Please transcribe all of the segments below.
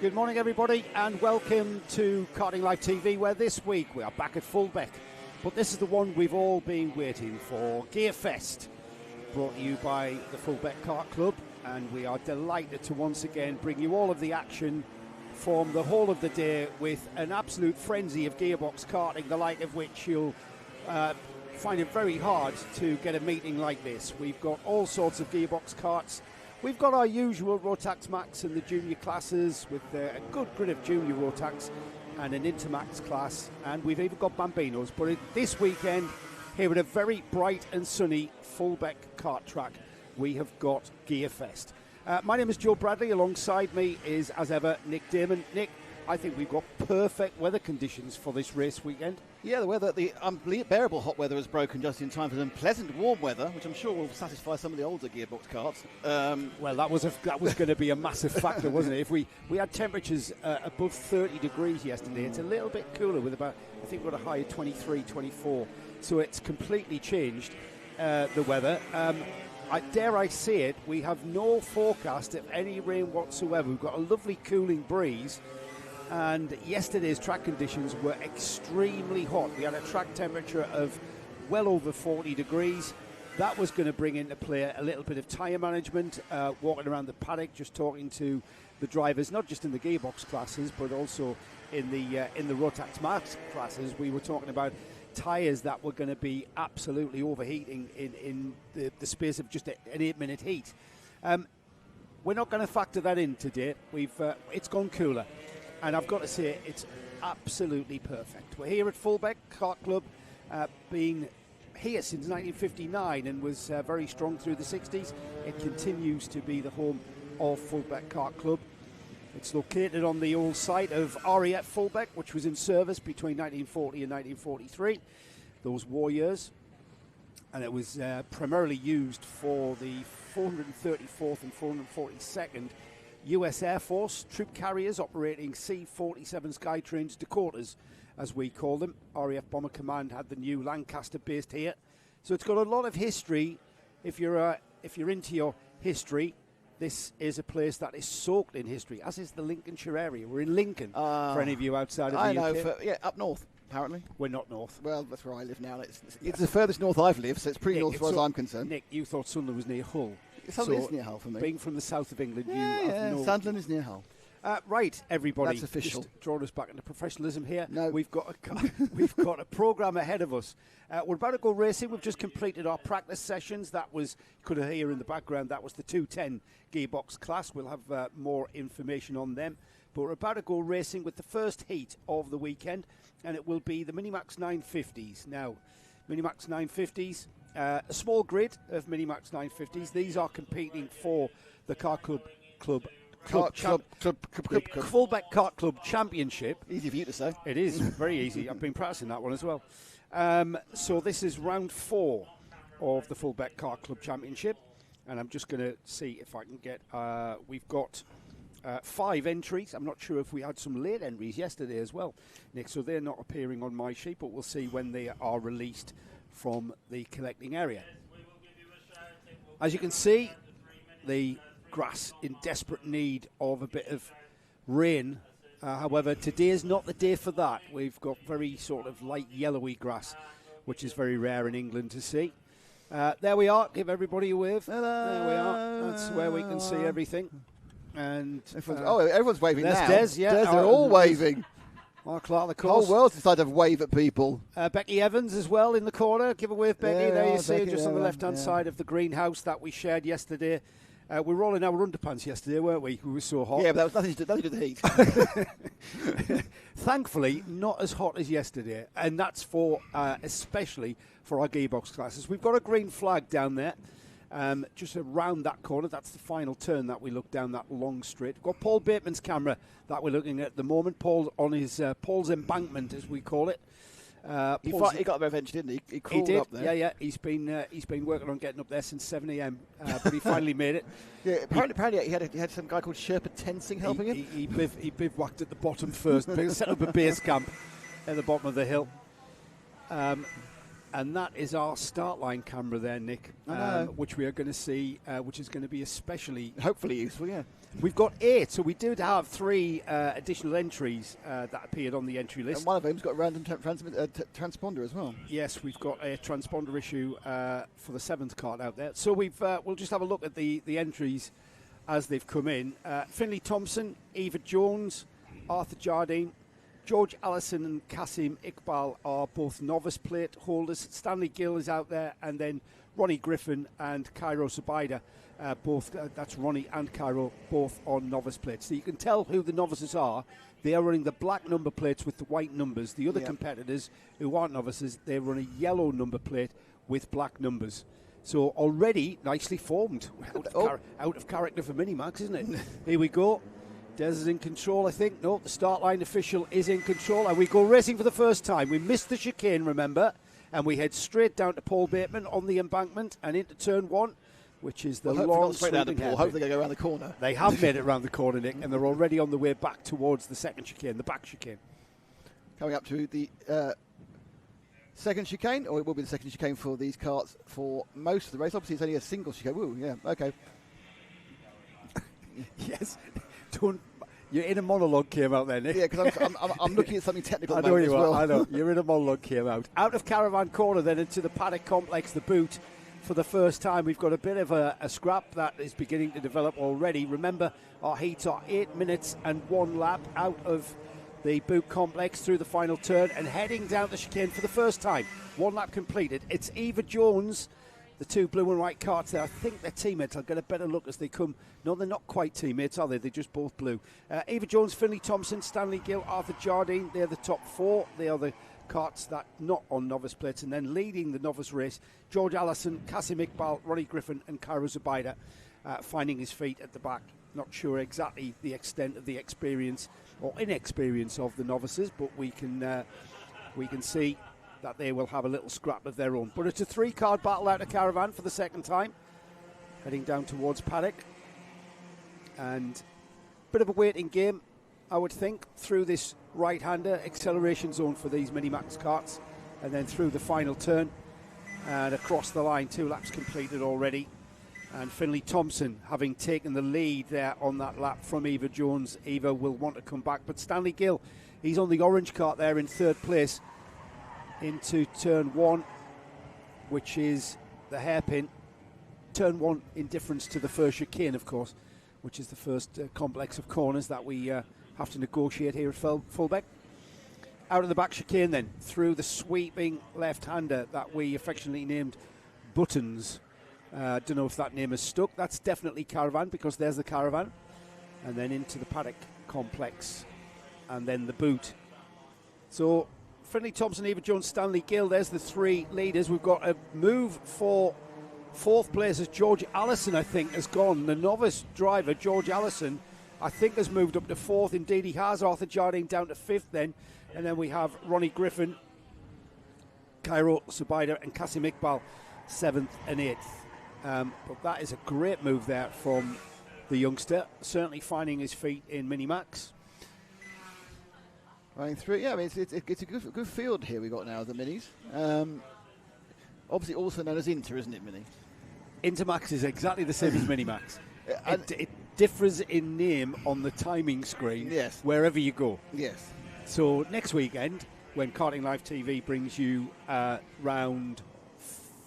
Good morning, everybody, and welcome to Karting Live TV, where this week we are back at Fulbeck. But this is the one we've all been waiting for, Gearfest, brought to you by the Fulbeck Kart Club, and we are delighted to once again bring you all of the action from the whole of the day with an absolute frenzy of Gearbox Karting, the like of which you'll find it very hard to get a meeting like this. We've got all sorts of Gearbox karts. We've got our usual Rotax Max in the junior classes with a good grid of junior Rotax and an Intermax class, and we've even got Bambinos. But this weekend, here at a very bright and sunny Fulbeck kart track, we have got Gearfest. My name is Joe Bradley. Alongside me is, as ever, Nick Damon. Nick, I think we've got perfect weather conditions for this race weekend. Yeah, the unbearable hot weather has broken just in time for some pleasant warm weather, which I'm sure will satisfy some of the older Gearbox karts. Well, that was going to be a massive factor, wasn't it? If we had temperatures above 30 degrees yesterday, it's a little bit cooler with about, I think we've got a high of 23, 24. So it's completely changed the weather. Dare I say it, we have no forecast of any rain whatsoever. We've got a lovely cooling breeze. And yesterday's track conditions were extremely hot. We had a track temperature of well over 40 degrees. That was going to bring into play a little bit of tyre management, walking around the paddock, just talking to the drivers, not just in the Gearbox classes, but also in the Rotax Max classes. We were talking about tyres that were going to be absolutely overheating in the space of just an 8-minute heat. We're not going to factor that in today. It's gone cooler. And I've got to say, it's absolutely perfect. We're here at Fulbeck Kart Club, been here since 1959 and was very strong through the 60s. It continues to be the home of Fulbeck Kart Club. It's located on the old site of RAF Fulbeck, which was in service between 1940 and 1943, those war years. And it was primarily used for the 434th and 442nd US Air Force troop carriers operating C-47 Skytrains Dakotas, as we call them. RAF Bomber Command had the new Lancaster based here, so it's got a lot of history. If you're into your history, this is a place that is soaked in history, as is the Lincolnshire area. We're in Lincoln, for any of you outside of the UK. Up north. Apparently. We're not north. Well, that's where I live now. It's the furthest north I've lived, so it's pretty north as far as I'm concerned. Nick, you thought Sunderland was near Hull. Sunderland is near Hull for me. Being from the south of England, Sunderland is near Hull. Right, everybody. That's official. Just drawing us back into professionalism here. No. We've got a programme ahead of us. We're about to go racing. We've just completed our practice sessions. That was, you could hear in the background, that was the 210 Gearbox class. We'll have more information on them. But we're about to go racing with the first heat of the weekend, and it will be the Minimax 950s. Now, Minimax 950s, a small grid of Minimax 950s. These are competing for the Fulbeck Kart Club Championship. Easy for you to say. It is very easy. I've been practicing that one as well. So this is round 4 of the Fulbeck Kart Club Championship, and I'm just going to see if I can get. We've got 5 entries. I'm not sure if we had some late entries yesterday as well, Nick. So they're not appearing on my sheet, but we'll see when they are released from the collecting area. As you can see, the grass in desperate need of a bit of rain. However, today is not the day for that. We've got very sort of light yellowy grass, which is very rare in England to see. There we are. Give everybody a wave. Hello. There we are. That's where we can see everything. And everyone's waving now. Des, yeah. Des, they're all waving. Mark Clark, the The whole world's decided to wave at people. Becky Evans as well in the corner. Give a wave, Becky. Yeah, there you see, Becky, just on the left-hand side of the greenhouse that we shared yesterday. We were all in our underpants yesterday, weren't we? We were so hot. Yeah, but that was nothing to do with the heat. Thankfully, not as hot as yesterday, and that's for especially for our Gearbox classes. We've got a green flag down there, just around that corner. That's the final turn that we look down that long straight. We've got Paul Bateman's camera that we're looking at the moment. Paul on his Paul's embankment, as we call it. He got there eventually, didn't he? He crawled up there. Yeah. He's been working on getting up there since 7 a.m. But he finally made it. Yeah, apparently he had some guy called Sherpa Tensing helping him. He bivouacked at the bottom first, set up a base camp at the bottom of the hill. And that is our start line camera there, Nick, which we are going to see, which is going to be especially hopefully useful. Yeah. We've got 8, so we did have 3 additional entries that appeared on the entry list. And one of them's got a random transponder as well. Yes, we've got a transponder issue for the 7th card out there. So we'll just have a look at the entries as they've come in. Finley Thompson, Eva Jones, Arthur Jardine, George Allison and Kasim Iqbal are both novice plate holders. Stanley Gill is out there, and then Ronnie Griffin and Cairo Subaida, both, that's Ronnie and Cairo, both on novice plates. So you can tell who the novices are. They are running the black number plates with the white numbers. The other competitors who aren't novices, they run a yellow number plate with black numbers. So already nicely formed. Out of character for Minimax, isn't it? Here we go. Des is in control, I think. No, the start line official is in control. And we go racing for the first time. We missed the chicane, remember, and we head straight down to Paul Bateman on the embankment and into turn 1, which is the long straight down to Paul. Hopefully they go around the corner. They have made it around the corner, Nick, and they're already on the way back towards the second chicane, the back chicane. Coming up to the second chicane, or it will be the second chicane for these karts for most of the race. Obviously, it's only a single chicane. Ooh, yeah, okay. Yes. You're in a monologue came out there, Nick. Yeah, because I'm looking at something technical. I know you as are. well. I know. You're in a monologue came out. Out of Caravan Corner, then into the paddock complex, the boot. For the first time, we've got a bit of a scrap that is beginning to develop already. Remember, our heats are 8 minutes and 1 lap out of the boot complex through the final turn and heading down the chicane for the first time. 1 lap completed. It's Eva Jones. The 2 blue and white karts there, I think they're teammates. I'll get a better look as they come. No, they're not quite teammates, are they? They're just both blue. Eva Jones, Finley Thompson, Stanley Gill, Arthur Jardine. They're the top 4. They are the karts that not on novice plates. And then leading the novice race, George Allison, Kasim Iqbal, Ronnie Griffin and Cairo Zubaida finding his feet at the back. Not sure exactly the extent of the experience or inexperience of the novices, but we can see that they will have a little scrap of their own. But it's a 3-card battle out of Caravan for the second time, heading down towards paddock. And a bit of a waiting game, I would think, through this right-hander acceleration zone for these Minimax karts, and then through the final turn and across the line. 2 laps completed already. And Finley Thompson having taken the lead there on that lap from Eva Jones. Eva will want to come back, but Stanley Gill, he's on the orange kart there in 3rd place into turn 1, which is the hairpin. Turn 1 in difference to the first chicane, of course, which is the first complex of corners that we have to negotiate here at Fulbeck. Out of the back chicane then, through the sweeping left-hander that we affectionately named Buttons. Don't know if that name has stuck. That's definitely Caravan, because there's the Caravan. And then into the paddock complex, and then the boot. So Finley Thompson, Eva Jones, Stanley Gill, there's the 3 leaders. We've got a move for 4th place as George Allison, I think, has gone. The novice driver, George Allison, I think has moved up to 4th. Indeed, he has. Arthur Jardine down to 5th then. And then we have Ronnie Griffin, Cairo Subaida and Kasim Iqbal, 7th and 8th. But that is a great move there from the youngster, certainly finding his feet in Minimax. Running through, yeah, I mean, it's a good field here we've got now, the Minis. Obviously also known as Inter, isn't it, Mini? Intermax is exactly the same as Minimax. It differs in name on the timing screen, yes, wherever you go. Yes. So next weekend, when Karting Live TV brings you round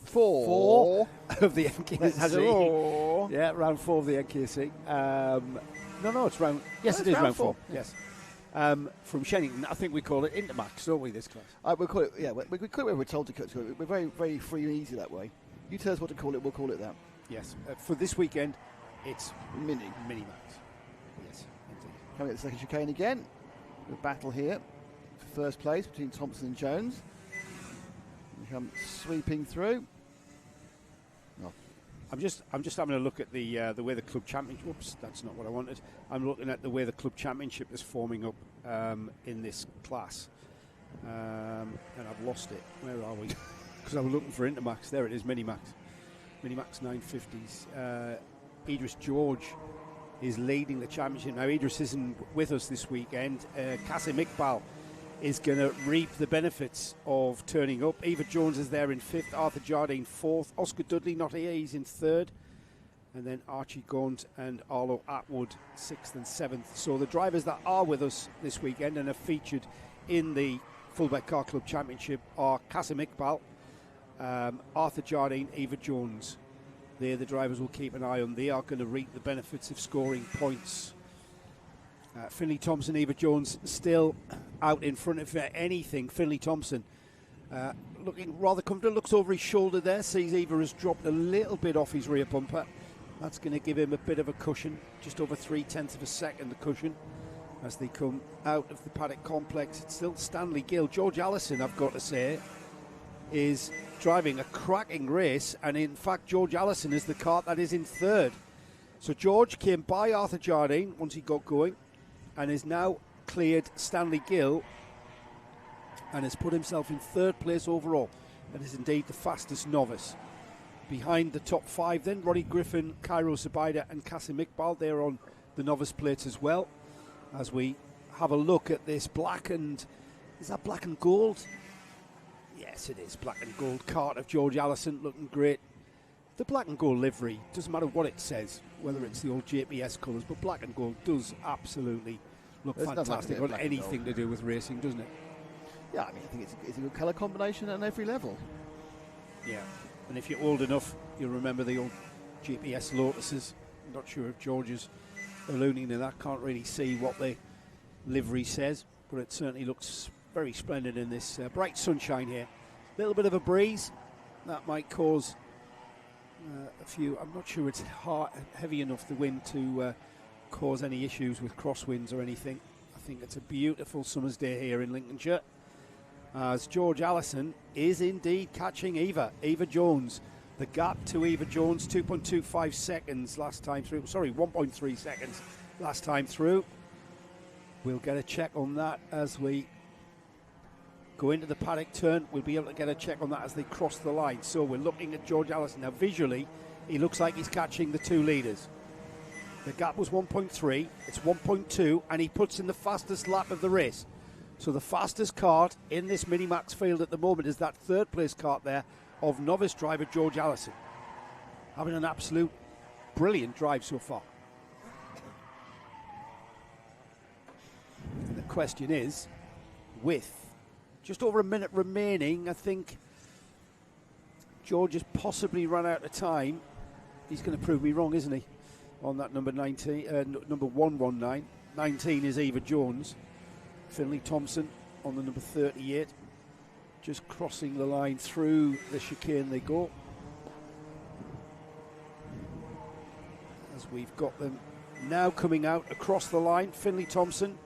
4 of the NKC. Yeah, round 4 of the NKC. No, it's round... Yes, it is round 4. Yes. From Shennington, I think we call it Intermax, don't we, this class? We'll call it, yeah, we call it where we're told to call it. We're very, very free and easy that way. You tell us what to call it, we'll call it that. Yes. For this weekend, it's Minimax. Yes, indeed. Coming at the second chicane again. The battle here for first place between Thompson and Jones. We come sweeping through. Oh. I'm just having a look at the way the club championship. Whoops, that's not what I wanted. I'm looking at the way the club championship is forming up in this class, and I've lost it. Where are we? Because I was looking for Intermax. There it is, Minimax 950s. Idris George is leading the championship now. Idris isn't with us this weekend. Kasim Iqbal is going to reap the benefits of turning up. Eva Jones is there in 5th, Arthur Jardine 4th, Oscar Dudley not here, he's in 3rd. and then Archie Gaunt and Arlo Atwood 6th and 7th. So the drivers that are with us this weekend and are featured in the Fulbeck Car Club Championship are Kasim Iqbal, Arthur Jardine, Eva Jones. They're the drivers we'll keep an eye on. They are going to reap the benefits of scoring points. Finley Thompson, Eva Jones still out in front of anything. Finley Thompson looking rather comfortable, looks over his shoulder there, sees Eva has dropped a little bit off his rear bumper. That's going to give him a bit of a cushion, just over 0.3 of a second the cushion as they come out of the paddock complex. It's still Stanley Gill. George Allison, I've got to say, is driving a cracking race, and in fact George Allison is the car that is in third. So George came by Arthur Jardine once he got going and is now cleared Stanley Gill and has put himself in third place overall. That is indeed the fastest novice. Behind the top five then, Ronnie Griffin, Cairo Zubaida and Kasim Iqbal. They're on the novice plates as well. As we have a look at this black and... is that black and gold? Yes, it is. Black and gold cart of George Allison, looking great. The black and gold livery, doesn't matter what it says, whether it's the old JPS colours, but black and gold does absolutely look fantastic on anything to do with racing, doesn't it? Yeah, I mean, I think it's a good colour combination at every level. Yeah, and if you're old enough, you'll remember the old GPS Lotuses. I'm not sure if George is alluding to that. Can't really see what the livery says, but it certainly looks very splendid in this bright sunshine here. A little bit of a breeze that might cause a few. I'm not sure it's heavy enough, the wind, to cause any issues with crosswinds or anything. I think it's a beautiful summer's day here in Lincolnshire, as George Allison is indeed catching Eva Jones. The gap to Eva Jones, 2.25 seconds last time through. Sorry, 1.3 seconds last time through. We'll get a check on that as we go into the paddock turn. We'll be able to get a check on that as they cross the line. So we're looking at George Allison. Now visually, he looks like he's catching the two leaders. The gap was 1.3, it's 1.2, and he puts in the fastest lap of the race. So the fastest kart in this Minimax field at the moment is that third place kart there of novice driver George Allison. Having an absolute brilliant drive so far. And the question is, with just over a minute remaining, I think George has possibly run out of time. He's going to prove me wrong, isn't he? On that number 19, number 119. 19 is Eva Jones. Finley Thompson on the number 38. Just crossing the line through the chicane they go. As we've got them now coming out across the line. Finley Thompson,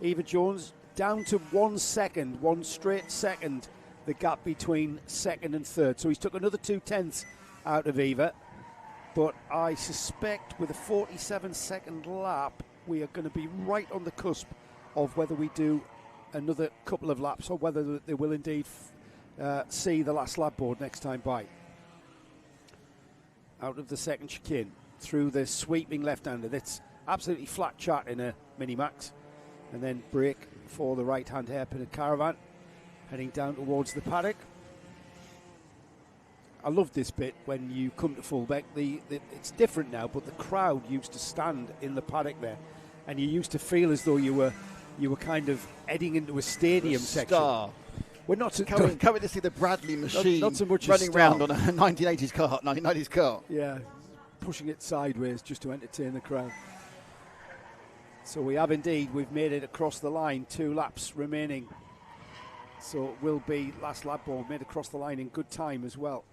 Eva Jones, down to 1 second, one straight second, the gap between second and third. So he's took another 0.2 out of Eva. But I suspect with a 47-second lap, we are going to be right on the cusp of whether we do another couple of laps or whether they will indeed see the last lap board next time by. Out of the second chicane, through the sweeping left-hander. That's absolutely flat chart in a Minimax. And then brake for the right-hand hairpin of Caravan, heading down towards the paddock. I love this bit when you come to Fulbeck. It's different now, but the crowd used to stand in the paddock there, and you used to feel as though you were kind of heading into a stadium section. We're not coming to see the Bradley machine not so much running around on a 1980s car, 1990s car. Yeah, pushing it sideways just to entertain the crowd. So we've made it across the line, 2 laps remaining. So it will be last lap board made across the line in good time as well.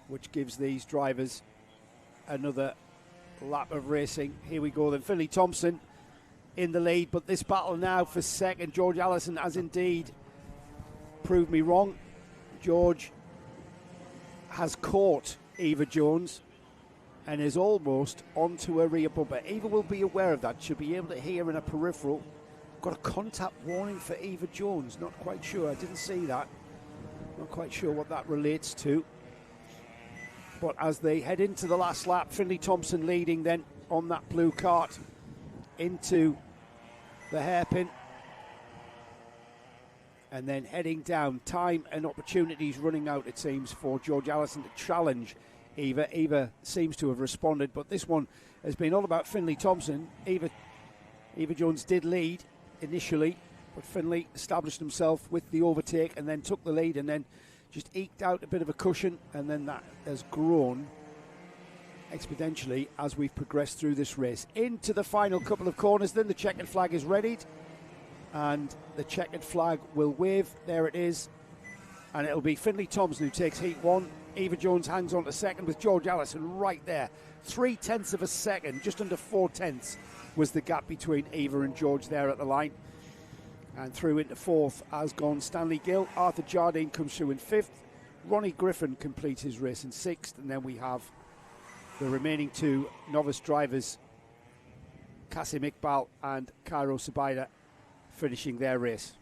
Which gives these drivers another lap of racing. Here we go then. Finley Thompson in the lead, but this battle now for second. George Allison has indeed proved me wrong. George has caught Eva Jones and is almost onto a rear bumper. Eva will be aware of that. She'll be able to hear in a peripheral. Got a contact warning for Eva Jones. Not quite sure. I didn't see that. Not quite sure what that relates to. But as they head into the last lap, Finley Thompson leading then on that blue cart into the hairpin. And then heading down. Time and opportunities running out, it seems, for George Allison to challenge Eva seems to have responded, but this one has been all about Finlay Thompson. Eva Jones did lead initially, but Finlay established himself with the overtake and then took the lead and then just eked out a bit of a cushion, and then that has grown exponentially as we've progressed through this race. Into the final couple of corners then, the checkered flag is readied, and the checkered flag will wave. There it is, and it'll be Finlay Thompson who takes heat 1. Eva Jones hangs on to second with George Allison right there. 0.3 of a second, just under 0.4 was the gap between Eva and George there at the line. And through into fourth has gone Stanley Gill. Arthur Jardine comes through in fifth. Ronnie Griffin completes his race in sixth. And then we have the remaining two novice drivers, Kasim Iqbal and Cairo Subaida, finishing their race.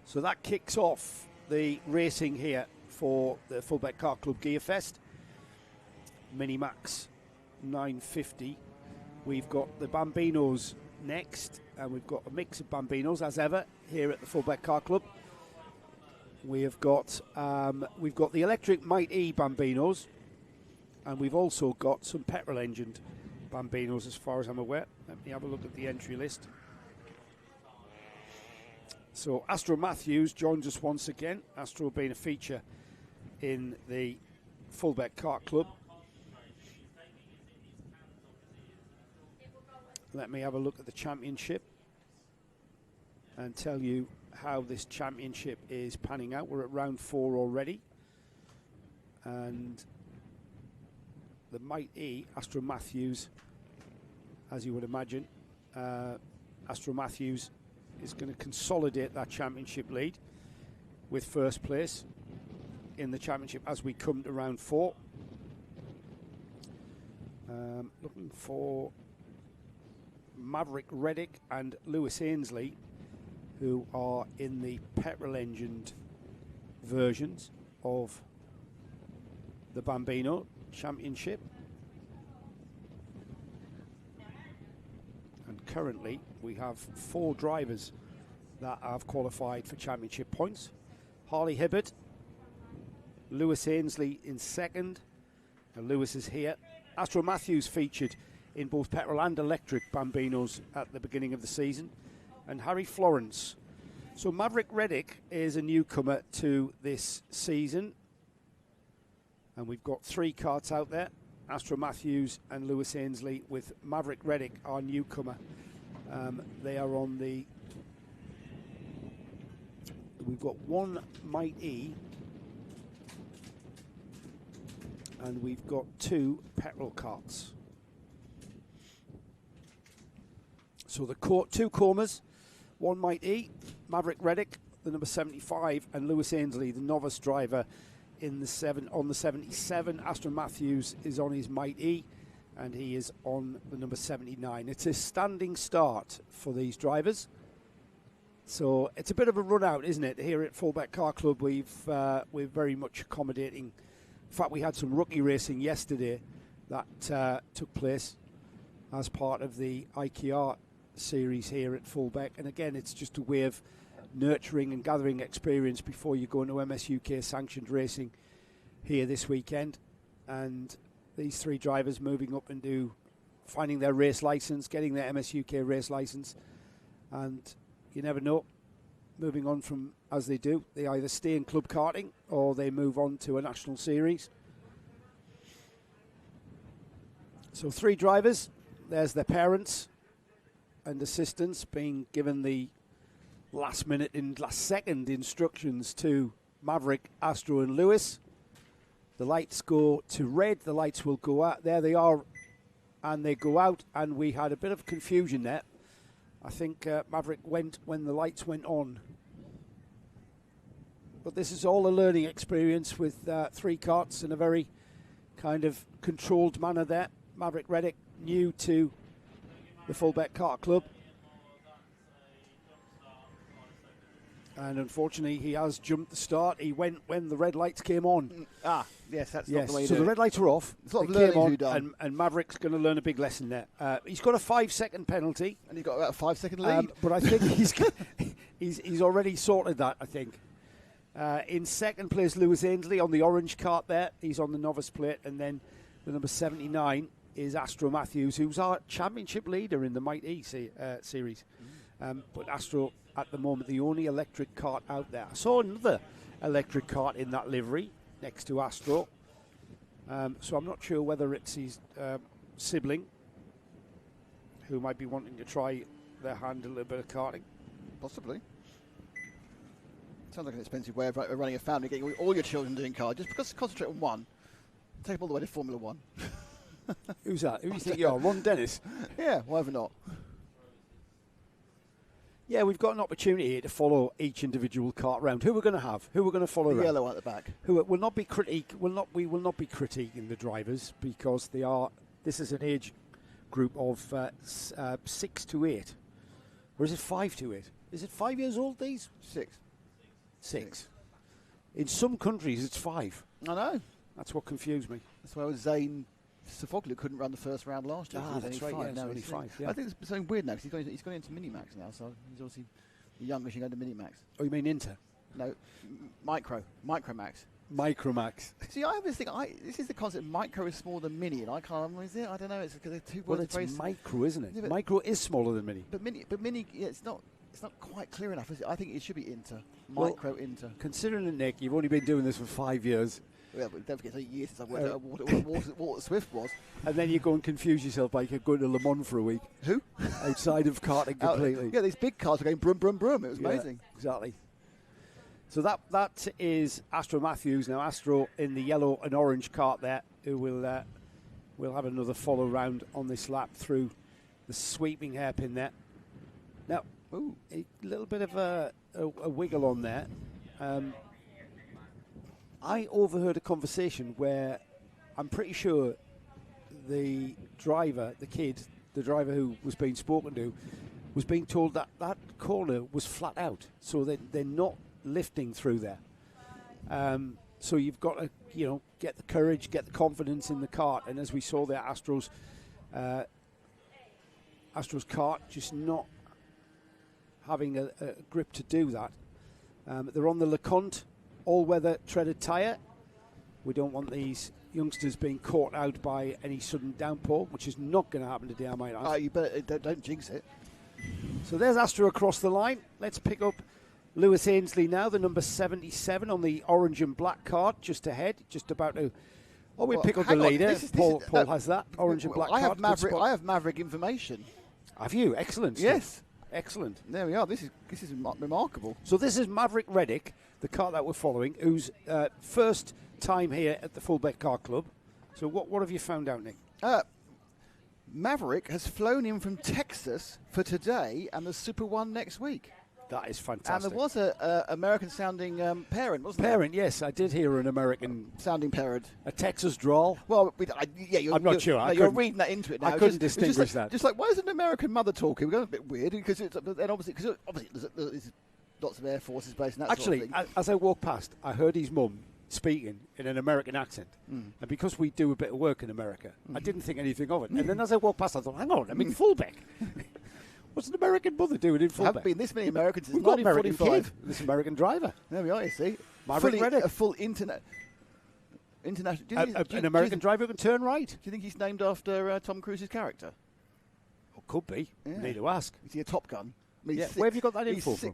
So that kicks off the racing here for the Fulbeck Kart Club Gearfest. Minimax 950. We've got the Bambinos next, and we've got a mix of Bambinos as ever here at the Fulbeck Kart Club. We've got the electric Might E Bambinos, and we've also got some petrol engined Bambinos as far as I'm aware. Let me have a look at the entry list. So Astro Matthews joins us once again, Astro being a feature in the Fulbeck Kart Club. Let me have a look at the championship and tell you how this championship is panning out. We're at round 4 already, and the Might E, Astro Matthews, as you would imagine, Astro Matthews is going to consolidate that championship lead with first place in the championship as we come to round 4. Looking for Maverick Reddick and Lewis Ainsley, who are in the petrol engined versions of the Bambino Championship. And currently we have 4 drivers that have qualified for championship points. Harley Hibbert, Lewis Ainsley in second, and Lewis is here. Astro Matthews featured in both petrol and electric Bambinos at the beginning of the season, and Harry Florence. So Maverick Reddick is a newcomer to this season, and we've got 3 karts out there, Astro Matthews and Lewis Ainsley, with Maverick Reddick, our newcomer. They are on the... We've got 1 Might E, and we've got 2 petrol karts. So the 2 Cormers, 1 Might E, Maverick Reddick, the number 75, and Lewis Ainsley, the novice driver, in the on the 77. Astro Matthews is on his Might E, and he is on the number 79. It's a standing start for these drivers, so it's a bit of a run out, isn't it? Here at Fulbeck Kart Club, we're very much accommodating. In fact, we had some rookie racing yesterday that took place as part of the IKR series here at Fulbeck, and again, it's just a way of nurturing and gathering experience before you go into MSUK sanctioned racing here this weekend. And these 3 drivers moving up into finding their race license, getting their MSUK race license, and you never know, moving on from, as they do, they either stay in club karting or they move on to a national series. So 3 drivers, there's their parents and assistants being given the last second instructions to Maverick, Astro and Lewis. The lights go to red, the lights will go out. There they are, and they go out, and we had a bit of confusion there. I think Maverick went when the lights went on. But this is all a learning experience with 3 karts in a very kind of controlled manner there. Maverick Reddick, new to the Fulbeck Kart Club. And unfortunately, he has jumped the start. He went when the red lights came on. Yes, that's not the way so the red lights were off. It's not learning and Maverick's going to learn a big lesson there. He's got a 5-second penalty. And he's got about a 5-second lead. But I think he's already sorted that, I think. In second place, Lewis Ainsley on the orange cart there. He's on the novice plate. And then the number 79 is Astro Matthews, who's our championship leader in the Might E series. But Astro, at the moment, the only electric cart out there. I saw another electric cart in that livery next to Astro. So I'm not sure whether it's his sibling who might be wanting to try their hand a little bit of karting. Possibly. Sounds like an expensive way of running a family, getting all your children doing cars. Just because concentrate on one, take them all the way to Formula One. Who's that? Who do you think you are? Ron Dennis? Yeah, why ever not? Yeah, we've got an opportunity here to follow each individual kart round. Who we're going to have? Who we're going to follow? The around? yellow at the back. Who will not be We will not be critiquing the drivers because they are. This is an age group of 6 to 8, or is it 5 to 8? Is it 5 years old? These 6. In some countries, it's 5. I know. That's what confused me. That's why Zane Sofoglu couldn't run the first round last year. That's right. Yeah, now only 5. Yeah. I think it's something weird now because he's gone into Minimax now, so he's obviously younger. He can go to Minimax. Oh, you mean Inter? No, Micromax. Micromax. See, I always think this is the concept. Micro is smaller than mini, and I can't. Is it? I don't know. It's because they're two words. Well, it's micro, isn't it? Yeah, micro is smaller than mini. But mini, yeah, it's not quite clear enough. Is it? I think it should be Inter. Micro Inter. Considering, Nick, you've only been doing this for 5 years. Yeah, but don't forget, it's 8 years since I've worked out what Walter Swift was. And then you go and confuse yourself by going to Le Mans for a week. Who? Outside of karting completely. Yeah, these big cars were going brum, brum, brum. It was amazing. Exactly. So that is Astro Matthews. Now, Astro in the yellow and orange cart there, who will have another follow round on this lap through the sweeping hairpin there. Now, a little bit of a wiggle on there. I overheard a conversation where I'm pretty sure the driver who was being spoken to, was being told that that corner was flat out, so they're not lifting through there. So you've got to, get the courage, get the confidence in the kart, and as we saw there, Astro's kart just not having a grip to do that. They're on the LeConte all-weather treaded tyre. We don't want these youngsters being caught out by any sudden downpour, which is not going to happen today, I might add. You better don't jinx it. So there's Astro across the line. Let's pick up Lewis Ainsley now, the number 77 on the orange and black card, just ahead, just about to... we'll pick up the leader. Paul has that, orange and black card. I have Maverick information. Have you? Excellent. Yes. Excellent. There we are. This is remarkable. So this is Maverick Reddick, the car that we're following, who's first time here at the Fulbeck Car Club. So what have you found out, Nick? Maverick has flown in from Texas for today and the Super One next week. That is fantastic. And there was a American-sounding parent, wasn't there? Parent, yes. I did hear an American-sounding parent. A Texas drawl. Well, I'm not sure. No, you're reading that into it now. I couldn't distinguish that. Just like, why is an American mother talking? We're going a bit weird because obviously there's lots of Air Forces based in that Actually, sort of thing. as I walked past, I heard his mum speaking in an American accent. And because we do a bit of work in America, I didn't think anything of it. And then as I walked past, I thought, hang on, I'm in Fulbeck. What's an American mother doing in Fulbeck? There haven't been this many Americans since We've got 1945. This American driver. There we are, you see. A full international... An American driver who can turn right. Do you think he's named after Tom Cruise's character? Well, could be. Yeah. Need to ask. Is he a Top Gun? Where have you got that info from?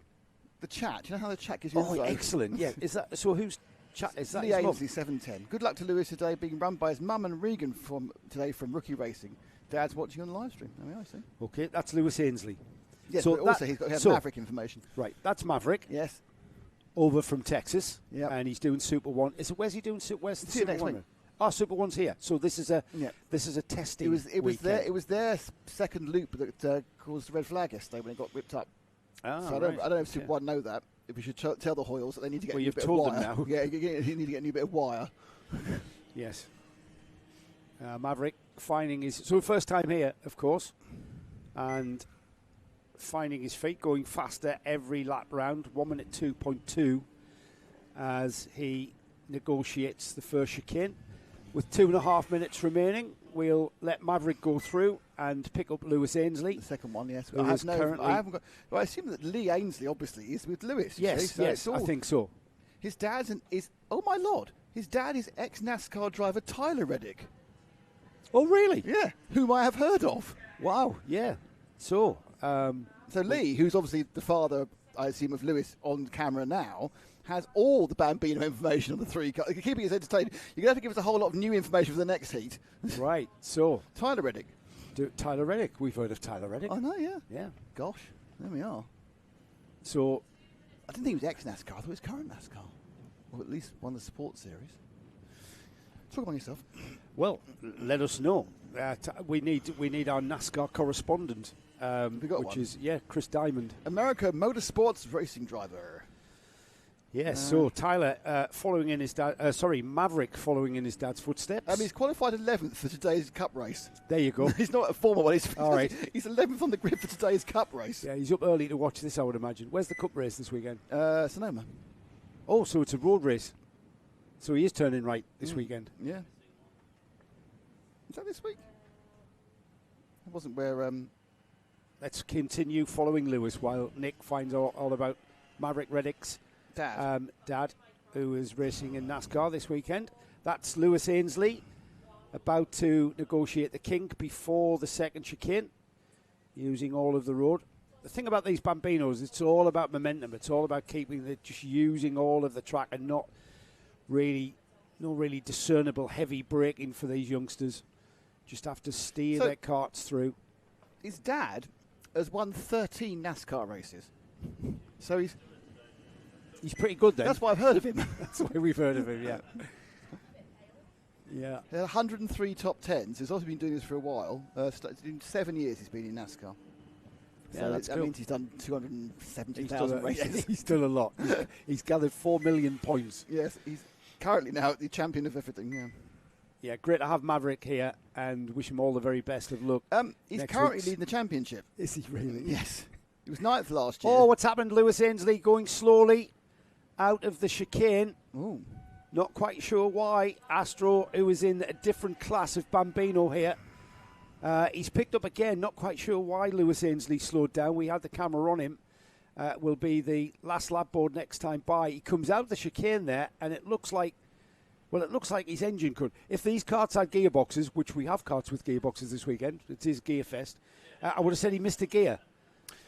The chat. Do you know how the chat gives you info? Excellent. Yeah. Is that so? Who's chat? Is that Lee Ainsley, 710. Good luck to Lewis today, being run by his mum and Regan from Rookie Racing. Dad's watching on the live stream. There we are, see. Okay, that's Lewis Ainsley. Yes, so but also he has Maverick information. Right, that's Maverick. Yes. Over from Texas. Yeah. And he's doing Super One. Where's he doing Where's the Super One? Week. Super One's here. So this is a testing. It was their second loop that caused the red flag yesterday when it got whipped up. So I don't know if Super One know that. If we should tell the Hoyles that they need to get a new bit of wire. Well, you've told them now. Yeah, you need to get a new bit of wire. Yes. Maverick finding his... So first time here, of course. And finding his feet, going faster every lap round. 1 minute 2.2 as he negotiates the first chicane. With 2.5 minutes remaining, we'll let Maverick go through and pick up Lewis Ainsley. The second one, yes. I haven't got. Well, I assume that Lee Ainsley obviously is with Lewis. Yes, I think so. His dad's oh my lord, his dad is ex-NASCAR driver Tyler Reddick. Oh, really? Yeah, whom I have heard of. Wow, yeah. So Lee, who's obviously the father, I assume, of Lewis on camera now, has all the Bambino information on the 3 cars. Keeping us entertained. You're going to have to give us a whole lot of new information for the next heat. Right, so. Tyler Reddick. Tyler Reddick. We've heard of Tyler Reddick. I know, yeah. Yeah. Gosh, there we are. So. I didn't think he was ex-NASCAR. I thought he was current NASCAR. Or at least one of the sports series. Talk about yourself. Well, let us know. We need our NASCAR correspondent, which is Chris Diamond, America Motorsports racing driver. Yes. So Tyler, following in his Maverick, following in his dad's footsteps. He's qualified 11th for today's Cup race. There you go. He's not a former one. All right. He's 11th on the grid for today's Cup race. Yeah, he's up early to watch this, I would imagine. Where's the Cup race this weekend? Sonoma. Oh, so it's a road race. So he is turning right this weekend. Yeah. Is that this week? That wasn't where... Let's continue following Lewis while Nick finds out all about Maverick Reddick's dad, who is racing in NASCAR this weekend. That's Lewis Ainsley, about to negotiate the kink before the second chicane, using all of the road. The thing about these Bambinos, it's all about momentum. It's all about just using all of the track and no really discernible heavy braking for these youngsters. Just have to steer their karts through. His dad has won 13 NASCAR races, so he's pretty good then. That's why I've heard of him. That's why we've heard of him, yeah. Yeah. 103 top tens. He's also been doing this for a while. In 7 years he's been in NASCAR. Yeah, so that means he's done 270,000 races. Yeah, he's done a lot. He's gathered 4 million points. Yes, he's currently now the champion of everything, yeah. Yeah, great to have Maverick here and wish him all the very best of luck. He's currently leading the championship. Is he really? Yes. He was 9th last year. Oh, what's happened? Lewis Ainsley going slowly out of the chicane. Ooh. Not quite sure why. Astro, who is in a different class of Bambino here, he's picked up again. Not quite sure why Lewis Ainsley slowed down. We had the camera on him. Will be the last lap board next time by. He comes out of the chicane there, and it looks like his engine could. If these karts had gearboxes, which we have karts with gearboxes this weekend, it is Gear Fest, I would have said he missed a gear.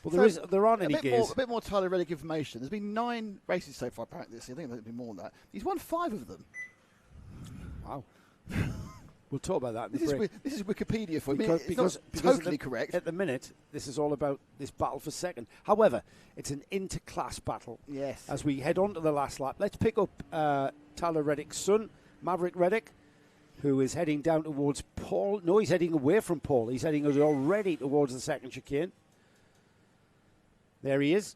But so there aren't any gears. A bit more Tyler Reddick information. There's been 9 races so far apparently this year. I think there's been more than that. He's won 5 of them. Wow. We'll talk about that in the break. This is Wikipedia for me. Because totally correct. At the minute, this is all about this battle for second. However, it's an interclass battle. Yes. As we head on to the last lap, let's pick up Tyler Reddick's son, Maverick Reddick, who is heading down towards Paul. No, he's heading away from Paul. He's heading already towards the second chicane. There he is.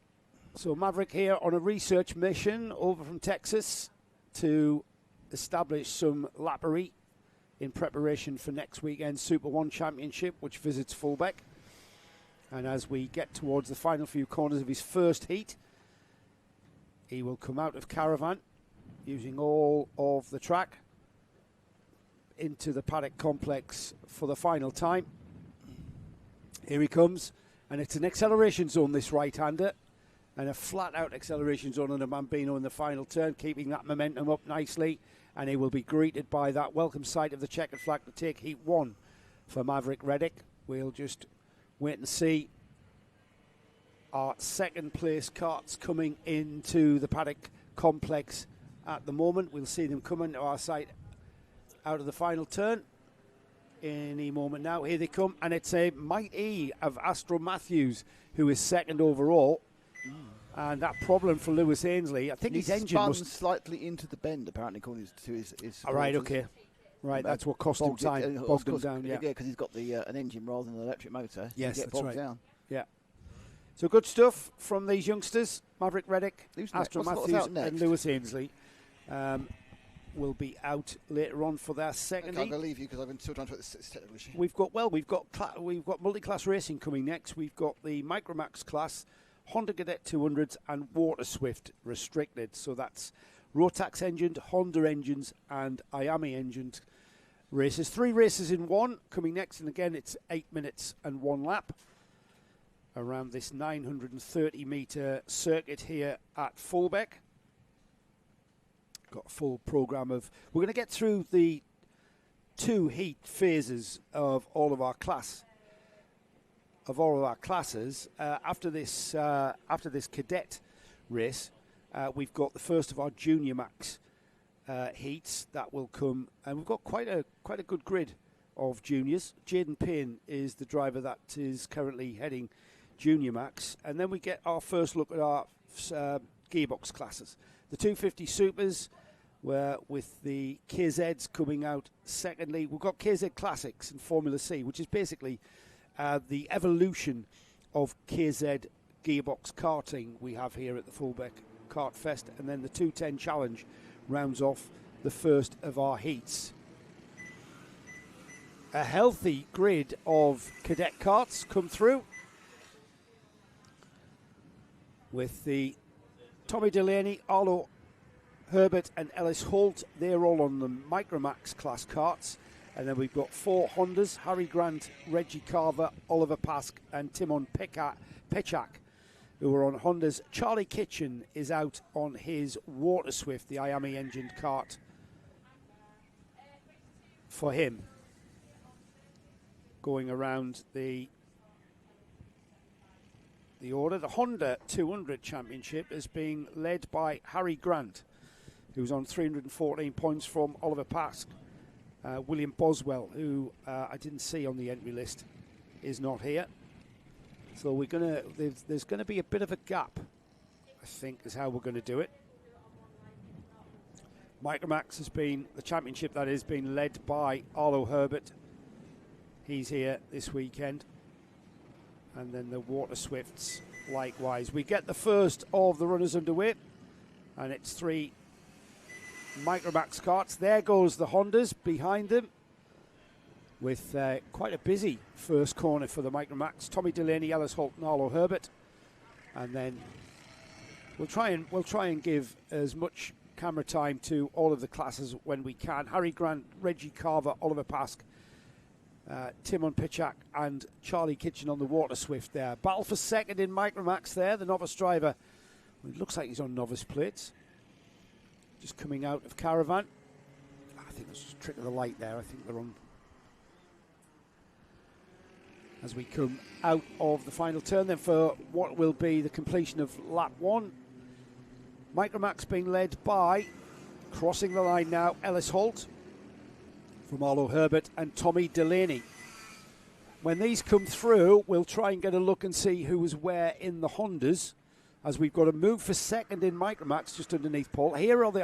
So Maverick here on a research mission over from Texas to establish some lappery in preparation for next weekend's Super 1 Championship, which visits Fulbeck. And as we get towards the final few corners of his first heat, he will come out of caravan using all of the track into the paddock complex for the final time. Here he comes, and it's an acceleration zone, this right-hander, and a flat-out acceleration zone on the Bambino in the final turn, keeping that momentum up nicely, and he will be greeted by that welcome sight of the checkered flag to take heat 1 for Maverick Reddick. We'll just wait and see our second place karts coming into the paddock complex at the moment. We'll see them coming to our site out of the final turn any moment now. Here they come, and it's a Might E of Astro Matthews, who is second overall. And that problem for Lewis Ainsley, I think his engine spun must slightly into the bend, apparently, according to his all right, okay. Right, that's what cost him time, bogged him down. Yeah, because he's got an engine rather than an electric motor. Yes, that's right. Down. Yeah. So good stuff from these youngsters. Maverick Reddick, Astro Matthews and Lewis Ainsley will be out later on for their second heat. I can't leave you because I've been still trying to put this technical issue. We've got multi-class racing coming next. We've got the Micromax class, Honda Cadet 200s and Water Swift restricted. So that's Rotax engined, Honda engines and Iami engined races. 3 races in one coming next, and again it's 8 minutes and 1 lap around this 930 metre circuit here at Fulbeck. got a full programme of... We're going to get through the 2 heat phases of all of our classes. After this cadet race, we've got the first of our Junior Max heats that will come, and we've got quite a good grid of juniors. Jaden Payne is the driver that is currently heading Junior Max, and then we get our first look at our gearbox classes. The 250 Supers, where with the KZs coming out secondly. We've got KZ Classics and Formula C, which is basically the evolution of KZ Gearbox Karting we have here at the Fulbeck Kart Fest, and then the 210 Challenge rounds off the first of our heats. A healthy grid of cadet karts come through, with the Tommy Delaney, Arlo Herbert and Ellis Holt. They're all on the Micromax class karts. And then we've got 4 Hondas: Harry Grant, Reggie Carver, Oliver Pask and Timon Pechak, who are on Hondas. Charlie Kitchen is out on his Water Swift, the Iami engined kart for him, going around the order. The Honda 200 Championship is being led by Harry Grant, who's on 314 points from Oliver Pask. William Boswell, who I didn't see on the entry list, is not here. So there's gonna be a bit of a gap, I think, is how we're going to do it. Micromax has been, the championship that is, been led by Arlo Herbert. He's here this weekend. And then the Water Swifts likewise. We get the first of the runners underway, and it's 3 Micromax karts. There goes the Hondas behind them, with quite a busy first corner for the Micromax. Tommy Delaney, Ellis Holt and Arlo Herbert. And then we'll try and give as much camera time to all of the classes when we can. Harry Grant, Reggie Carver, Oliver Pask, Timon Pichak and Charlie Kitchen on the Water Swift there. Battle for second in Micromax there. The novice driver, well, it looks like he's on novice plates. Just coming out of Caravan. I think there's just a trick of the light there. I think they're on. As we come out of the final turn then for what will be the completion of lap 1. Micromax being led by, crossing the line now, Ellis Holt from Arlo Herbert and Tommy Delaney. When these come through, we'll try and get a look and see who was where in the Hondas, as we've got a move for second in Micromax just underneath Paul. Here are the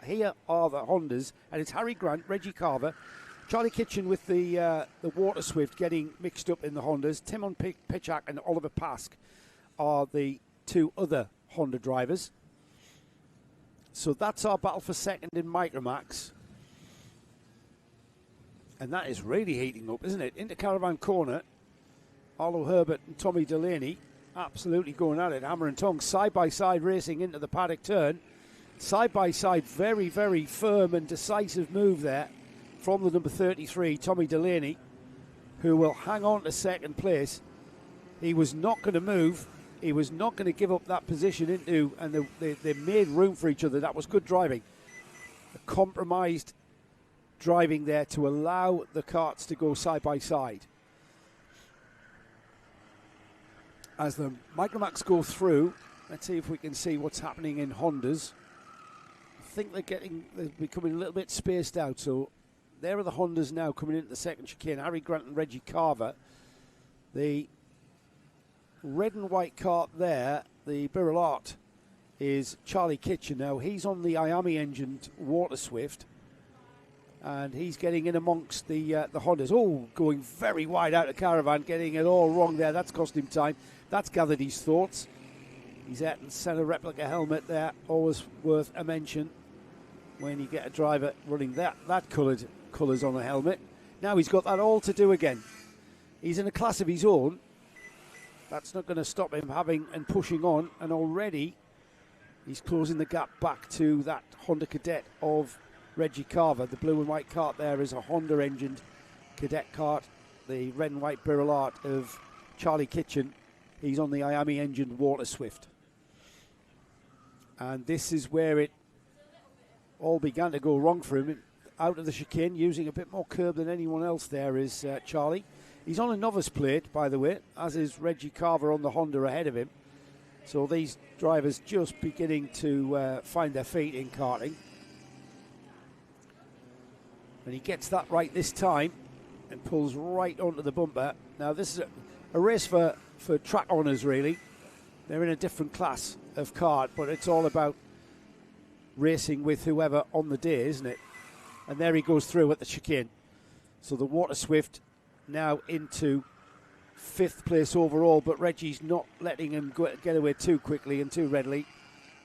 Hondas, and it's Harry Grant, Reggie Carver, Charlie Kitchen with the Water Swift getting mixed up in the Hondas. Timon Pichak and Oliver Pask are the 2 other Honda drivers. So that's our battle for second in Micromax. And that is really heating up, isn't it? Into Caravan Corner, Arlo Herbert and Tommy Delaney absolutely going at it, hammer and tongs, side-by-side racing into the paddock turn. Side-by-side, very, very firm and decisive move there from the number 33, Tommy Delaney, who will hang on to second place. He was not going to move. He was not going to give up that position into, and they made room for each other. That was good driving. A compromised driving there to allow the karts to go side by side. As the Micromax go through, let's see if we can see what's happening in Hondas. I think they're becoming a little bit spaced out. So there are the Hondas now coming into the second chicane. Harry Grant and Reggie Carver. The red and white kart there, the Birrell Art, is Charlie Kitchen. Now he's on the Iami engined Water Swift, and he's getting in amongst the Hondas. Oh, going very wide out of Caravan, getting it all wrong there. That's cost him time. That's gathered his thoughts. He's at the centre replica helmet there. Always worth a mention when you get a driver running that colours on a helmet. Now he's got that all to do again. He's in a class of his own. That's not going to stop him having and pushing on. And already he's closing the gap back to that Honda Cadet of Reggie Carver. The blue and white kart there is a Honda engined Cadet kart. The red and white Birrell Art of Charlie Kitchen. He's on the Iami engined Water Swift. And this is where it all began to go wrong for him. Out of the chicane, using a bit more curb than anyone else there is Charlie. He's on a novice plate, by the way, as is Reggie Carver on the Honda ahead of him. So these drivers just beginning to find their feet in karting. And he gets that right this time and pulls right onto the bumper. Now this is a race for track honours, really. They're in a different class of kart, but it's all about racing with whoever on the day, isn't it? And there he goes through at the chicane. So the Water Swift now into 5th place overall, but Reggie's not letting him get away too quickly and too readily.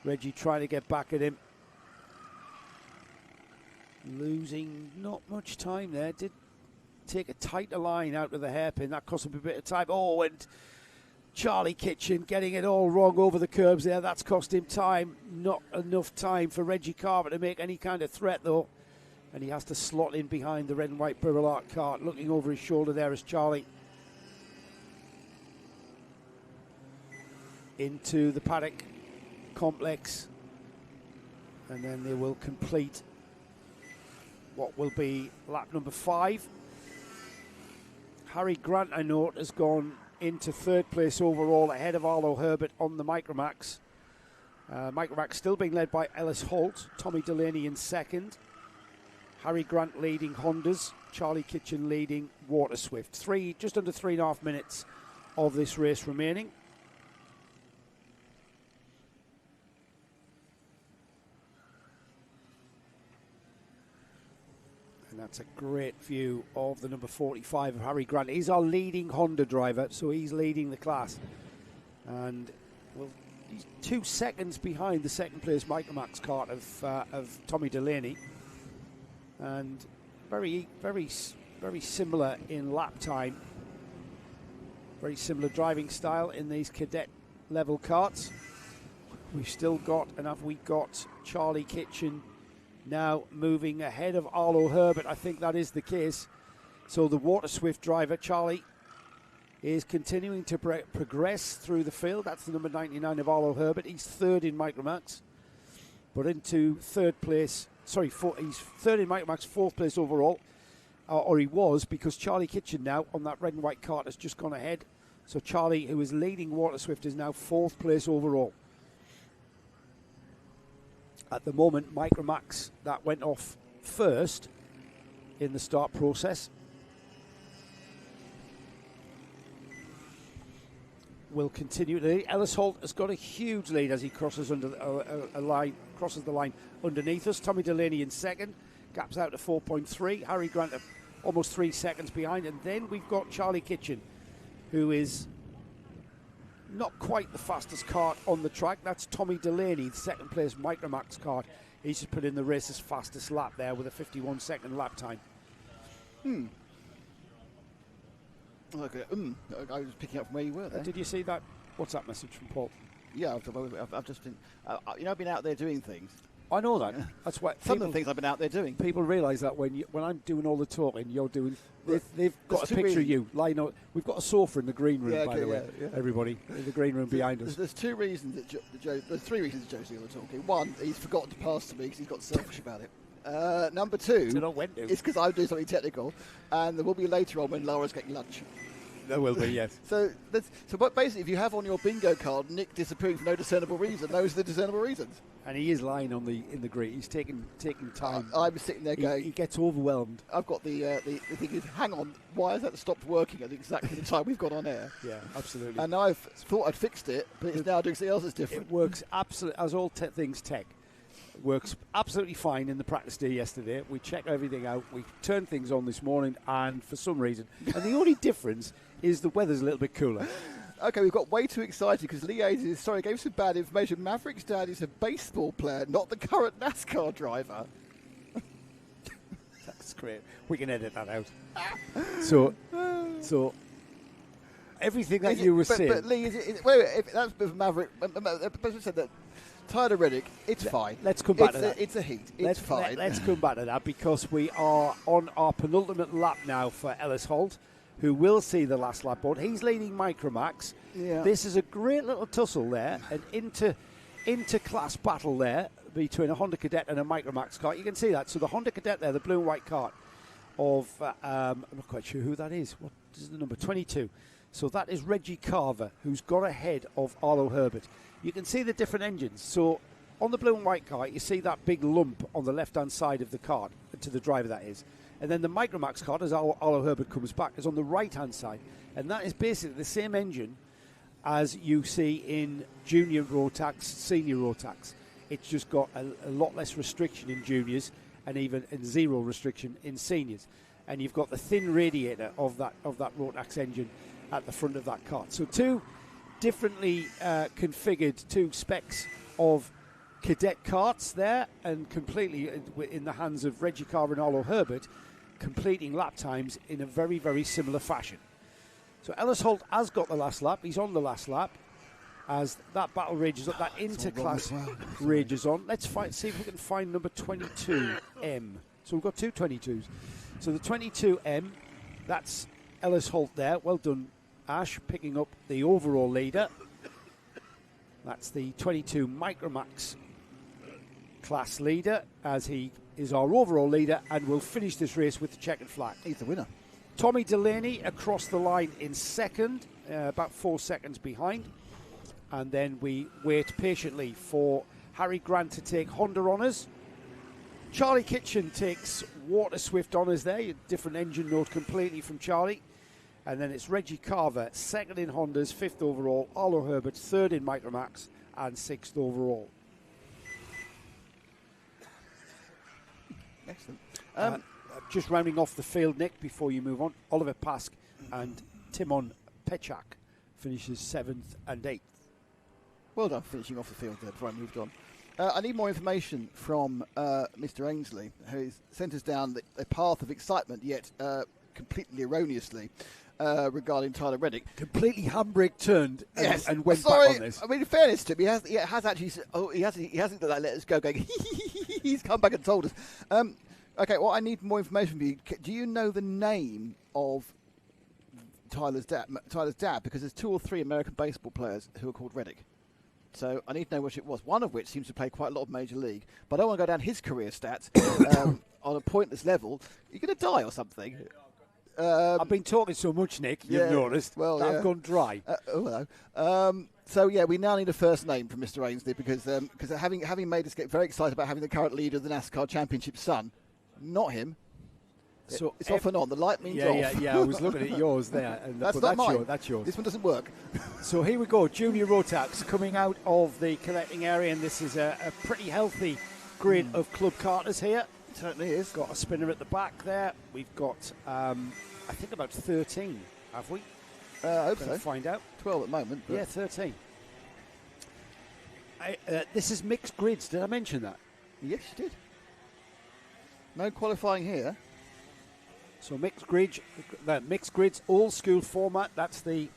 Reggie trying to get back at him. Losing not much time there. Did take a tighter line out of the hairpin. That cost him a bit of time. Oh, and Charlie Kitchen getting it all wrong over the curbs there. That's cost him time. Not enough time for Reggie Carver to make any kind of threat, though. And he has to slot in behind the red and white Burrell Art kart. Looking over his shoulder there is Charlie. Into the paddock complex. And then they will complete what will be lap number 5. Harry Grant, I note, has gone into 3rd place overall ahead of Arlo Herbert on the Micromax. Micromax still being led by Ellis Holt, Tommy Delaney in 2nd. Harry Grant leading Hondas, Charlie Kitchen leading Water Swift. Just under 3.5 minutes of this race remaining. And that's a great view of the number 45 of Harry Grant. He's our leading Honda driver, so he's leading the class. And well, he's 2 seconds behind the 2nd place Micromax kart of Tommy Delaney. And very, very, very similar in lap time. Very similar driving style in these cadet level karts. We've still got, and have we got Charlie Kitchen now moving ahead of Arlo Herbert? I think that is the case. So the Water Swift driver, Charlie, is continuing to progress through the field. That's the number 99 of Arlo Herbert. He's 3rd in Micromax, but into 3rd place. Sorry, he's 3rd in Micromax, 4th place overall. Or he was, because Charlie Kitchen now on that red and white kart has just gone ahead. So Charlie, who is leading Water Swift, is now 4th place overall. At the moment, Micromax, that went off first in the start process, will continue. Ellis Holt has got a huge lead as he crosses under crosses the line underneath us. Tommy Delaney in 2nd, gaps out to 4.3. Harry Grant almost 3 seconds behind, and then we've got Charlie Kitchen, who is not quite the fastest kart on the track. That's Tommy Delaney, the 2nd place Micromax kart. He's just put in the race's fastest lap there with a 51-second lap time. Okay. I was picking up from where you were there. Did you see that WhatsApp message from Paul? Yeah, I've just been. I've been out there doing things. I know that. That's what some of the things I've been out there doing. People realise that when I'm doing all the talking, you're doing. They've got a picture of you lying on. We've got a sofa in the green room, by the way. Yeah. Everybody in the green room behind us. There's 2 reasons that there's 3 reasons that Joe's doing all the talking. One, he's forgotten to pass to me because he's got selfish about it. Number 2, it's because I'm doing something technical, and there will be later on when Laura's getting lunch. There will be, yes. So basically, if you have on your bingo card Nick disappearing for no discernible reason, those are the discernible reasons. And he is lying in the green. He's taking time. I was sitting there going. He gets overwhelmed. I've got the thing is, hang on, why has that stopped working at exactly the time we've got on air? Yeah, absolutely. And I've thought I'd fixed it, but it's now doing something else that's different. It works absolutely, as all things tech. Works absolutely fine in the practice day yesterday. We checked everything out. We turned things on this morning, and for some reason, and the only difference is the weather's a little bit cooler. Okay, we've got way too excited because Lee Hayes gave some bad information. Maverick's dad is a baseball player, not the current NASCAR driver. That's great. We can edit that out. So everything that you were saying. But Lee, wait, that's a bit of Maverick. But said that. Tyler Reddick, it's fine. Let's come back to that. It's a heat. It's fine. Let's come back to that because we are on our penultimate lap now for Ellis Holt, who will see the last lap board. He's leading Micromax. Yeah. This is a great little tussle there, an inter-class battle there. between a Honda Cadet and a Micromax kart. You can see that. So the Honda Cadet there, the blue and white kart of, I'm not quite sure who that is. What is the number? 22. So that is Reggie Carver, who's got ahead of Arlo Herbert. You can see the different engines. So on the blue and white kart, you see that big lump on the left-hand side of the kart, to the driver that is. And then the Micromax kart, as Arlo Herbert comes back, is on the right-hand side. And that is basically the same engine as you see in junior Rotax, senior Rotax. It's just got a lot less restriction in juniors and even zero restriction in seniors. And you've got the thin radiator of that Rotax engine at the front of that kart. So two differently configured, two specs of cadet karts there, and completely in the hands of Reggie Carver and Arlo Herbert, completing lap times in a very, very similar fashion. So Ellis Holt has got the last lap. He's on the last lap as that battle rages up, that interclass rages on. Let's see if we can find number 22M. So we've got two 22s. So the 22M, that's Ellis Holt there. Well done, Ash, picking up the overall leader. That's the 22 Micromax class leader, as he is our overall leader and will finish this race with the checkered flag. He's the winner. Tommy Delaney across the line in second, about 4 seconds behind. And then we wait patiently for Harry Grant to take Honda honours. Charlie Kitchen takes Water Swift honours there, a different engine note completely from Charlie. And then it's Reggie Carver, second in Hondas, fifth overall. Arlo Herbert, third in Micromax, and sixth overall. Excellent. Just rounding off the field, Nick, before you move on, Oliver Pask and Timon Pechak finishes 7th and 8th. Well done finishing off the field there before I moved on. I need more information from Mr. Ainsley, who sent us down a path of excitement, yet completely erroneously, regarding Tyler Reddick. Completely handbrake turned and went back on this. I mean, in fairness to him, he hasn't let us go going, he's come back and told us. Okay, well, I need more information from you. Do you know the name of Tyler's dad? Because there's 2 or 3 American baseball players who are called Reddick. So I need to know which it was. One of which seems to play quite a lot of Major League. But I don't want to go down his career stats on a pointless level. You're going to die or something. I've been talking so much, Nick, you've noticed. Well, I've gone dry. So, we now need a first name from Mr. Ainsley because having made us get very excited about having the current leader of the NASCAR Championship son, not him. So it's off and on. The light means off. Yeah. I was looking at yours there. And that's not mine. That's yours. This one doesn't work. So here we go. Junior Rotax coming out of the collecting area, and this is a pretty healthy grid of club karters here. It certainly is. Got a spinner at the back there. We've got, I think, about 13, have we? I hope so. Find out. 12 at the moment. Yeah, 13. This is mixed grids. Did I mention that? Yes, you did. No qualifying here. So mixed grids, old school format. That's the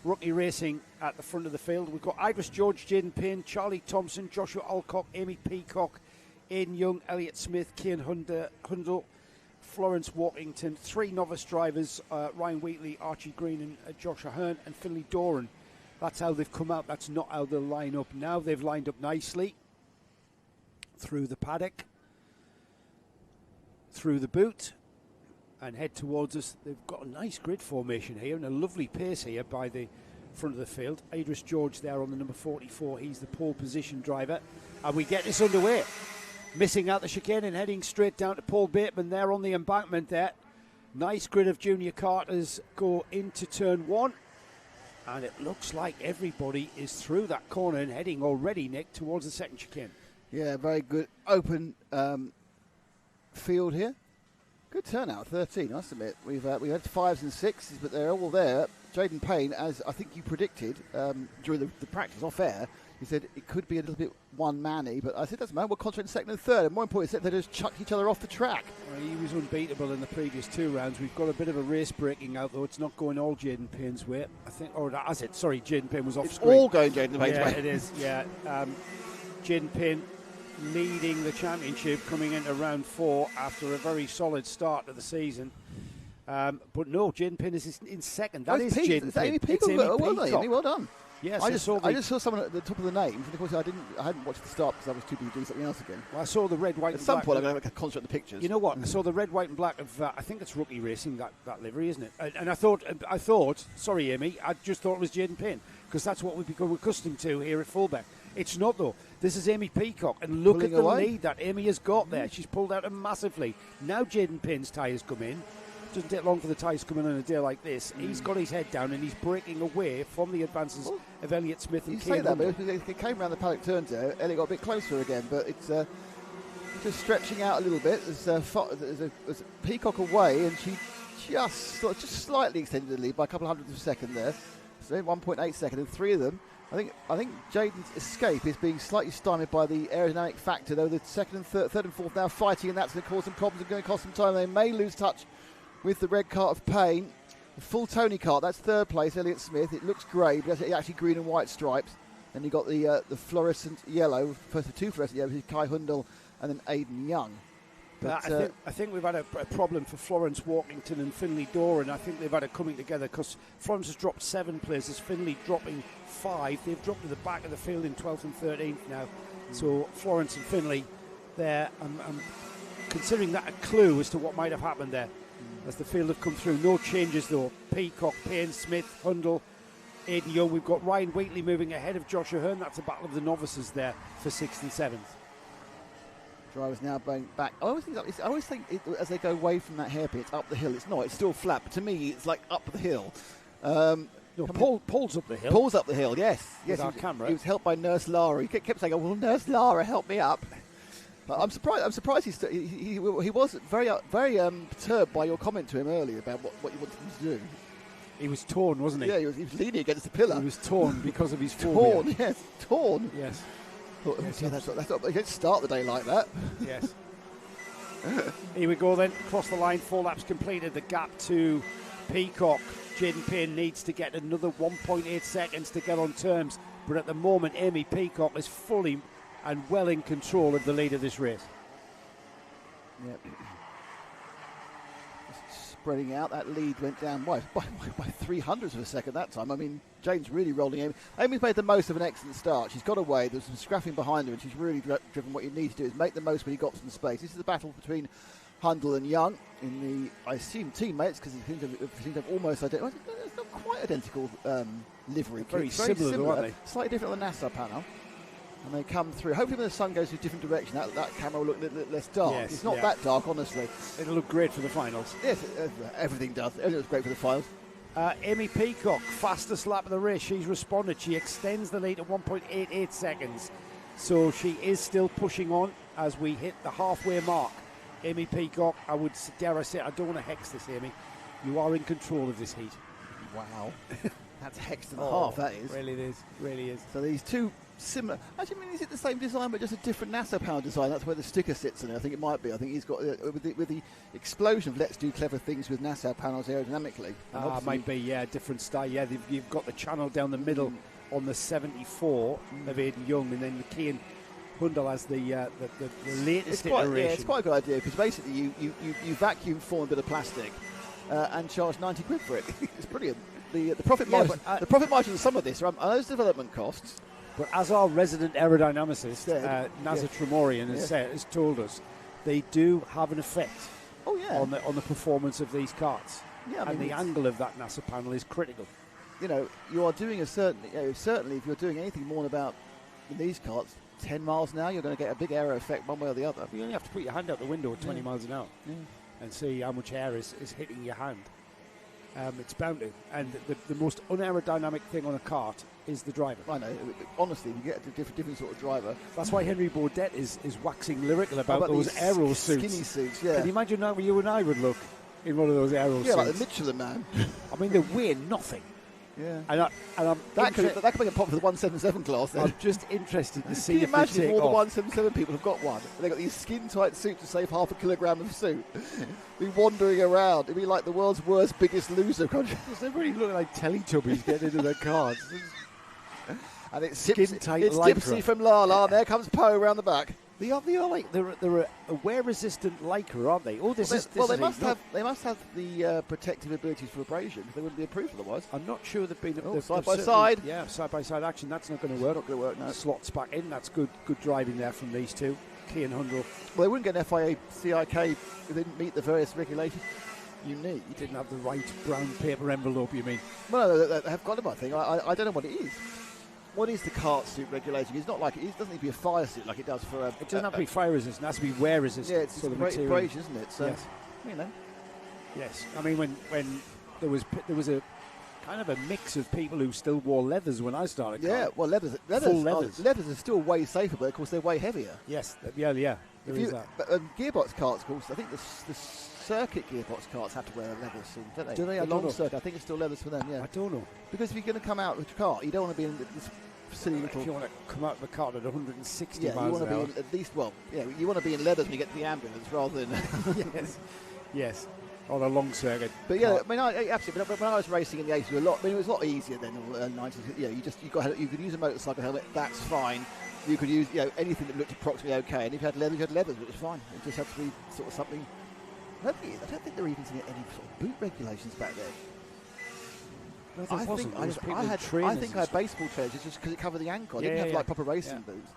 rookie racing at the front of the field. We've got Idris George, Jaden Payne, Charlie Thompson, Joshua Alcock, Amy Peacock, Aidan Young, Elliot Smith, Cian Hundle, Florence Walkington, 3 novice drivers, Ryan Wheatley, Archie Green and Josh Ahern and Finley Doran. That's how they've come out. That's not how they'll line up now. They've lined up nicely through the paddock, through the boot, and head towards us. They've got a nice grid formation here and a lovely pace here by the front of the field. Idris George there on the number 44. He's the pole position driver. And we get this underway. Missing out the chicane and heading straight down to Paul Bateman there on the embankment there. Nice grid of junior karters go into turn 1. And it looks like everybody is through that corner and heading already, Nick, towards the second chicane. Yeah, very good open field here. Good turnout, 13, I must admit. We've had 5s and 6s, but they're all there. Jaden Payne, as I think you predicted during the practice off air, he said it could be a little bit one-manny, but I said, doesn't matter, we'll concentrate second and third. And more importantly, they just chucked each other off the track. Well, he was unbeatable in the previous 2 rounds. We've got a bit of a race breaking out, though. It's not going all Jaden Payne's way. I think, or has it? Sorry, Jaden Payne was off screen. It's all going Jaden Payne's way. Yeah, it is, yeah. Jaden Payne leading the championship coming into round 4 after a very solid start to the season. But no, Jaden Payne is in second. That is Jaden Payne. It's Amy Peacock. Well done. Yes, I just saw someone at the top of the names, and of course I hadn't watched the start because I was too busy doing something else again. Well, I saw the red, white, At and some black. point, I'm going to concentrate on the pictures. You know what? I saw the red, white, and black of I think it's Rookie Racing, that livery, isn't it? And I thought, sorry, Amy, I just thought it was Jaden Payne because that's what we've become accustomed to here at Fulbeck. It's not though. This is Amy Peacock, and look Pulling at the away. lead that Amy has got there. She's pulled out massively. Now Jaden Payne's tyres come in. Doesn't take long for the tyres to come in on a day like this. He's got his head down and he's breaking away from the advances of Elliott Smith and You Kane say that, Hundle. but it came around the paddock turns there. Elliot got a bit closer again, but it's just stretching out a little bit. There's a Peacock away, and she just slightly extended the lead by a couple of hundredths of a second there. So 1.8 second, and three of them. I think Jaden's escape is being slightly stymied by the aerodynamic factor, though the second and third and fourth now fighting, and that's going to cause some problems and going to cost some time. They may lose touch with the red cart of Payne. The full Tony cart, that's third place, Elliott Smith. It looks grey, but it's actually green and white stripes. Then you've got the fluorescent yellow, first the two fluorescent yellows, Kai Hundel and then Aidan Young. But I think we've had a problem for Florence Walkington and Finley Doran. I think they've had it coming together because Florence has dropped 7 places, Finley dropping 5. They've dropped to the back of the field in 12th and 13th now. So Florence and Finley there, I'm considering that a clue as to what might have happened there as the field have come through. No changes though. Peacock, Payne, Smith, Hundle, Aidan Young. We've got Ryan Wheatley moving ahead of Josh Ahern. That's a battle of the novices there for 6th and 7th. Drivers now going back. I always think as they go away from that hairpin, it's up the hill. It's not. It's still flat. But to me, it's like up the hill. Paul's up the hill. Paul's up the hill. Yes. With our camera. He was helped by Nurse Lara. He kept saying, "Oh, well, Nurse Lara, help me up." But I'm surprised. He was very perturbed by your comment to him earlier about what you wanted him to do. He was torn, wasn't he? Yeah, he was leaning against the pillar. He was torn because of his torn. Yes, torn. Yes. That's not. You don't start the day like that. Yes. Here we go then. Across the line, 4 laps completed. The gap to Peacock. Jaden Payne needs to get another 1.8 seconds to get on terms. But at the moment, Amy Peacock is fully and well in control of the lead of this race. Yep. Spreading out, that lead went down by 300ths of a second that time. I mean, Jane's really rolling Amy. Amy's made the most of an excellent start. She's got away. There's some scrapping behind her, and she's really driven. What you need to do is make the most when you got some space. This is the battle between Hundle and Young in the, I assume, teammates, because it seems to have almost identical. It's not quite identical livery. Very similar, aren't they? Slightly different on the NASA panel. And they come through. Hopefully when the sun goes in a different direction, that camera will look a little less dark. Yes, it's not that dark, honestly. It'll look great for the finals. Yes, everything does. Everything looks great for the finals. Amy Peacock, fastest lap of the race. She's responded. She extends the lead to 1.88 seconds. So she is still pushing on as we hit the halfway mark. Amy Peacock, dare I say, I don't want to hex this, Amy. You are in control of this heat. Wow. That's hex and a half, that is. Really is. So these two similar. Actually, I mean, is it the same design but just a different NASA power design? That's where the sticker sits in it. I think it might be. I think he's got with the explosion of let's do clever things with NASA panels aerodynamically. Might be, different style. Yeah, you've got the channel down the middle on the 74 of Aidan Young, and then the Kane Hundle has the latest iteration. Yeah, it's quite a good idea because basically you vacuum form a bit of plastic and charge 90 quid for it. It's brilliant. The profit margin. The profit margin of some of this are those development costs. But as our resident aerodynamicist, Nazar Tremorian, has told us, they do have an effect on the performance of these karts. Yeah, and the angle of that NASA panel is critical. You know, you are doing certainly if you're doing anything more about these karts, 10 miles an hour, you're going to get a big aero effect one way or the other. You only have to put your hand out the window at 20 miles an hour and see how much air is hitting your hand. It's bound to. And the most unaerodynamic thing on a kart is the driver. I know. Honestly, you get a different sort of driver. That's why Henry Baudet is waxing lyrical about those aero suits. Skinny suits, yeah. Can you imagine how you and I would look in one of those aero suits? Yeah, like the Michelin Man. I mean, they weigh nothing. Yeah. And I'm that could make a pop for the 177 class then. I'm just interested to see Can you if imagine they take if all the off. 177 people have got one? They've got these skin-tight suits to save half a kilogram of suit. Be wandering around. It'd be like the world's worst Biggest Loser country. They really look like Teletubbies getting into their cars. And it's skin-tight Dipsy from La La, and there comes Poe around the back. They are like they're a wear-resistant Lycra, aren't they? Oh, this is they must have the protective abilities for abrasion. They wouldn't be approved otherwise. I'm not sure they've been side by side. Yeah, side by side action. That's not going to work. Not going to work. No. Slots back in. That's good driving there from these two. Key and Hundle. Well, they wouldn't get an FIA CIK if they didn't meet the various regulations you need. You didn't have the right brown paper envelope, you mean? Well, they have got them, I think. I don't know what it is. What is the kart suit regulating? It's not like it doesn't need to be a fire suit like it does for a. It doesn't have to be fire resistant. It has to be wear resistant. Yeah, it's sort of abrasion, isn't it? So, yes. You know. Yes. I mean, when there was a kind of a mix of people who still wore leathers when I started. Yeah, well, leathers are still way safer, but of course they're way heavier. Yes. Yeah. There is that. But Gearbox karts, of course, I think the circuit Gearbox karts have to wear leathers soon, don't they? Do they? The long circuit, I think it's still leathers for them. Yeah. I don't know. Because if you're going to come out with your car, you don't want to be in this silly little. If you want to come out of the car at 160 miles an hour. You want to be in, at least, you want to be in leathers when you get to the ambulance rather than. Yes. On a long circuit. But yeah, I mean, absolutely. But when I was racing in the 80s, it was a lot easier than the 90s. Yeah, you could use a motorcycle helmet. That's fine. You could use anything that looked approximately okay. And if you had leathers, which was fine. It just had to be sort of something. I don't think there were even any sort of boot regulations back then. No, I had baseball trainers just because it covered the ankle. I didn't have like proper racing boots.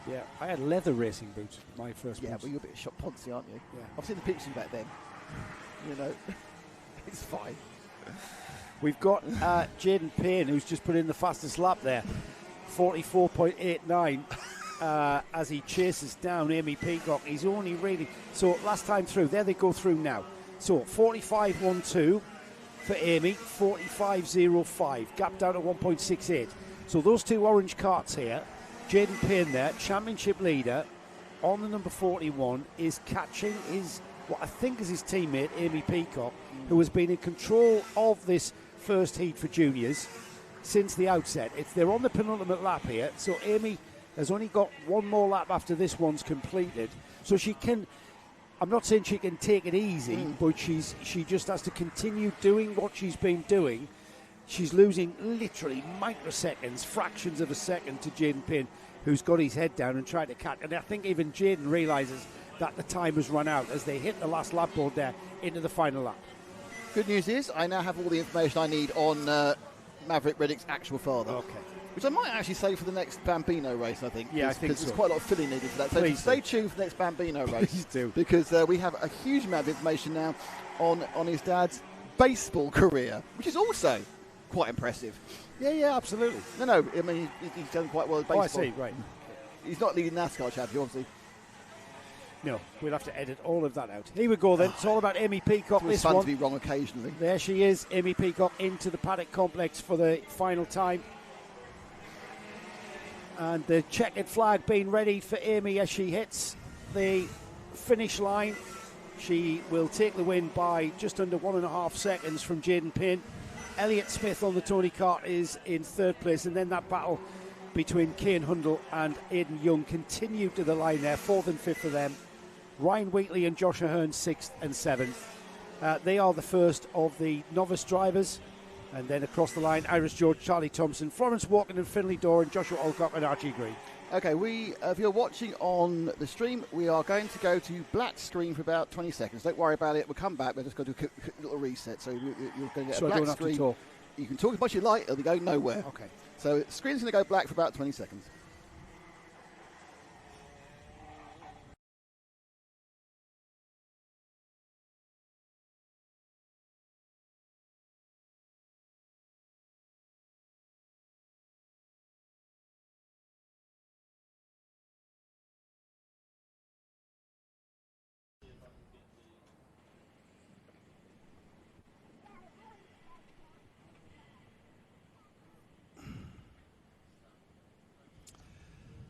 Yeah, I had leather racing boots. My first. Yeah, but you're a bit shot poncy, aren't you? Yeah. I've seen the pictures back then. You know, it's fine. We've got Jaden Payne, who's just put in the fastest lap there, 44.89, as he chases down Amy Peacock. He's only really so last time through. There they go through now. So 45.12 for Amy, 45.05, gap down to 1.68. So those two orange carts here, Jaden Payne there, championship leader on the number 41, is catching what I think is his teammate, Amy Peacock, who has been in control of this first heat for juniors since the outset. They're on the penultimate lap here, so Amy has only got one more lap after this one's completed. So she can, I'm not saying she can take it easy, but she just has to continue doing what she's been doing. She's losing literally microseconds, fractions of a second to Jaden Payne, who's got his head down and tried to catch. And I think even Jaden realises that the time has run out as they hit the last lap board there into the final lap. Good news is I now have all the information I need on Maverick Reddick's actual father. Okay. Which I might actually save for the next Bambino race, I think. Yeah, I think so. There's quite a lot of filling needed for that. So stay tuned for the next Bambino race. Please do. Because we have a huge amount of information now on his dad's baseball career, which is also quite impressive. Yeah, absolutely. No, I mean, he's done quite well at baseball. Oh, I see, right. He's not leading NASCAR champion, obviously. No, we'll have to edit all of that out. Here we go then. It's all about Amy Peacock. It's fun to be wrong occasionally. There she is, Amy Peacock into the paddock complex for the final time. And the checkered flag being ready for Amy as she hits the finish line. She will take the win by just under 1.5 seconds from Jaden Payne. Elliott Smith on the Tony Kart is in third place, and then that battle between Kane Hundle and Aidan Young continued to the line there, fourth and fifth for them. Ryan Wheatley and Josh Ahern 6th and 7th. They are the first of the novice drivers. And then across the line, Iris George, Charlie Thompson, Florence Walken and Finley Doran, Joshua Alcock and Archie Green. Okay, if you're watching on the stream, we are going to go to black screen for about 20 seconds. Don't worry about it. We'll come back. We'll just go to a quick little reset. So you're going to get a black I don't screen. Have to talk. You can talk as much as you like. It'll be going nowhere. Okay. So the screen's going to go black for about 20 seconds.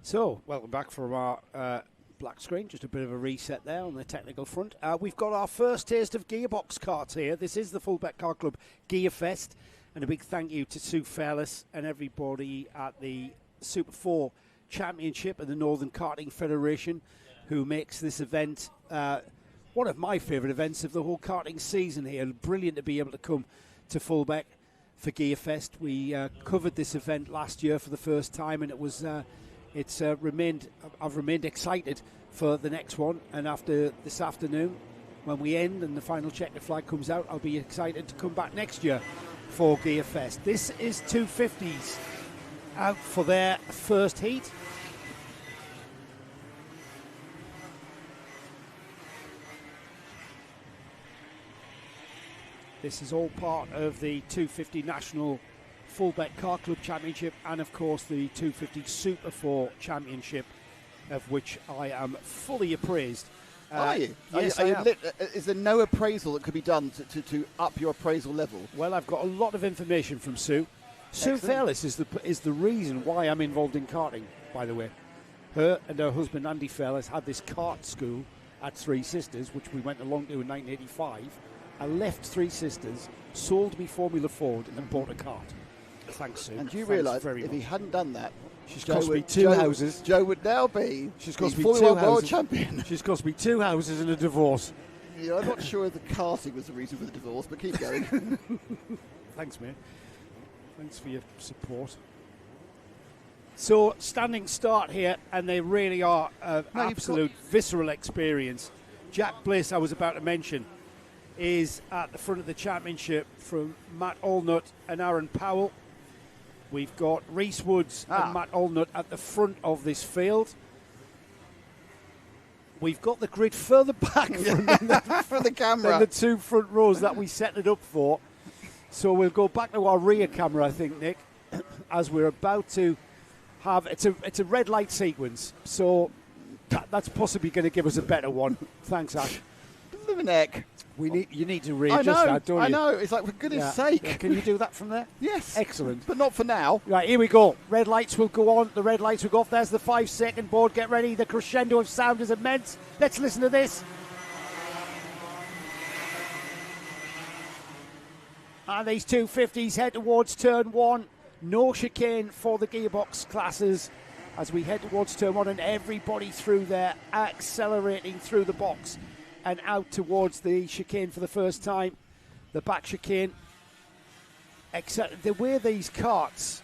So, welcome back from our black screen. Just a bit of a reset there on the technical front. We've got our first taste of Gearbox Karts here. This is the Fulbeck Car Club Gear Fest. And a big thank you to Sue Fairless and everybody at the Super 4 Championship and the Northern Karting Federation who makes this event one of my favourite events of the whole karting season here. Brilliant to be able to come to Fulbeck for Gear Fest. We covered this event last year for the first time, and it was it's I've remained excited for the next one, and after this afternoon, when we end and the final checkered flag comes out, I'll be excited to come back next year for Gearfest. This is 250s out for their first heat. This is all part of the 250 National Fulbeck Car Club Championship, and of course the 250 Super 4 Championship, of which I am fully appraised. Are you? Yes, are you I am. Is there no appraisal that could be done to up your appraisal level? Well, I've got a lot of information from Sue. Sue Excellent. Fairless is the reason why I'm involved in karting, by the way. Her and her husband Andy Fairless had this kart school at Three Sisters, which we went along to in 1985. I left Three Sisters, sold me Formula Ford, and bought a kart. Thanks, Sue. And do you Thanks realise very if much. he hadn't done that, She's Joe cost me would- two Joe- houses. Joe would now be She's cost the me Formula two One world houses. champion. She's cost me 2 houses and a divorce. Yeah, I'm not sure if the karting was the reason for the divorce, but keep going. Thanks, mate. Thanks for your support. So, standing start here, and they really are an No, you've absolute visceral experience. Jack Bliss, I was about to mention, is at the front of the championship from Matt Allnut and Aaron Powell. We've got Reese Woods and Matt Allnut at the front of this field. We've got the grid further back For the camera. than the two front rows that we set it up for. So we'll go back to our rear camera, I think, Nick, as we're about to have... It's a red light sequence, so that's possibly going to give us a better one. Thanks, Ash. Neck. You need to I readjust know, that, don't you? I know. It's like, for goodness sake. Yeah, can you do that from there? Yes. Excellent. But not for now. Right, here we go. Red lights will go on. The red lights will go off. There's the 5-second board. Get ready. The crescendo of sound is immense. Let's listen to this. And these 250s head towards turn one. No chicane for the gearbox classes as we head towards turn one, and everybody through there accelerating through the box and out towards the chicane for the first time. The back chicane. Except the way these karts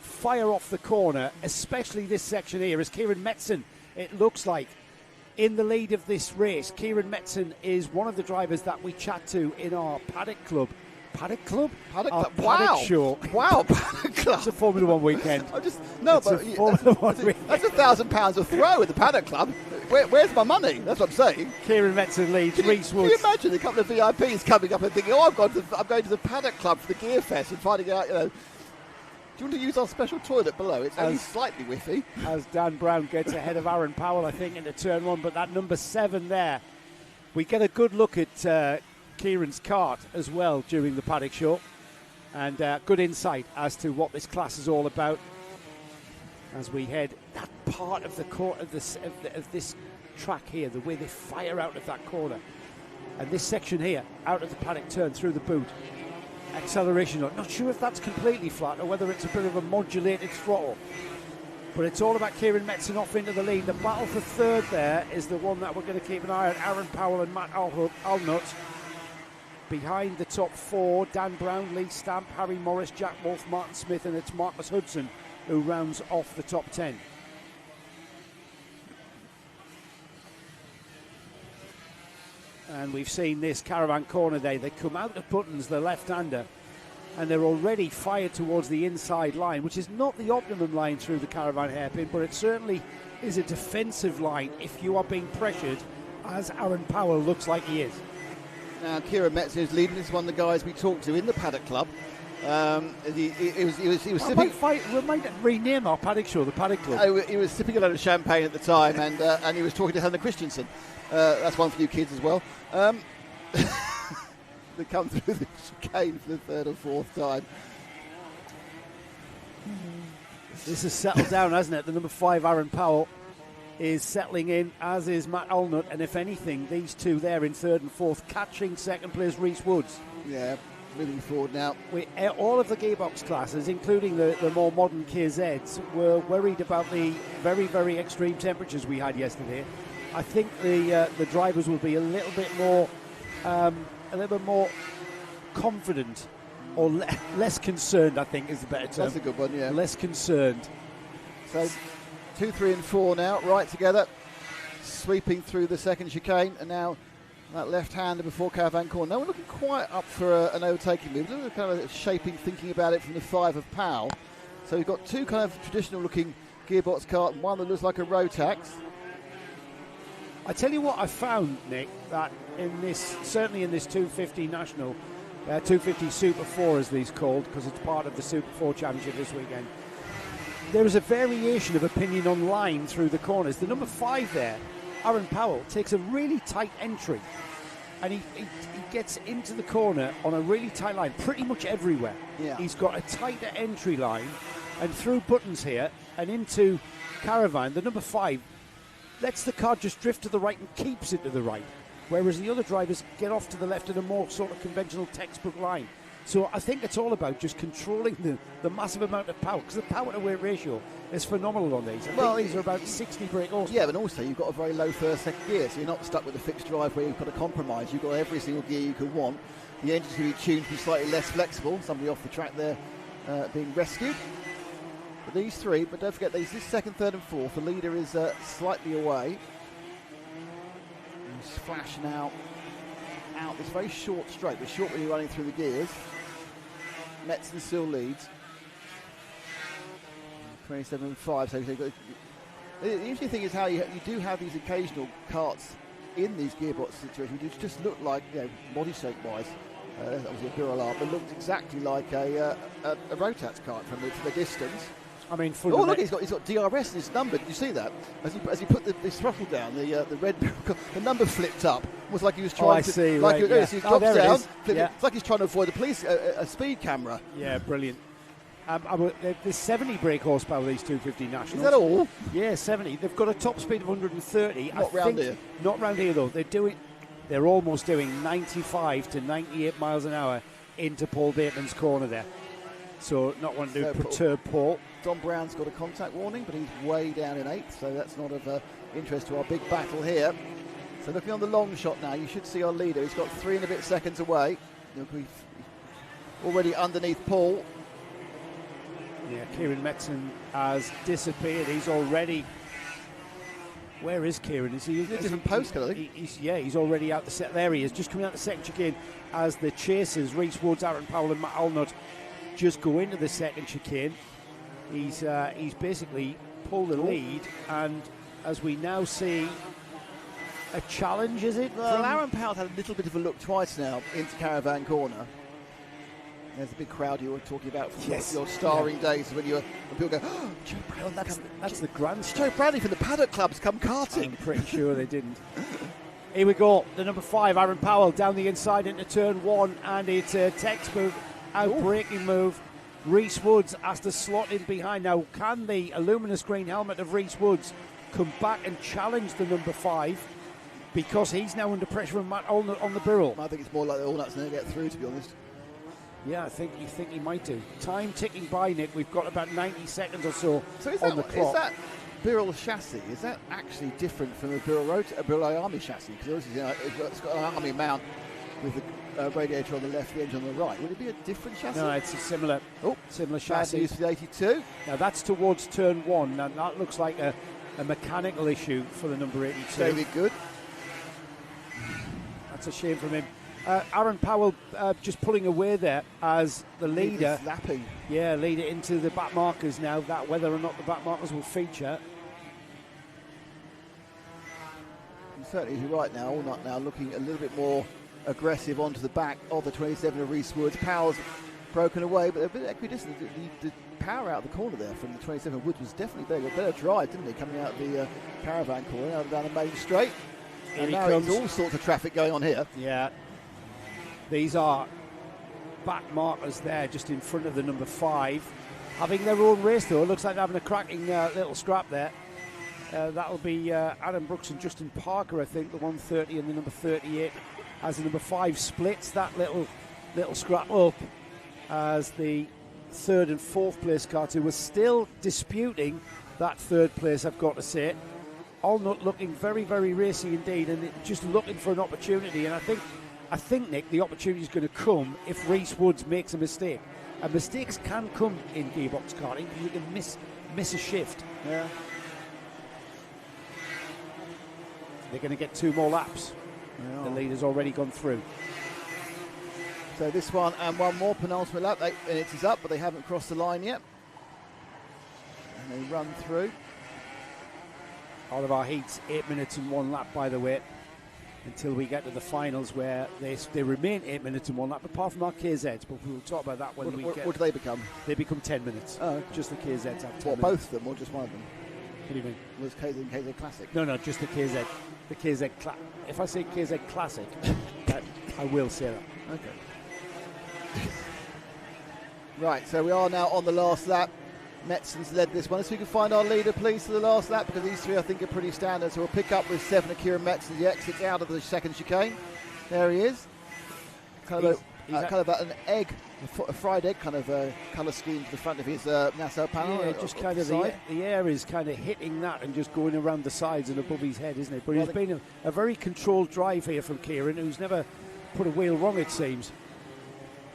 fire off the corner, especially this section here, is Kieran Metzen, it looks like, in the lead of this race. Kieran Metzen is one of the drivers that we chat to in our paddock club. Paddock club? Paddock Our Club. paddock Wow. show. Wow, Paddock Club. It's a Formula One weekend. That's It's a Formula One weekend. that's £1,000 a throw at the Paddock Club. Where's my money? That's what I'm saying. Kieran Metzen leads. Reese Can you Woods. imagine a couple of VIPs coming up and thinking, "Oh, I'm going to the Paddock Club for the Gearfest," and finding out, do you want to use our special toilet below? It's only slightly whiffy. As Dan Brown gets ahead of Aaron Powell, I think, into turn one. But that number 7 there, we get a good look at Kieran's kart as well during the paddock show, and good insight as to what this class is all about. As we head that part of the court of this track here, the way they fire out of that corner, and this section here out of the paddock turn through the boot. Acceleration, not sure if that's completely flat or whether it's a bit of a modulated throttle. But it's all about Kieran Metzen off into the lead. The battle for third there is the one that we're going to keep an eye on. Aaron Powell and Matt Allnut. Behind the top 4, Dan Brown, Lee Stamp, Harry Morris, Jack Wolf, Martin Smith, and it's Marcus Hudson who rounds off the top 10. And we've seen this caravan corner day. They come out of Buttons, the left-hander, and they're already fired towards the inside line, which is not the optimum line through the caravan hairpin, but it certainly is a defensive line if you are being pressured, as Aaron Powell looks like he is. Now, Kieran Metzen is leading. This is one of the guys we talked to in the Paddock Club. He was sipping. We might rename our paddock show the Paddock Club. He was sipping a load of champagne at the time, and he was talking to Hannah Christensen. That's one for you kids as well. They come through the chicane for the third or fourth time. This has settled down, hasn't it? The number 5, Aaron Powell, is settling in, as is Matt Allnut, and if anything, these two there in third and fourth, catching second place Reese Woods. Yeah, moving forward now. All of the gearbox classes, including the more modern KZs, were worried about the very, very extreme temperatures we had yesterday. I think the drivers will be a little bit more confident, or less concerned, I think is the better term. That's a good one, yeah. Less concerned. So 2, 3 and 4 now, right together, sweeping through the second chicane, and now that left-hander before Caravan Corner. Now we're looking quite up for an overtaking move. We're kind of shaping, thinking about it from the 5 of Powell. So we've got two kind of traditional-looking gearbox kart, and one that looks like a Rotax. I tell you what I found, Nick, that in this, certainly in this 250 National, 250 Super 4 as these called, because it's part of the Super 4 Championship this weekend, there is a variation of opinion online through the corners. The number 5 there, Aaron Powell, takes a really tight entry, and he gets into the corner on a really tight line pretty much everywhere. Yeah. He's got a tighter entry line, and through buttons here and into Caravan, the number 5 lets the car just drift to the right and keeps it to the right, whereas the other drivers get off to the left in a more sort of conventional textbook line. So I think it's all about just controlling the massive amount of power, because the power to weight ratio is phenomenal on these. I think these are about 60 brake horsepower. Yeah, but also you've got a very low first, second gear, so you're not stuck with a fixed drive where you've got to compromise. You've got every single gear you could want. The engine's going to be tuned to be slightly less flexible. Somebody off the track there being rescued. But these three, but don't forget, this second, third and fourth. The leader is slightly away. He's Flash now out this very short straight. The short when you're running through the gears. Metzen still leads. 27.5. So the interesting thing is how you do have these occasional karts in these gearbox situations which just look like, body shape wise, obviously a Burrell art, but looked exactly like a Rotax kart from the distance. I mean, look, he's got DRS in his number. Did you see that? As he put the throttle down, the red, the number flipped up. It was like he was trying to. See, like right, he drops down. Yeah. It's like he's trying to avoid the police, a speed camera. Yeah, brilliant. There's 70 brake horsepower these 250 Nationals. Is that all? Yeah, 70. They've got a top speed of 130. Not round here. Not round here though. They're almost doing 95 to 98 miles an hour into Paul Bateman's corner there. So not wanting to perturb Paul. Don Brown's got a contact warning, but he's way down in 8th, so that's not of interest to our big battle here. So looking on the long shot now, you should see our leader. He's got 3 and a bit seconds away. He's already underneath Paul. Yeah, Kieran Metzen has disappeared. He's already... Where is Kieran? Is he? A different postcode, I think. He's already out the set. There he is, just coming out the second chicane as the chasers, Reese Woods, Aaron Powell and Matt Allnut, just go into the second chicane. He's basically pulled the lead, and as we now see, a challenge, is it? Well, Aaron Powell's had a little bit of a look twice now into Caravan Corner. There's a big crowd you were talking about from your starring days when people go, oh, Joe Bradley. That's the grand. Joe Bradley from the Paddock Club's come karting. I'm pretty sure they didn't. Here we go. The number 5, Aaron Powell, down the inside into turn 1, and it's a textbook out-braking move. Reese Woods has to slot in behind. Now, can the luminous green helmet of Reese Woods come back and challenge the number 5? Because he's now under pressure from Matt Allnut on the Burrell. I think it's more like the Allnut's going to get through, to be honest. Yeah, I think he might do. Time ticking by, Nick. We've got about 90 seconds or so on the clock. Is that Burrell chassis, is that actually different from a Burrell Army chassis? Because it's got an Army mount with the radiator on the left, the engine on the right. Would it be a different chassis? No, it's a similar chassis. Used for the 82. Now that's towards turn 1. Now that looks like a mechanical issue for the number 82. David Good. That's a shame from him. Aaron Powell just pulling away there as the leader. Lapping. Yeah, leader into the back markers now. That whether or not the back markers will feature. And certainly you're right now. Allnut now looking a little bit more aggressive onto the back of the 27 of Reese Woods. Powell's broken away, but a bit equidistant. The power out of the corner there from the 27 Woods was definitely better. A better drive, didn't he? Coming out of the Caravan corner, out down the main straight. And now there's all sorts of traffic going on here. Yeah. These are back markers there just in front of the number 5. Having their own race though. It looks like they're having a cracking little scrap there. That'll be Adam Brooks and Justin Parker, I think, the 130 and the number 38. As the number 5 splits that little scrap up, as the 3rd and 4th place car was still disputing that 3rd place, I've got to say. Allnut looking very, very racy indeed, and just looking for an opportunity. And I think, Nick, the opportunity is going to come if Reese Woods makes a mistake. And mistakes can come in gearbox karting because you can miss a shift. Yeah. They're going to get 2 more laps. The lead has already gone through. So this one and one more penultimate lap, and it is up, but they haven't crossed the line yet. And they run through. All of our heats, 8 minutes and 1 lap, by the way, until we get to the finals where they remain 8 minutes and 1 lap, apart from our KZs, but we'll talk about that when we get... What do they become? They become 10 minutes. Oh, okay. Just the KZs have 10 minutes. Both of them, or just one of them? What do you mean? Was KZ Classic? No, just the KZ. The KZ if I say KZ Classic, I will say that. Okay. Right, so we are now on the last lap. Metson's led this one. So we can find our leader, please, for the last lap, because these 3, I think, are pretty standard. So we'll pick up with 7 Kieran Metson as he exits out of the second chicane. There he is. Kind of an egg, a fried egg kind of colour scheme to the front of his Nassau panel. Yeah, just kind of the air is kind of hitting that and just going around the sides and above his head, isn't it? But it's been a very controlled drive here from Kieran, who's never put a wheel wrong, it seems.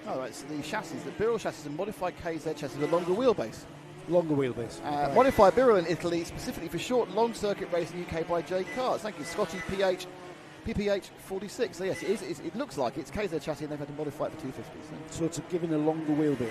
All right, so the chassis, the Birrell chassis and modified KZ chassis, a longer wheelbase. Longer wheelbase. Modified Birrell in Italy, specifically for short and long circuit racing UK by J Cars. Thank you, Scotty PPH 46. So yes, it looks like it's KZ chassis and they've had to modify it for 250. So it's given a longer wheelbase.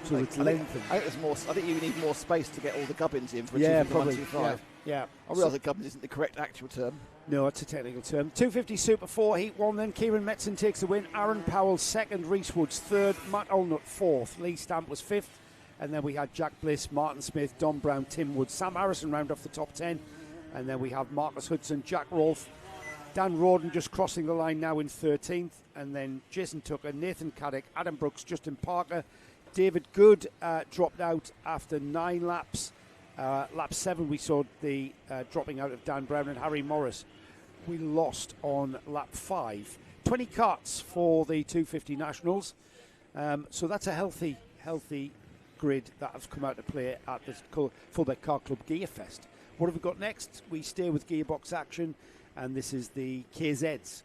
So it's lengthened. I think you need more space to get all the gubbins in for a 250 Yeah. I realise that gubbins isn't the correct actual term. No, it's a technical term. 250 Super 4, Heat 1 then. Kieran Metson takes the win. Aaron Powell second, Reese Woods third, Matt Allnut fourth, Lee Stamp was fifth. And then we had Jack Bliss, Martin Smith, Don Brown, Tim Woods, Sam Harrison round off the top 10. And then we have Marcus Hudson, Jack Rolfe, Dan Rawdon just crossing the line now in 13th. And then Jason Tucker, Nathan Caddick, Adam Brooks, Justin Parker. David Good dropped out after 9 laps. Lap 7 we saw the dropping out of Dan Brown and Harry Morris. We lost on lap 5. 20 carts for the 250 Nationals. So that's a healthy grid that has come out to play at the Fulbeck Car Club Gear Fest. What have we got next? We stay with Gearbox Action, and this is the KZs.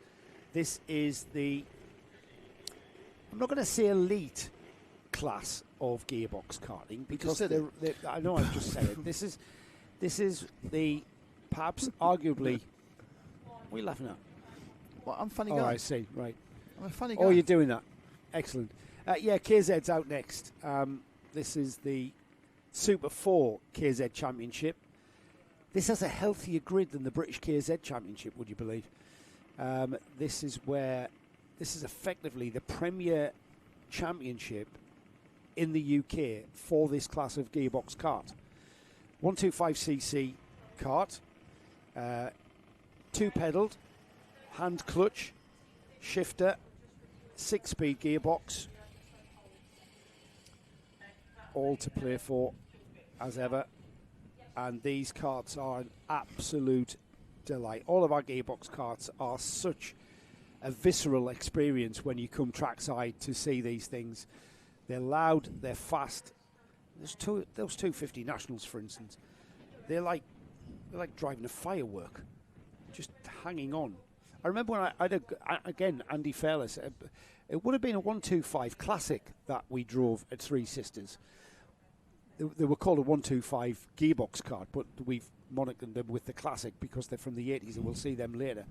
This is the, I'm not going to say elite class of Gearbox Karting, because I know I've just said it. This is the perhaps arguably. What are you laughing at? Well, I'm a funny guy. Oh, I see. Right. I'm a funny guy. Oh, you're doing that. Excellent. Yeah, KZ's out next. This is the Super 4 KZ Championship. This has a healthier grid than the British KZ Championship, would you believe? This is effectively the premier championship in the UK for this class of gearbox kart. 125cc kart, 2-pedalled, hand clutch, shifter, 6-speed gearbox, all to play for as ever. And these karts are an absolute delight. All of our gearbox karts are such a visceral experience when you come trackside to see these things. They're loud, they're fast. Those 250 Nationals, for instance, they're like driving a firework, just hanging on. I remember when I had Andy Fairless. It would have been a 125 Classic that we drove at Three Sisters. They were called a 125 gearbox kart, but we've monikered them with the Classic because they're from the 80s, and we'll see them later.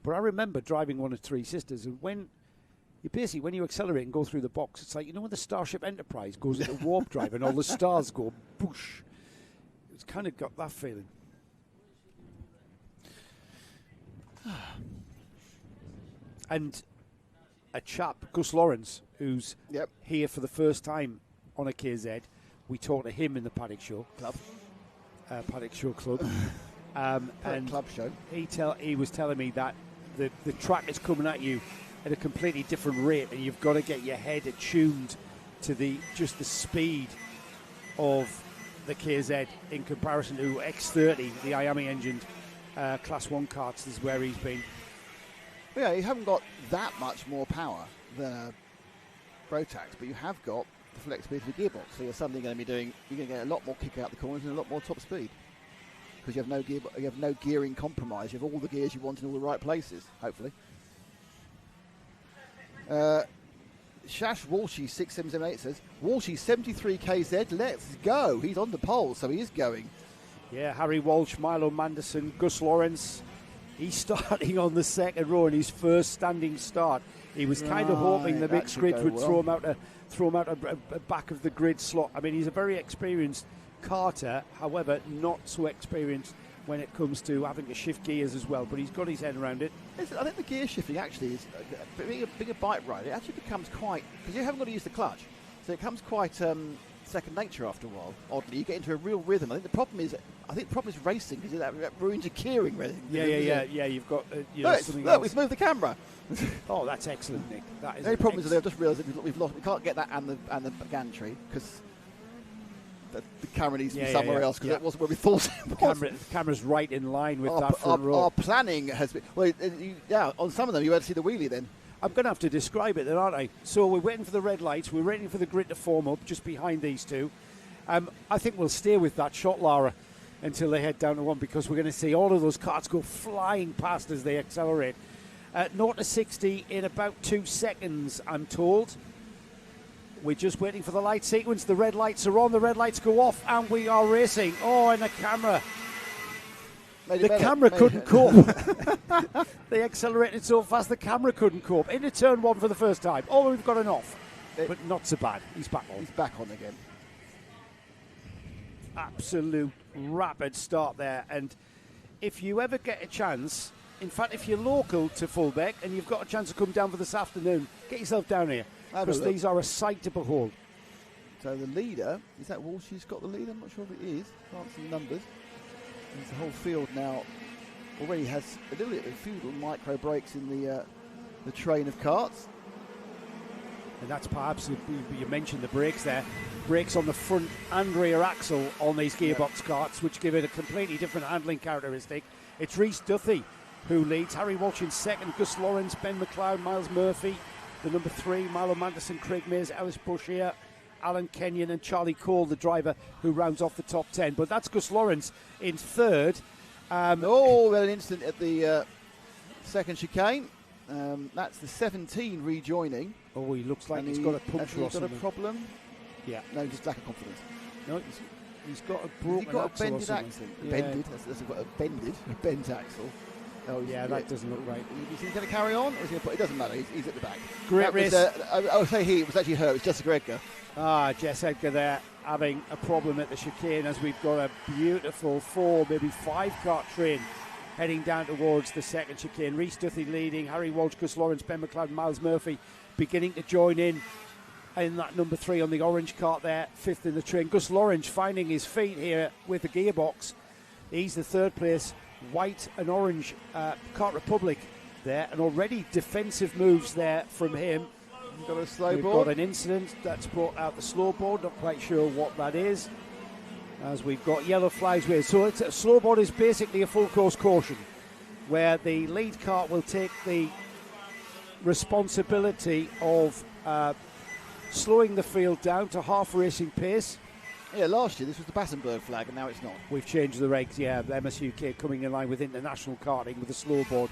But I remember driving one at Three Sisters, and when you accelerate and go through the box, it's like, you know, when the Starship Enterprise goes into warp drive and all the stars go boosh. It's kind of got that feeling. And a chap, Gus Lawrence, who's here for the first time on a KZ. We talked to him in the Paddock Show Club. Paddock Show Club. And Club Show. He was telling me that the track is coming at you at a completely different rate, and you've got to get your head attuned to the speed of the KZ in comparison to X30, the Miami engined Class 1 karts. Is where he's been. Yeah, you haven't got that much more power than a Rotax, but you have got the flexibility of the gearbox. So you're suddenly going to get a lot more kick out the corners and a lot more top speed, because you have no gearing compromise. You have all the gears you want in all the right places, hopefully. Shash Walshy 6778 says, Walshy 73 KZ, let's go. He's on the pole, so he is going. Yeah, Harry Walsh, Milo Manderson, Gus Lawrence. He's starting on the second row in his first standing start. He was kind of hoping the mixed grid would throw him out a back of the grid slot. I mean, he's a very experienced karter, however, not so experienced when it comes to having to shift gears as well. But he's got his head around it. I think the gear shifting actually is, being a bike rider, it actually becomes quite, because you haven't got to use the clutch, so it becomes quite second nature after a while. Oddly, you get into a real rhythm. I think the problem is racing, because that ruins your gearing. Yeah. You've got something look, else. we've moved the camera. Oh, that's excellent, Nick. That is the only problem is I've just realised that we can't get that and the gantry because the camera needs to be somewhere else because it wasn't where we thought it was. The camera's right in line with that front row. Our planning has been on some of them you had to see the wheelie then. I'm going to have to describe it then, aren't I? So we're waiting for the red lights. We're waiting for the grid to form up just behind these two. I think we'll stay with that shot, Lara, until they head down to one, because we're going to see all of those carts go flying past as they accelerate. 0 to 60 in about 2 seconds, I'm told. We're just waiting for the light sequence. The red lights are on. The red lights go off, and we are racing. Oh, and the camera. The camera couldn't cope. They accelerated so fast the camera couldn't cope. Into turn one for the first time. Oh, we've got an off. But not so bad. He's back on. He's back on again. Absolute rapid start there. And if you ever get a chance, in fact, if you're local to Fulbeck and you've got a chance to come down for this afternoon, get yourself down here, because these are a sight to behold. So the leader, is that Walshy's got the lead? I'm not sure if it is. Can't see the numbers. There's the whole field now already has a few little micro breaks in the train of karts. And that's perhaps, you mentioned the brakes there, brakes on the front and rear axle on these gearbox karts, which give it a completely different handling characteristic. It's Rhys Duthie who leads, Harry Walsh in second, Gus Lawrence, Ben McLeod, Miles Murphy, the number 3, Milo Manderson, Craig Mears, Ellis Bouchier, Alan Kenyon and Charlie Cole, the driver who rounds off the top 10. But that's Gus Lawrence in third. We had an incident at the second chicane. That's the 17 rejoining. Oh, he looks like he's got a puncture or something. Got a problem? Yeah. No, just lack of confidence. No, he's got a broken axle. Bended axle. Yeah. Bended. That's a bent axle. Oh, yeah, that doesn't look right. Is he going to carry on? Or is he it doesn't matter. He's at the back. Great race. I would say it was actually her. It was Jessica Edgar. Jess Edgar there having a problem at the chicane, as we've got a beautiful 4, maybe 5 kart train heading down towards the second chicane. Rhys Duthie leading, Harry Walsh, Gus Lawrence, Ben McLeod, Miles Murphy beginning to join in that number 3 on the orange kart there, 5th in the train. Gus Lawrence finding his feet here with the gearbox. He's the 3rd place. White and orange Kart Republic there, and already defensive moves there from him. We've got a slow We've board. got an incident that's brought out the slow board, not quite sure what that is, as we've got yellow flags with. So it's a slow board is basically a full course caution, where the lead kart will take the responsibility of slowing the field down to half racing pace. Yeah, last year this was the Battenberg flag, and now it's not. We've changed the regs, yeah. The MSUK coming in line with international karting with the slow board.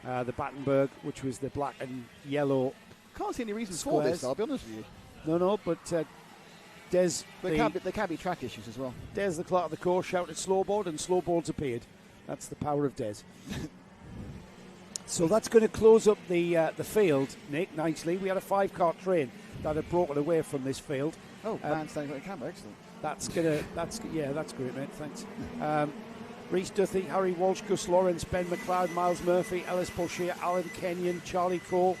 The Battenberg, which was the black and yellow. Can't see any reason squares. for this, I'll be honest with you. No, but Des... There can be track issues as well. Des, the clerk of the course, shouted slow board, and slow boards appeared. That's the power of Des. So that's going to close up the field, Nick, nicely. We had a 5-kart train that had broken away from this field. Oh, man standing on the camera, excellent. That's great, mate, thanks. Rhys Duthie, Harry Walsh, Gus Lawrence, Ben McLeod, Miles Murphy, Ellis Bouchier, Alan Kenyon, Charlie Cole.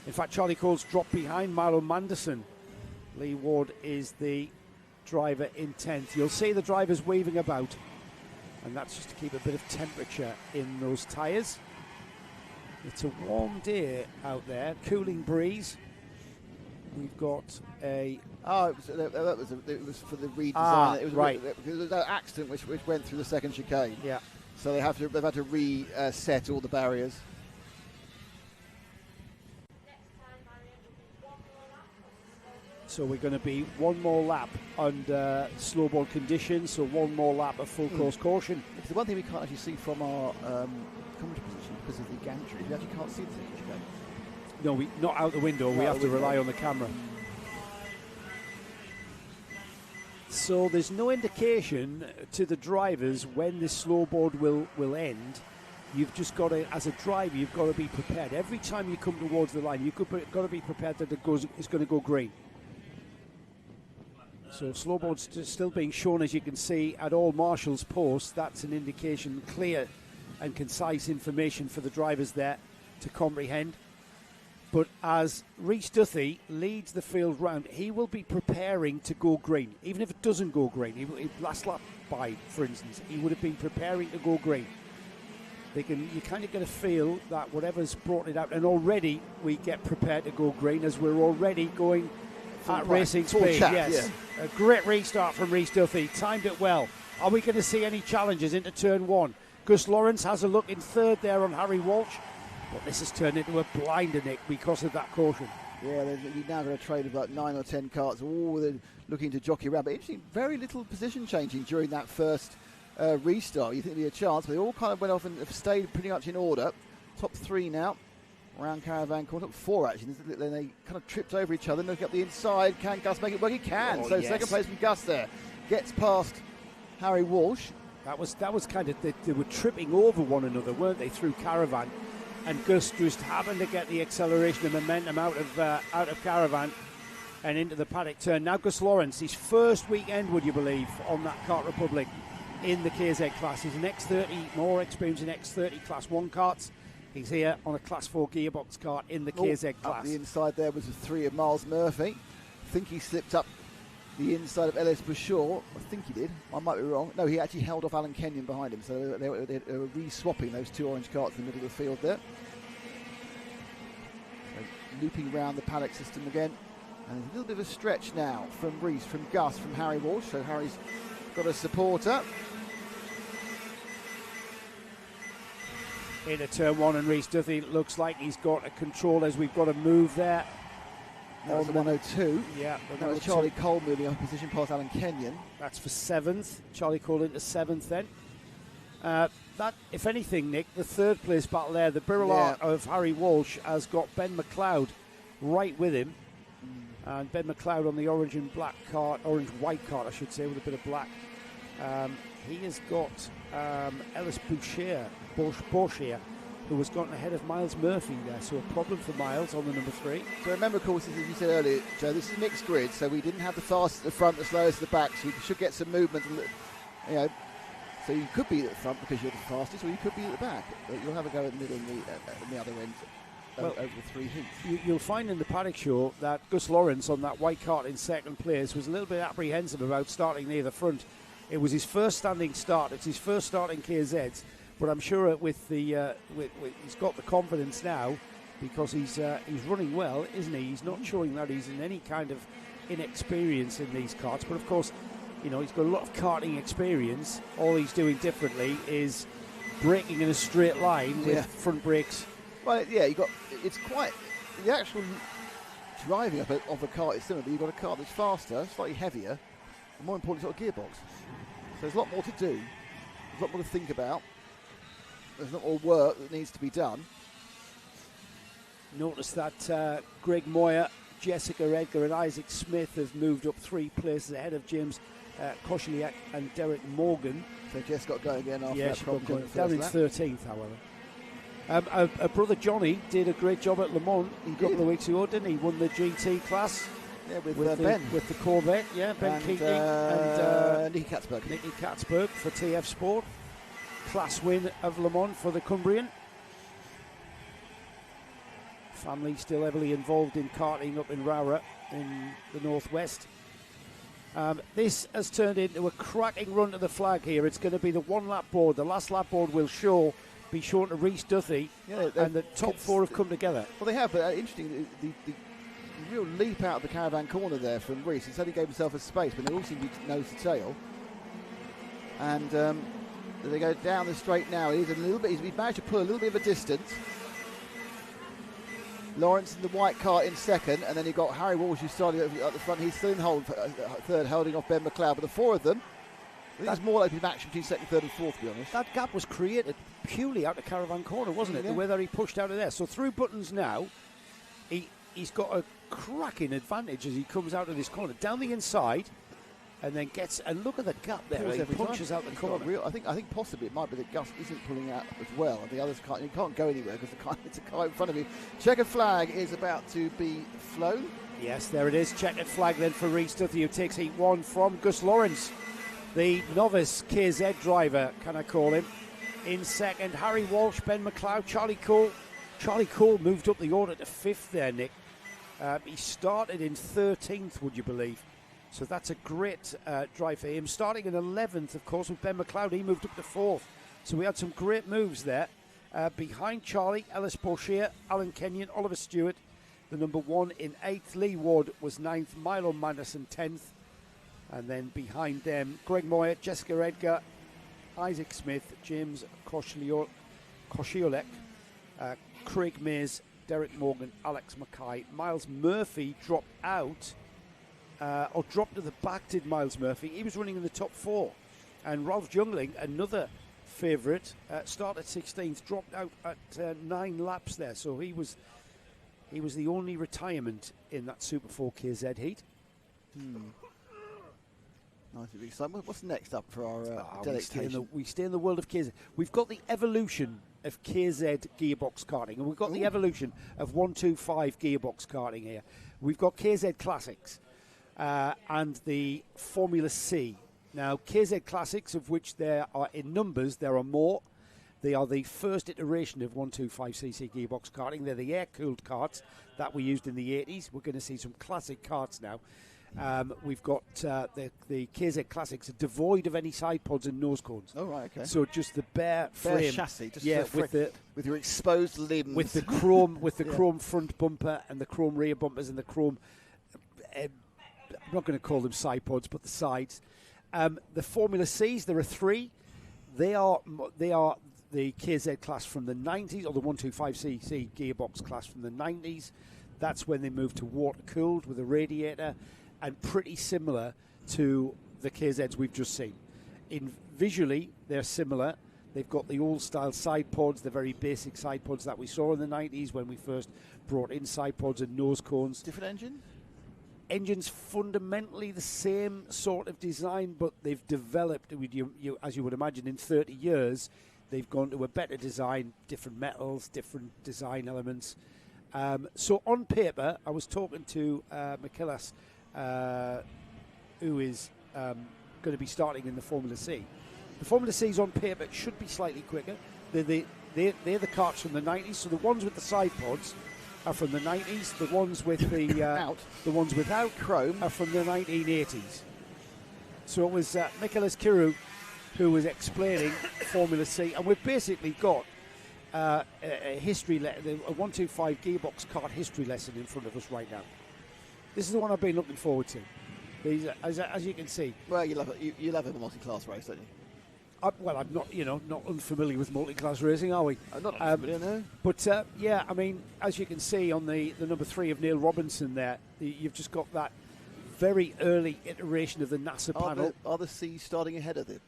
In fact, Charlie Cole's dropped behind Milo Manderson. Lee Ward is the driver in 10th. You'll see the drivers weaving about, and that's just to keep a bit of temperature in those tyres. It's a warm day out there, cooling breeze. We've got a... it was for the redesign. It was right. There was an accident which went through the second chicane. Yeah. So they've had to reset all the barriers. So we're going to be one more lap under slowboard conditions, so one more lap of full course caution. Because the one thing we can't actually see from our commentary position because of the gantry, we actually can't see the second chicane. No, not out the window. We have to rely on the camera. So there's no indication to the drivers when this slowboard will end. you've just got to, as a driver, you've got to be prepared. Every time you come towards the line, you've got to be prepared that it's going to go green. So slowboard's still being shown, as you can see, at all marshals posts. That's an indication, clear and concise information for the drivers there to comprehend. But as Rhys Duthie leads the field round, he will be preparing to go green. Even if it doesn't go green, last lap by, for instance, he would have been preparing to go green. You kind of get a feel that whatever's brought it out, and already we get prepared to go green as we're already going at racing speed. Yes, yeah. A great restart from Rhys Duthie, timed it well. Are we going to see any challenges into turn one? Gus Lawrence has a look in third there on Harry Walsh, but this has turned into a blinder, Nick, because of that caution. Yeah, you've now got a trade of about 9 or 10 carts, all looking to jockey around. But interesting, very little position changing during that first restart. You think there'd be a chance, but they all kind of went off and have stayed pretty much in order. Top 3 now, around Caravan Corner. Top 4 actually. Then they kind of tripped over each other. Look up the inside. Can Gus make it work? He can. So yes. Second place from Gus there. Gets past Harry Walsh. That was kind of, they were tripping over one another, weren't they, through Caravan? And Gus just happened to get the acceleration and momentum out of Caravan and into the paddock turn. Now Gus Lawrence, his first weekend, would you believe, on that Kart Republic in the KZ class. He's an X30, more experience in X30 Class 1 karts. He's here on a Class 4 gearbox kart in the KZ class. Up the inside there was the 3 of Miles Murphy. I think he slipped up the inside of Ellis Bashaw. I think he did. I might be wrong. No, he actually held off Alan Kenyon behind him. So they were re-swapping those 2 orange karts in the middle of the field there. So looping around the paddock system again. And a little bit of a stretch now from Rhys, from Gus, from Harry Walsh. So Harry's got a supporter. Into turn 1, and Rhys Duthie looks like he's got a control as we've got a move there. That was 102. Yeah. That was Charlie Cole moving up position past Alan Kenyon. That's for 7th. Charlie Cole into 7th then. That, if anything, Nick, the third place battle there, the barrel art of Harry Walsh has got Ben McLeod right with him. And Ben McLeod on the orange and black cart, orange-white cart, I should say, with a bit of black. He has got Ellis Boucher, who has gotten ahead of Miles Murphy there. So a problem for Miles on the number 3. So remember, of course, as you said earlier, Joe, this is a mixed grid, so we didn't have the fastest at the front, the slowest at the back, so you should get some movement. You know, so you could be at the front because you're the fastest, or you could be at the back. But you'll have a go at the middle and the other end. Over the 3 heats. You'll find in the paddock show that Gus Lawrence on that white cart in second place was a little bit apprehensive about starting near the front. It was his first standing start. It's his first start in KZs, but I'm sure with he's got the confidence now because he's running well, isn't he? He's not showing that he's in any kind of inexperience in these karts, but of course, you know, he's got a lot of karting experience. All he's doing differently is braking in a straight line with front brakes. Well, yeah, it's quite, the actual driving of a kart is similar, but you've got a kart that's faster, slightly heavier, and more importantly, it's got a gearbox. So there's a lot more to do, there's a lot more to think about, there's a lot more work that needs to be done. Notice that Greg Moyer, Jessica Edgar and Isaac Smith have moved up 3 places ahead of James Koshliak and Derek Morgan. So Jess got going again after that problem. Down in 13th, however. Her brother Johnny did a great job at Le Mans a couple of weeks ago, didn't he? Won the GT class. Yeah, with Ben. With the Corvette, Ben Keating and Nicky Katzberg. Nicky Katzberg for TF Sport. Class win of Le Mans for the Cumbrian. Family still heavily involved in karting up in Rowrah in the northwest. This has turned into a cracking run to the flag here. It's going to be the 1 lap board. The last lap board will be shown to Rhys Duthie, and the top 4 have come together. Well, they have, but interesting, the real leap out of the Caravan Corner there from Rhys. Instead, he gave himself a space, but they all seem to be nose to tail. And they go down the straight now. He's managed to pull a little bit of a distance. Lawrence in the white cart in second, and then you've got Harry Walsh who started at the front. He's still in third, holding off Ben McLeod. But the 4 of them, there's more likely to action between second, third and fourth, to be honest. That gap was created purely out of Caravan Corner, wasn't it? Yeah. The way that he pushed out of there. So through buttons now, he's got a cracking advantage as he comes out of this corner. Down the inside, and then gets, and look at the gap there. Pulls He every punches time. out the It's corner. not real. I think possibly it might be that Gus isn't pulling out as well, and the others can't. You can't go anywhere because it's a car in front of you. Checkered flag is about to be flown. Yes, there it is. Checkered flag then for Reece Duthie, who takes heat 1 from Gus Lawrence, the novice KZ driver, can I call him. In second, Harry Walsh, Ben McLeod, Charlie Cole. Charlie Cole moved up the order to 5th there, Nick. He started in 13th, would you believe? So that's a great drive for him. Starting in 11th, of course, with Ben McLeod. He moved up to 4th. So we had some great moves there. Behind Charlie, Ellis Portier, Alan Kenyon, Oliver Stewart, the number 1 in 8th. Lee Ward was 9th. Milo Manderson 10th. And then behind them, Greg Moyer, Jessica Edgar, Isaac Smith, James Kosciolek, Craig Mays, Derek Morgan, Alex Mackay. Miles Murphy dropped out, or dropped to the back, did Miles Murphy. He was running in the top 4. And Ralph Jungling, another favourite, started 16th, dropped out at 9 laps there. So he was the only retirement in that Super 4 KZ heat. Nice to be exciting. What's next up for our we stay in the world of KZ. We've got the evolution of KZ Gearbox Karting, and we've got the evolution of 125 Gearbox Karting here. We've got KZ Classics and the Formula C. Now, KZ Classics, of which there are in numbers, there are more. They are the first iteration of 125cc Gearbox Karting. They're the air-cooled karts that we used in the 80s. We're going to see some classic karts now. We've got the KZ Classics devoid of any side pods and nose cones. Oh, right, okay. So just the bare frame, chassis, just with your exposed limbs, with the chrome, chrome front bumper and the chrome rear bumpers and the chrome. I'm not going to call them side pods, but the sides. The Formula Cs, there are 3. They are the KZ class from the 90s, or the 125cc Gearbox class from the 90s. That's when they moved to water cooled with a radiator, and pretty similar to the KZs we've just seen. Visually, they're similar. They've got the old style side pods, the very basic side pods that we saw in the 90s when we first brought in side pods and nose cones. Different engine? Engine's fundamentally the same sort of design, but they've developed, as you would imagine, in 30 years, they've gone to a better design, different metals, different design elements. So on paper, I was talking to Michaelis, who is going to be starting in the Formula C. The Formula C's on paper should be slightly quicker. They're the karts from the 90s, so the ones with the side pods are from the 90s. The ones with the ones without chrome are from the 1980s. So it was Michaelis Kiru who was explaining Formula C, and we've basically got a history, a 125 Gearbox kart history lesson in front of us right now. This is the one I've been looking forward to. These, as you can see. Well, you'll have a multi-class race, don't you? I'm not, not unfamiliar with multi-class racing, are we? I'm not unfamiliar, no. But yeah, I mean, as you can see on the number 3 of Neil Robinson there, you've just got that very early iteration of the NASA panel. Are the C's starting ahead of the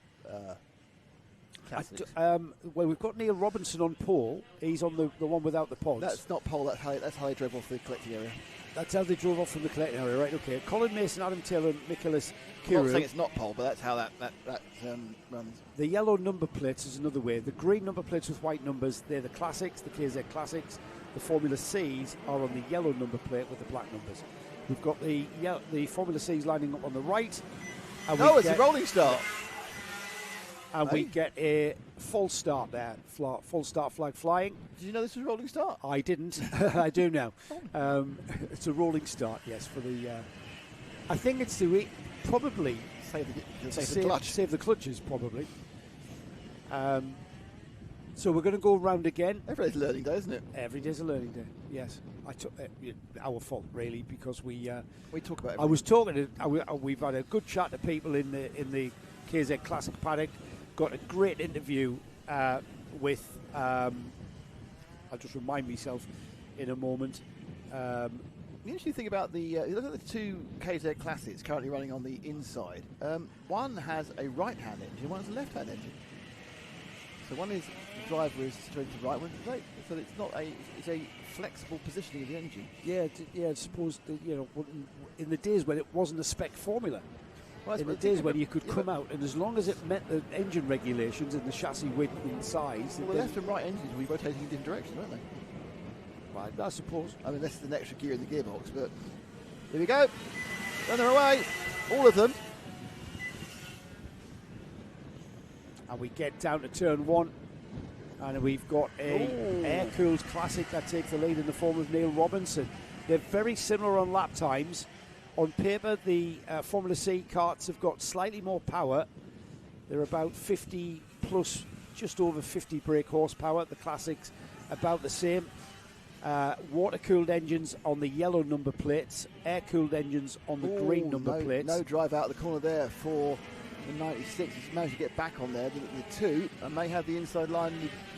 Classics? Well, we've got Neil Robinson on pole. He's on the one without the pods. That's not pole. That's how they drove off the collecting area. That's how they drove off from the collecting area, right? Okay. Colin Mason, Adam Taylor, and Michaelis Kiru. I'm not saying it's not pole, but that's how that runs. The yellow number plates is another way. The green number plates with white numbers, they're the classics, the KZ Classics. The Formula C's are on the yellow number plate with the black numbers. We've got the Formula C's lining up on the right. And it's a rolling start. And we get a full start there, full start flag flying. Did you know this was a rolling start? I didn't. I do now. It's a rolling start, yes. For the, I think it's to probably save the clutches, probably. So we're going to go round again. Every day's a learning day, isn't it? Every day's a learning day. Yes, I took our fault really because we talk about. I was talking to. We've had a good chat to people in the KZ Classic paddock. Got a great interview with. I'll just remind myself in a moment. The interesting thing about you look at the 2 KZ Classics currently running on the inside. One has a right-hand engine, one has a left-hand engine. So one is the driver is straight to right, one is right. So it's not it's a flexible positioning of the engine. Yeah. I suppose in the days when it wasn't a spec formula. Well, in the days when you could come out, and as long as it met the engine regulations and the chassis width and size. Well, the left and right engines will be rotating in different directions, won't they? Right, I suppose. I mean, that's an extra gear in the gearbox, but here we go. And they're away, all of them. And we get down to turn 1, and we've got a air-cooled Classic that takes the lead in the form of Neil Robinson. They're very similar on lap times. On paper, the Formula C karts have got slightly more power. They're about 50 plus, just over 50 brake horsepower. The Classics about the same. Water-cooled engines on the yellow number plates, air-cooled engines on the green number plates. No drive out of the corner there for the 96. He's managed to get back on there. The 2 and may have the inside line.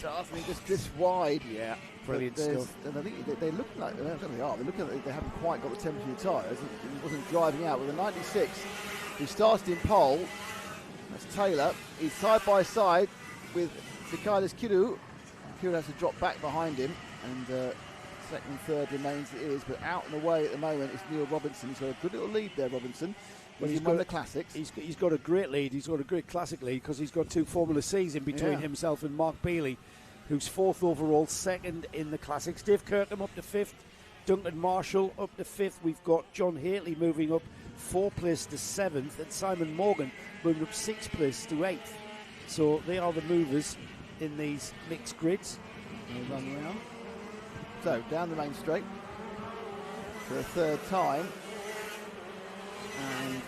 I think just this wide. Yeah, brilliant stuff. And I think they're looking like they are. They're looking like they haven't quite got the temperature of the tyres. He wasn't driving out with the 96. He started in pole. That's Taylor. He's side by side with Michaelis Kiru. Kiru has to drop back behind him, and second and third remains it is, but out and away at the moment is Neil Robinson. He's got a good little lead there, Robinson. Well, he's got the Classics. He's got a great lead. He's got a great Classic lead because he's got 2 Formula Cs in between himself and Mark Bealey, who's 4th overall, 2nd in the Classics. Dave Kirkham up to 5th. Duncan Marshall up to 5th. We've got John Haley moving up 4th place to 7th, and Simon Morgan moving up 6th place to 8th. So they are the movers in these mixed grids. They'll run around. So down the main straight for a third time, and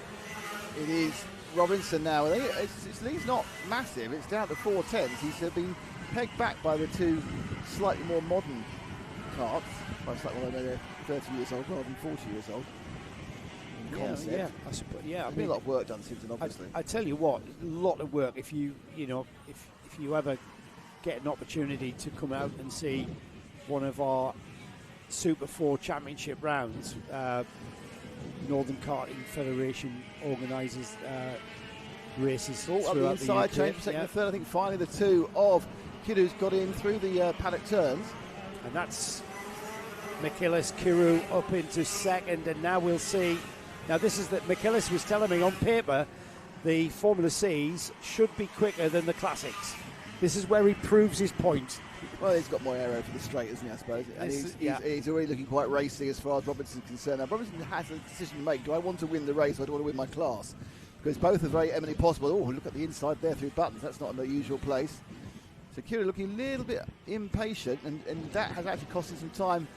it is Robinson now. His lead's not massive, it's down to 4/10. He's been pegged back by the 2 slightly more modern karts, by slightly more, they're 30 years old rather than 40 years old. I suppose. Yeah, there's been a lot of work done since then, obviously. I tell you what, a lot of work. If you ever get an opportunity to come out and see one of our Super 4 Championship rounds, Northern Karting Federation organises races up the inside, change for second and third. I think finally the 2 of Kiru's got in through the paddock turns. And that's Michaelis Kiru up into 2nd, and now we'll see. Now this is that Michaelis was telling me on paper the Formula Cs should be quicker than the Classics. This is where he proves his point. Well, he's got more aero for the straight, isn't he, I suppose? And he's already looking quite racy as far as Robinson's concerned. Now, Robinson has a decision to make. Do I want to win the race or do I want to win my class? Because both are very eminently possible. Oh, look at the inside there through buttons. That's not an unusual place. So Kiru looking a little bit impatient, and that has actually cost him some time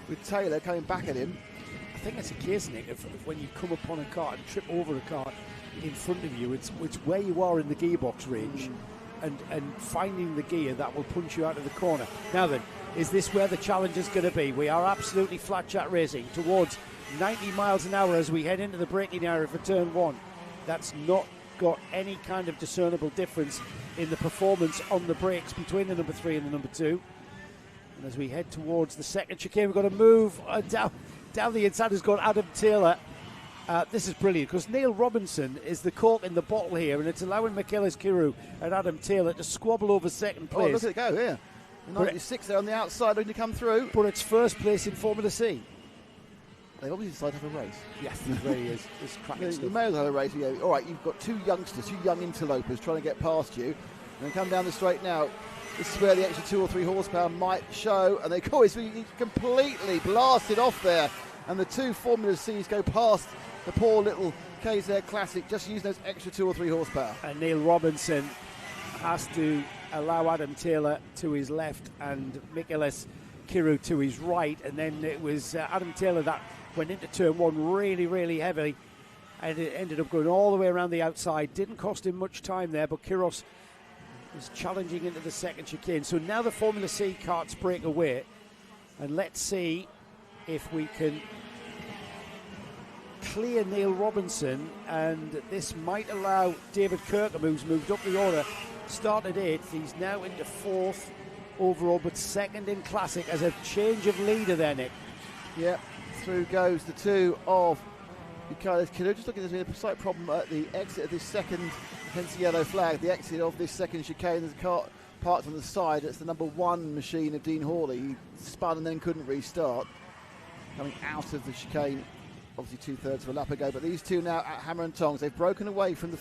with Taylor coming back at him. I think it's a case, Nick, of when you come upon a car and trip over a car in front of you, it's where you are in the gearbox range. And finding the gear that will punch you out of the corner. Now then, is this where the challenge is going to be? We are absolutely flat chat racing towards 90 miles an hour as we head into the braking area for turn 1. That's not got any kind of discernible difference in the performance on the brakes between the number 3 and the number 2. And as we head towards the second chicane, we've got to move down the inside. Has got Adam Taylor. This is brilliant because Neil Robinson is the cork in the bottle here, and it's allowing Michaelis Kiru and Adam Taylor to squabble over second place. Oh, look at it go here. The 96 there on the outside looking to come through. But it's first place in Formula C. They obviously decided to have a race. Yes, it really is. It's cracking stuff. You may as well have a race. Yeah. All right, you've got 2 youngsters, 2 young interlopers trying to get past you. And come down the straight now. This is where the extra 2 or 3 horsepower might show. And they go, he's completely blasted off there. And the 2 Formula Cs go past the poor little KZ Classic, just using those extra 2 or 3 horsepower. And Neil Robinson has to allow Adam Taylor to his left and Michaelis Kiru to his right. And then it was Adam Taylor that went into turn 1 really, really heavily. And it ended up going all the way around the outside. Didn't cost him much time there, but Kiros was challenging into the second chicane. So now the Formula C karts break away. And let's see if we can clear Neil Robinson, and this might allow David Kirkham, who's moved up the order, started 8th. He's now into 4th overall, but 2nd in Classic as a change of leader there, Nick. Yeah, through goes the 2 of Michaelis Kiru. Just looking, there's a slight problem at the exit of this second, hence the yellow flag, the exit of this second chicane. There's a car parked on the side. It's the number 1 machine of Dean Hawley. He spun and then couldn't restart. Coming out of the chicane obviously 2/3 of a lap ago. But these two now at hammer and tongs. They've broken away from the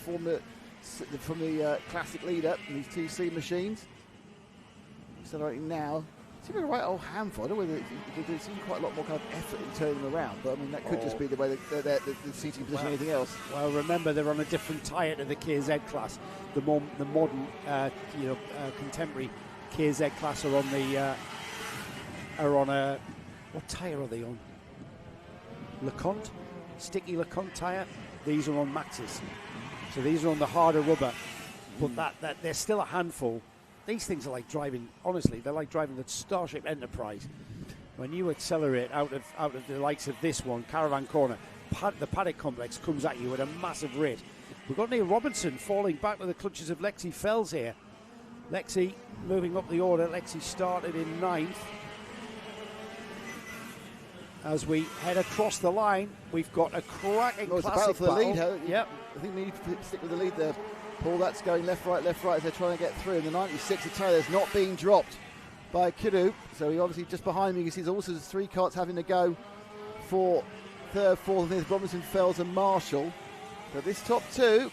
classic leader, these 2C machines. Accelerating now. Seems like a right old handful. I don't know whether there seems quite a lot more kind of effort in turning them around, but I mean that could just be the way the seating position or anything else. Well, remember they're on a different tyre to the KZ class. The modern, contemporary KZ class are on a what tyre are they on? LeConte, sticky LeConte tyre. These are on Maxxis, so these are on the harder rubber. But that they're still a handful. These things are like driving, honestly, they're like driving the Starship Enterprise. When you accelerate out of the likes of this one, Caravan Corner, the paddock complex comes at you at a massive rate. We've got Neil Robinson falling back to the clutches of Lexi Fells here. Lexi moving up the order. Lexi started in 9th. As we head across the line, we've got a cracking classic battle. Lead. Yep. I think we need to stick with the lead there. Paul, that's going left, right as they're trying to get through. And the 96 of Taylor's not being dropped by Kiru. So he obviously just behind me. You can see there's also 3 carts having to go for 3rd, 4th. I think it's Robinson, Fells and Marshall. But this top 2,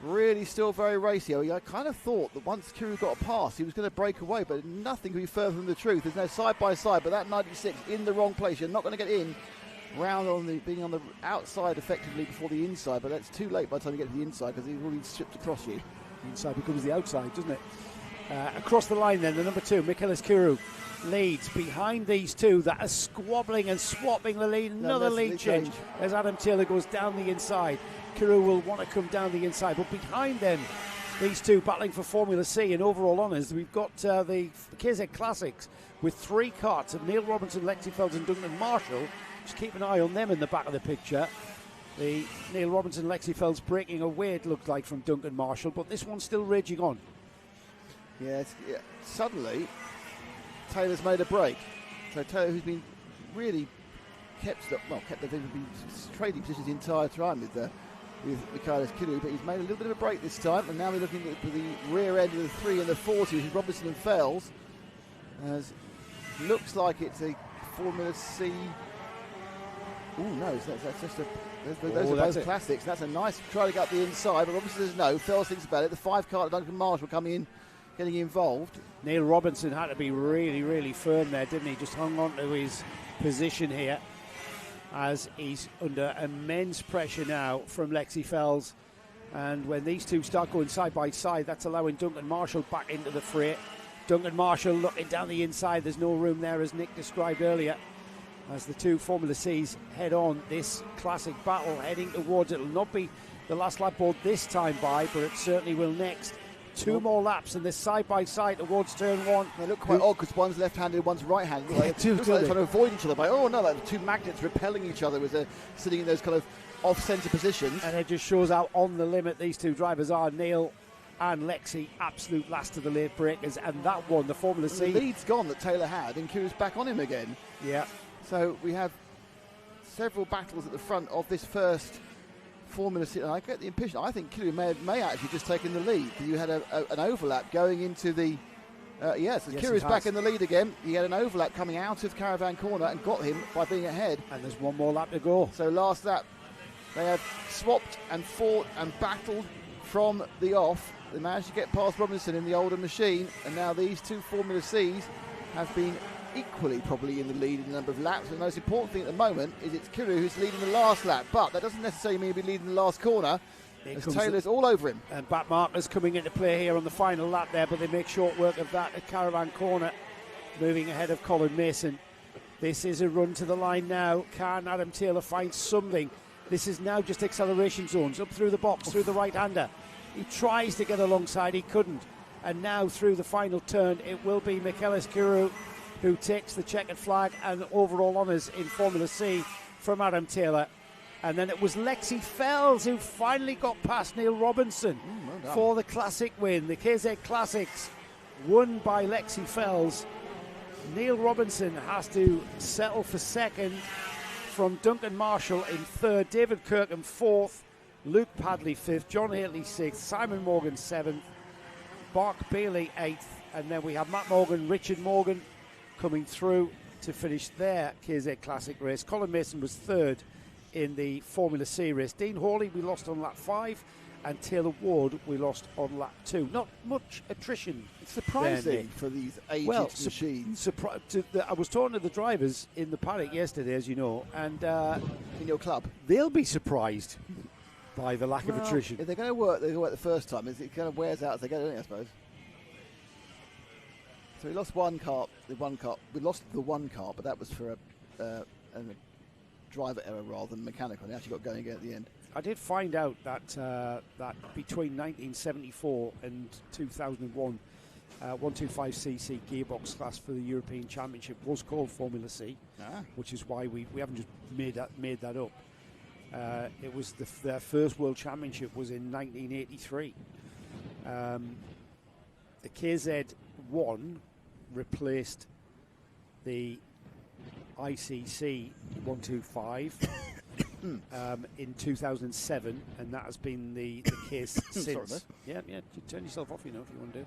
really still very racy. I kind of thought that once Kiru got a pass, he was going to break away, but nothing could be further from the truth. There's no side-by-side, but that 96 in the wrong place. You're not going to get in. Round being on the outside effectively before the inside, but that's too late by the time you get to the inside because he's already stripped across you. The inside becomes the outside, doesn't it? Across the line then, the number 2, Michaelis Kiru, leads behind these two that are squabbling and swapping the lead. Another lead change as Adam Taylor goes down the inside. Kiru will want to come down the inside, but behind them, these two battling for Formula C and overall honours. We've got the KZ Classics with 3 carts of Neil Robinson, Lexi Fells and Duncan Marshall. Just keep an eye on them in the back of the picture. The Neil Robinson, Lexi Fells breaking away, it looked like, from Duncan Marshall, but this one's still raging on. Yeah, suddenly Taylor's made a break. So Taylor, who's been really kept the trading positions the entire time with Michaelis Kiru, but he's made a little bit of a break this time, and now we're looking at the rear end of the 3 and the 40, which is Robinson and Fells. As looks like it's a Formula C. Oh no, that's just those are both classics. That's a nice try to get up the inside, but Robinson says no. Fells thinks about it. The 5 car Duncan Marshall coming in, getting involved. Neil Robinson had to be really, really firm there, didn't he? Just hung on to his position here as he's under immense pressure now from Lexi Fells. And when these two start going side by side, that's allowing Duncan Marshall back into the fray. Duncan Marshall looking down the inside. There's no room there, as Nick described earlier, as the two Formula Cs head on this classic battle, heading towards, it'll not be the last lap board this time by, but it certainly will next. 2 more laps and they're side by side towards turn 1. They look quite odd because one's left-handed, one's right-handed. Like they're trying to avoid each other. Oh no, like 2 magnets repelling each other as they're sitting in those kind of off-centre positions. And it just shows how on the limit these two drivers are. Neil and Lexi, absolute last of the late breakers, and that one, the Formula C. The lead's gone that Taylor had, and Kiru's back on him again. Yeah. So we have several battles at the front of this first Formula C, and I get the impression, I think Kiru may actually just taken the lead. You had an overlap going into the... yes, Kiru's back in the lead again. He had an overlap coming out of Caravan Corner and got him by being ahead. And there's 1 more lap to go. So last lap, they have swapped and fought and battled from the off. They managed to get past Robinson in the older machine, and now these 2 Formula Cs have been equally probably in the lead in the number of laps. The most important thing at the moment is it's Kiru who's leading the last lap, but that doesn't necessarily mean he'll be leading the last corner, as Taylor's all over him. And back markers coming into play here on the final lap there, but they make short work of that at Caravan Corner, moving ahead of Colin Mason. This is a run to the line now. Can Adam Taylor find something? This is now just acceleration zones, up through the box, through the right-hander. He tries to get alongside, he couldn't. And now through the final turn, it will be Michaelis Kiru who takes the checkered flag and overall honours in Formula C from Adam Taylor. And then it was Lexi Fells who finally got past Neil Robinson for the Classic win. The KZ Classics won by Lexi Fells. Neil Robinson has to settle for second from Duncan Marshall in third, David Kirkham fourth, Luke Padley fifth, John Haley sixth, Simon Morgan seventh, Mark Bailey eighth, and then we have Matt Morgan, Richard Morgan coming through to finish their KZ Classic race. Colin Mason was third in the Formula C race. Dean Hawley we lost on lap 5, and Taylor Ward we lost on lap 2. Not much attrition. It's surprising for these aged machines. I was talking to the drivers in the paddock yesterday, as you know, and in your club, they'll be surprised by the lack of attrition. If they're going to work, they work the first time. It kind of wears out as they go, don't it, I suppose. So we lost one car. We lost the one car, but that was for a driver error rather than mechanical. They actually got going again at the end. I did find out that that between 1974 and 2001, 125cc gearbox class for the European Championship was called Formula C, which is why we haven't just made that up. It was their first World Championship was in 1983. The KZ1 replaced the ICC 125 in 2007, and that has been the case since. Sorry, yeah, you turn yourself off, if you want to do.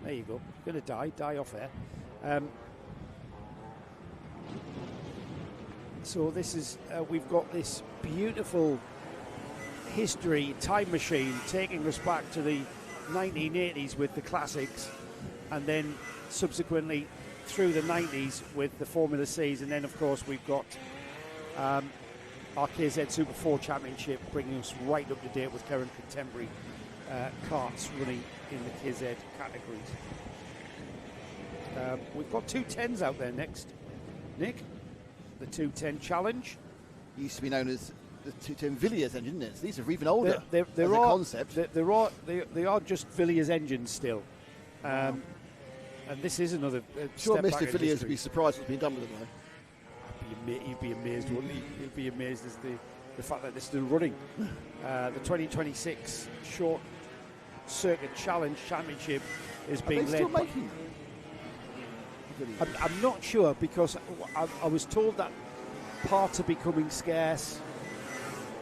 There you go. You're going to die off air. So this is we've got this beautiful history time machine taking us back to the 1980s with the classics, and then subsequently through the 90s with the Formula Cs, and then of course we've got our KZ Super 4 Championship bringing us right up to date with current contemporary karts running in the KZ categories. We've got 210s out there next, Nick. The 210 Challenge. Used to be known as the 210 Villiers engine, isn't it? These are even older. They're as a concept. They are just Villiers engines still. And this is another sure, step Mr. back Villiers would be surprised what's been done with them, though. He'd be amazed, wouldn't he? He'd be amazed as the fact that they're still running. The 2026 Short Circuit Challenge Championship is being led. Still making I'm not sure, because I was told that parts are becoming scarce.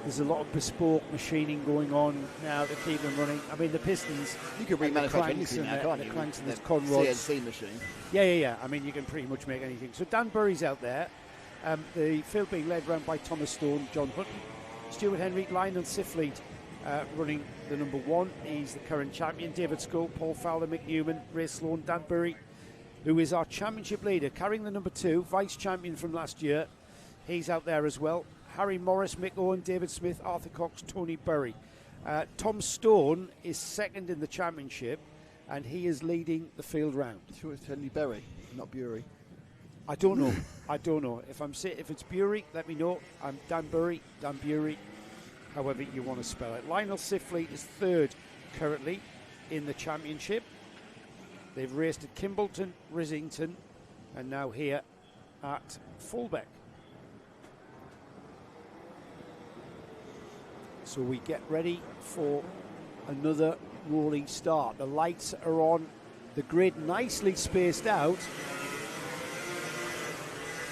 There's a lot of bespoke machining going on now to keep them running. I mean, the pistons, you can remanufacture anything now, can't you? The cranks and the conrods. CNC machine. Yeah. I mean, you can pretty much make anything. So Dan Burry's out there. The field being led around by Thomas Stone, John Hutton, Stuart Henry, Lionel Sifleet running the number 1. He's the current champion. David Skull, Paul Fowler, Mick Newman, Ray Sloan, Dan Burry, who is our championship leader, carrying the number 2, vice champion from last year. He's out there as well. Harry Morris, Mick Owen, David Smith, Arthur Cox, Tony Burry. Tom Stone is second in the championship, and he is leading the field round. Sure, it's Tony Burry, not Bury. I don't know. If it's Bury, let me know. I'm Dan Burry, Dan Bury, however you want to spell it. Lionel Sifleet is third currently in the championship. They've raced at Kimbleton, Rissington, and now here at Fulbeck. So we get ready for another rolling start. The lights are on, the grid nicely spaced out.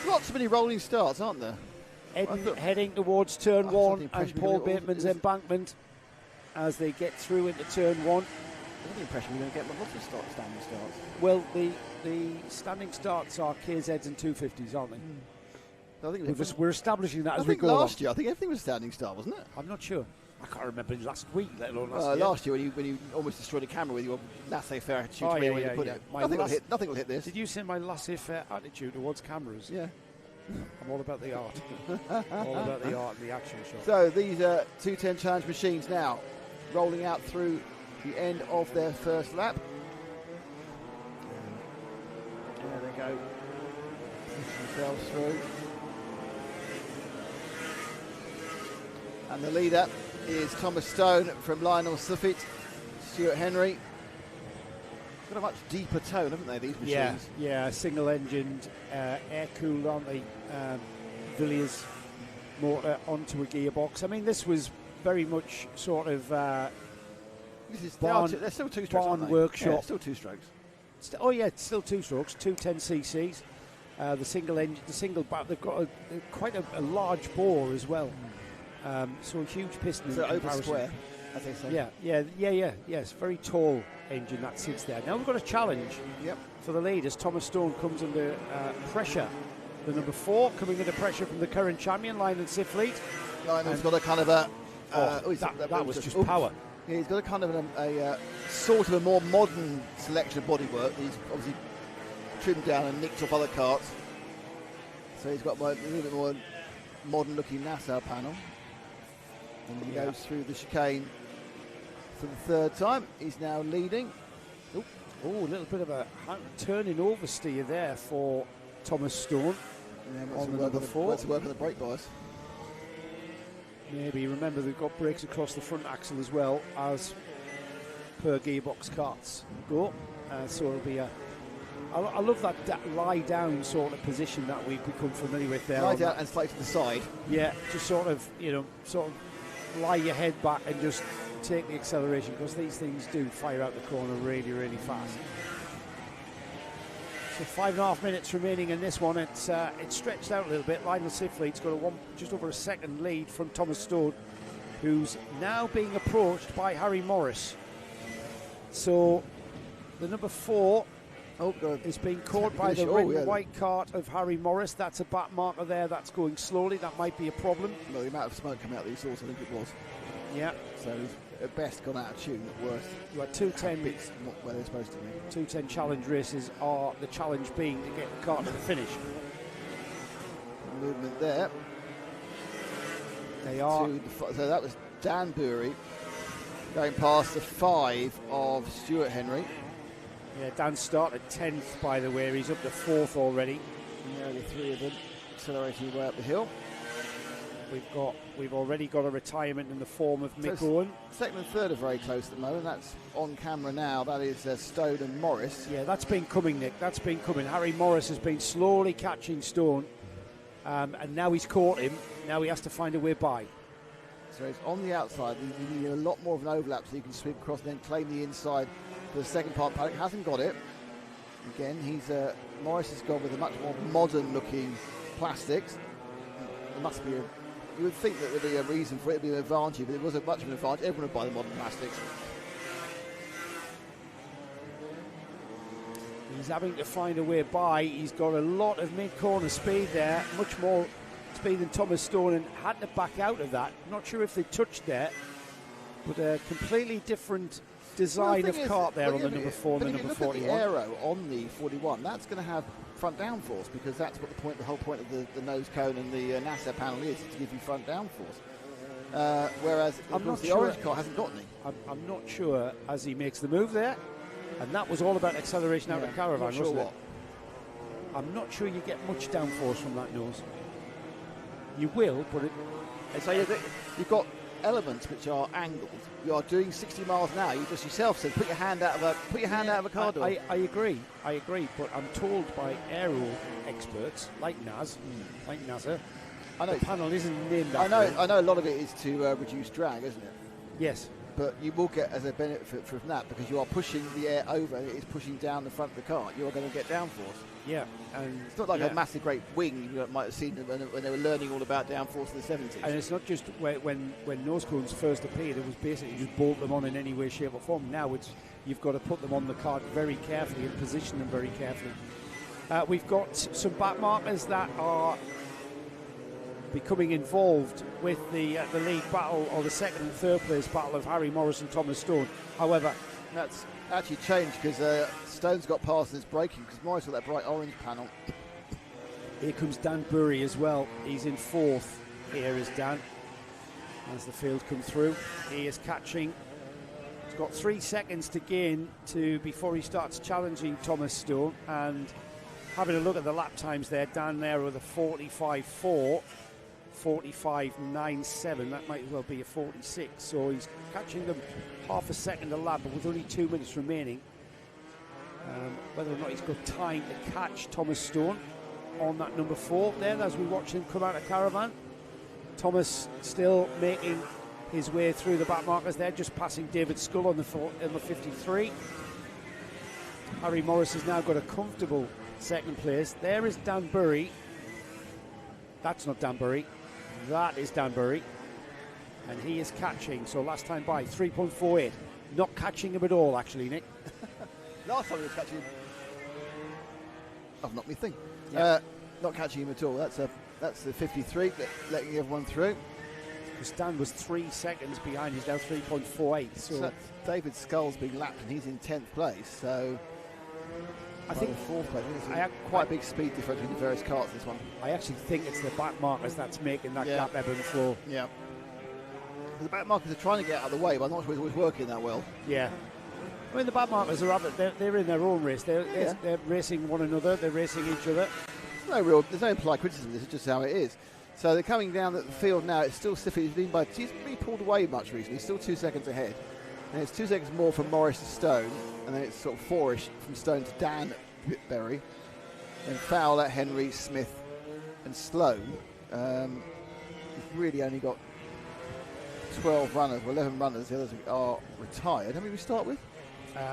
Lots of many rolling starts, aren't there? Heading towards turn 1 and Paul Bateman's embankment as they get through into turn 1. I have the impression we're going to get lots of standing starts. Well, the standing starts are KZs and 250s, aren't they? I think we're establishing that as we go last year, I think everything was standing start, wasn't it? I'm not sure. I can't remember last week, let alone last year. Last year when you almost destroyed a camera with your laissez-faire attitude. Nothing will hit this. Did you say my laissez-faire attitude towards cameras? Yeah. I'm all about the art. All about the art and the action shot. So these 210 challenge machines now rolling out through the end of their first lap. There they go. Push themselves through. And the leader is Thomas Stone from Lionel Sifleet, Stuart Henry. Got a much deeper tone, haven't they, these machines? Yeah, single-engined, air-cooled, aren't they? Villiers motor onto a gearbox. I mean, this was very much sort of they're still two-strokes, barn workshop. Yeah, still two strokes. It's still 2 strokes, 210 cc's. The single engine, they've got quite a large bore as well. So a huge piston. So over square, as they say. Yes, very tall engine that sits there. Now we've got a challenge for the leaders. Thomas Stone comes under pressure the number 4, coming under pressure from the current champion, Lionel Sifleet. Lionel's got a kind of a... that was just power. Yeah, he's got a kind of a sort of a more modern selection of bodywork. He's obviously trimmed down and nicked off other karts. So he's got a little bit more modern-looking NASA panel. And he goes through the chicane for the 3rd time. He's now leading. Oh, a little bit of a turning oversteer there for Thomas Stone on the number 4. Let's work on the brake bias. Maybe, remember they've got brakes across the front axle as well as per Gearbox Karts go. So it'll be I love that lie down sort of position that we've become familiar with there. Lie down and slightly to the side. Yeah, just sort of lie your head back and just take the acceleration, because these things do fire out the corner really, really fast. So 5.5 minutes remaining in this one. It's stretched out a little bit. Lionel Sifleet's got just over a second lead from Thomas Stone, who's now being approached by Harry Morris. So the number 4 is being caught by the red and white kart of Harry Morris. That's a back marker there. That's going slowly. That might be a problem. Well, the amount of smoke coming out of these sorts, I think it was. Yeah. So he's at best gone out of tune, at worst. You had 210 bits not where they're supposed to be. 210 challenge races are the challenge being to get the kart to the finish. Movement there. They are. So that was Dan Bury going past the 5 of Stuart Henry. Yeah, Dan started 10th, by the way. He's up to 4th already. Nearly 3 of them accelerating way up the hill. We've already got a retirement in the form of Mick Owen. 2nd and 3rd are very close at the moment. That's on camera now. That is Stone and Morris. Yeah, that's been coming, Nick. That's been coming. Harry Morris has been slowly catching Stone, and now he's caught him. Now he has to find a way by. So he's on the outside. You need a lot more of an overlap so you can sweep across and then claim the inside for the second part. Paddock hasn't got it. Again, Morris has gone with a much more modern-looking plastics. There must be you would think that there'd be a reason for it to be an advantage, but it wasn't much of an advantage. Everyone would buy the modern plastics. He's having to find a way by. He's got a lot of mid-corner speed there, much more speed than Thomas Stone, and had to back out of that. Not sure if they touched there, but a completely different design of kart there on the number 4 and the number 41. At the aero on the 41, that's going to have front downforce, because that's what the whole point of the nose cone and the NASA panel is to give you front downforce. Whereas the orange car hasn't got any. I'm not sure as he makes the move there, and that was all about acceleration out of the caravan, wasn't it? I'm not sure you get much downforce from that nose. You will, but so you've got elements which are angled. You are doing 60 miles an hour. You just yourself said put your hand out of a car door. I agree, but I'm told by aero experts like NASA, I know the panel isn't named after I know a lot of it is to reduce drag, isn't it? Yes. But you will get as a benefit from that, because you are pushing the air over and it is pushing down the front of the car. You are going to get downforce. Yeah, and it's not like a massive great wing you might have seen when they were learning all about downforce in the 70s. And it's not just when nose cones first appeared, it was basically just bolt them on in any way, shape or form. Now you've got to put them on the kart very carefully and position them very carefully. We've got some back markers that are becoming involved with the lead battle, or the second and third place battle of Harry Morris and Thomas Stone. However, that's actually changed, because Stone's got past and it's braking, because Morris got that bright orange panel. Here comes Dan Bury as well. He's in 4th. Here is Dan as the field come through. He is catching. He's got 3 seconds to gain before he starts challenging Thomas Stone. And having a look at the lap times there, Dan there with a 45.4, 45.97. That might as well be a 46. So he's catching them half a second a lap, but with only 2 minutes remaining. Whether or not he's got time to catch Thomas Stone on that number 4 there as we watch him come out of caravan. Thomas still making his way through the back markers there, just passing David Scull on the 53. Harry Morris has now got a comfortable second place. There is Dan Bury. That's not Dan Bury. That is Dan Bury. And he is catching, so last time by 3.48. Not catching him at all, actually, Nick. Last time he was catching him. I've knocked me thing. Yeah. not catching him at all. That's the 53, letting everyone through. Because Dan was 3 seconds behind. He's now 3.48. So David Scull's being lapped, and he's in 10th place. So I think fourth place. Quite a big speed difference between the various carts. This one. I actually think it's the back markers that's making that gap ebb and flow. Yeah. The back markers are trying to get out of the way, but I'm not sure it's always working that well. Yeah. I mean, the back markers are they're in their own race. They're racing one another. They're racing each other. There's no implied criticism. This is just how it is. So they're coming down the field now. It's still Stiffy. He's really pulled away much recently. He's still 2 seconds ahead. And it's 2 seconds more from Morris to Stone. And then it's sort of 4-ish from Stone to Dan Pitberry. Then Fowler, Henry, Smith and Sloan. We've really only got 12 runners, or 11 runners. The others are retired. How many we start with?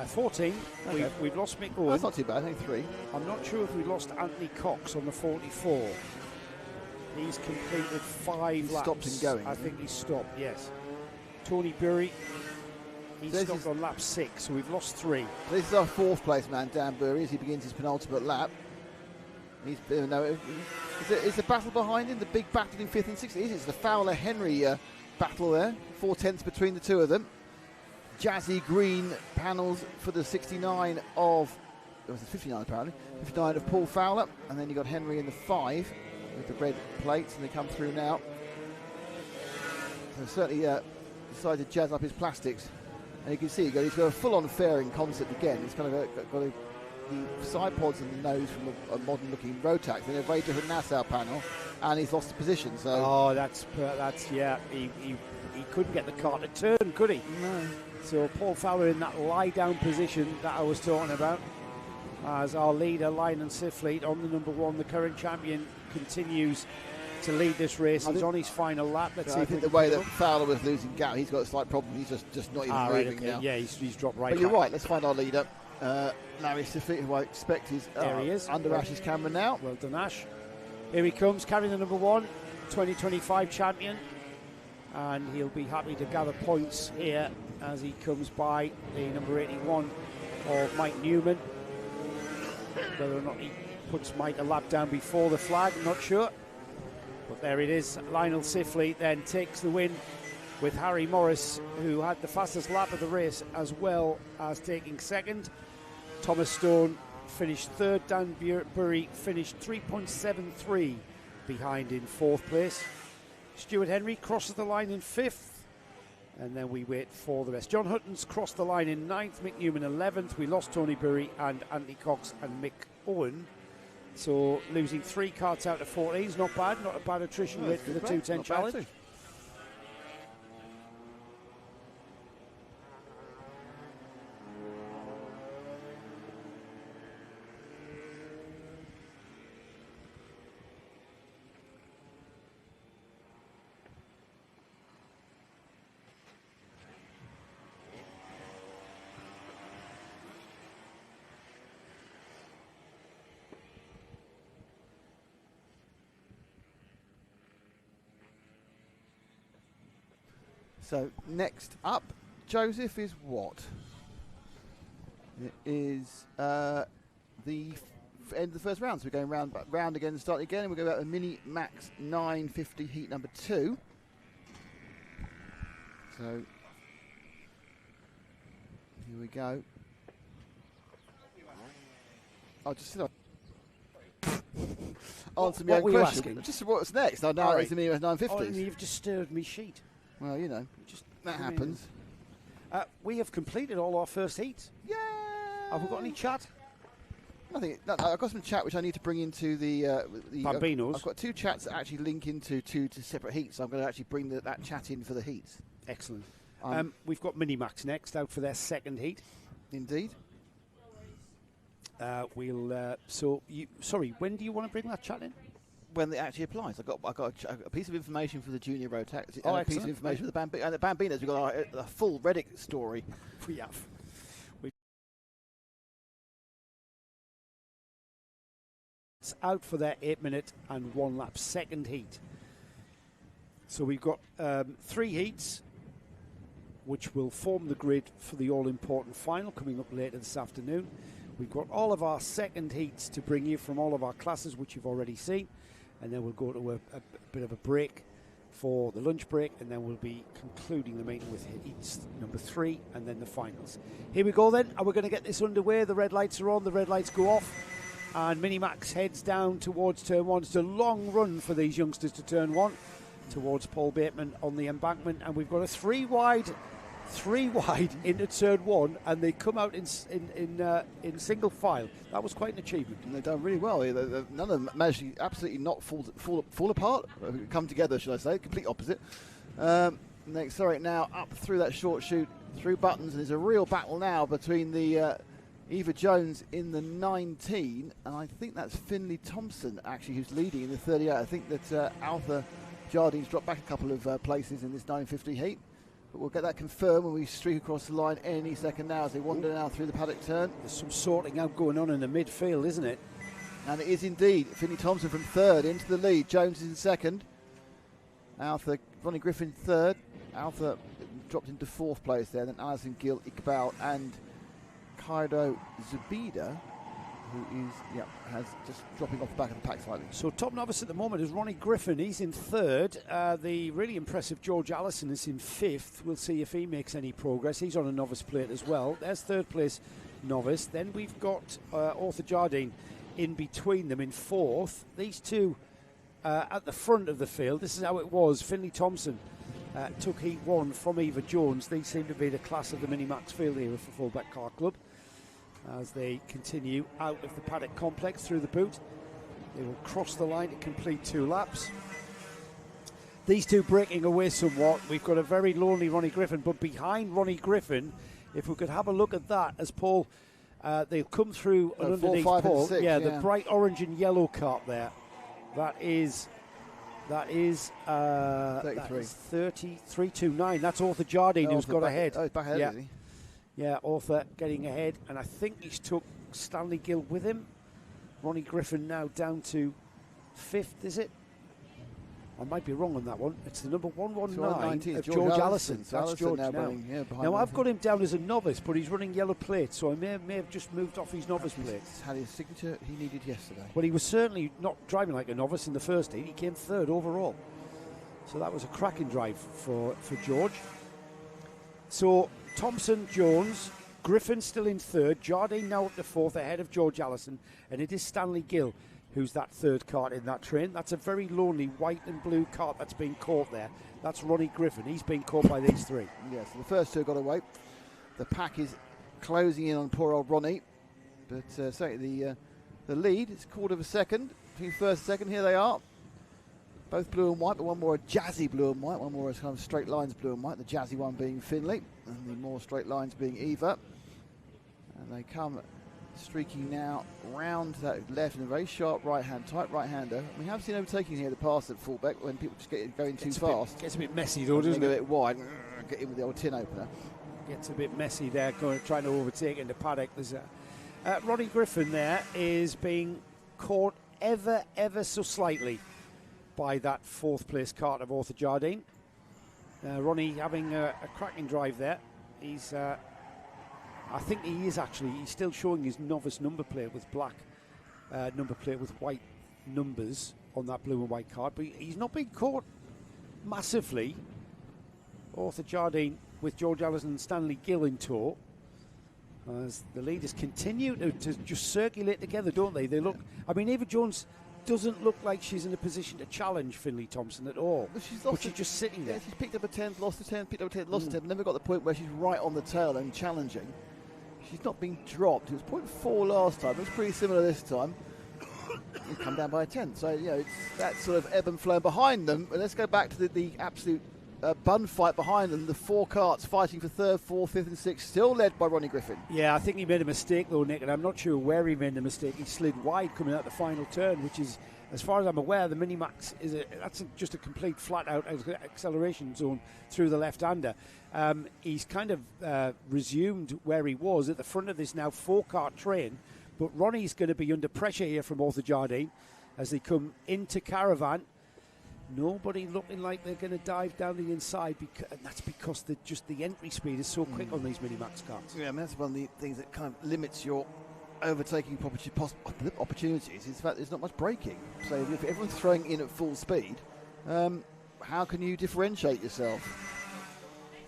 14. Okay. We've lost Mick Owen. That's not too bad, only 3. I'm not sure if we lost Anthony Cox on the 44. He's completed 5 laps. Stopped and going. I think he's stopped, yes. Tony Burry, he's stopped on lap 6, so we've lost 3. This is our 4th place man, Dan Burry, as he begins his penultimate lap. Is the battle behind him, the big battle in 5th and 6th? It's the Fowler-Henry battle there. 4 tenths between the two of them. Jazzy green panels for the 69 of, it was the 59 apparently, 59 of Paul Fowler, and then you got Henry in the 5 with the red plates, and they come through now. So certainly decided to jazz up his plastics, and you can see he's got a full-on fairing concept again. He's kind of got the side pods and the nose from a modern-looking Rotax, and a very different Nassau panel, and he's lost the position. So that's yeah. He couldn't get the car to turn, could he? No. So Paul Fowler in that lie-down position that I was talking about, as our leader, Lyon Sifley, on the number 1, the current champion, continues to lead this race. He's on his final lap. Let's see. I think the way that Fowler was losing gap, he's got a slight problem. He's just not even moving now. Yeah, he's dropped right. But you're right. Let's find our leader, Larry Sifley, who I expect is there. He is under Ash's camera now. Well done, Ash. Here he comes, carrying the number 1, 2025 champion, and he'll be happy to gather points here as he comes by the number 81 of Mike Newman. Whether or not he puts Mike a lap down before the flag, I'm not sure. But there it is. Lionel Sifley then takes the win with Harry Morris, who had the fastest lap of the race, as well as taking second. Thomas Stone finished third. Dan Burry finished 3.73 behind in 4th place. Stuart Henry crosses the line in 5th. And then we wait for the rest. John Hutton's crossed the line in 9th, Mick Newman 11th. We lost Tony Burry and Anthony Cox and Mick Owen. So losing 3 carts out of 14 is not bad. Not a bad attrition rate for the 210 challenge. So next up, Joseph, is what? It is the end of the first round. So we're going round again and starting again, and we'll go about a Mini Max 950 heat number 2. So here we go. I'll just answer my own question. Just what's next? I know it's the Mini Max 950s. Oh, you've disturbed me sheet. Well, you know, that happens. We have completed all our first heats. Yeah. Have we got any chat? Nothing. No, I've got some chat which I need to bring into the Bambinos. I've got 2 chats that actually link into 2 separate heats. So I'm going to actually bring that chat in for the heats. Excellent. We've got Minimax next out for their second heat. Indeed. Sorry, when do you want to bring that chat in? When it actually applies. I got a piece of information for the junior Rotax and a piece of information for the Bambinos. We've got a full Reddick story. We have. It's out for their 8-minute and 1 lap second heat. So we've got 3 heats, which will form the grid for the all-important final coming up later this afternoon. We've got all of our second heats to bring you from all of our classes, which you've already seen. And then we'll go to a bit of a break for the lunch break, and then we'll be concluding the meeting with heats number 3 and then the finals. Here we go then, and we're going to get this underway. The red lights are on, the red lights go off, and Minimax heads down towards turn 1. It's a long run for these youngsters to turn 1 towards Paul Bateman on the embankment, and we've got a three wide into turn 1, and they come out in single file. That was quite an achievement. And they've done really well. None of them managed to absolutely not fall apart. Come together, should I say? Complete opposite. They accelerate now up through that short chute, through buttons, and there's a real battle now between the Eva Jones in the 19, and I think that's Finley Thompson actually who's leading in the 38. I think that Alpha Jardine's dropped back a couple of places in this 950 heat. But we'll get that confirmed when we streak across the line any second now as they wander now through the paddock turn. There's some sorting out going on in the midfield, isn't it? And it is indeed. Finley Thompson from third into the lead. Jones is in second. Ronnie Griffin third. Alpha dropped into fourth place there. Then Alison Gill, Iqbal and Kaido Zubida, who is has just dropping off the back of the pack slightly. So top novice at the moment is Ronnie Griffin. He's in third. The really impressive George Allison is in fifth. We'll see if he makes any progress. He's on a novice plate as well. There's third place novice. Then we've got Arthur Jardine in between them in fourth. These two at the front of the field. This is how it was. Finley Thompson took heat 1 from Eva Jones. These seem to be the class of the Minimax field here for Fulbeck Car Club. As they continue out of the paddock complex through the boot, they will cross the line to complete 2 laps. These two breaking away somewhat. We've got a very lonely Ronnie Griffin, but behind Ronnie Griffin, if we could have a look at that, as Paul, they'll come through and underneath 4, 5 Paul. and 6, yeah, the bright orange and yellow cart there. That is 33.29. That's Arthur Jardine who's got ahead. Oh, he's back ahead, is he? Yeah, Arthur getting ahead, and I think he's took Stanley Gill with him. Ronnie Griffin now down to 5th, is it? I might be wrong on that one. It's the number 119 of George Allison. So that's George now. Now I've got him down as a novice, but he's running yellow plate, so I may have just moved off his novice plate. Had his signature he needed yesterday. Well, he was certainly not driving like a novice in the first heat. He came third overall. So that was a cracking drive for George. So Thompson, Jones, Griffin still in third, Jardine now up to fourth ahead of George Allison, and it is Stanley Gill who's that third cart in that train. That's a very lonely white and blue cart that's been caught there. That's Ronnie Griffin. He's been caught by these 3. Yes, the first 2 got away. The pack is closing in on poor old Ronnie, but the lead is a quarter of a second between first and second. Here they are. Both blue and white, but one more a jazzy blue and white, one more as kind of straight lines blue and white, the jazzy one being Finley, and the more straight lines being Eva. And they come streaking now round that left in a very sharp right-hand, tight right-hander. We have seen overtaking here the past at Fulbeck when people just get going too fast. Gets a bit messy though, doesn't it? A bit wide, get in with the old tin opener. Gets a bit messy there, trying to overtake in the paddock. There's Ronnie Griffin there is being caught ever so slightly by that 4th place cart of Arthur Jardine. Ronnie having a cracking drive there. He's, I think he's still showing his novice number plate with black number plate with white numbers on that blue and white cart, but he's not been caught massively. Arthur Jardine with George Allison and Stanley Gill in tow. As the leaders continue to just circulate together, don't they? They look, I mean, Eva Jones doesn't look like she's in a position to challenge Finley Thompson at all. But she's just sitting there. Yeah, she's picked up a 10th, lost a 10th, picked up a 10th, lost a 10th, never got the point where she's right on the tail and challenging. She's not being dropped. It was 0.4 last time. It was pretty similar this time. It's come down by a 10th. So, it's that sort of ebb and flow behind them. But let's go back to the absolute bun fight behind them. The 4 carts fighting for 3rd, 4th, 5th and 6th, still led by Ronnie Griffin. Yeah, I think he made a mistake though, Nick, and I'm not sure where he made the mistake. He slid wide coming out the final turn, which is, as far as I'm aware, the Minimax that's just a complete flat-out acceleration zone through the left-hander. He's kind of resumed where he was at the front of this now 4-cart train, but Ronnie's going to be under pressure here from Arthur Jardine as they come into Caravan. Nobody looking like they're going to dive down the inside, and that's because the entry speed is so quick on these Minimax cars. Yeah, I mean, that's one of the things that kind of limits your overtaking opportunities is the fact there's not much braking. So if everyone's throwing in at full speed, how can you differentiate yourself?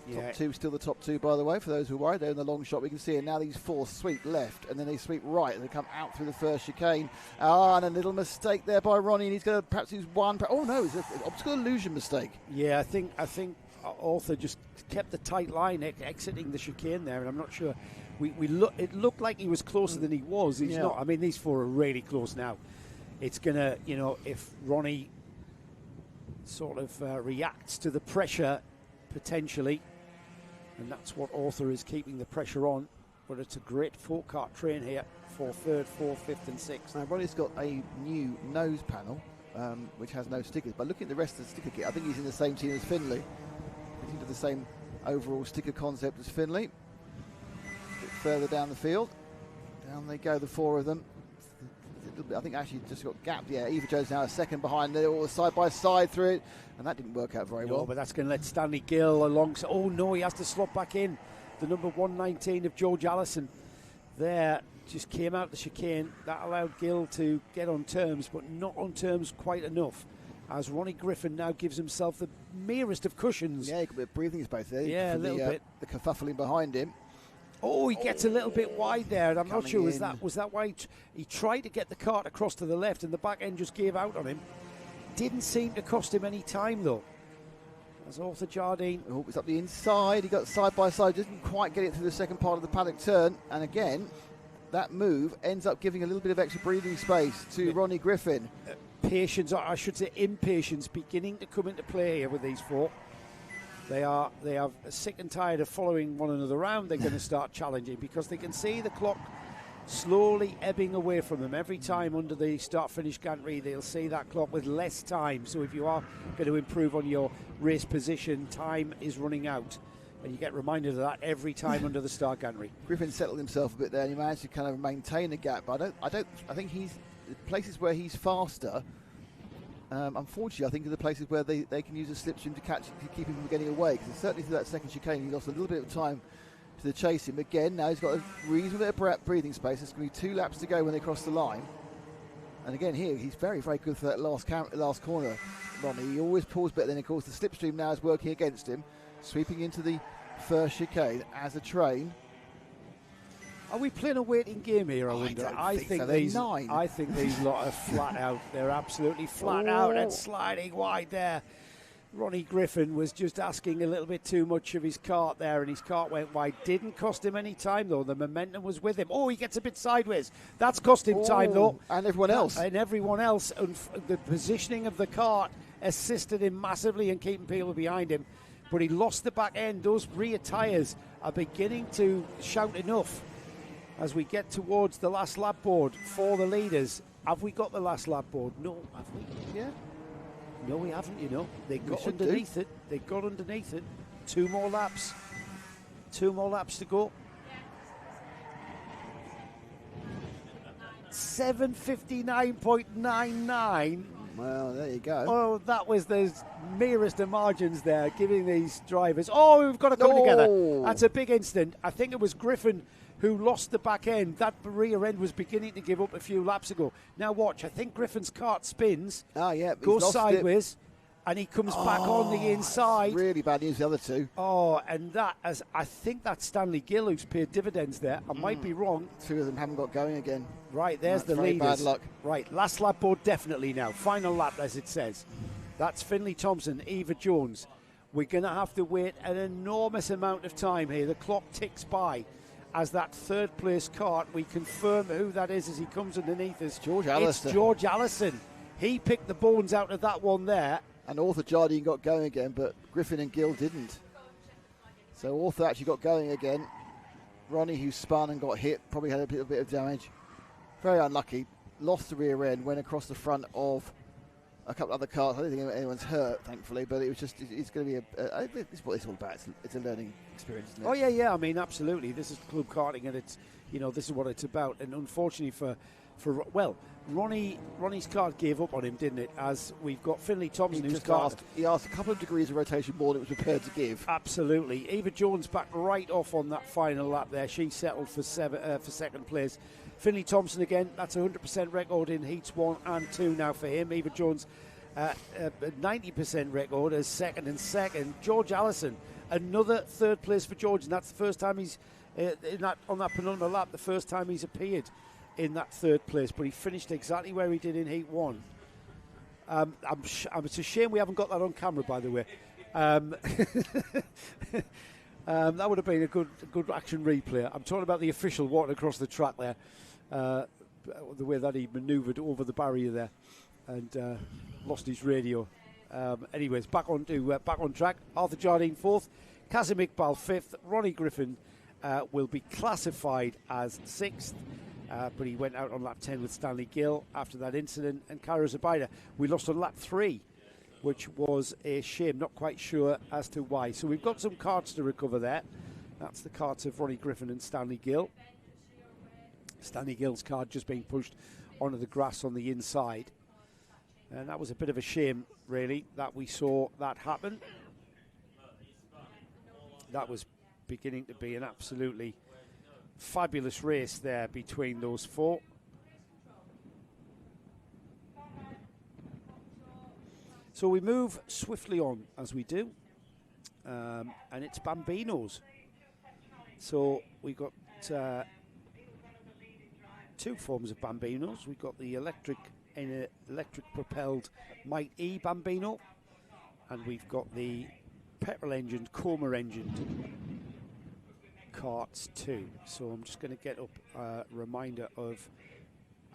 Yeah. Top two, still the top two, by the way, for those who are worried. They're in the long shot. We can see it now. These four sweep left, and then they sweep right, and they come out through the first chicane. And a little mistake there by Ronnie, and he's going to perhaps use one. Oh, no, it's an optical illusion mistake. Yeah, I think Arthur just kept the tight line exiting the chicane there, and I'm not sure. It looked like he was closer than he was. He's not. I mean, these four are really close now. It's going to, if Ronnie sort of reacts to the pressure, potentially, and that's what Arthur is keeping the pressure on. But it's a great four-kart train here for third, fourth, fifth and sixth. Now, Ronnie's got a new nose panel, which has no stickers. But looking at the rest of the sticker kit, I think he's in the same team as Finley. He's into the same overall sticker concept as Finley. A bit further down the field. Down they go, the four of them. I think actually just got gapped. Yeah, Eva Jones now a second behind. They're all side by side through it, and that didn't work out very well. But that's going to let Stanley Gill alongside. Oh no, he has to slot back in. The number 119 of George Allison there just came out the chicane. That allowed Gill to get on terms, but not on terms quite enough, as Ronnie Griffin now gives himself the merest of cushions. Yeah, he got a bit of breathing space there. Yeah, a little bit. The kerfuffling behind him. Oh, he gets a little bit wide there, and I'm not sure was that why he tried to get the kart across to the left, and the back end just gave out on him. Didn't seem to cost him any time though. As Arthur Jardine. Oh, it's up the inside. He got side by side, didn't quite get it through the second part of the paddock turn, and again, that move ends up giving a little bit of extra breathing space to Ronnie Griffin. Patience, I should say impatience, beginning to come into play here with these four. They are sick and tired of following one another around. They're going to start challenging because they can see the clock slowly ebbing away from them. Every time under the start-finish gantry, they'll see that clock with less time. So if you are going to improve on your race position, time is running out. And you get reminded of that every time under the start gantry. Griffin settled himself a bit there, and he managed to kind of maintain a gap. But I think he's places where he's faster. Unfortunately, I think in the places where they can use a slipstream to keep him from getting away, because certainly through that second chicane he lost a little bit of time to the chase him. Again, now he's got a reasonable bit of breathing space. There's going to be 2 laps to go when they cross the line. And again here, he's very, very good for that last corner, Ronnie. He always pulls better, then of course the slipstream now is working against him, sweeping into the first chicane as a train. Are we playing a waiting game here, I wonder? I think these lot are flat out. They're absolutely flat out and sliding wide there. Ronnie Griffin was just asking a little bit too much of his kart there, and his kart went wide. Didn't cost him any time, though. The momentum was with him. Oh, he gets a bit sideways. That's cost him time, though. And everyone else. And everyone else. And the positioning of the kart assisted him massively in keeping people behind him. But he lost the back end. Those rear tyres are beginning to shout enough as we get towards the last lap board for the leaders. Have we got the last lap board? No, have we? Yeah. No, we haven't, They got underneath it. They got underneath it. 2 more laps. 2 more laps to go. 7:59.99. Well, there you go. Oh, that was the merest of margins there, giving these drivers. Oh, we've got to come together. That's a big incident. I think it was Griffin who lost the back end. That rear end was beginning to give up a few laps ago. Now watch, I think Griffin's kart spins, goes sideways, and he comes back on the inside. Really bad news, the other two. Oh, and I think that's Stanley Gill who's paid dividends there. I might be wrong. 2 of them haven't got going again. Right, there's the leaders. Bad luck. Right, last lap board definitely now. Final lap, as it says. That's Finley Thompson, Eva Jones. We're going to have to wait an enormous amount of time here. The clock ticks by. As that third place kart, we confirm who that is as he comes underneath us. George Allison. It's George Allison. He picked the bones out of that one there. And Arthur Jardine got going again, but Griffin and Gill didn't. So Arthur actually got going again. Ronnie, who spun and got hit, probably had a little bit of damage. Very unlucky. Lost the rear end, went across the front of a couple of other cars. I don't think anyone's hurt, thankfully, but it's going to be it's what it's all about. It's a learning experience, isn't it? Oh, yeah. I mean, absolutely. This is club karting, and it's, this is what it's about. And unfortunately for Ronnie's card gave up on him, didn't it? As we've got Finley Thompson, he asked a couple of degrees of rotation more than it was prepared to give. Absolutely. Eva Jones back right off on that final lap there. She settled for second place. Finley Thompson again, that's a 100% record in heats 1 and 2 now for him. Eva Jones, a 90% record as second and second. George Allison, another third place for George, and that's the first time he's on that penultimate lap, the first time he's appeared in that third place, but he finished exactly where he did in heat 1. It's a shame we haven't got that on camera, by the way. That would have been a good action replay. I'm talking about the official walking across the track there, the way that he manoeuvred over the barrier there and lost his radio. Anyways, back on track. Arthur Jardine 4th, Kazim Iqbal 5th, Ronnie Griffin will be classified as 6th. But he went out on lap 10 with Stanley Gill after that incident. And Cairo Zubaida, we lost on lap 3, which was a shame. Not quite sure as to why. So we've got some cards to recover there. That's the cards of Ronnie Griffin and Stanley Gill. Stanley Gill's card just being pushed onto the grass on the inside. And that was a bit of a shame, really, that we saw that happen. That was beginning to be an absolutely fabulous race there between those four. So we move swiftly on as we do, and it's Bambinos. So we've got two forms of Bambinos. We've got the electric propelled Might E Bambino, and we've got the petrol engined, Coma engined carts too. So I'm just going to get up a reminder of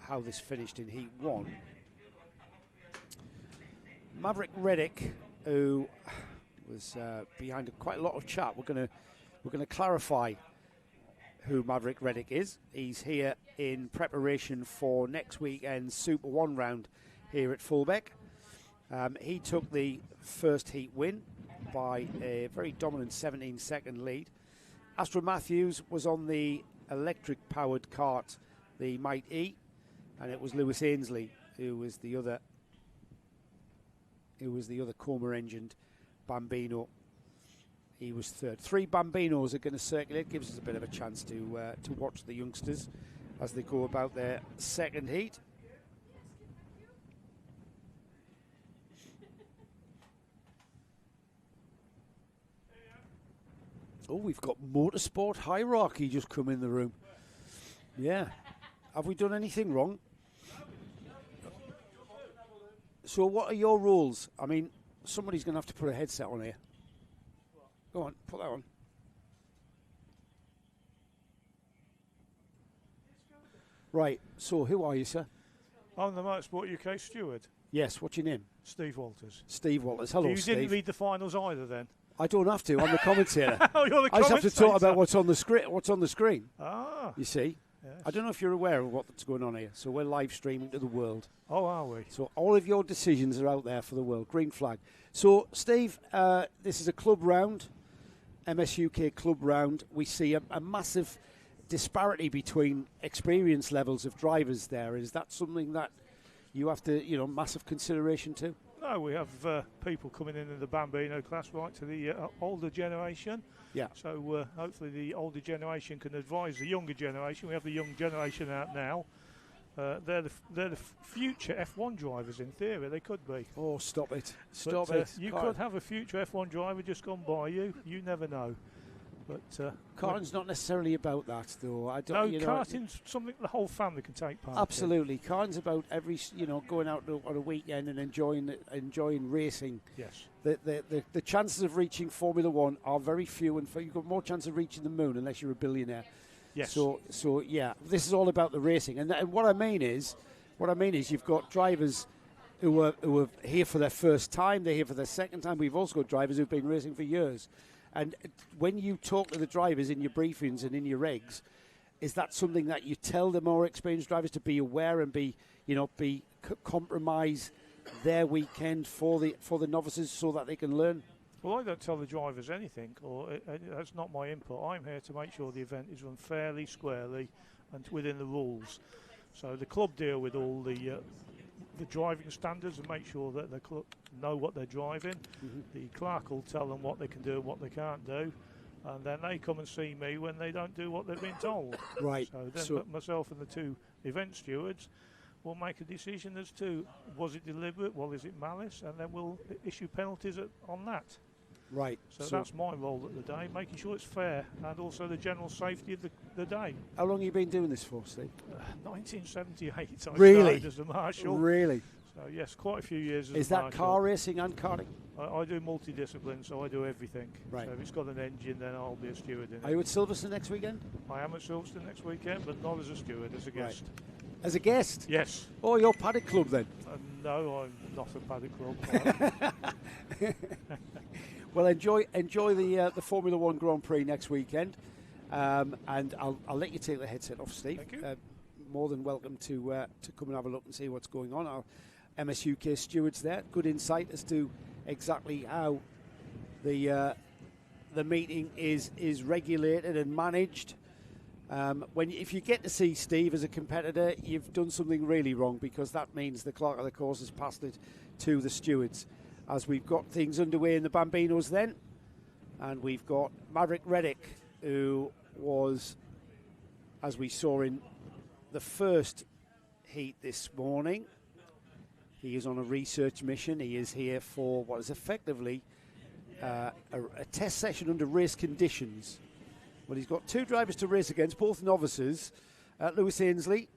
how this finished in Heat 1. Maverick Reddick, who was behind quite a lot of chat. We're going to clarify who Maverick Reddick is. He's here in preparation for next weekend's Super 1 round here at Fulbeck. He took the first heat win by a very dominant 17-second lead. Astra Matthews was on the electric-powered kart, the Might E, and it was Lewis Ainsley who was the other Coma-engined Bambino. He was third. 3 Bambinos are going to circulate. Gives us a bit of a chance to watch the youngsters as they go about their second heat. Oh, we've got Motorsport Hierarchy just come in the room. Yeah. Have we done anything wrong? So what are your rules? I mean, somebody's going to have to put a headset on here. Go on, put that on. Right, so who are you, sir? I'm the Motorsport UK steward. Yes, what's your name? Steve Walters. Steve Walters. Hello, Steve. You didn't read the finals either, then? I don't have to. I'm the commentator. Oh, you're the commentator. I just have to talk about what's on the screen. What's on the screen? Ah. You see? Yes. I don't know if you're aware of what's going on here. So we're live streaming to the world. Oh, are we? So all of your decisions are out there for the world. Green flag. So, Steve, this is a club round, MS UK club round. We see a massive disparity between experience levels of drivers there. Is that something that you have to, massive consideration to? No, we have people coming in the Bambino class right to the older generation. Yeah. So hopefully the older generation can advise the younger generation. We have the young generation out now. They're the future F1 drivers in theory. They could be. Oh, stop it! Stop it! You could have a future F1 driver just gone by you. You never know. But karting's not necessarily about that, though. I no, don't. Karting's something the whole family can take part. Absolutely, karting's about going out on a weekend and enjoying racing. Yes. The chances of reaching Formula One are very few, and you've got more chance of reaching the moon unless you're a billionaire. Yes. So yeah, this is all about the racing, and what I mean is you've got drivers who are here for their first time. They're here for their second time. We've also got drivers who've been racing for years. And when you talk to the drivers in your briefings and in your regs, is that something that you tell the more experienced drivers to be aware and compromise their weekend for the novices so that they can learn? Well, I don't tell the drivers anything, or that's not my input. I'm here to make sure the event is run fairly, squarely, and within the rules. So the club deal with all the driving standards and make sure that the club know what they're driving. The clerk will tell them what they can do and what they can't do, and then they come and see me when they don't do what they've been told. Right. So then myself and the 2 event stewards will make a decision as to was it deliberate, is it malice, and then we'll issue penalties on that. Right. So that's my role at the day, making sure it's fair and also the general safety of the day. How long have you been doing this for, Steve? 1978 I Really? started as a marshal. Really? So yes, quite a few years as Is a that marshal. car racing and karting? I do multidiscipline, so I do everything. Right. So if it's got an engine, then I'll be a steward in Are it. you at Silverstone next weekend? I am at Silverstone next weekend, but not as a steward, as a guest. As a guest? Yes. Oh, you're paddock club then? No, I'm not a paddock club. Well, enjoy the Formula One Grand Prix next weekend, and I'll let you take the headset off, Steve. Thank you. More than welcome to come and have a look and see what's going on. Our MSUK stewards there, good insight as to exactly how the meeting is regulated and managed. If you get to see Steve as a competitor, you've done something really wrong, because that means the clerk of the course has passed it to the stewards. As we've got things underway in the Bambinos then, and we've got Maverick Reddick, who was, as we saw in the first heat this morning, he is on a research mission. He is here for what is effectively a test session under race conditions. Well, he's got 2 drivers to race against, both novices. Lewis Ainsley,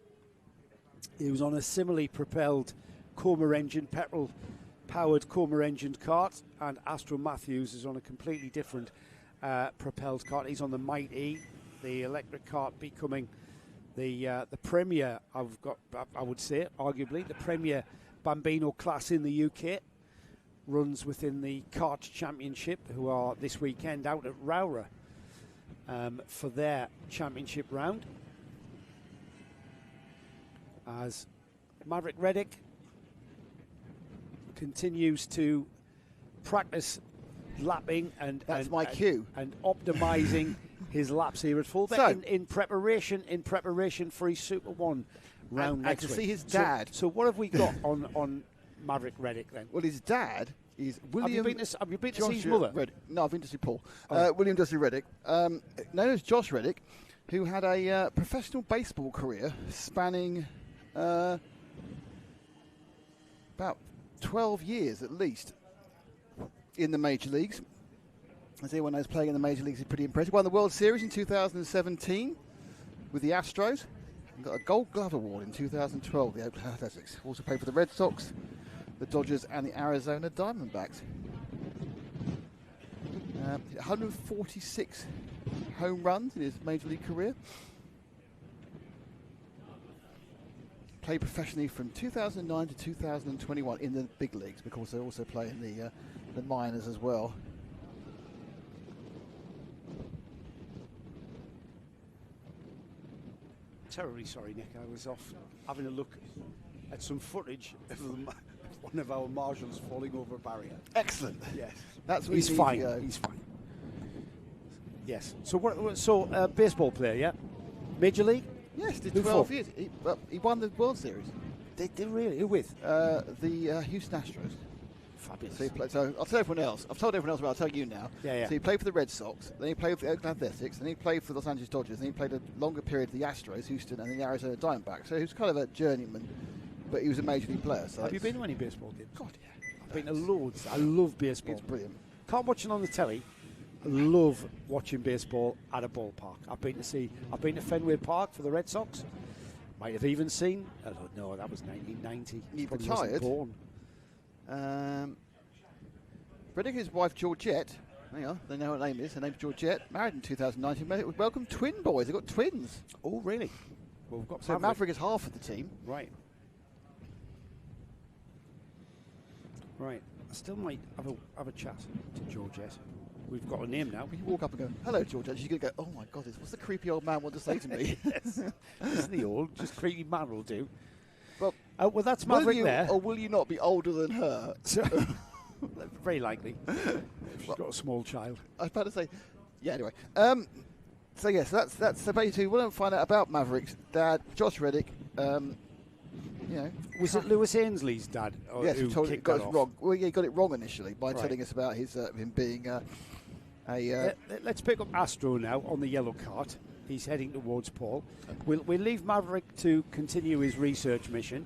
he was on a similarly propelled Coma engine, petrol-powered Coma engined kart, and Astro Matthews is on a completely different propelled kart. He's on the Might E, the electric kart, becoming the premier. I would say, arguably, the premier Bambino class in the UK. Runs within the Kart Championship, who are this weekend out at Rowra for their championship round. As Maverick Reddick continues to practice lapping and optimising his laps here at Fulbeck in preparation for his Super One round next week. See his dad. So what have we got on Maverick Reddick then? Well, his dad is William. Have you been to see his mother? Reddick. No, I've been to see Paul. William Dudley Reddick, known as Josh Reddick, who had a professional baseball career spanning about 12 years at least in the major leagues. As anyone knows, playing in the major leagues is pretty impressive. Won the World Series in 2017 with the Astros. And got a Gold Glove Award in 2012 with the Oakland Athletics. Also played for the Red Sox, the Dodgers, and the Arizona Diamondbacks. 146 home runs in his major league career. Played professionally from 2009 to 2021 in the big leagues, because they also play in the minors as well. Terribly sorry, Nick. I was off having a look at some footage of one of our marshals falling over a barrier. Excellent. Yes, That's what he's fine. He's fine. Yes. So what? So baseball player, yeah. Major league. Yes, did Who 12 for? years. He won the World Series. Did really? Who with? The Houston Astros. Fabulous. So, so I'll tell everyone else. I've told everyone else, but I'll tell you now. Yeah. So he played for the Red Sox, then he played for the Oakland Athletics, then he played for the Los Angeles Dodgers, then he played a longer period for the Astros, Houston, and the Arizona Diamondbacks. So he was kind of a journeyman, but he was a major league player. So Have you been to any baseball games? God, yeah. I've been to loads. I love baseball. It's brilliant. Can't watch it on the telly. I love watching baseball at a ballpark. I've been to Fenway Park for the Red Sox. Might have even seen. I don't know. That was 1990. He Probably retired. wasn't born. Reddick, his wife Georgette, hang on, they know what her name is. Her name's Georgette. Married in 2019. Welcome twin boys. They've got twins. Oh, really? Well, we've got So Maverick is half of the team. Right. Right. I still might have a chat to Georgette. We've got a name now. You walk up and go, hello, Georgette. She's going to go, oh my God, what's the creepy old man want to say to me? Yes. Isn't he old? Just creepy man will do. Well, that's Maverick there. Or will you not be older than her? Very likely. She's got a small child. I was about to say, yeah, anyway. So yes, that's so basically we want to find out about Maverick's dad, Josh Reddick, You know, Was it Lewis Ainsley's dad? yes, who he got kicked it that off? wrong. Well, yeah, he got it wrong initially by Right. telling us about his him being Let's pick up Astro now on the yellow cart. He's heading towards Paul. We'll leave Maverick to continue his research mission.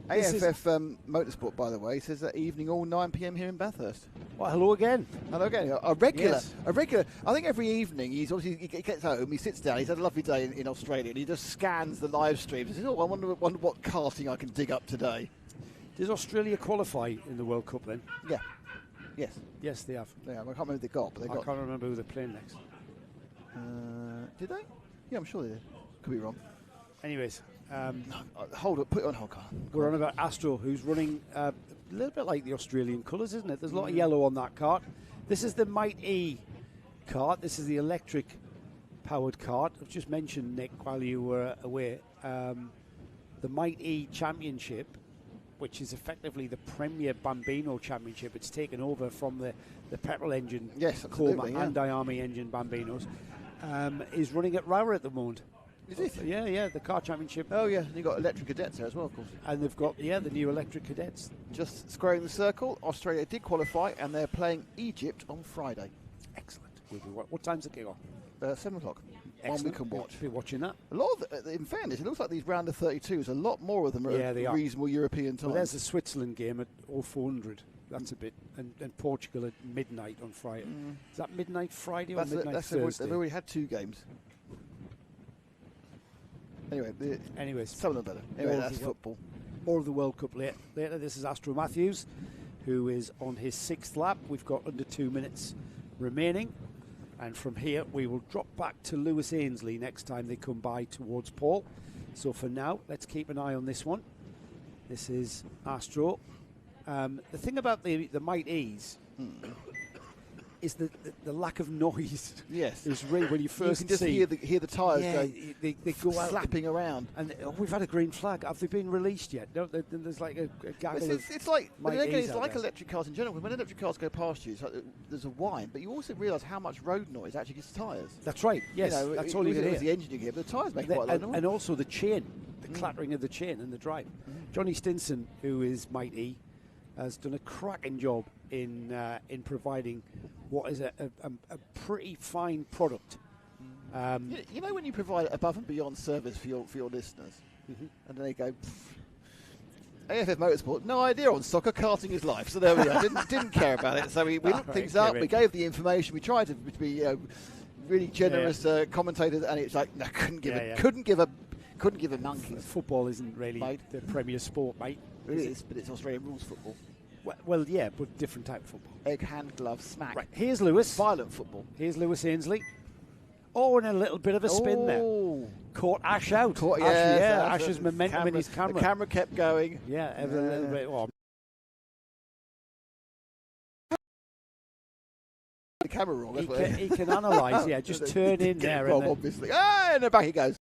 This is- AFF Motorsport, by the way, says that evening all 9 p.m. here in Bathurst. Well, hello again. Hello again. A regular, Yes. a regular. I think every evening he gets home, he sits down, he's had a lovely day in Australia, and he just scans the live streams and says, "Oh, I wonder what karting I can dig up today." Does Australia qualify in the World Cup then? Yeah. Yes. Yes, they have. Yeah. I can't remember who they got, but they I got. can't remember who they're playing next. Did they? Yeah, I'm sure they did. Could be wrong. Anyways, Hold it. Put it on hold, Carl. we're on about Astro, who's running a little bit like the Australian colours, isn't it? There's a lot of yellow on that kart. This is the Might E kart. This is the electric powered kart. I've just mentioned, Nick, while you were away, the Might E Championship, which is effectively the Premier Bambino Championship. It's taken over from the petrol engine, Yes, Coma absolutely, yeah. and Diarmy engine Bambinos, is running at Rower at the moment. Is it? Yeah, the car championship. Oh yeah, and you got electric cadets there as well, of course. And they've got, the new electric cadets. Just squaring the circle, Australia did qualify, and they're playing Egypt on Friday, Excellent. What time's the kick-off? 7 o'clock. One we Excellent. can watch. Be watching that. A lot of, in fairness, it looks like these round of 32s. A lot more of them are Yeah, at they are. reasonable European time. Well, there's the Switzerland game at 0400. That's a bit. And Portugal at midnight on Friday. Is that midnight Friday or midnight Thursday? they've already had 2 games. Anyway, Anyways, some of them better. Anyway, More that's of the- football. more of the World Cup later. This is Astro Matthews, who is on his 6th lap. We've got under 2 minutes remaining. And from here, we will drop back to Lewis Ainsley next time they come by towards Paul. So for now, let's keep an eye on this one. This is Astro. The thing about the Might E's is the lack of noise. Yes. Is really when you first you can just see. hear the tyres Yeah, go they go out slapping around. And we've had a green flag. Have they been released yet? No, there's like a gaggle of It's like, but Might then again, E's it's out like there. electric cars in general. When electric cars go past you, it's like there's a whine, but you also realise how much road noise actually gets tyres. That's right. Yes, you know, that's all you can it's hear. the engine you hear, but the tyres make quite a lot of noise. And also the chain, the clattering of the chain and the drive. Johnny Stinson, who is Mighty, has done a cracking job in providing what is a pretty fine product. You know when you provide above and beyond service for your listeners, and then they go, AFF Motorsport, no idea on soccer, karting is life. So there we are. Didn't care about it. So we looked things up, we gave the information, we tried to be really generous commentators, and it's like, no, couldn't give a monkey. Football isn't really Mate. the premier sport, mate. It is, but it's Australian rules football. Well, yeah, but different type of football. Egg, hand, glove, smack. Right, here's Lewis. Violent football. Here's Lewis Ainsley. Oh, and a little bit of a spin there. Caught Ash out. Ash's momentum in his camera. The camera kept going. Yeah, a little bit. Oh, The camera wrong. he can analyse. Yeah, just turn in there. Wrong, And then, obviously. Ah, and back he goes.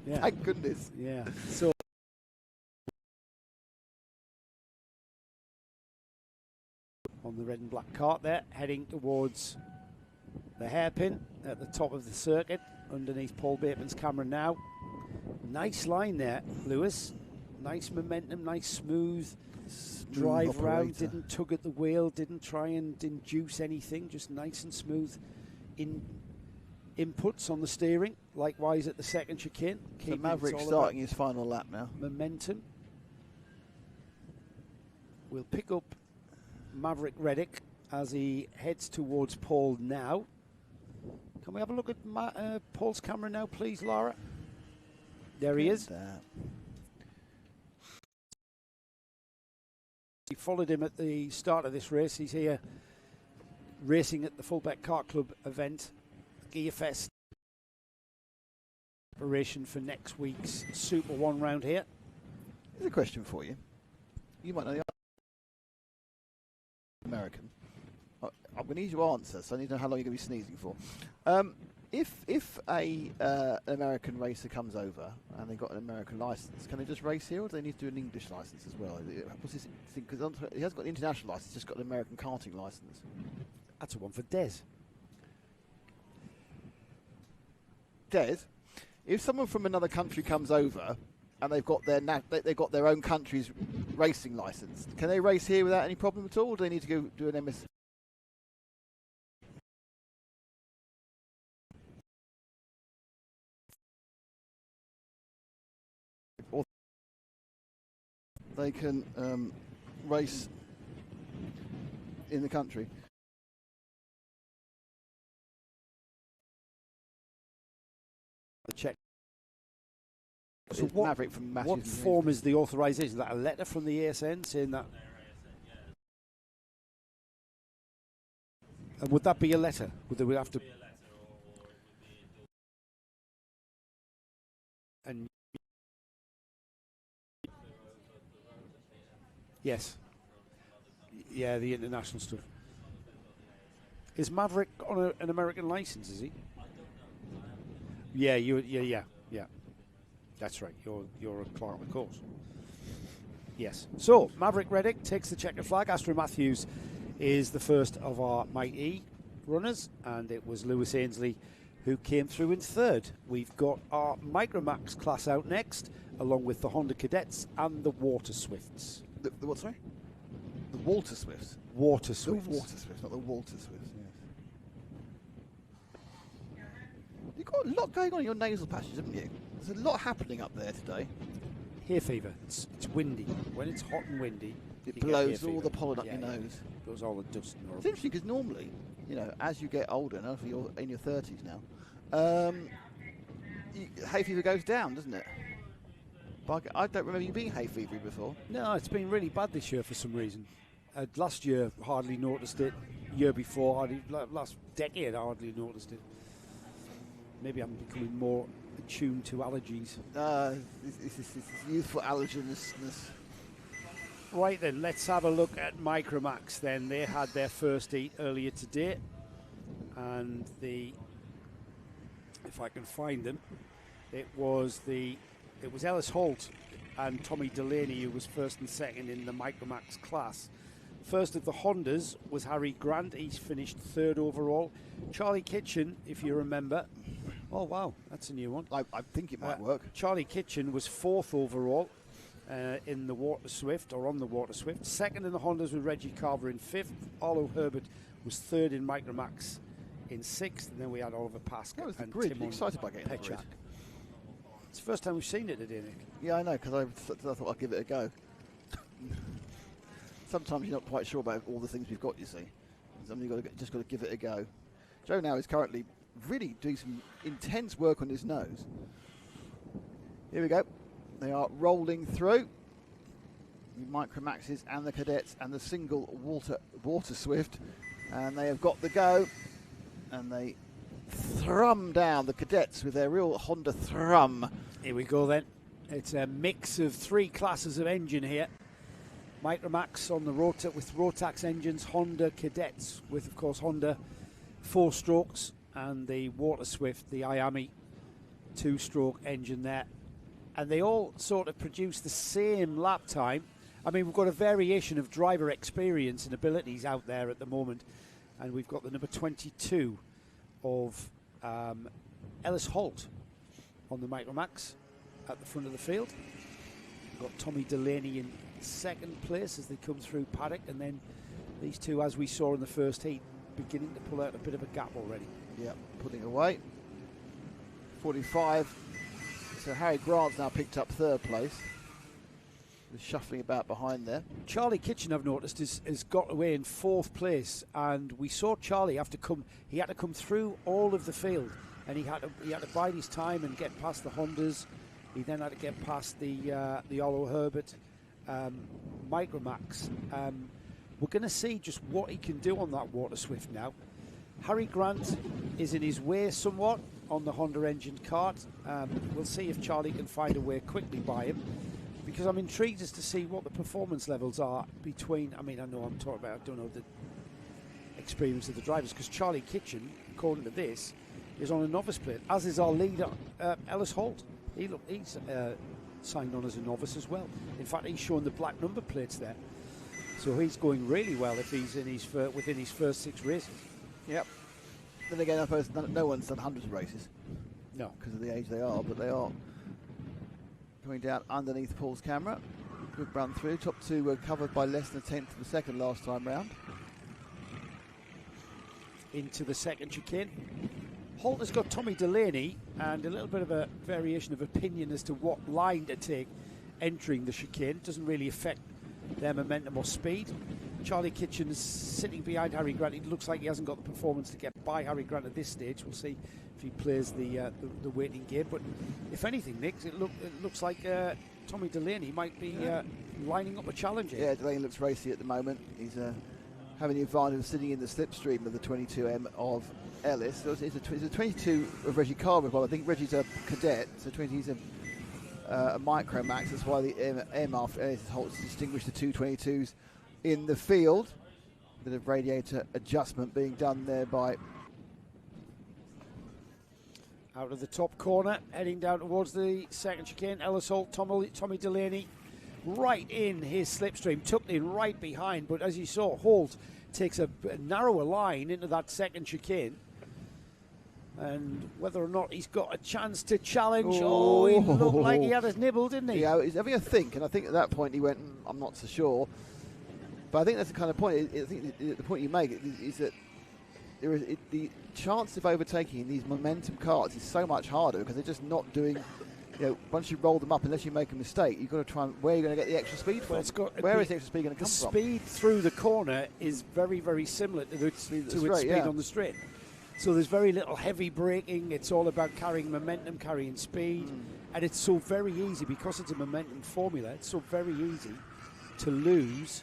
yeah, Thank goodness. yeah. So. On the red and black cart there, heading towards the hairpin at the top of the circuit, underneath Paul Bateman's camera now. Nice line there, Lewis. Nice momentum, nice smooth drive round. operator. Didn't tug at the wheel, didn't try and induce anything, just nice and smooth inputs on the steering. Likewise at the second chicane. So Keeping Maverick it's all starting about his final lap now. momentum. We'll pick up Maverick Reddick as he heads towards Paul now. Can we have a look at Paul's camera now, please, Laura? There he is. He followed him at the start of this race. He's here racing at the Fulbeck Kart Club event, Gearfest. Preparation for next week's Super One round here. Here's a question for you. You might know the answer. American. I'm going to need your answer, so I need to know how long you're going to be sneezing for. If a American racer comes over and they've got an American license, can they just race here, or do they need to do an English license as well? What's his thing? Because he hasn't got an international license, just got an American karting license. That's a one for Des. Des, if someone from another country comes over and they've got their own country's racing license, can they race here without any problem at all, or do they need to go do an MS? Or they can race in the country. Check. So It's Maverick from Matthews. what form is the authorisation? Is that a letter from the ASN saying that? And would that be a letter? Would they have to? And yes, yeah, the international stuff. Is Maverick on an American license? Is he? Yeah, yeah. That's right. You're a clerk on the course. Yes. So Maverick Reddick takes the checkered flag. Aston Matthews is the first of our Mighty runners, and it was Lewis Ainsley who came through in third. We've got our Micromax class out next, along with the Honda Cadets and the Water Swifts. The what? Sorry. The Walter Swifts. Water Swifts. The Water Swifts, not the Walter Swifts. Yes. You've got a lot going on in your nasal passages, haven't you? There's a lot happening up there today. Hay fever. It's windy. When it's hot and windy, it you get blows hay all fever. the pollen up your nose. Blows all the dust. It's interesting because normally, you know, as you get older, and obviously you're in your 30s now, hay fever goes down, doesn't it? But I don't remember you being hay fevery before. No, it's been really bad this year for some reason. Last year, hardly noticed it. Year before, last decade, I hardly noticed it. Maybe I'm becoming more attuned to allergies. This youthful allergenousness. Right then, let's have a look at Micromax then. They had their first heat earlier today. And if I can find them, it was Ellis Holt and Tommy Delaney who was first and second in the Micromax class. First of the Hondas was Harry Grant. He's finished third overall. Charlie Kitchen, if you remember. Oh, wow, that's a new one. I think it might work. Charlie Kitchen was fourth overall in the Water Swift, or on the Water Swift. Second in the Hondas with Reggie Carver in fifth. Arlo Herbert was third in Micromax in sixth. And then we had Oliver Pascal and Tim excited by getting the grid. It's the first time we've seen it today, Nick. Yeah, I know, because I thought I'd give it a go. Sometimes you're not quite sure about all the things we've got, you see. Sometimes you've just got to give it a go. Joe now is currently really doing some intense work on his nose. Here we go. They are rolling through. The Micromaxes and the Cadets and the single Water Swift. And they have got the go. And they thrum down the Cadets with their real Honda thrum. Here we go then. It's a mix of three classes of engine here. Micromax on the with Rotax engines, Honda Cadets with, of course, Honda 4 strokes, and the Water Swift, the Iami 2-stroke engine there. And they all sort of produce the same lap time. I mean, we've got a variation of driver experience and abilities out there at the moment. And we've got the number 22 of Ellis Holt on the Micromax at the front of the field. We've got Tommy Delaney in second place as they come through paddock, and then these two, as we saw in the first heat, beginning to pull out a bit of a gap already. Yeah, putting away. 45. So Harry Grant's now picked up third place. He's shuffling about behind there. Charlie Kitchen, I've noticed, has got away in fourth place, and we saw Charlie have to come. He had to come through all of the field, and he had to bide his time and get past the Hondas. He then had to get past the Arlo Herbert Micromax. We're going to see just what he can do on that Water Swift now. Harry Grant is in his way somewhat on the Honda engine kart. We'll see if Charlie can find a way quickly by him, because I'm intrigued as to see what the performance levels are between. I mean, I know I'm talking about, I don't know the experience of the drivers, because Charlie Kitchen, according to this, is on a novice plate, as is our leader, Ellis Holt. He's signed on as a novice as well. In fact, he's showing the black number plates there. So he's going really well if he's in his within his first 6 races. Yep. Then again, I suppose no one's done hundreds of races. No. Because of the age they are, but they are coming down underneath Paul's camera. Good run through. Top 2 were covered by less than a tenth of the second last time round. Into the second chicane. Holt has got Tommy Delaney and a little bit of a variation of opinion as to what line to take entering the chicane. Doesn't really affect their momentum or speed. Charlie Kitchen is sitting behind Harry Grant. It looks like he hasn't got the performance to get by Harry Grant at this stage. We'll see if he plays the waiting game. But if anything, Nick, it looks like Tommy Delaney might be lining up a challenge here. Yeah, Delaney looks racy at the moment. He's having the advantage of sitting in the slipstream of the 22M of Ellis. So it's a 22 of Reggie Carver, but I think Reggie's a cadet, so 20's a micro max. That's why the M after Ellis Holt's distinguished the 222s in the field. Bit of radiator adjustment being done there by. Out of the top corner, heading down towards the second chicane, Ellis Holt, Tommy Delaney, right in his slipstream, tucked in right behind. But as you saw, Holt takes a narrower line into that second chicane. And whether or not he's got a chance to challenge, he looked like he had a nibble, didn't he? Yeah, he's having a think, and I think at that point he went, I'm not so sure. But I think that's the kind of point, I think the point you make is that the chance of overtaking in these momentum carts is so much harder because they're just not doing, once you roll them up, unless you make a mistake, you've got to try and, where are you going to get the extra speed from? Where is the extra speed going to come from? The speed through the corner is very, very similar to its speed on the straight. So there's very little heavy braking. It's all about carrying momentum, carrying speed. And it's so very easy, because it's a momentum formula, it's so very easy to lose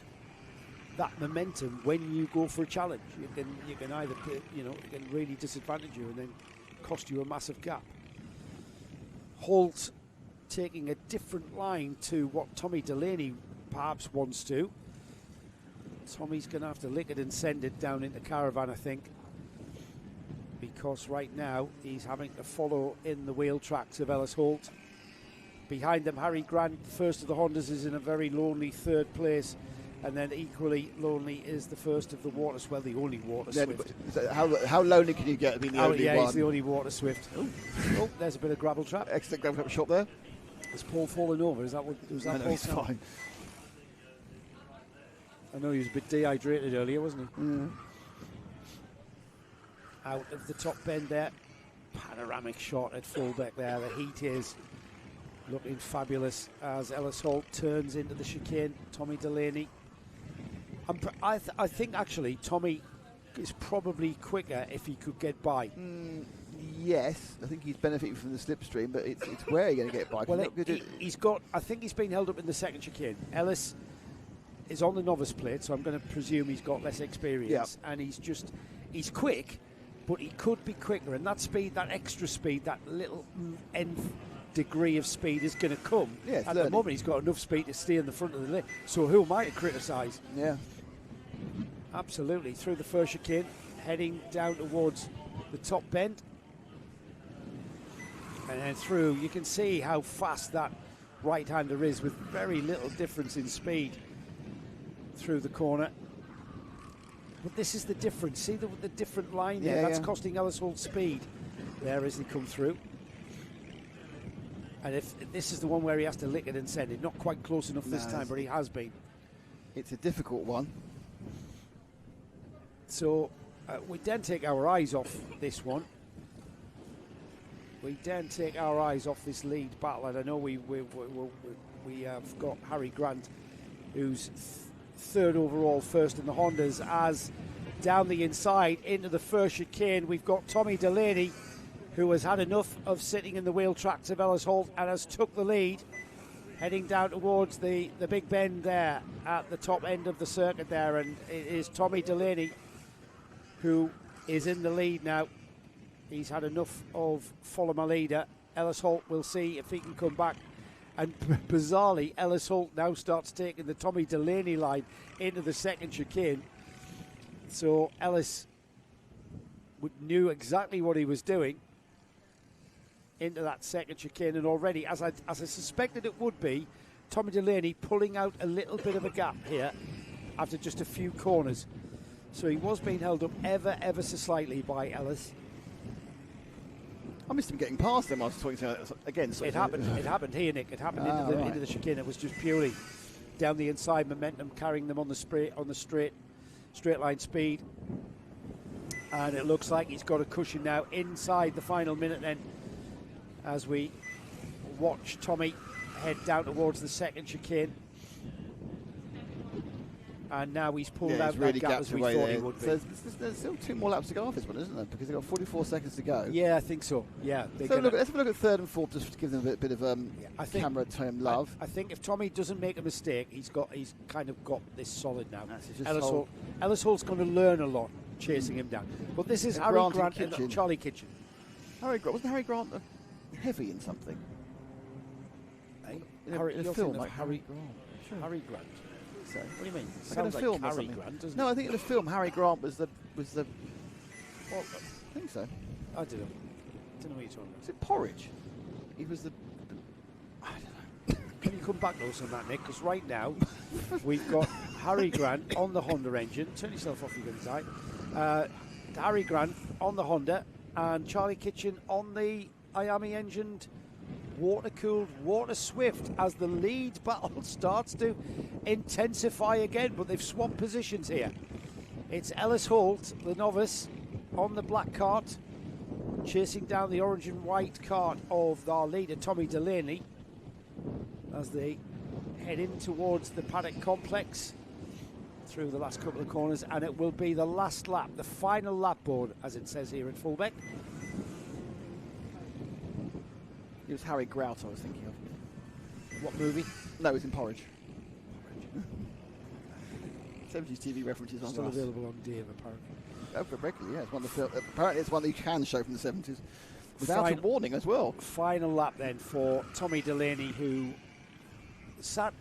that momentum when you go for a challenge. You can either, it can really disadvantage you and then cost you a massive gap. Holt taking a different line to what Tommy Delaney perhaps wants to. Tommy's going to have to lick it and send it down into Caravan, I think, because right now he's having to follow in the wheel tracks of Ellis Holt. Behind them, Harry Grant, first of the Hondas, is in a very lonely 3rd place, and then equally lonely is the first of the the only Water Swift. How lonely can you get being the only one? He's the only Water Swift. Oh, there's a bit of gravel trap. Excellent gravel trap shot there. Is Paul falling over? Is that what? Was that Paul? He's fine. I know he was a bit dehydrated earlier, wasn't he? Out of the top bend there. Panoramic shot at Fulbeck there. The heat is looking fabulous as Ellis Holt turns into the chicane. Tommy Delaney. I think actually Tommy is probably quicker if he could get by. Yes, I think he's benefiting from the slipstream, but it's where you're going to get by. Well, I think he's been held up in the second chicane. Ellis is on the novice plate, so I'm going to presume he's got less experience, and he's quick, but he could be quicker, and that speed, that extra speed, that little nth degree of speed is going to come. Yeah, at the moment he's got enough speed to stay in the front of the lane, so who am I to criticise? Yeah, absolutely. Through the first chicane, heading down towards the top bend, and then through, you can see how fast that right-hander is with very little difference in speed through the corner. But this is the difference. See the different line there? That's costing Ellis Holt speed there as they come through. And if this is the one where he has to lick it and send it, not quite close enough this time, but he has been. It's a difficult one. So we then take our eyes off this one. We then take our eyes off this lead battle, and I know we have got Harry Grant, who's third overall, first in the Hondas, as down the inside into the first chicane we've got Tommy Delaney, who has had enough of sitting in the wheel tracks of Ellis Holt and has took the lead, heading down towards the big bend there at the top end of the circuit there, and it is Tommy Delaney who is in the lead now. He's had enough of follow my leader. Ellis Holt, will see if he can come back. And bizarrely, Ellis Holt now starts taking the Tommy Delaney line into the second chicane. So Ellis knew exactly what he was doing. into that second chicane, and already, as I suspected it would be, Tommy Delaney pulling out a little bit of a gap here after just a few corners. So he was being held up ever so slightly by Ellis. I missed him getting past him. I was talking to again. It happened here, Nick. It happened into the chicane. It was just purely down the inside momentum, carrying them on the straight line speed. And it looks like he's got a cushion now inside the final minute then, as we watch Tommy head down towards the second chicane. And now he's pulled out that really gap as we thought he would be. So there's still 2 more laps to go off this one, isn't there? Because they've got 44 seconds to go. Yeah, I think so. Yeah. So let's have a look at third and fourth, just to give them a bit of camera time love. I think if Tommy doesn't make a mistake, he's kind of got this solid now. Ellis Holt's going to learn a lot chasing him down. But this is Harry Grant and Charlie Kitchen. Wasn't Harry Grant heavy in something? In a film like Harry Grant. Sure. Harry Grant. So. What do you mean? Sounds like film Harry Grant, doesn't it? No, I think in the film Harry Grant was the. Well, I think so. I don't know what you're talking about. Is it Porridge? He was the. I don't know. Can you come back to us on that, Nick? Because right now we've got Harry Grant on the Honda engine. Turn yourself off, you good inside. Harry Grant on the Honda and Charlie Kitchen on the Miami engined water-cooled, water-swift, as the lead battle starts to intensify again, but they've swapped positions here. It's Ellis Holt, the novice, on the black cart, chasing down the orange and white cart of our leader, Tommy Delaney, as they head in towards the paddock complex through the last couple of corners, and it will be the last lap, the final lap board, as it says here in Fulbeck. It was Harry Grout I was thinking of. What movie? No, it was in Porridge. 70s TV references on Still us. available on Dave, apparently. Oh, regularly, yeah. It's one of the apparently it's one that you can show from the 70s without a warning as well. Final lap then for Tommy Delaney, who sat.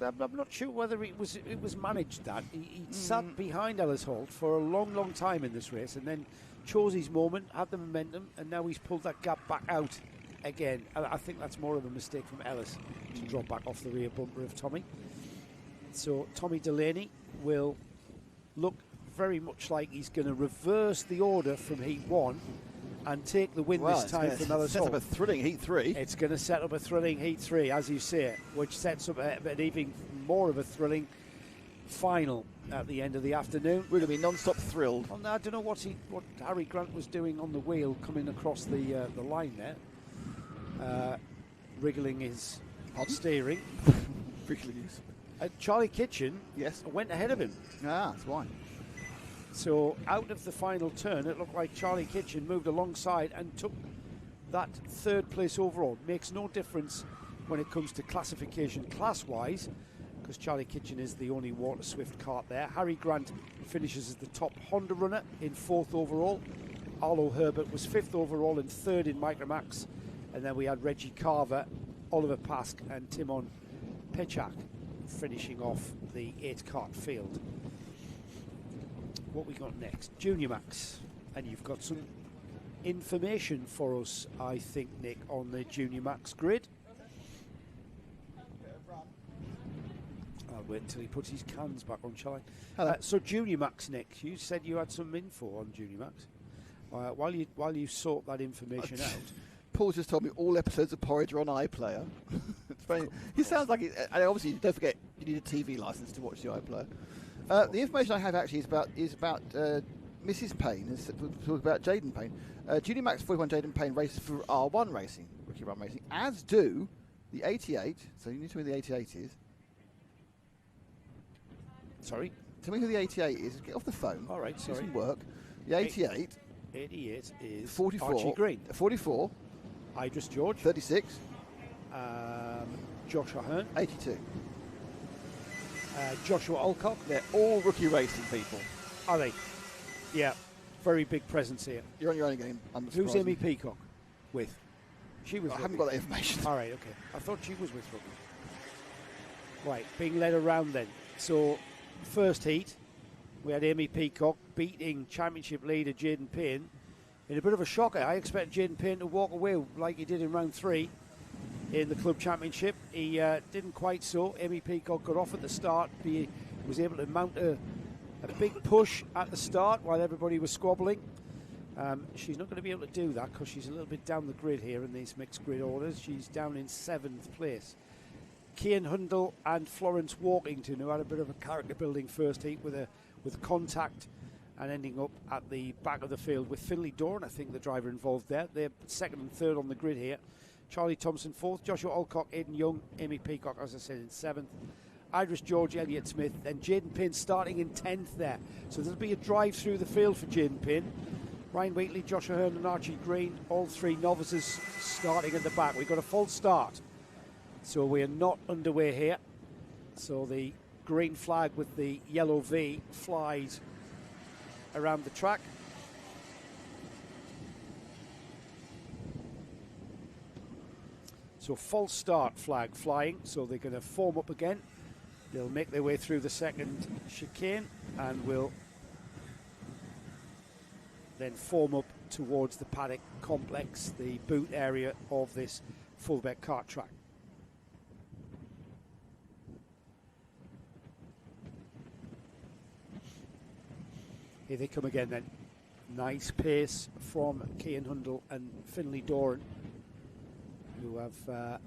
I'm not sure whether it was managed that he sat behind Ellis Holt for a long time in this race, and then chose his moment, had the momentum, and now he's pulled that gap back out again. I think that's more of a mistake from Ellis to drop back off the rear bumper of Tommy. So Tommy Delaney will look very much like he's going to reverse the order from Heat 1 and take the win this time from Ellis Holt. Set up a thrilling Heat 3. It's going to set up a thrilling Heat 3, as you say, which sets up an even more of a thrilling final at the end of the afternoon. We're going to be non-stop thrilled. Well, I don't know what Harry Grant was doing on the wheel coming across the line there, wriggling his steering. Wriggling his. Charlie Kitchen went ahead of him. Ah, that's why. So out of the final turn, it looked like Charlie Kitchen moved alongside and took that third place overall. Makes no difference when it comes to classification class-wise, because Charlie Kitchen is the only water swift kart there. Harry Grant finishes as the top Honda runner in 4th overall. Arlo Herbert was 5th overall and 3rd in Micromax. And then we had Reggie Carver, Oliver Pask and Timon Pechak finishing off the 8-kart field. What we got next? Junior Max. And you've got some information for us, I think, Nick, on the Junior Max grid. I'll wait until he puts his cans back on, shall I? So Junior Max, Nick, you said you had some info on Junior Max. While you sort that information out. Paul just told me all episodes of Porridge are on iPlayer. It's funny. He sounds like and obviously, don't forget, you need a TV license to watch the iPlayer. The information I have actually is about Mrs. Payne. It's talking about Jaden Payne. Junior Max 41 Jaden Payne races for R1 Racing, Rookie Run Racing, as do the 88. So you need to know who the 88 is. Sorry? Tell me who the 88 is. Get off the phone. All right, sorry. Do some work. The 88. 88 is 44. Archie Green. 44. Idris George. 36. Josh Ahern. 82. Joshua Alcock. They're all rookie racing people. Are they? Yeah. Very big presence here. You're on your own game. Who's Amy Peacock with? She was. I haven't got that information. All right, okay. I thought she was with rookie. Right, being led around then. So, first heat, we had Amy Peacock beating championship leader Jaden Payne in a bit of a shocker. I expect Jaden Payne to walk away like he did in round 3 in the club championship. He didn't quite so. Amy Peacock got off at the start. He was able to mount a big push at the start while everybody was squabbling. She's not going to be able to do that because she's a little bit down the grid here in these mixed grid orders. She's down in 7th place. Kian Hundle and Florence Walkington, who had a bit of a character building first heat with contact and ending up at the back of the field with Finley Doran, I think the driver involved there. They're 2nd and 3rd on the grid here. Charlie Thompson 4th, Joshua Alcock, Aidan Young, Amy Peacock, as I said, in 7th. Idris George, Elliott Smith, then Jaden Payne starting in 10th there. So there'll be a drive through the field for Jaden Payne. Ryan Wheatley, Joshua Hearn and Archie Green, all 3 novices starting at the back. We've got a false start. So we are not underway here. So the green flag with the yellow V flies around the track. So false start flag flying. So they're going to form up again. They'll make their way through the second chicane and will then form up towards the paddock complex, the boot area of this Fulbeck kart track. Here they come again then. Nice pace from Kian Hundle and Finley Doran, who have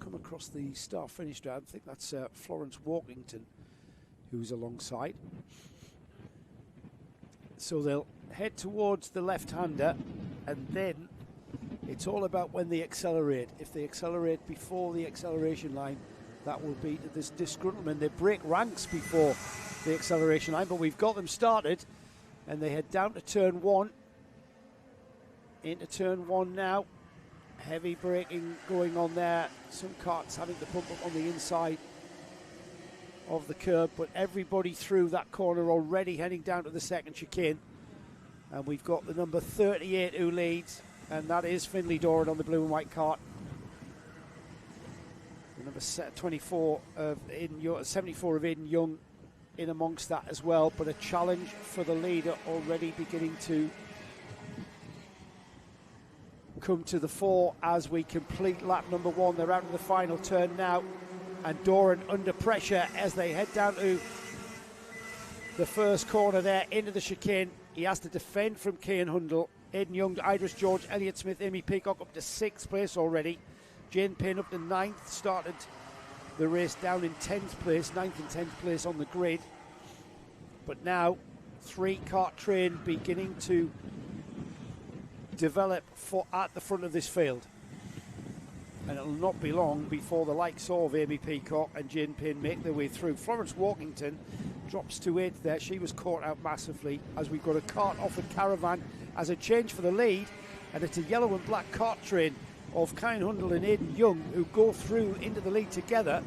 come across the start-finish round. I think that's Florence Walkington who's alongside. So they'll head towards the left-hander, and then it's all about when they accelerate. If they accelerate before the acceleration line, that will be this disgruntlement. They break ranks before the acceleration line, but we've got them started, and they head down to turn 1. Into turn 1 now. Heavy braking going on there. Some karts having to pump up on the inside of the curb, but everybody through that corner already, heading down to the second chicane. And we've got the number 38 who leads, and that is Finley Doran on the blue and white kart. The number 74 of Aidan 74 of Aidan Young in amongst that as well, but a challenge for the leader already beginning to come to the fore as we complete lap number 1. They're out of the final turn now, and Doran under pressure as they head down to the first corner there into the chicane. He has to defend from Kian Hundle. Aidan Young, Idris George, Elliott Smith, Amy Peacock up to 6th place already. Jane Payne up to 9th, started the race down in 10th place, 9th and 10th place on the grid. But now 3 kart train beginning to develop at the front of this field. And it'll not be long before the likes of Amy Peacock and Jane Payne make their way through. Florence Walkington drops to 8th there. She was caught out massively as we've got a kart offered caravan as a change for the lead. And it's a yellow and black kart train of Kian Hundle and Aidan Young who go through into the lead together.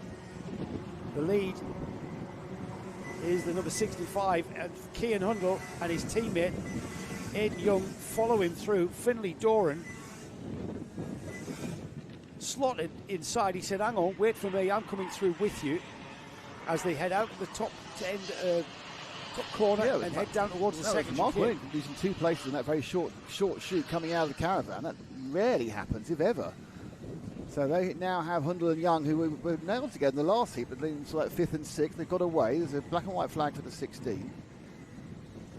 The lead is the number 65, and Kian Hundle and his teammate Aidan Young follow him through. Finley Doran slotted inside. He said, hang on, wait for me, I'm coming through with you, as they head out of the top corner and head down towards the second chicane. Losing 2 places in that very short shoot coming out of the caravan. That rarely happens, if ever. So they now have Hundle and Young, who were nailed together in the last heat, but leading to like 5th and 6th. They've got away. There's a black and white flag for the 16,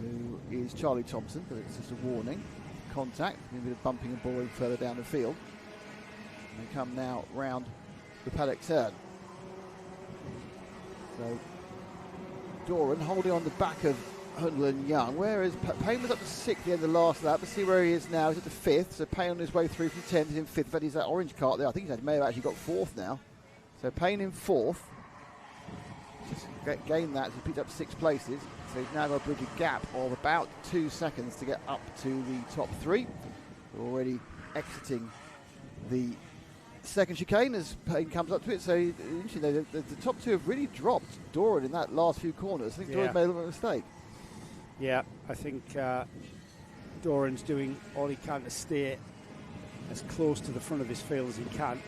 who is Charlie Thompson, but it's just a warning. Contact, a bit of bumping and boring further down the field. And they come now round the paddock turn. So Doran holding on the back of Hundle and Young, whereas Payne was up to 6th at the end of the last lap. Let's see where he is now. He's at the 5th, so Payne on his way through from 10th. He's in 5th, but he's that orange kart there. I think he may have actually got 4th now. So Payne in 4th. Just gained that, so he picked up 6 places. So he's now got a bridge a gap of about 2 seconds to get up to the top 3. We're already exiting the second chicane as Payne comes up to it. So the top 2 have really dropped Doran in that last few corners. I think Doran made a little mistake. Yeah, I think Doran's doing all he can to stay as close to the front of his field as he can.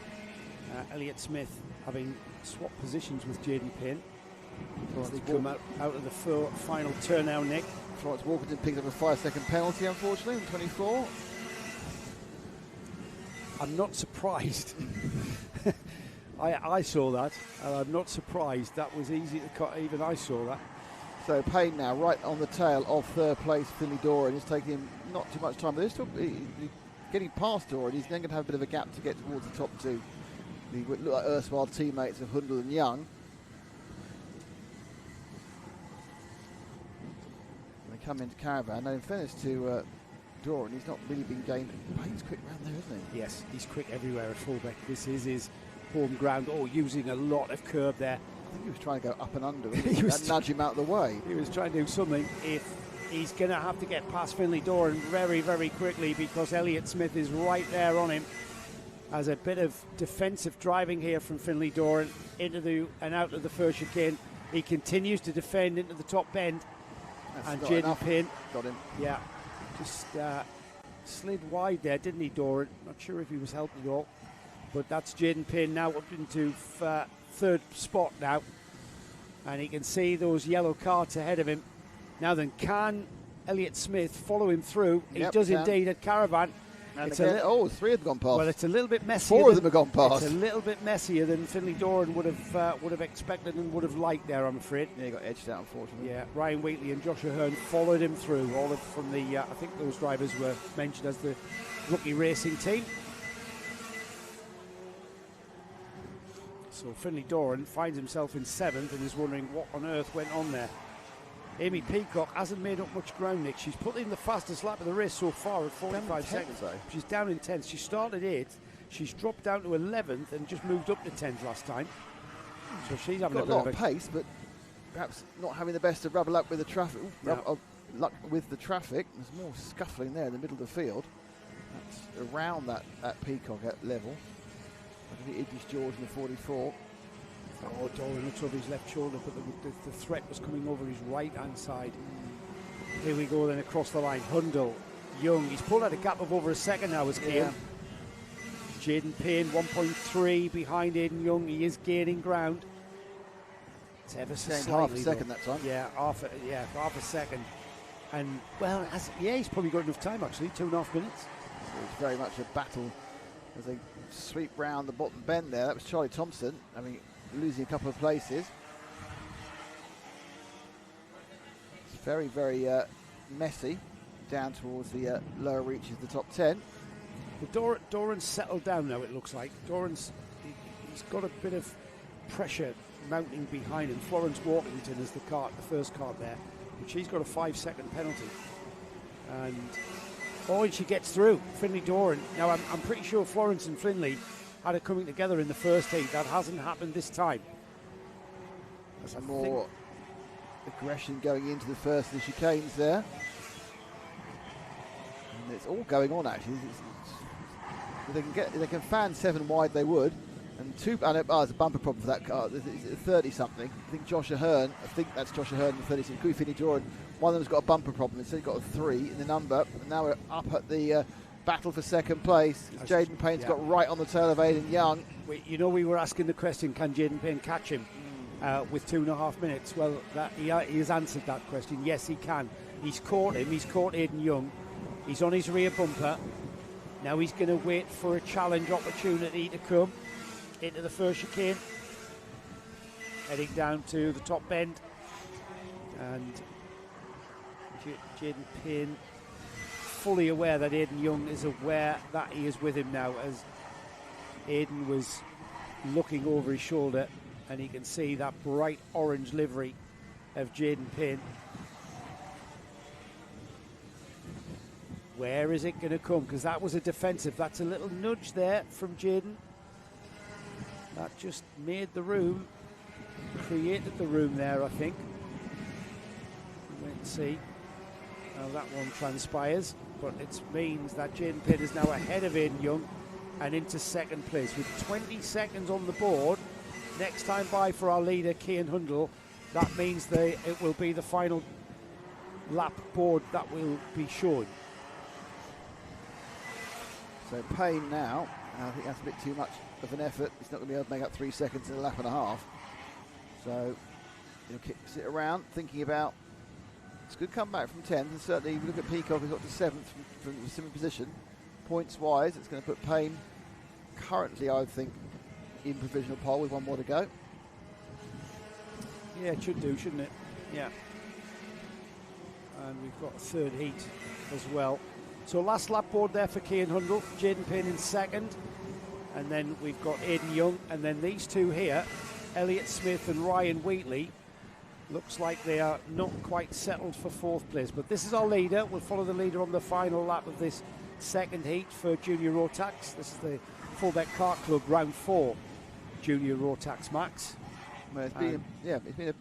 Elliott Smith having swapped positions with Jaden Payne. As they come out of the final turn now, Nick. Florence Walkerton picked up a 5-second penalty, unfortunately, in 24. I'm not surprised. I saw that, and I'm not surprised. That was easy to cut. Even I saw that. So Payne now right on the tail of third place, Finley Doran. It's taking him not too much time, but he's still getting past Doran. He's then going to have a bit of a gap to get towards the top two. They look like erstwhile teammates of Hundle and Young. They come into Caravan. Now, in fairness to Doran, he's not really been gained. Payne's quick round there, isn't he? Yes, he's quick everywhere at Fulbeck. This is his home ground. Oh, using a lot of curb there. I think he was trying to go up and under. He was nudge him out of the way. He was trying to do something. If he's going to have to get past Finley Doran very, very quickly, because Elliott Smith is right there on him. As a bit of defensive driving here from Finley Doran into and out of the first chicane. He continues to defend into the top bend. And Jaden Payne got him. Yeah, just slid wide there, didn't he, Doran? Not sure if he was helped at all. But that's Jaden Payne now up into third spot now. And he can see those yellow carts ahead of him. Now then, can Elliott Smith follow him through? He does indeed at Caravan. And again, three have gone past. Well, it's a little bit messier. Four of them have gone past. It's a little bit messier than Finley Doran would have expected and would have liked there, I'm afraid. Yeah, he got edged out, unfortunately. Yeah, Ryan Wheatley and Josh Ahern followed him through. All of from the, I think those drivers were mentioned as the rookie racing team. So Finley Doran finds himself in 7th and is wondering what on earth went on there. Amy Peacock hasn't made up much ground, Nick. She's put in the fastest lap of the race so far at 45 seconds. She's down in 10th. She started 8th. She's dropped down to 11th and just moved up to 10th last time. So she's having a bit lot of of pace, but perhaps not having the best of rubber luck with the traffic. Luck with the traffic. There's more scuffling there in the middle of the field. That's around that Peacock at level. I think Idris George in the 44. Oh, Doran looks over his left shoulder, but the threat was coming over his right-hand side. Here we go then across the line. Hundle, Young. He's pulled out a gap of over a second now as Kane. Jaden Payne, 1.3 behind Aidan Young. He is gaining ground. It's ever so slightly, half a second that time. Yeah, half a second. And, well, he's probably got enough time, actually, 2.5 minutes. So it's very much a battle as they sweep round the bottom bend there. That was Charlie Thompson. I mean, losing a couple of places. It's very, very messy down towards the lower reaches of the top 10. But Doran's settled down now, it looks like. Doran's he's got a bit of pressure mounting behind him. Florence Walkington is the first cart there, but she's got a 5-second penalty. And she gets through. Finley Doran. Now I'm pretty sure Florence and Finley had it coming together in the first heat. That hasn't happened this time. There's more aggression going into the first of the chicanes there. And it's all going on actually. If they can fan 7 wide, they would. And there's a bumper problem for that car. It's 30-something. I think Josh Ahern. I think that's Josh Ahern in the 30-something. Finley Doran. One of them's got a bumper problem. Instead, got a 3 in the number. And now we're up at the battle for second place. Jaden Payne's got right on the tail of Aidan Young. We were asking the question: can Jaden Payne catch him with 2.5 minutes? Well, he has answered that question. Yes, he can. He's caught him. He's caught Aidan Young. He's on his rear bumper. Now he's going to wait for a challenge opportunity to come into the first chicane. Heading down to the top bend. And Jaden Payne, fully aware that Aidan Young is aware that he is with him now, as Aidan was looking over his shoulder and he can see that bright orange livery of Jaden Payne. Where is it going to come? Because that was a defensive. That's a little nudge there from Jaden. That just made the room, created the room there, I think. Wait and see how that one transpires. But it means that Jaden Payne is now ahead of Aidan Young and into second place with 20 seconds on the board. Next time by for our leader, Cian Hundle. That means it will be the final lap board that will be shown. So Payne now, I think that's a bit too much of an effort. He's not going to be able to make up 3 seconds in a lap and a half. So sit around thinking about. It's a good comeback from 10th, and certainly if you look at Peacock, he's got to 7th from a similar position. Points wise, it's going to put Payne currently, I would think, in provisional pole with one more to go. Yeah, it should do, shouldn't it? Yeah. And we've got a third heat as well. So last lap board there for Cian Hundle, Jaden Payne in second. And then we've got Aidan Young, and then these two here, Elliott Smith and Ryan Wheatley. Looks like they are not quite settled for fourth place, but this is our leader. We'll follow the leader on the final lap of this second heat for Junior Rotax. This is the Fulbeck Kart Club Round 4 Junior Rotax Max. Well, it's been a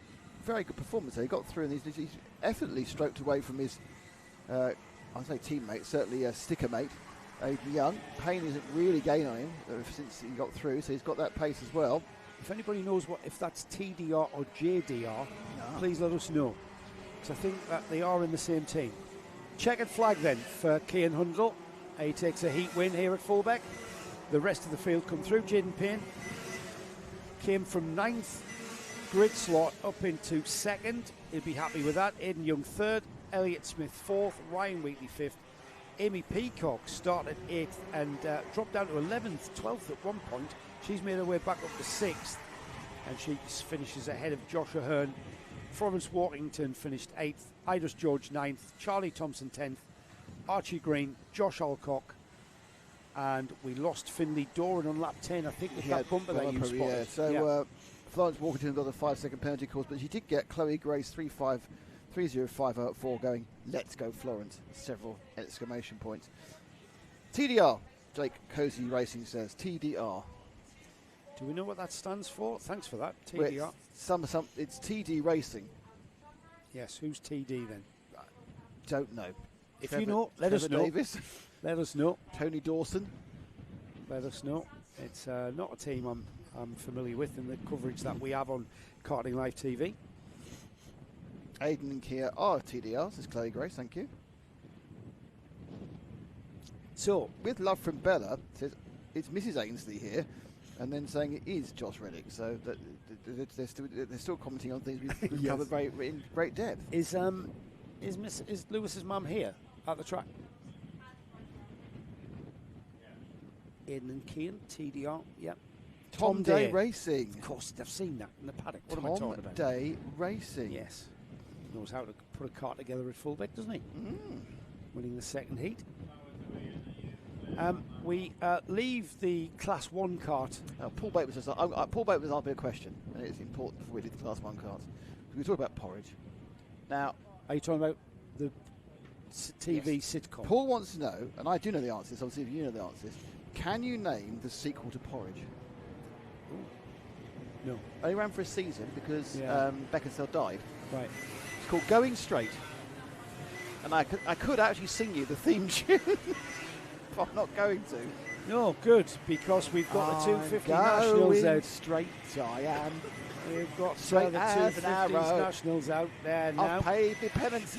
very good performance. He got through, and he's effortlessly stroked away from his, I'd say teammate, certainly a sticker mate, Aidan Young. Payne isn't really gaining on him since he got through, so he's got that pace as well. If anybody knows if that's TDR or JDR, please let us know, because I think that they are in the same team. Checkered flag then for Cian Hundle. He takes a heat win here at Fulbeck. The rest of the field come through. Jaden Payne came from 9th grid slot up into 2nd. He'll be happy with that. Aidan Young 3rd, Elliott Smith 4th, Ryan Wheatley 5th. Amy Peacock started 8th and dropped down to 11th, 12th at one point. She's made her way back up to 6th, and she finishes ahead of Josh Ahern. Florence Walkington finished 8th, Idris George 9th, Charlie Thompson 10th, Archie Green, Josh Alcock, and we lost Finley Doran on lap 10, I think, with that bumper that you spotted. Yeah. So Florence Walkington got a 5-second penalty course, but she did get Chloe Grace 30504 going. Let's go, Florence! Several exclamation points. TDR, Jake Cozy Racing says TDR. Do we know what that stands for? Thanks for that. TDR. Well, it's TD Racing. Yes. Who's TD then? Don't know. If you know, let us know. Davis. Let us know. Tony Dawson. Let us know. It's not a team I'm familiar with in the coverage that we have on Karting Live TV. Aidan and Kia are TDR, says Chloe Grace, thank you. So, with love from Bella, says it's Mrs. Ainsley here, and then saying it is Josh Reddick. So that they're still commenting on things we've Yes. covered in great depth. Is Lewis's mum here at the track? Aidan and Cian, TDR, yep. Tom Day Racing. Of course, I've seen that in the paddock. What am I Tom talking about? Day Racing. Yes. Knows how to put a kart together at Fulbeck, doesn't he? Winning the second heat. We leave the Class 1 kart. Paul Bateman says, Paul Bateman asked me a question, and it's important before we leave the Class 1 karts. We talk about porridge. Now, are you talking about the TV sitcom? Paul wants to know, and I do know the answers, obviously if you know the answers, can you name the sequel to Porridge? No. Only ran for a season because Beckinsale died. Right. It's called Going Straight. And I could actually sing you the theme tune, but I'm not going to. No, good, because we've got the 250 Nationals out. Straight I am. We've got Straight the as 250 an arrow. Nationals out there now. I've paid the penance.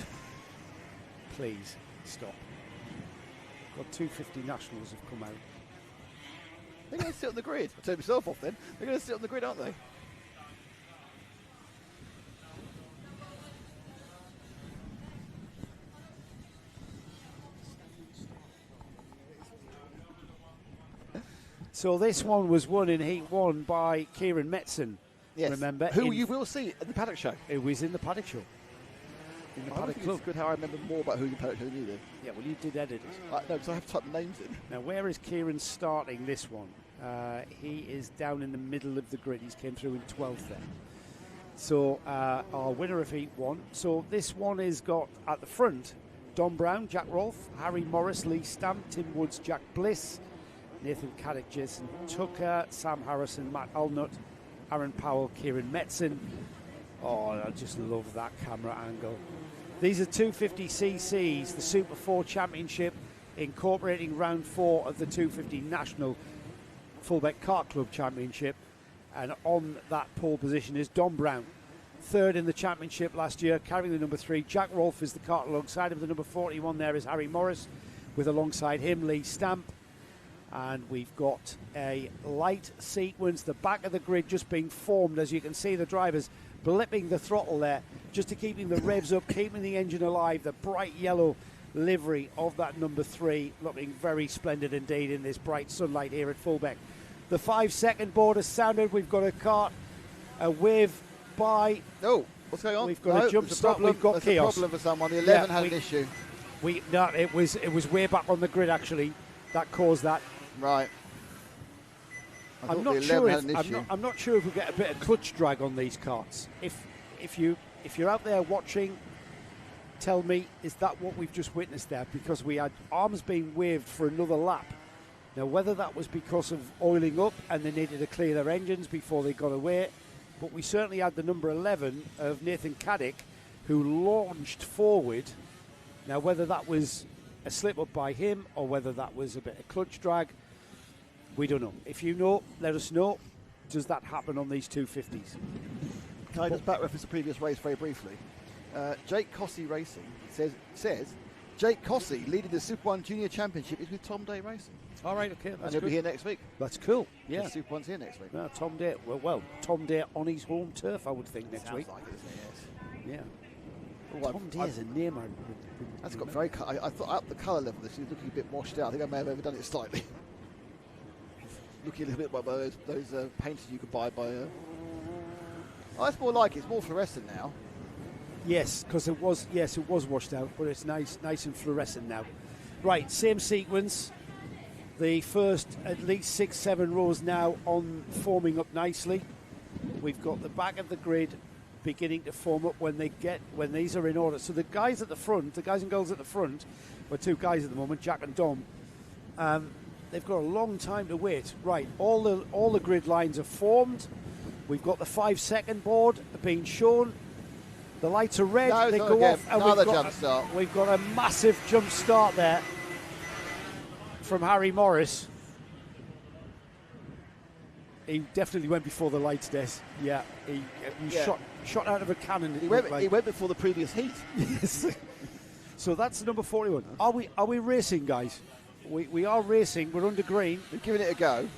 Please, stop. Got 250 Nationals have come out. They're going to sit on the grid. I'll turn myself off then. They're going to sit on the grid, aren't they? So this one was won in Heat 1 by Kieran Metzen. Yes. Remember? Who you will see at the Paddock Show. It was in the Paddock Show. In the Paddock Club. It's good how I remember more about who the Paddock Show than you did. Yeah, well, you did edit it. No, because I have to type the names in. Now, where is Kieran starting this one? He is down in the middle of the grid. He's came through in 12th there. So, our winner of Heat 1. So, this one is got at the front Don Brown, Jack Rolfe, Harry Morris, Lee Stamp, Tim Woods, Jack Bliss, Nathan Caddick, Jason Tucker, Sam Harrison, Matt Allnut, Aaron Powell, Kieran Metzen. Oh, I just love that camera angle. These are 250cc's, the Super 4 Championship, incorporating round 4 of the 250 National Fulbeck Kart Club Championship. And on that pole position is Don Brown, third in the championship last year, carrying the number 3. Jack Rolfe is the kart alongside of the number 41. There is Harry Morris, with alongside him Lee Stamp. And we've got a light sequence, the back of the grid just being formed. As you can see, the drivers blipping the throttle there, just to keeping the revs up, keeping the engine alive. The bright yellow livery of that number 3 looking very splendid indeed in this bright sunlight here at Fulbeck. The 5-second board has sounded. We've got a kart, a wave by. Oh, what's going on? We've got a jump stop. We've got There's chaos. a problem for someone. The 11 had an issue. It was way back on the grid actually that caused that. Right. I'm not sure if we get a bit of clutch drag on these karts. If you're out there watching, tell me, is that what we've just witnessed there? Because we had arms being waved for another lap. Now, whether that was because of oiling up and they needed to clear their engines before they got away, but we certainly had the number 11 of Nathan Caddick, who launched forward. Now, whether that was a slip-up by him or whether that was a bit of clutch drag, we don't know. If you know, let us know. Does that happen on these 250s? Can I just back reference the previous race very briefly? Jake Cossey Racing says Jake Cossey leading the Super 1 Junior Championship is with Tom Day Racing. All right, okay. And he'll be here next week. That's cool. Yeah. The Super 1's here next week. Tom Day. Well, Tom Day on his home turf, I would think, next week. Sounds like it, isn't it? Yes. Yeah. Well, Tom Day is a name. That's got very. I thought up the colour level. This is looking a bit washed out. I think I may have overdone it slightly. Looking a little bit like those painters you could buy by. Oh, that's more like it. It's more fluorescent now. Yes, because it was washed out, but it's nice and fluorescent now. Right, same sequence. The first at least 6-7 rows now forming up nicely. We've got the back of the grid beginning to form up when these are in order. So the guys at the front, the guys and girls at the front, well, 2 guys at the moment, Jack and Dom. They've got a long time to wait. Right, all the grid lines are formed. We've got the 5-second board being shown. The lights are red. No, they go off, and we've got a massive jump start there from Harry Morris. He definitely went before the lights, Des. Yeah, he shot out of a cannon. He went before the previous heat. Yes. So that's number 41. Are we racing, guys? We are racing. We're under green. We're giving it a go.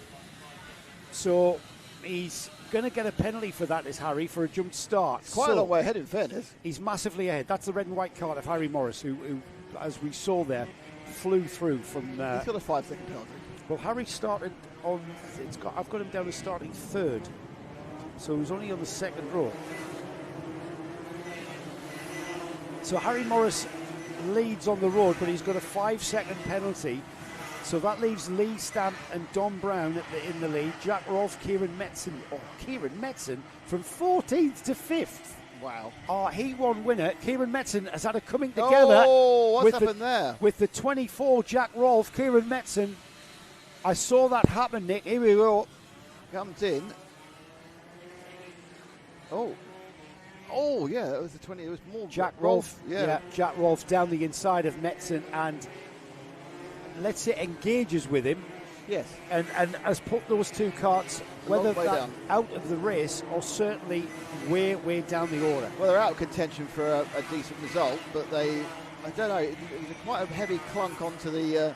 So he's going to get a penalty for that, is Harry, for a jump start. Quite a long way ahead, in fairness. He's massively ahead. That's the red and white card of Harry Morris, who as we saw there, flew through from. He's got a 5-second penalty. Well, Harry started on. I've got him down as starting 3rd, so he was only on the 2nd row. So Harry Morris leads on the road, but he's got a 5-second penalty. So that leaves Lee Stamp and Don Brown in the lead. Jack Rolfe, Kieran Metzen from 14th to 5th. Wow. Our He1 winner, Kieran Metzen, has had a coming together. Oh, what's happened there? With the 24 Jack Rolfe, Kieran Metzen. I saw that happen, Nick. Here we go. Comes in. Oh, yeah, it was the 20. It was more Jack Rolfe. Yeah, Jack Rolfe down the inside of Metzen and, let's say, engages with him. Yes. And has put those 2 karts, whether that out of the race or certainly way down the order. Well, they're out of contention for a decent result, but I don't know, it was quite a heavy clunk onto the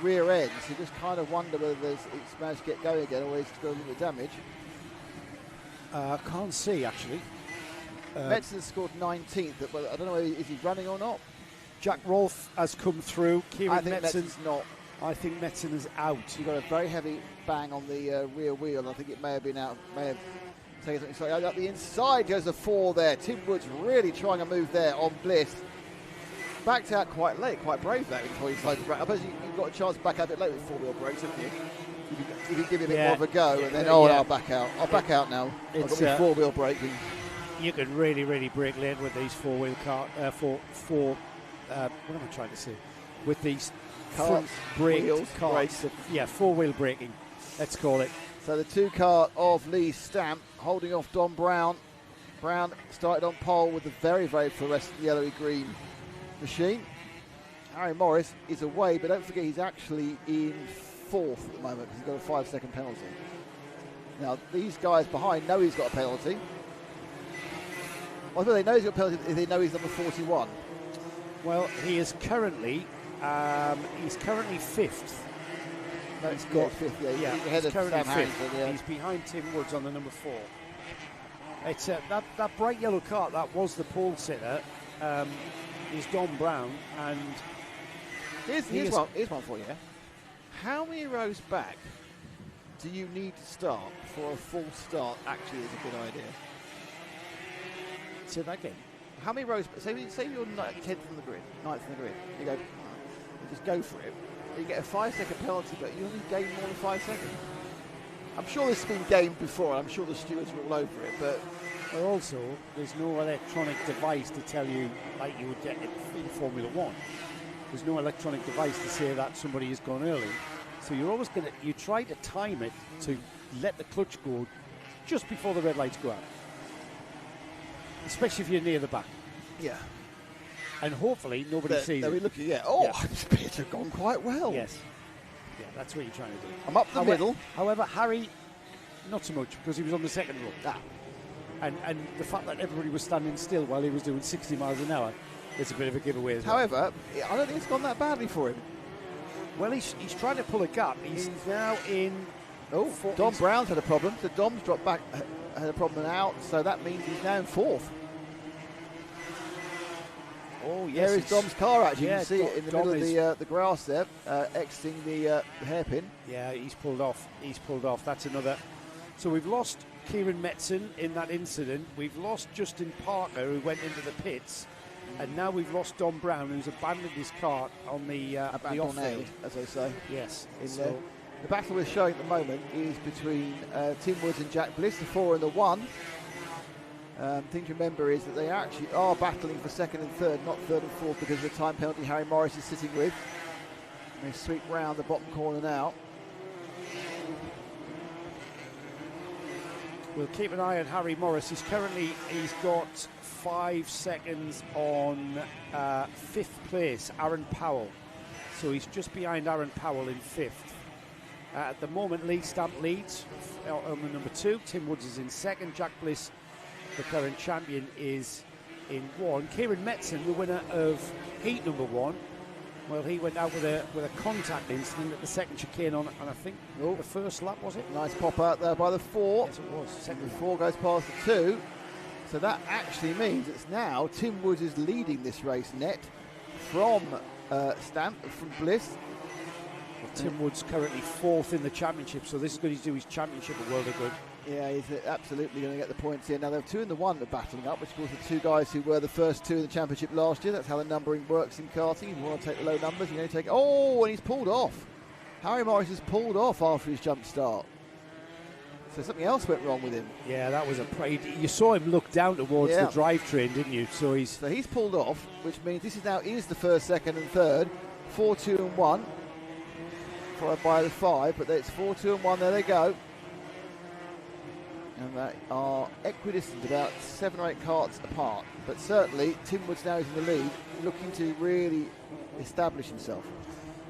rear end, so you just kind of wonder whether it's managed to get going again or it's got a little bit of damage. I can't see, actually. Metzen scored 19th, but I don't know, is he running or not? Jack Rolfe has come through. I think Metzen's not. I think Metzen is out. He got a very heavy bang on the rear wheel. I think it may have been out. May have taken something slightly out. The inside goes a 4 there. Tim Woods really trying a move there on Bliss. Backed out quite late, quite brave that before he decided to break. I suppose you've got a chance to back out a bit late with 4-wheel brakes, haven't you? You can give it a bit more of a go, and then I'll back out. I'll back out now. I've got my 4-wheel braking. You can really brake late with these 4-wheel car. What am I trying to say? With these front brake carts. 4-wheel braking. Let's call it. So the 2 kart of Lee Stamp holding off Don Brown. Brown started on pole with the very fluorescent yellowy green machine. Harry Morris is away, but don't forget he's actually in 4th at the moment because he's got a 5-second penalty. Now these guys behind know he's got a penalty. Well, they know he's got a penalty if they know he's number 41. Well, he is currently 5th. No, he's got 5th. Yeah, he's ahead of currently Sam 5th. Harrington. Yeah. He's behind Tim Woods on the number 4. It's that bright yellow cart that was the pole sitter is Don Brown, and here's one for you. How many rows back do you need to start for a full start actually is a good idea? Say that again. How many rows? Say you're 10th on the grid, 9th on the grid. You go, you just go for it. You get a 5-second penalty, but you only gain more than 5 seconds. I'm sure this has been gamed before. I'm sure the stewards are all over it, but also there's no electronic device to tell you like you would get in Formula One. There's no electronic device to say that somebody has gone early. So you're always you try to time it to let the clutch go just before the red lights go out. Especially if you're near the back. Yeah. And hopefully nobody sees it. Looking, yeah. Oh, yeah. This appears to have gone quite well. Yes. Yeah, that's what you're trying to do. I'm up the middle. However, Harry, not so much, because he was on the second row. And the fact that everybody was standing still while he was doing 60 miles an hour, it's a bit of a giveaway as well. However, I don't think it's gone that badly for him. Well, he's trying to pull a gap. He's now in... Oh, Dom Brown's had a problem. So Dom's dropped back, had a problem out. So that means he's now in 4th. Oh, yes. There is Dom's car, actually. You can see it in the middle of the grass there, exiting the hairpin. Yeah, he's pulled off. That's another... So we've lost Kieran Metzen in that incident. We've lost Justin Parker, who went into the pits. And now we've lost Don Brown, who's abandoned his cart on the off-field, as I say. Yes. So the battle we're showing at the moment is between Tim Woods and Jack Bliss, the 4 and the 1. Thing to remember is that they actually are battling for 2nd and 3rd, not 3rd and 4th, because of the time penalty Harry Morris is sitting with. And they sweep round the bottom corner now. We'll keep an eye on Harry Morris. He's got 5 seconds on 5th place, Aaron Powell. So he's just behind Aaron Powell in 5th. At the moment, Lee Stamp leads on the number 2. Tim Woods is in 2nd. Jack Bliss, the current champion, is in 1. Kieran Metzen, the winner of heat number 1. Well, he went out with a contact incident at the second chicane on I think the first lap, was it? Nice pop out there by the 4. Yes, it was. The 4 goes past the 2. So that actually means it's now Tim Woods is leading this race net from from Bliss. Well, Tim Woods currently 4th in the championship, so this is going to do his championship a world of good. Yeah, he's absolutely going to get the points here. Now, there are 2 in the 1 that are battling up, which was the 2 guys who were the first 2 in the championship last year. That's how the numbering works in karting. If you want to take the low numbers, you only take... Oh, and he's pulled off. Harry Morris has pulled off after his jump start. So something else went wrong with him. Yeah, that was you saw him look down towards the drivetrain, didn't you? So he's pulled off, which means this is now the 1st, 2nd and 3rd. 4, 2 and 1. Followed by the 5, but it's 4, 2 and 1. There they go. And they are equidistant, about 7 or 8 carts apart. But certainly, Tim Woods now is in the lead, looking to really establish himself.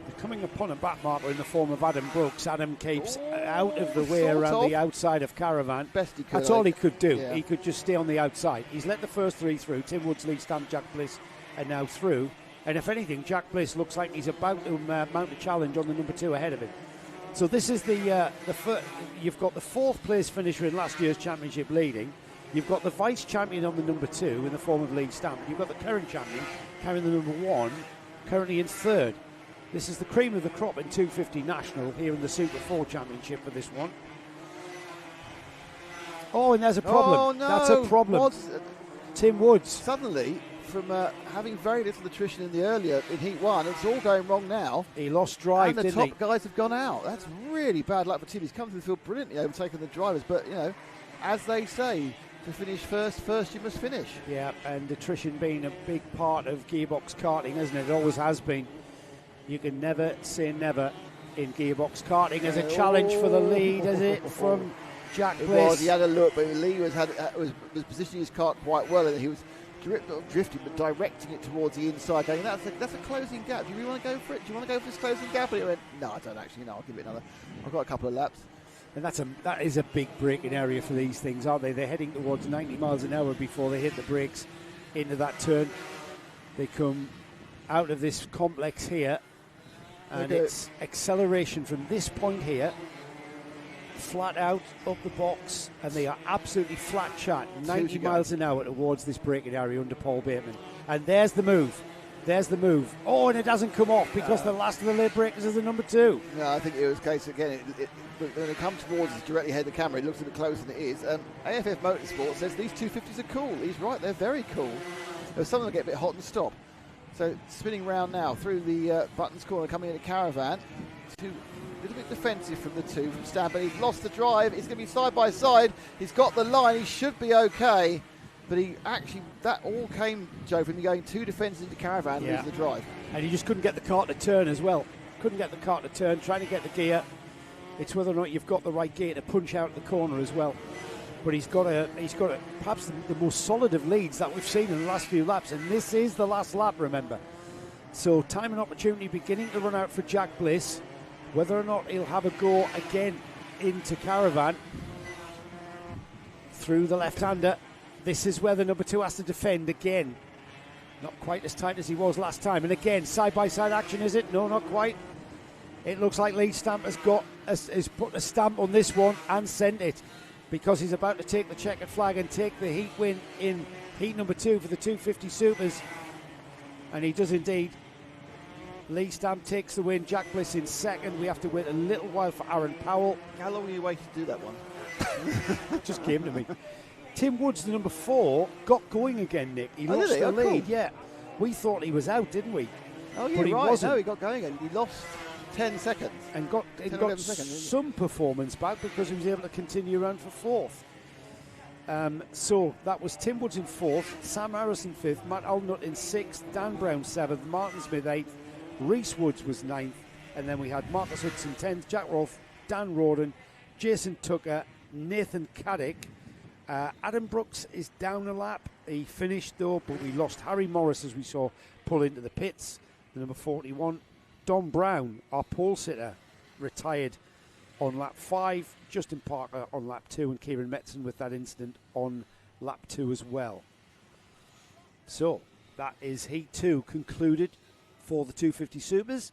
They're coming upon a back marker in the form of Adam Brooks. Adam keeps out of the way around the outside of Caravan. Best he could. That's all he could do. Yeah. He could just stay on the outside. He's let the first 3 through. Tim Woods, Lee Stamp, Jack Bliss are now through. And if anything, Jack Bliss looks like he's about to mount a challenge on the number 2 ahead of him. So this is you've got the 4th place finisher in last year's championship leading. You've got the vice champion on the number 2 in the form of Lee Stamp. You've got the current champion carrying the number 1, currently in 3rd. This is the cream of the crop in 250 National here in the Super 4 Championship for this one. Oh, and there's a problem. Oh, no. That's a problem. Tim Woods. Suddenly, from having very little attrition in Heat 1, it's all going wrong now. He lost drive, and the top guys have gone out. That's really bad luck for Tim. He's come through the field brilliantly, overtaking the drivers. But, as they say, to finish first you must finish. Yeah, and attrition being a big part of Gearbox Karting, isn't it? It always has been. You can never say never in Gearbox Karting as a challenge for the lead, is it, from Jack Bliss? It was. He had a look, but Lee was positioning his kart quite well, and he was drifting, but directing it towards the inside, going, that's a closing gap. Do you really want to go for it? Do you want to go for this closing gap? And he went, no, I don't actually. No, I'll give it another. I've got a couple of laps. And that is a big braking area for these things, aren't they? They're heading towards 90 miles an hour before they hit the brakes into that turn. They come out of this complex here, and it's acceleration from this point here flat out up the box, and they are absolutely flat chat, 90 miles an hour towards this braking area under Paul Bateman. And there's the move. There's the move. Oh, and it doesn't come off because the last of the late breakers is the number 2. No, I think it was a case, again, when it comes towards us directly ahead of the camera, it looks a bit closer than it is. AFF Motorsport says these 250s are cool. He's right, they're very cool. There's some of them get a bit hot and stop. So spinning round now through the Buttons corner, coming into Caravan. A little bit defensive from the 2 from Stan, but he's lost the drive. It's going to be side by side. He's got the line. He should be okay. But he actually, that all came, Joe, from going 2 defences into Caravan, losing the drive. And he just couldn't get the car to turn as well. Couldn't get the car to turn, trying to get the gear. It's whether or not you've got the right gear to punch out the corner as well. But he's got perhaps the most solid of leads that we've seen in the last few laps. And this is the last lap, remember. So time and opportunity beginning to run out for Jack Bliss. Whether or not he'll have a go again into Caravan through the left-hander. This is where the number 2 has to defend again. Not quite as tight as he was last time. And again, side-by-side action, is it? No, not quite. It looks like Lee Stamp has put a stamp on this one and sent it, because he's about to take the checkered flag and take the heat win in heat number 2 for the 250 Supers. And he does indeed. Lee Stamp takes the win. Jack Bliss in second. We have to wait a little while for Aaron Powell. How long were you waiting to do that one? It just came to me. Tim Woods, the number 4, got going again, Nick. He lost the lead, yeah. We thought he was out, didn't we? Oh, yeah, but he wasn't. No, he got going again. He lost 10 seconds. And got some performance back because he was able to continue around for 4th. So that was Tim Woods in 4th, Sam Harris in 5th, Matt Allnut in 6th, Dan Brown 7th, Martin Smith 8th, Reese Woods was 9th, and then we had Marcus Hudson 10th, Jack Rolfe, Dan Roden, Jason Tucker, Nathan Caddick. Adam Brooks is down a lap. He finished though, but we lost Harry Morris, as we saw, pull into the pits, the number 41. Don Brown, our pole sitter, retired on lap 5. Justin Parker on lap 2, and Kieran Metzen with that incident on lap 2 as well. So that is heat 2 concluded for the 250 Supers.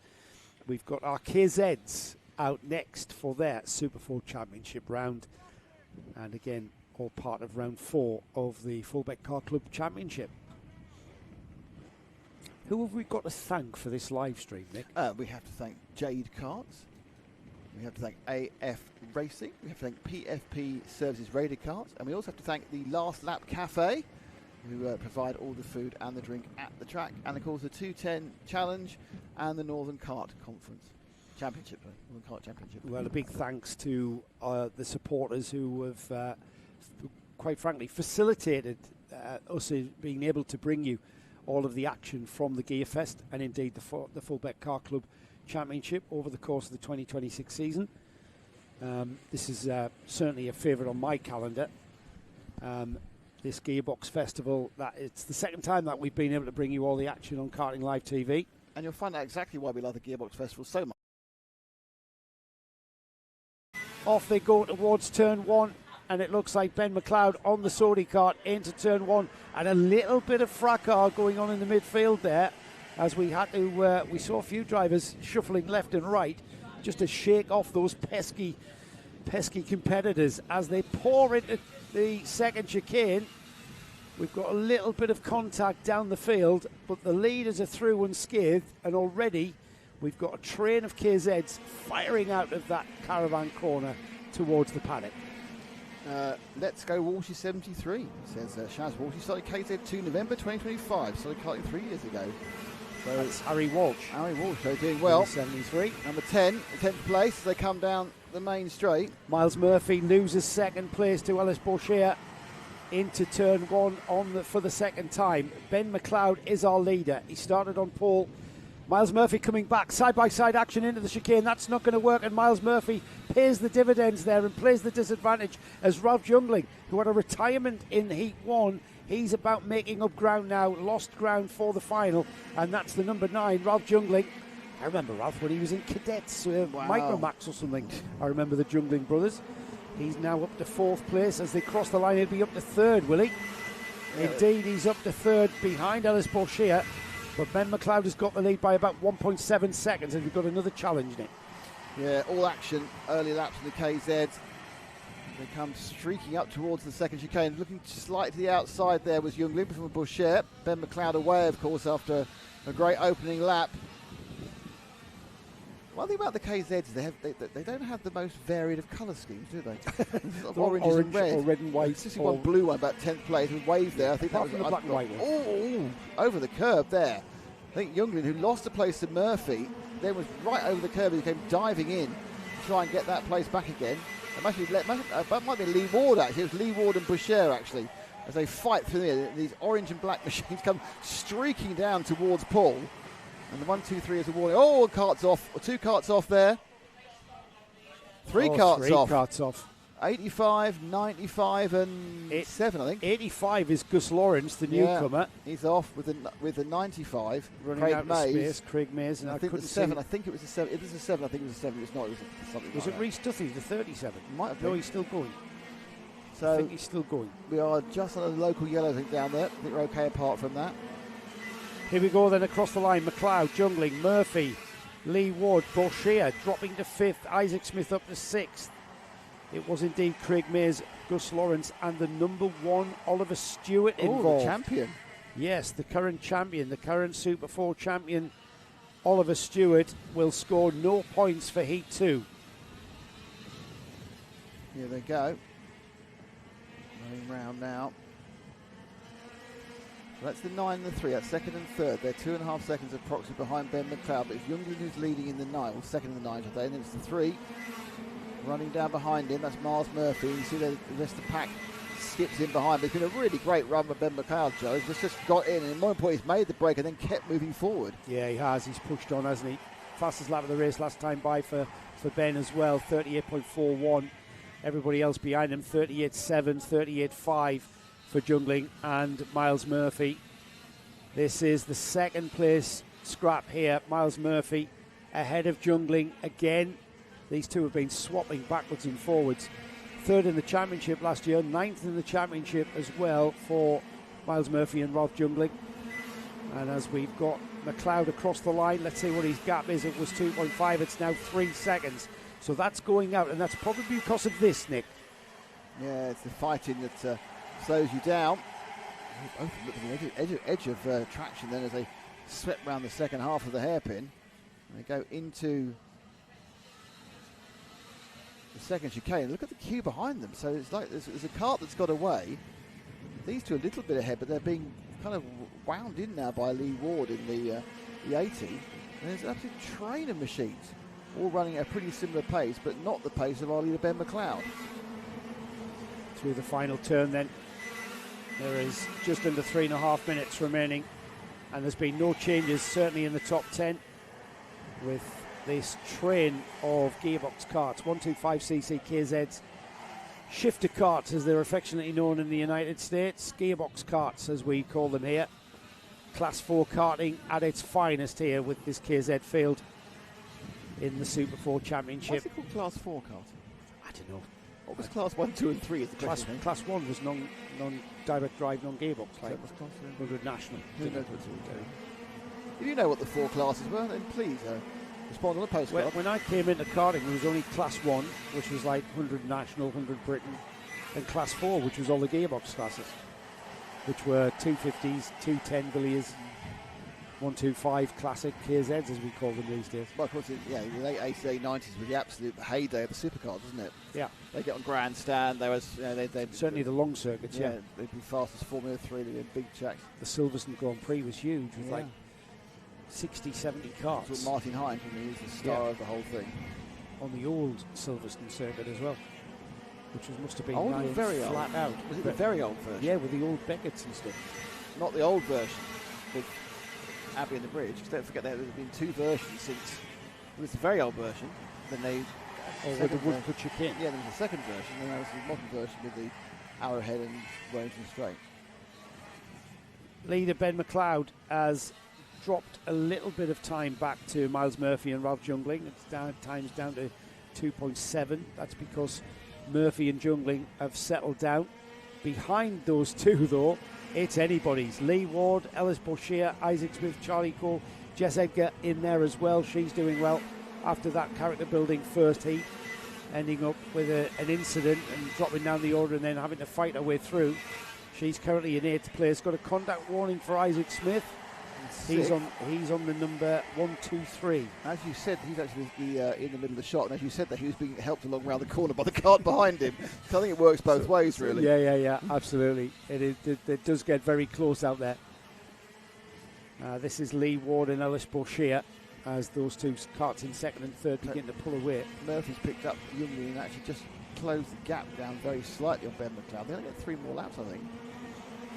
We've got our KZs out next for their Super 4 Championship round, and again all part of round 4 of the Fulbeck Car Club Championship. Who have we got to thank for this live stream, Nick? We have to thank Jade Karts. We have to thank AF Racing. We have to thank PFP Services Raider Karts. And we also have to thank the Last Lap Cafe, who provide all the food and the drink at the track. And of course the 210 Challenge and the Northern Kart Conference Championship. Northern Kart Championship. Well, a big thanks to the supporters who have, quite frankly, facilitated us being able to bring you all of the action from the Gearfest and indeed the Fulbeck Car Club Championship over the course of the 2026 season. This is certainly a favourite on my calendar. This Gearbox Festival, it's the second time that we've been able to bring you all the action on Karting Live TV. And you'll find out exactly why we love the Gearbox Festival so much. Off they go towards turn 1. And it looks like Ben McLeod on the Saudi kart into turn 1, and a little bit of fracas going on in the midfield there, as we had to we saw a few drivers shuffling left and right just to shake off those pesky competitors as they pour into the second chicane. We've got a little bit of contact down the field, but the leaders are through unscathed, and already we've got a train of KZs firing out of that caravan corner towards the paddock. Let's go Walshy 73, says Shaz Walshy. Started KZ2 November 2025, started karting 3 years ago. So that's Harry Walsh. Harry Walsh, so doing well. 73. Number 10, 10th place, they come down the main straight. Miles Murphy loses second place to Ellis Boucher into turn 1 for the second time. Ben McLeod is our leader. He started on pole. Miles Murphy coming back, side-by-side action into the chicane. That's not going to work, and Miles Murphy pays the dividends there and plays the disadvantage as Ralph Jungling, who had a retirement in Heat 1, he's about making up ground now, lost ground for the final, and that's the number 9, Ralph Jungling. I remember Ralph when he was in Cadets, Micromax or something. I remember the Jungling brothers. He's now up to 4th place. As they cross the line, he'll be up to 3rd, will he? Yeah. Indeed, he's up to 3rd behind Ellis Boucher. But Ben McLeod has got the lead by about 1.7 seconds, and we've got another challenge, Nick. Yeah, all action, early laps in the KZs. They come streaking up towards the second chicane. Looking slightly to the outside there was Youngling from Boucher. Ben McLeod away, of course, after a great opening lap. One thing about the KZs, they don't have the most varied of colour schemes, do they? Sort of oranges and red. Or red and white. Just one blue one, about 10th place, with wave there. I think that was the black and white one. Oh, over the curb there. I think Youngling, who lost a place to Murphy, then was right over the curb. He came diving in to try and get that place back again. That might be Lee Ward, actually. It was Lee Ward and Boucher, actually, as they fight through there. These orange and black machines come streaking down towards Paul. And the 1, 2, 3 is a warning. Oh, carts off. 2 carts off there. 3 carts off. 3 carts off. 85, 95 and 7, I think. 85 is Gus Lawrence, the newcomer. He's off with the 95. Running Craig out Mays. of space. Craig Mays. And I think the 7. I think it was a 7. If it was a 7, I think it was a 7. It's not. It was something Was like it Reece Duthie, the 37? Might have No, been. he's still going. So I think he's still going. We are just on a local yellow thing down there. I think we're okay apart from that. Here we go then across the line. McLeod, Jungling, Murphy, Lee Ward, Boucher dropping to 5th. Isaac Smith up to 6th. It was indeed Craig Mays, Gus Lawrence, and the number 1 Oliver Stewart involved. Oh, the champion. Yes, the current champion, the current Super 4 champion, Oliver Stewart, will score no points for Heat 2. Here they go. Running round now. So that's the 9 and the 3. That's 2nd and 3rd. They're 2.5 seconds approximately behind Ben McLeod. But it's Youngling who's leading in the 9, or 2nd in the 9 today. And then it's the 3. Running down behind him, that's Miles Murphy. You see the rest of the pack skips in behind. But it's been a really great run with Ben McLeod, Joe. He's just got in, and more importantly, he's made the break and then kept moving forward. Yeah, he has. He's pushed on, hasn't he? Fastest lap of the race last time by for Ben as well, 38.41. Everybody else behind him, 38.7, 38.5 for Jungling and Miles Murphy. This is the 2nd place scrap here. Miles Murphy ahead of Jungling again. These two have been swapping backwards and forwards. 3rd in the championship last year, 9th in the championship as well for Miles Murphy and Ralph Jungling. And as we've got McLeod across the line, let's see what his gap is. It was 2.5, it's now 3 seconds. So that's going out, and that's probably because of this, Nick. Yeah, it's the fighting that slows you down. Both look at the edge of traction then as they swept round the second half of the hairpin. And they go into the second chicane. Look at the queue behind them. So it's like there's a cart that's got away. These two a little bit ahead, but they're being kind of wound in now by Lee Ward in the 80. And there's an absolute train of machines, all running at a pretty similar pace, but not the pace of our leader Ben McLeod. Through the final turn then. There is just under 3.5 minutes remaining, and there's been no changes, certainly in the top 10, with this train of Gearbox karts, 125cc KZs, shifter karts as they're affectionately known in the United States, Gearbox karts as we call them here. Class 4 karting at its finest here with this KZ field in the Super 4 Championship. What's it called, Class 4 kart? I don't know. What was Class 1, 2 and 3 is the question. Class 1 was non-direct drive, non-gearbox, like was Class 100 National. Who knows what's all doing? If you know what the 4 classes were, then please respond on the postcard. When I came into karting, there was only Class 1, which was like 100 National, 100 Britain, and Class 4, which was all the gearbox classes, which were 250s, 210 Villiers, 125 classic KZs, as we call them these days. Well, of course, the late 80s, 90s was the absolute heyday of the supercars, wasn't it? Yeah. They get on grandstand. They was certainly the long circuits. Yeah, they'd be fast as Formula 3. They'd be in big tracks. The Silverstone Grand Prix was huge, with like 60, 70 cars. That's what Martin Hines, he was the star of the whole thing. On the old Silverstone circuit as well, which must have been old, very flat old. out. Was it the very old version? Yeah, with the old Beckett's and stuff. Not the old version with Abbey and the Bridge, because don't forget there's been 2 versions since. It was the very old version, then they... with the Woodford chicane. Yeah, there was a second version, and there was the modern version with the Arrowhead and Wellington Straight. Leader Ben McLeod has dropped a little bit of time back to Miles Murphy and Ralph Jungling. It's time's down to 2.7. That's because Murphy and Jungling have settled down. Behind those two, though, it's anybody's. Lee Ward, Ellis Boucher, Isaac Smith, Charlie Cole, Jess Edgar in there as well. She's doing well after that character building first heat. ending up with an incident and dropping down the order and then having to fight her way through. She's currently in 8th place. Got a contact warning for Isaac Smith. He's on the number 123. As you said, he's actually in the middle of the shot, and as you said that, he was being helped along around the corner by the cart behind him. So I think it works both ways, really. Yeah, absolutely. It does get very close out there. This is Lee Ward and Ellis Boucher as those two carts in 2nd and 3rd begin to pull away. Murphy's picked up Youngly and actually just closed the gap down very slightly on Ben McLeod. They only get 3 more laps, I think.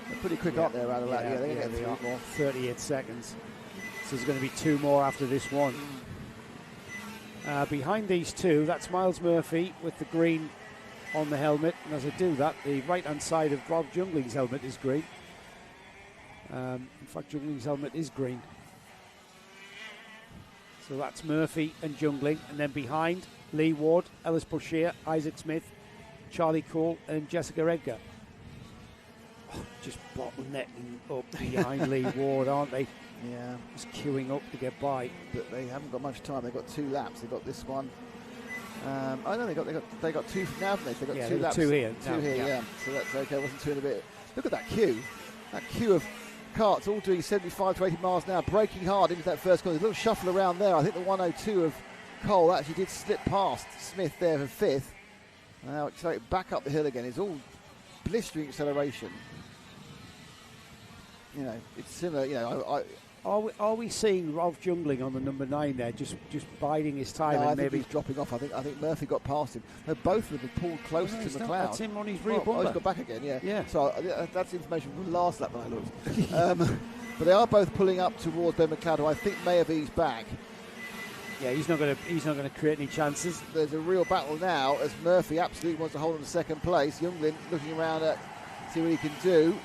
They're pretty quick, aren't they, around a lap? Yeah, they're going to get 3 more. 38 seconds. So there's going to be 2 more after this one. Behind these two, that's Miles Murphy with the green on the helmet. And as I do that, the right-hand side of Rob Jungling's helmet is green. In fact, Jungling's helmet is green. So that's Murphy and Jungling. And then behind, Lee Ward, Ellis Boucher, Isaac Smith, Charlie Cole and Jessica Edgar. Just bottlenecking up behind Lee Ward, aren't they? Yeah. Just queuing up to get by. But they haven't got much time. They've got 2 laps. They've got this one. Oh no, they got 2 now, haven't they? They've got 2 laps. 2 here. 2 here, yeah. So that's okay. Wasn't 2 in a bit. Look at that queue. That queue of carts all doing 75 to 80 miles an hour, braking hard into that first corner. There's a little shuffle around there. I think the 102 of Cole actually did slip past Smith there for 5th. Now accelerate back up the hill again. It's all blistering acceleration. You know, it's similar. You know, Are we seeing Ralph Jungling on the number 9 there, just biding his time? No, and I think maybe he's dropping off. I think Murphy got past him. Both of them have pulled closer to McLeod. That's him on his rear bumper. He's got back again. Yeah. Yeah. So that's information from last lap when I looked. But they are both pulling up towards Ben McLeod, who I think may have eased back. Yeah, he's not going to create any chances. There's a real battle now as Murphy absolutely wants to hold on to 2nd place. Youngling looking around at see what he can do.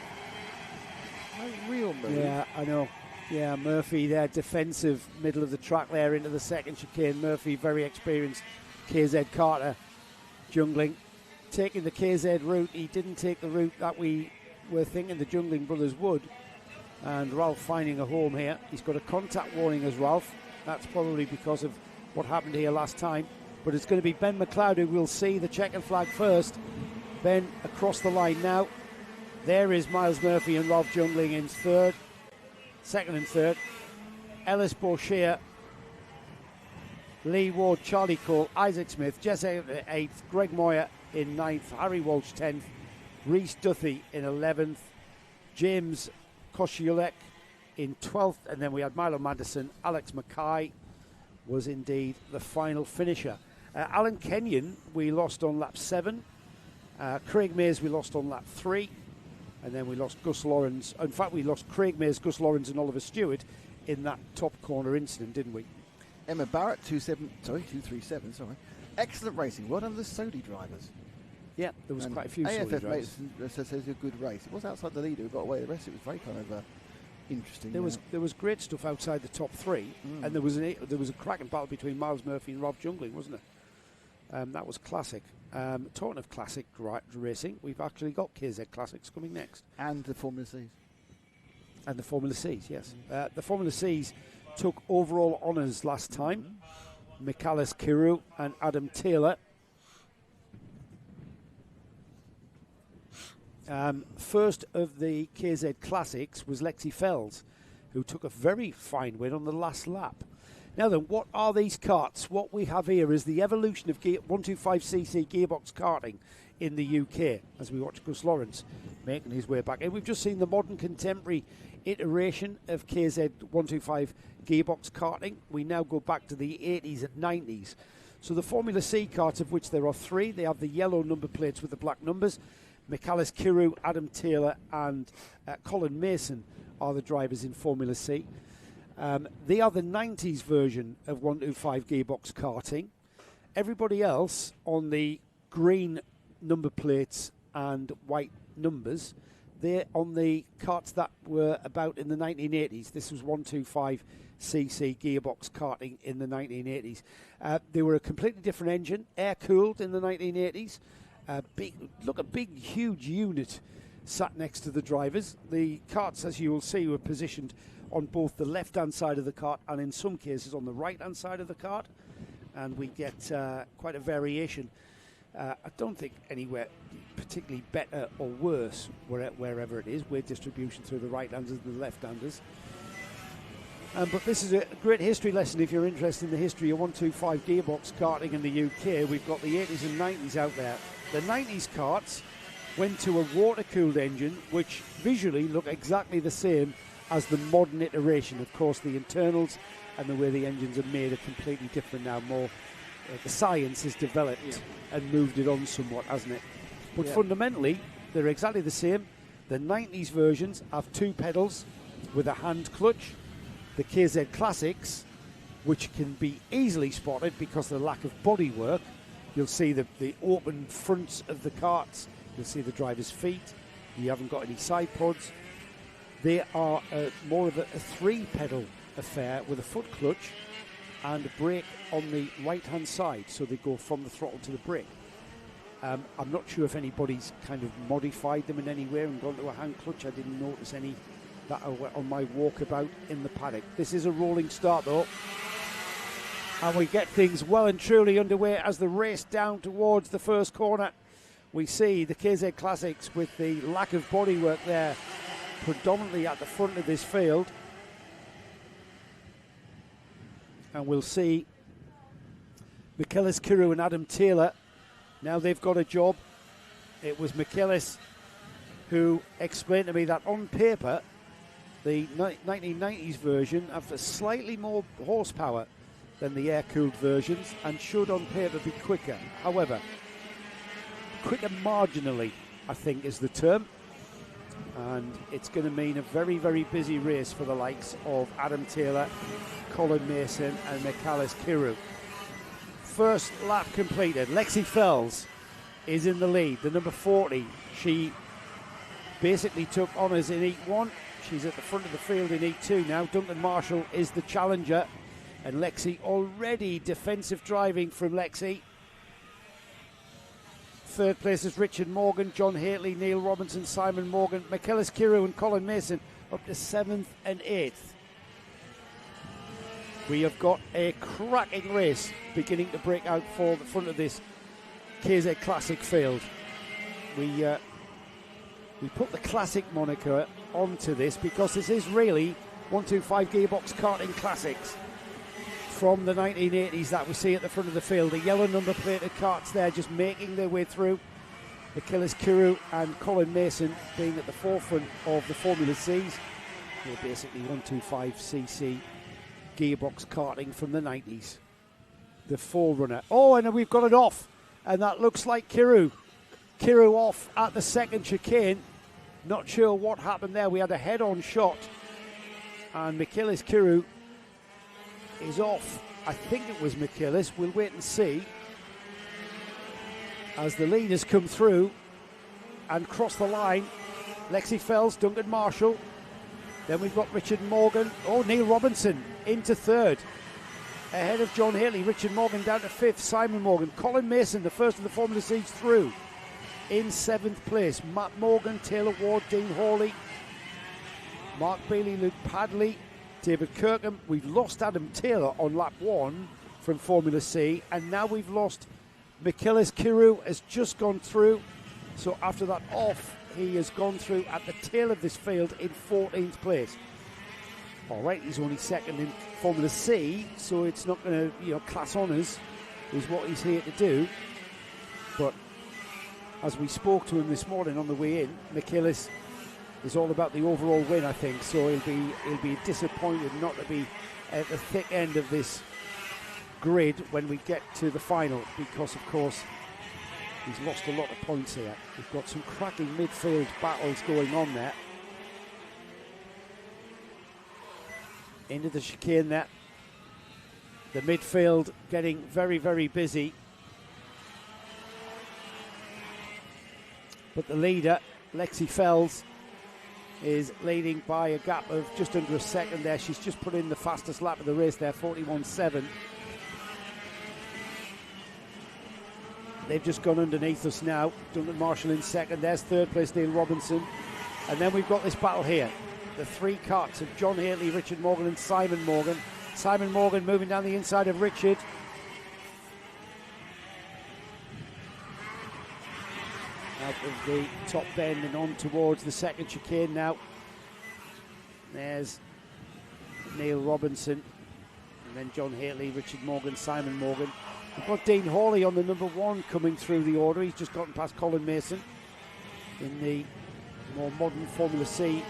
No real move. Yeah, I know. Yeah, Murphy there, defensive, middle of the track there into the 2nd chicane. Murphy, very experienced. KZ Carter, Jungling, taking the KZ route. He didn't take the route that we were thinking the Jungling brothers would. And Ralph finding a home here. He's got a contact warning as Ralph. That's probably because of what happened here last time. But it's going to be Ben McLeod who will see the checkered flag first. Ben across the line now. There is Miles Murphy and Ralph Jungling in 3rd. 2nd and 3rd. Ellis Boucher, Lee Ward, Charlie Cole, Isaac Smith, Jesse 8th, Greg Moyer in 9th, Harry Walsh 10th, Rhys Duthie in 11th, James Kosciuszek in 12th, and then we had Milo Madison. Alex Mackay was indeed the final finisher. Alan Kenyon we lost on lap 7. Craig Mays we lost on lap 3. And then we lost Gus Lawrence. In fact, we lost Craig Mays, Gus Lawrence and Oliver Stewart in that top corner incident, didn't we? Emma Barrett, 237, sorry. Excellent racing. Well done to the Sodi drivers. Yeah, there was quite a few Sodi AFF drivers. says it was a good race. It was outside the leader who got away. The rest of it was very kind of interesting. There was great stuff outside the top 3, and there was a cracking battle between Miles Murphy and Rob Jungling, wasn't it? That was classic. Talking of classic racing, we've actually got KZ Classics coming next. And the Formula Cs. And the Formula Cs, yes. The Formula Cs took overall honours last time. Michalis Kiru and Adam Taylor. First of the KZ Classics was Lexi Fells, who took a very fine win on the last lap. Now then, what are these carts? What we have here is the evolution of 125cc Gearbox Karting in the UK, as we watch Gus Lawrence making his way back. And we've just seen the modern contemporary iteration of KZ 125 Gearbox Karting. We now go back to the 80s and 90s. So the Formula C carts, of which there are 3, they have the yellow number plates with the black numbers. Michalis Kiru, Adam Taylor and Colin Mason are the drivers in Formula C. They are the 90s version of 125 Gearbox Karting. Everybody else on the green number plates and white numbers, they're on the carts that were about in the 1980s. This was 125cc Gearbox Karting in the 1980s. They were a completely different engine, air-cooled in the 1980s. A big, huge unit sat next to the drivers. The carts, as you will see, were positioned on both the left-hand side of the cart and in some cases on the right-hand side of the cart. and we get quite a variation. I don't think anywhere particularly better or worse wherever it is, with distribution through the right-handers and the left-handers. But this is a great history lesson if you're interested in the history of 125 gearbox karting in the UK. We've got the 80s and 90s out there. The 90s karts went to a water-cooled engine, which visually look exactly the same as the modern iteration. Of course, the internals and the way the engines are made are completely different now. More, the science has developed and moved it on somewhat, hasn't it? But fundamentally, they're exactly the same. The 90s versions have 2 pedals with a hand clutch. The KZ Classics, which can be easily spotted because of the lack of bodywork. You'll see the open fronts of the karts. You'll see the driver's feet. You haven't got any side pods. They are more of a 3-pedal affair with a foot clutch and a brake on the right-hand side. So they go from the throttle to the brake. I'm not sure if anybody's kind of modified them in any way and gone to a hand clutch. I didn't notice any that on my walkabout in the paddock. This is a rolling start though, and we get things well and truly underway as the race down towards the first corner. We see the KZ Classics with the lack of bodywork there predominantly at the front of this field, and we'll see Michaelis Kiru and Adam Taylor. Now they've got a job. It was Michaelis who explained to me that on paper the 1990s version have a slightly more horsepower than the air-cooled versions and should on paper be quicker. However, quicker marginally, I think is the term. And it's going to mean a very, very busy race for the likes of Adam Taylor, Colin Mason and Michaelis Kiru. First lap completed. Lexi Fells is in the lead, the number 40. She basically took honours in Heat 1. She's at the front of the field in Heat 2 now. Duncan Marshall is the challenger. And Lexi already defensive driving from Lexi. Third place is Richard Morgan, John Haley, Neil Robinson, Simon Morgan, Michaelis Kiru and Colin Mason up to 7th and 8th. We have got a cracking race beginning to break out for the front of this KZ Classic field. We put the Classic moniker onto this because this is really 125 Gearbox Karting Classics from the 1980s that we see at the front of the field. The yellow number plated karts there just making their way through. Michaelis Kiru and Colin Mason being at the forefront of the Formula Cs. They're basically 125cc Gearbox Karting from the 90s. The forerunner. Oh, and we've got it off. And that looks like Kiru. Kiru off at the second chicane. Not sure what happened there. We had a head-on shot. And Michaelis Kiru is off. I think it was Michaelis. We'll wait and see. As the leaders come through and cross the line. Lexi Fells, Duncan Marshall. Then we've got Richard Morgan. Oh, Neil Robinson into third. Ahead of John Haley. Richard Morgan down to 5th. Simon Morgan. Colin Mason, the first of the Formula Cs through, in 7th place. Matt Morgan, Taylor Ward, Dean Hawley, Mark Bailey, Luke Padley, David Kirkham. We've lost Adam Taylor on lap 1 from Formula C, and now we've lost Michaelis Kiru, has just gone through. So after that off, he has gone through at the tail of this field in 14th place. All right, he's only second in Formula C, so it's not going to, class honours is what he's here to do. But as we spoke to him this morning on the way in, Michaelis is all about the overall win, I think. So he'll be disappointed not to be at the thick end of this grid when we get to the final, because of course he's lost a lot of points here. We've got some cracking midfield battles going on there. Into the chicane there. The midfield getting very, very busy. But the leader, Lexi Fells, is leading by a gap of just under a second there. She's just put in the fastest lap of the race there, 41.7. They've just gone underneath us now. Duncan Marshall in second. There's third place, Neil Robinson. And then we've got this battle here. The 3 karts of John Haley, Richard Morgan and Simon Morgan. Simon Morgan moving down the inside of Richard. of the top bend and on towards the second chicane now. There's Neil Robinson, and then John Haley, Richard Morgan, Simon Morgan. We've got Dean Hawley on the number 1 coming through the order. He's just gotten past Colin Mason in the more modern Formula C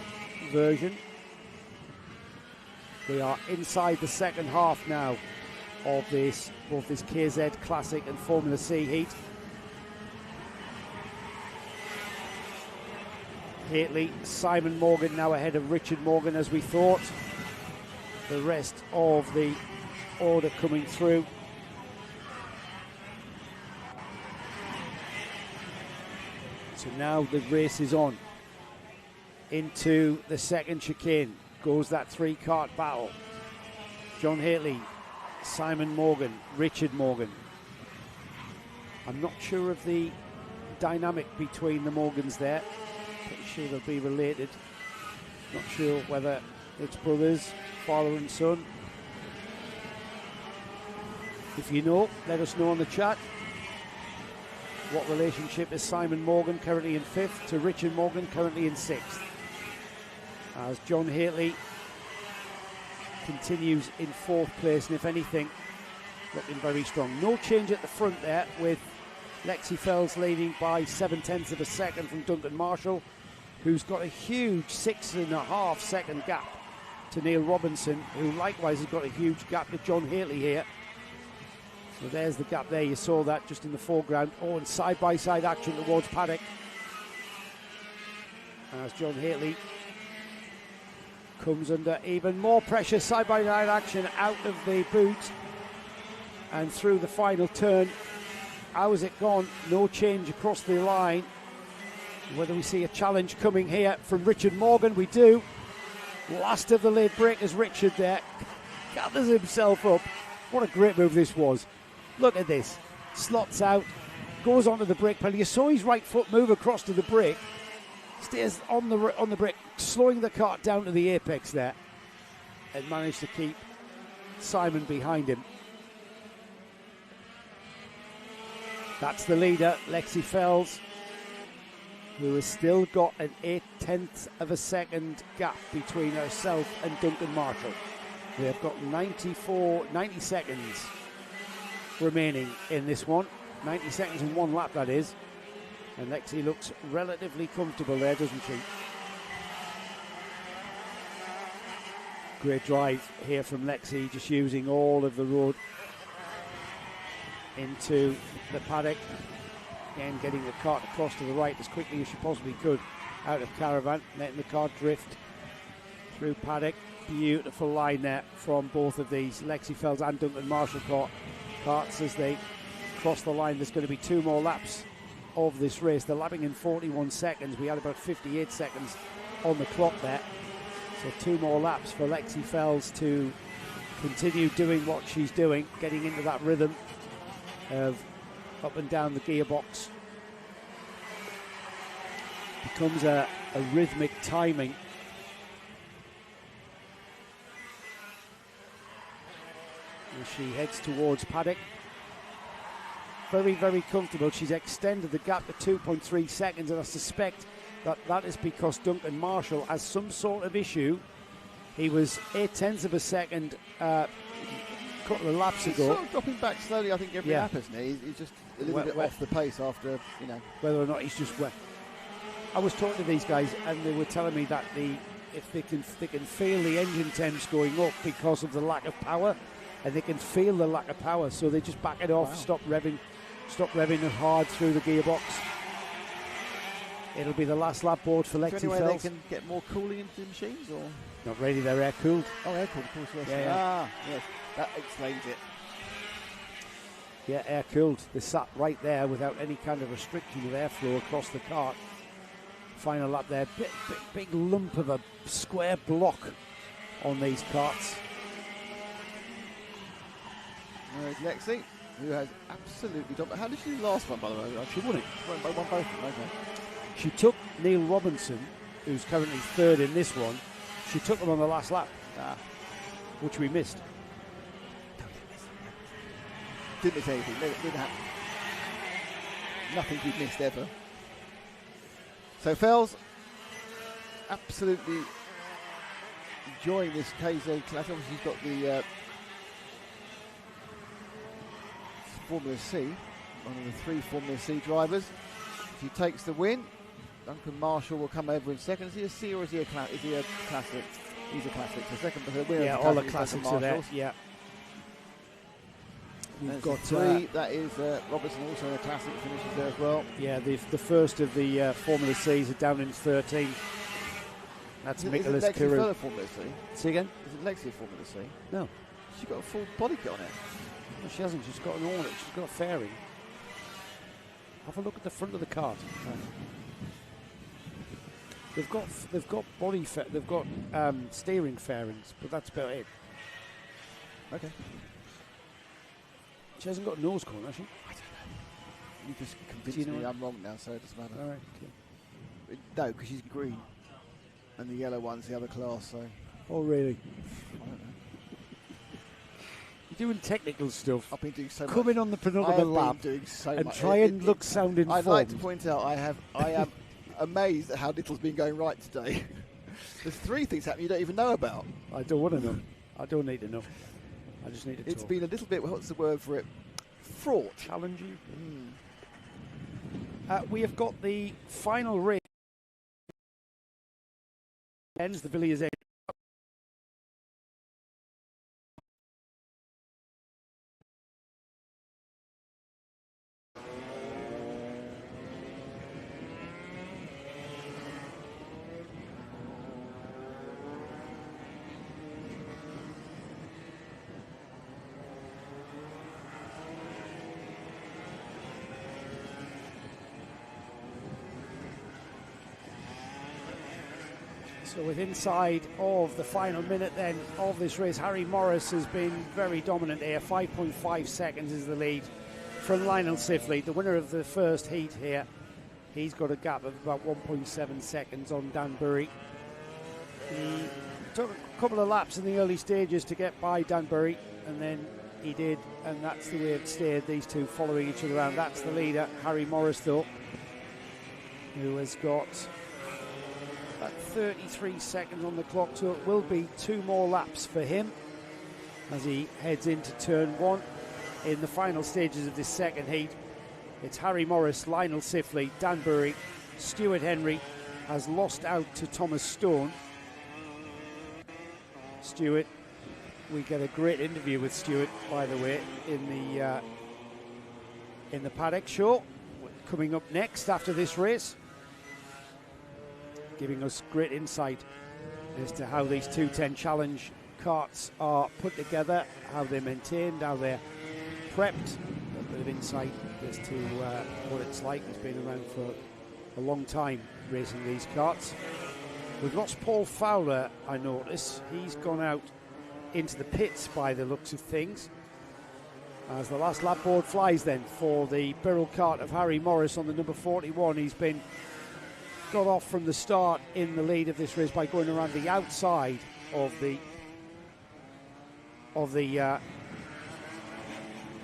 version. We are inside the second half now of this, both this KZ Classic and Formula C heat. Haley, Simon Morgan now ahead of Richard Morgan as we thought. The rest of the order coming through. So now the race is on. Into the second chicane goes that 3-kart battle. John Haley, Simon Morgan, Richard Morgan. I'm not sure of the dynamic between the Morgans there. Pretty sure they'll be related. Not sure whether it's brothers, father and son. If you know, let us know in the chat. What relationship is Simon Morgan, currently in 5th, to Richard Morgan, currently in 6th? As John Haley continues in 4th place, and if anything, looking very strong. No change at the front there, with Lexi Fells leading by 0.7 of a second from Duncan Marshall, who's got a huge 6.5 second gap to Neil Robinson, who likewise has got a huge gap to John Haley here. So there's the gap there, you saw that just in the foreground. Oh, and side-by-side action towards paddock. As John Haley comes under even more pressure, side-by-side action out of the boot and through the final turn. How has it gone? No change across the line. Whether we see a challenge coming here from Richard Morgan, we do. Last of the late breakers, Richard there gathers himself up. What a great move this was. Look at this. Slots out, goes onto the brake pedal. You saw his right foot move across to the brake. Stays on the brake, slowing the kart down to the apex there, and managed to keep Simon behind him. That's the leader, Lexi Fells, who has still got an 0.8 of a second gap between herself and Duncan Marshall. They have got 90 seconds remaining in this one. 90 seconds in one lap, that is. And Lexi looks relatively comfortable there, doesn't she? Great drive here from Lexi, just using all of the road into the paddock. Again, getting the kart across to the right as quickly as she possibly could out of caravan, letting the kart drift through paddock. Beautiful line there from both of these, Lexi Fells and Duncan Marshall karts as they cross the line. There's going to be 2 more laps of this race. They're lapping in 41 seconds. We had about 58 seconds on the clock there. So 2 more laps for Lexi Fells to continue doing what she's doing, getting into that rhythm of up and down the gearbox. Becomes a rhythmic timing. As she heads towards paddock. Very, very comfortable. She's extended the gap to 2.3 seconds, and I suspect that is because Duncan Marshall has some sort of issue. He was 0.8 of a second a couple of laps ago. He's sort of dropping back slowly, I think, every lap, isn't he? He's just a little bit off the pace after, you know. Whether or not he's just wet. I was talking to these guys, and they were telling me that if they can feel the engine temps going up because of the lack of power, and they can feel the lack of power, so they just back it off, stop revving it hard through the gearbox. It'll be the last lap board for Lexi Fells. Is there any way they can get more cooling into the machines, or not really? They're air cooled. Oh, air cooled, of course. Yes. Yeah. Yes, that explains it. Yeah, air cooled. They sat right there without any kind of restriction of airflow across the kart. Final lap there, big lump of a square block on these karts. There's Lexi, who has absolutely dominated. How did she do the last one, by the way? She won it. Won both of them, okay. She took Neil Robinson, who's currently 3rd in this one. She took him on the last lap, which we missed. Didn't miss anything. Didn't happen. Nothing we've missed ever. So Fells absolutely enjoying this KZ class. Obviously he's got the Formula C, one of the 3 Formula C drivers. If he takes the win, Duncan Marshall will come over in second. Is he a C or is he a classic? He's a classic. So second, the winner. Yeah, all the classics are there. Yeah. We've got 3. That is Robertson, also in a classic, finishes there as well. Yeah, the first of the Formula C's are down in 13. That's Nicholas Carew. Formula C? See again? Is it Lexi Formula C? No. She's got a full body kit on it. No, she hasn't. She's got an awning. She's got a fairing. Have a look at the front of the cart. They've got body they've got steering fairings, but that's about it. Okay. She hasn't got a nose cone, has she? I don't know. You just convinced me I'm wrong now, so it doesn't matter. All right. Okay. No, because she's green, and the yellow one's the other class. So. Oh really? I don't know. You're doing technical stuff. I've been doing so much. Come in on the penultimate lap doing so and much. try and look sound informed. I'd like to point out I am amazed at how little's been going right today. There's 3 things happening you don't even know about. I don't want to know. I don't need to know. I just need to It's talk. been a little bit, what's the word for it? Fraught. Challenging. We have got the final race. Ends the Villiers Edge. So with inside of the final minute then of this race, Harry Morris has been very dominant here. 5.5 seconds is the lead from Lionel Sifley, the winner of the first heat here. He's got a gap of about 1.7 seconds on Danbury. He took a couple of laps in the early stages to get by Danbury, and then he did, and that's the way it stayed, these two following each other around. That's the leader, Harry Morris, though, who has got 33 seconds on the clock, so it will be 2 more laps for him as he heads into turn 1 in the final stages of this second heat. It's Harry Morris, Lionel Sifley, Danbury. Stuart Henry has lost out to Thomas Stone. Stuart, we get a great interview with Stuart, by the way, in the paddock show coming up next after this race, giving us great insight as to how these 210 Challenge carts are put together, how they're maintained, how they're prepped. A bit of insight as to what it's like. He's been around for a long time racing these karts. We've lost Paul Fowler, I notice. He's gone out into the pits by the looks of things. As the last lap board flies then for the Birrell kart of Harry Morris on the number 41. He's been got off from the start in the lead of this race by going around the outside of the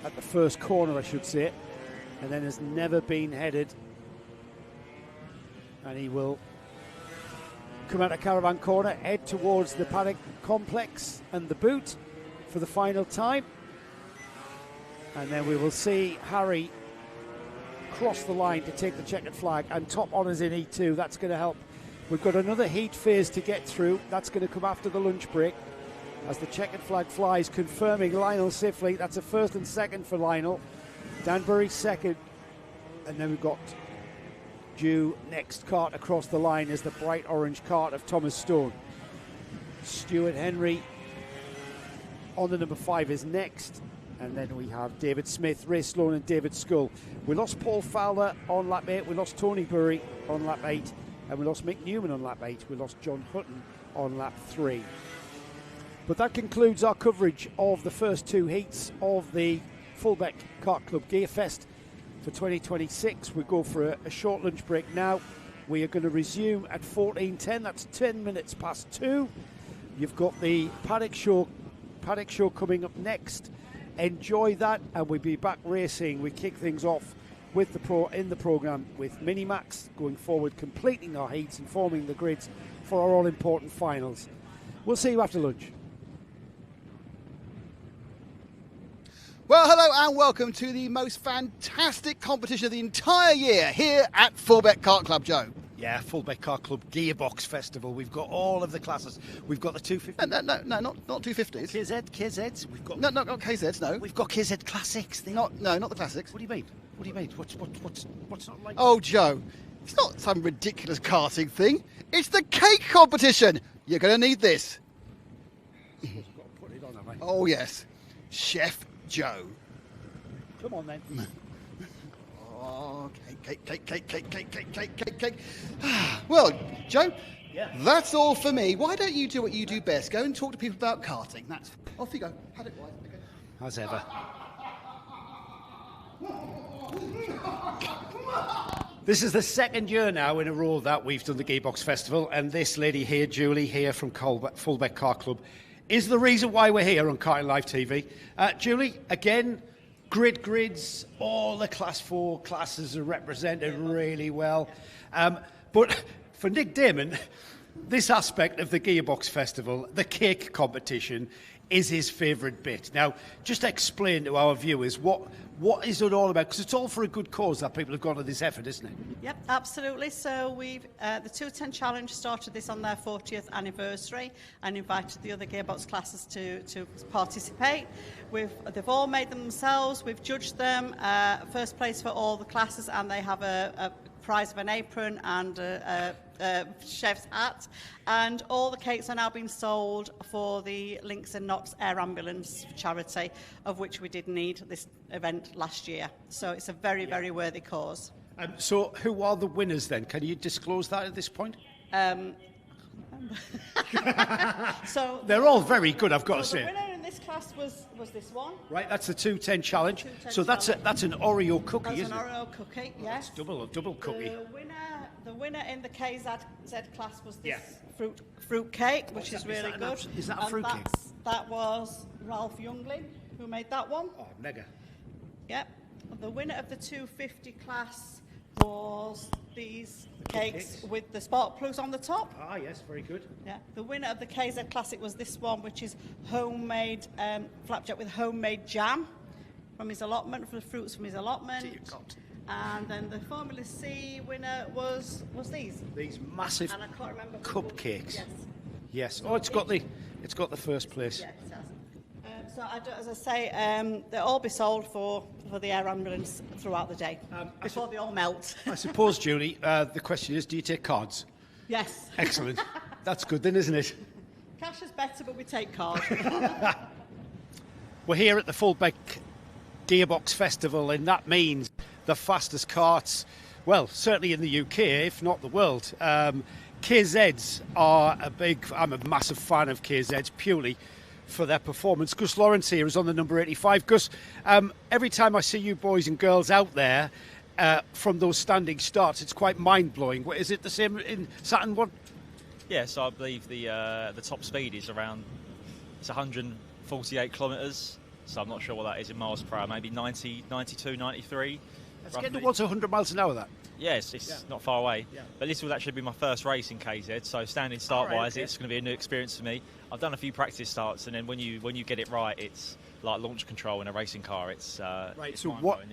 at the first corner, I should say, and then has never been headed, and he will come out of Caravan Corner, head towards the paddock complex and the boot for the final time, and then we will see Harry cross the line to take the checkered flag and top honours in E2. That's going to help. We've got another heat phase to get through. That's going to come after the lunch break as the checkered flag flies, confirming Lionel Sifley. That's a first and second for Lionel. Danbury second, and then we've got due next kart across the line is the bright orange kart of Thomas Stone. Stuart Henry on the number 5 is next, and then we have David Smith, Ray Sloan and David Skull. We lost Paul Fowler on lap 8, we lost Tony Burry on lap 8, and we lost Mick Newman on lap 8. We lost John Hutton on lap 3. But that concludes our coverage of the first 2 heats of the Fulbeck Kart Club Gear Fest for 2026. We go for a short lunch break now. We are going to resume at 14:10. That's 10 minutes past 2. You've got the paddock show coming up next. Enjoy that, and we'll be back racing. We kick things off with in the programme with Minimax going forward, completing our heats and forming the grids for our all-important finals. We'll see you after lunch. Well, hello and welcome to the most fantastic competition of the entire year here at Fulbeck Kart Club, Joe. Yeah, Fulbeck Kart Club Gearbox Festival. We've got all of the classes. We've got the 250. No, not 250s. KZs. We've got not KZs. No, we've got KZ Classics. Not the classics. What do you mean? What do you mean? What's not like? Oh, Joe, it's not some ridiculous karting thing. It's the cake competition. You're going to need this. I've got to put it on, have I? Oh yes, Chef Joe. Come on then. Oh, cake. Well, Joe, that's all for me. Why don't you do what you do best? Go and talk to people about karting. That's off you go. Had it right. Okay. As ever. This is the second year now in a row that we've done the Gearbox Festival, and this lady here, Julie, here from Fulbeck Kart Club, is the reason why we're here on Karting Live TV. Julie, again, grids, all the Class 4 classes are represented really well. But for Nick Damon, this aspect of the Gearbox Festival, the cake competition, is his favourite bit. Now, just explain to our viewers what is it all about? Because it's all for a good cause that people have gone to this effort, isn't it? Yep, absolutely. So we've the 210 Challenge started this on their 40th anniversary and invited the other Gearbox classes to participate. They've all made them themselves. We've judged them. First place for all the classes, and they have a prize of an apron and a chef's hat, and all the cakes are now being sold for the Links and Knots Air Ambulance charity, of which we did need this event last year. So it's a very worthy cause. So who are the winners then? Can you disclose that at this point? So they're all very good, I've got to say. The winner in this class was this one. Right, that's the 210 challenge. 210 so that's an Oreo cookie, That's isn't an it? Oreo cookie, yes. That's double cookie. The winner in the KZ class was this fruit cake, which is really good. Is that a fruit cake? That was Ralph Youngling who made that one. Oh, mega. Yep. The winner of the 250 class was these cakes with the spark plugs on the top. Ah, yes, very good. Yeah. The winner of the KZ Classic was this one, which is homemade flapjack with homemade jam from his allotment, for the fruits from his allotment. Dear God. And then the Formula C winner was these. These massive And I can't remember cupcakes. Yes. Yes. Oh, it's got the first place. Yes, it has. So as I say, they'll all be sold for the air ambulance throughout the day before they all melt. I suppose, Julie, the question is, do you take cards? Yes. Excellent. That's good then, isn't it? Cash is better, but we take cards. We're here at the Fulbeck Gearbox Festival, and that means the fastest karts, well, certainly in the UK, if not the world. KZs are I'm a massive fan of KZs, purely for their performance. Gus Lawrence here is on the number 85. Gus, every time I see you boys and girls out there from those standing starts, it's quite mind-blowing. Is it the same in Saturn 1? Yes, I believe the top speed is around 148 kilometres. So I'm not sure what that is in miles per hour, maybe 90, 92, 93. It's getting towards 100 miles an hour, that. Yes, it's not far away. Yeah. But this will actually be my first race in KZ, so standing start-wise, it's going to be a new experience for me. I've done a few practice starts, and then when you get it right, it's like launch control in a racing car. It's right. It's so what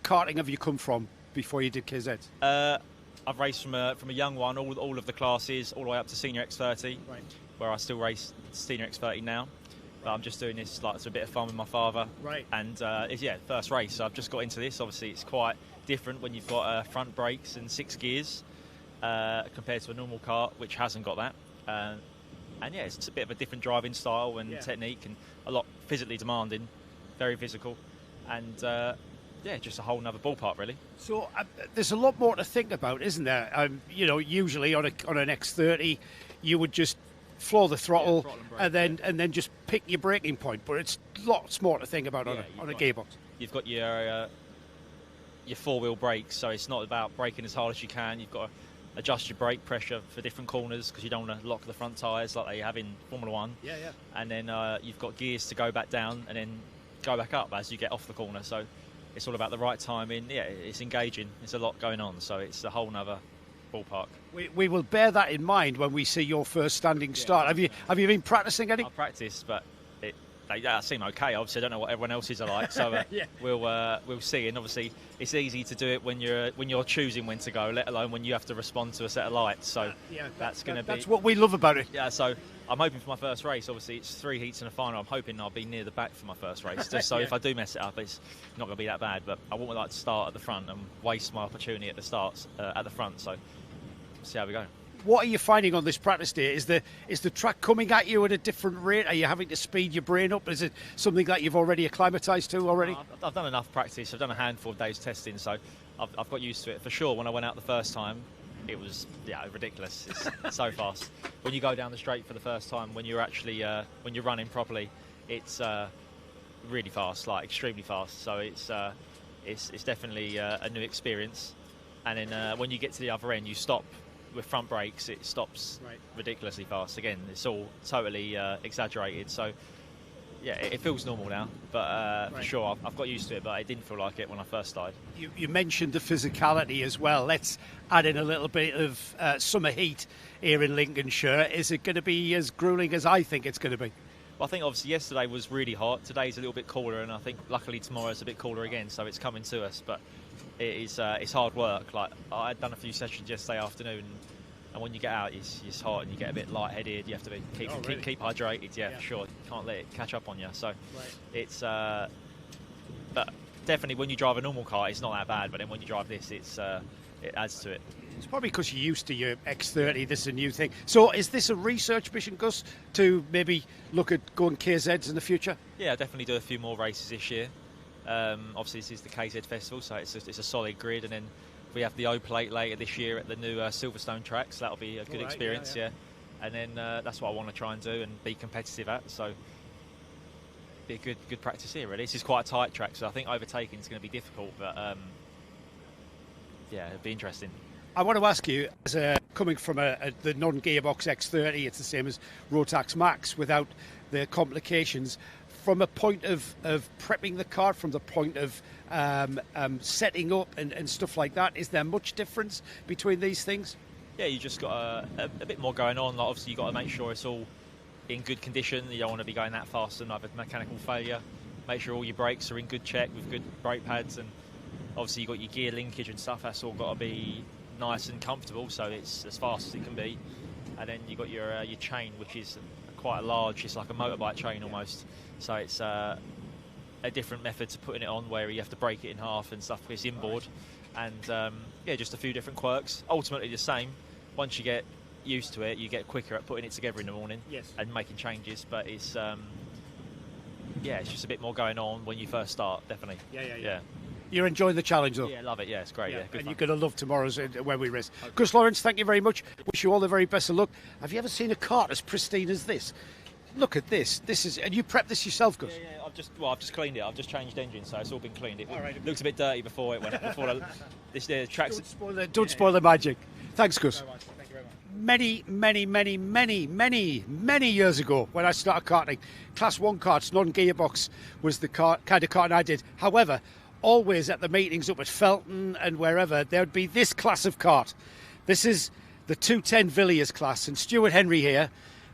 karting have you come from before you did KZ? I've raced from a young one, all of the classes, all the way up to Senior X30, right, where I still race Senior X30 now. But I'm just doing this like it's a bit of fun with my father. Right. And it's first race. So I've just got into this. Obviously, it's quite different when you've got front brakes and 6 gears compared to a normal kart, which hasn't got that. And yeah, it's a bit of a different driving style and technique, and a lot physically demanding, very physical, and just a whole nother ballpark really. So there's a lot more to think about, isn't there? Usually on an X30, you would just floor the throttle, and then just pick your braking point. But it's lots more to think about on a gearbox. You've got your 4-wheel brakes, so it's not about braking as hard as you can. You've got to adjust your brake pressure for different corners because you don't want to lock the front tyres like they have in Formula 1. Yeah. And then you've got gears to go back down and then go back up as you get off the corner. So it's all about the right timing. Yeah, it's engaging. There's a lot going on, so it's a whole nother ballpark. We will bear that in mind when we see your first standing start. Have you been practicing any? I've practiced, but they seem okay. Obviously, I don't know what everyone else's are like, so we'll see. And obviously, it's easy to do it when you're choosing when to go, let alone when you have to respond to a set of lights. So that's going to be. That's what we love about it. Yeah. So I'm hoping for my first race. Obviously, it's 3 heats and a final. I'm hoping I'll be near the back for my first race. Just so if I do mess it up, it's not going to be that bad. But I wouldn't like to start at the front and waste my opportunity at the starts at the front. So see how we go. What are you finding on this practice day? Is the track coming at you at a different rate? Are you having to speed your brain up? Is it something that you've already acclimatised to already? I've done enough practice. I've done a handful of days testing, so I've got used to it. For sure, when I went out the first time, it was ridiculous. It's so fast. When you go down the straight for the first time, when you're actually when you're running properly, it's really fast, like extremely fast. So it's definitely a new experience. And then when you get to the other end, you stop. With front brakes, it stops ridiculously fast. Again, it's all totally exaggerated. So, yeah, it feels normal now. But for sure, I've got used to it, but it didn't feel like it when I first started. You mentioned the physicality as well. Let's add in a little bit of summer heat here in Lincolnshire. Is it going to be as gruelling as I think it's going to be? Well, I think obviously yesterday was really hot. Today's a little bit cooler, and I think luckily tomorrow's a bit cooler again, so it's coming to us. But it's hard work. Like I had done a few sessions yesterday afternoon, and when you get out, it's hot and you get a bit lightheaded. You have to keep hydrated. Yeah, for sure. You can't let it catch up on you. So it's but definitely when you drive a normal car, it's not that bad. But then when you drive this, it adds to it. It's probably because you're used to your X30. This is a new thing. So is this a research mission, Gus, to maybe look at going KZs in the future? Yeah, I'll definitely do a few more races this year. Obviously, this is the KZ Festival, so it's a solid grid. And then we have the O Plate later this year at the new Silverstone track, so that'll be a good experience, yeah. And then that's what I want to try and do and be competitive at. So be a good practice here, really. This is quite a tight track, so I think overtaking is going to be difficult, but yeah, it'll be interesting. I want to ask you, as coming from the non-gearbox X30, it's the same as Rotax Max without the complications. From a point of prepping the car, from the point of setting up and stuff like that, is there much difference between these things? Yeah, you just got a bit more going on. Like obviously, you got to make sure it's all in good condition. You don't want to be going that fast and have a mechanical failure. Make sure all your brakes are in good check with good brake pads, and obviously you got your gear linkage and stuff. That's all got to be nice and comfortable, so it's as fast as it can be. And then you got your chain, which is quite a large. It's like a motorbike chain almost. So it's a different method to putting it on, where you have to break it in half and stuff. It's inboard, and yeah, just a few different quirks. Ultimately the same. Once you get used to it, you get quicker at putting it together in the morning and making changes. But it's yeah, it's just a bit more going on when you first start, definitely. Yeah. You're enjoying the challenge, though? Yeah, love it. Yeah, it's great. Yeah, good and fun. You're going to love tomorrow's when we race. Okay. Gus Lawrence, thank you very much. Wish you all the very best of luck. Have you ever seen a kart as pristine as this? Look at this. This is, and you prepped this yourself, Gus? Yeah. I've just cleaned it. I've just changed engines, so it's all been cleaned. It looks a bit dirty before it went. This tracks. Don't spoil the magic. Thanks, Gus. Thank you very much. Many years ago, when I started karting, Class 1 karts, non-gearbox, was the kind of karting I did. However, always at the meetings up at Felton and wherever, there would be this class of kart. This is the 210 Villiers class, and Stuart Henry here,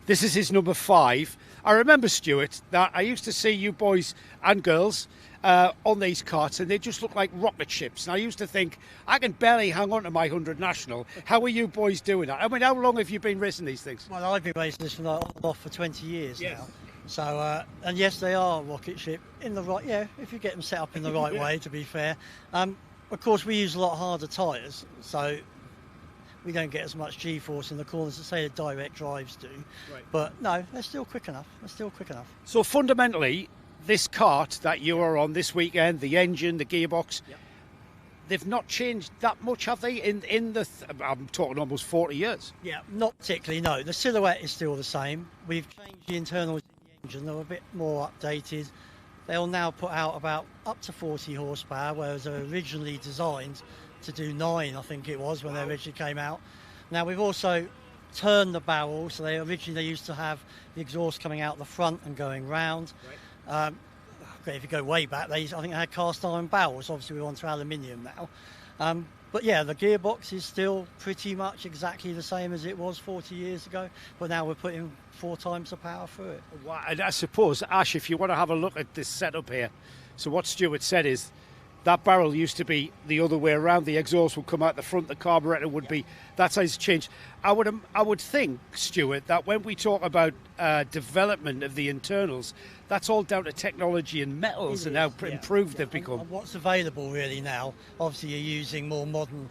this is his number 5. I remember, Stuart, that I used to see you boys and girls on these karts, and they just look like rocket ships. And I used to think, I can barely hang on to my 100 National. How are you boys doing that? I mean, how long have you been racing these things? Well, I've been racing this from off for 20 years now. So, and yes, they are a rocket ship in the right, if you get them set up in the right way, to be fair. Of course, we use a lot harder tyres, so we don't get as much G-force in the corners as, say, the direct drives do. Right. But no, they're still quick enough. So fundamentally, this kart that you are on this weekend, the engine, the gearbox, they've not changed that much, have they? I'm talking almost 40 years. Yeah, not particularly, no. The silhouette is still the same. We've changed the internals. They're a bit more updated. They'll now put out about up to 40 horsepower, whereas they were originally designed to do 9, I think it was, when they originally came out. Now we've also turned the barrel, so they used to have the exhaust coming out the front and going round. Right. if you go way back, I think they had cast iron barrels. Obviously, we're onto aluminium now. But yeah, the gearbox is still pretty much exactly the same as it was 40 years ago, but now we're putting 4 times the power through it. Well, and I suppose, Ash, if you want to have a look at this setup here, so what Stuart said is that barrel used to be the other way around. The exhaust would come out the front, the carburettor would be. That's how it's changed. I would think, Stuart, that when we talk about development of the internals, that's all down to technology and metals and how improved they've become. And what's available really now, obviously you're using more modern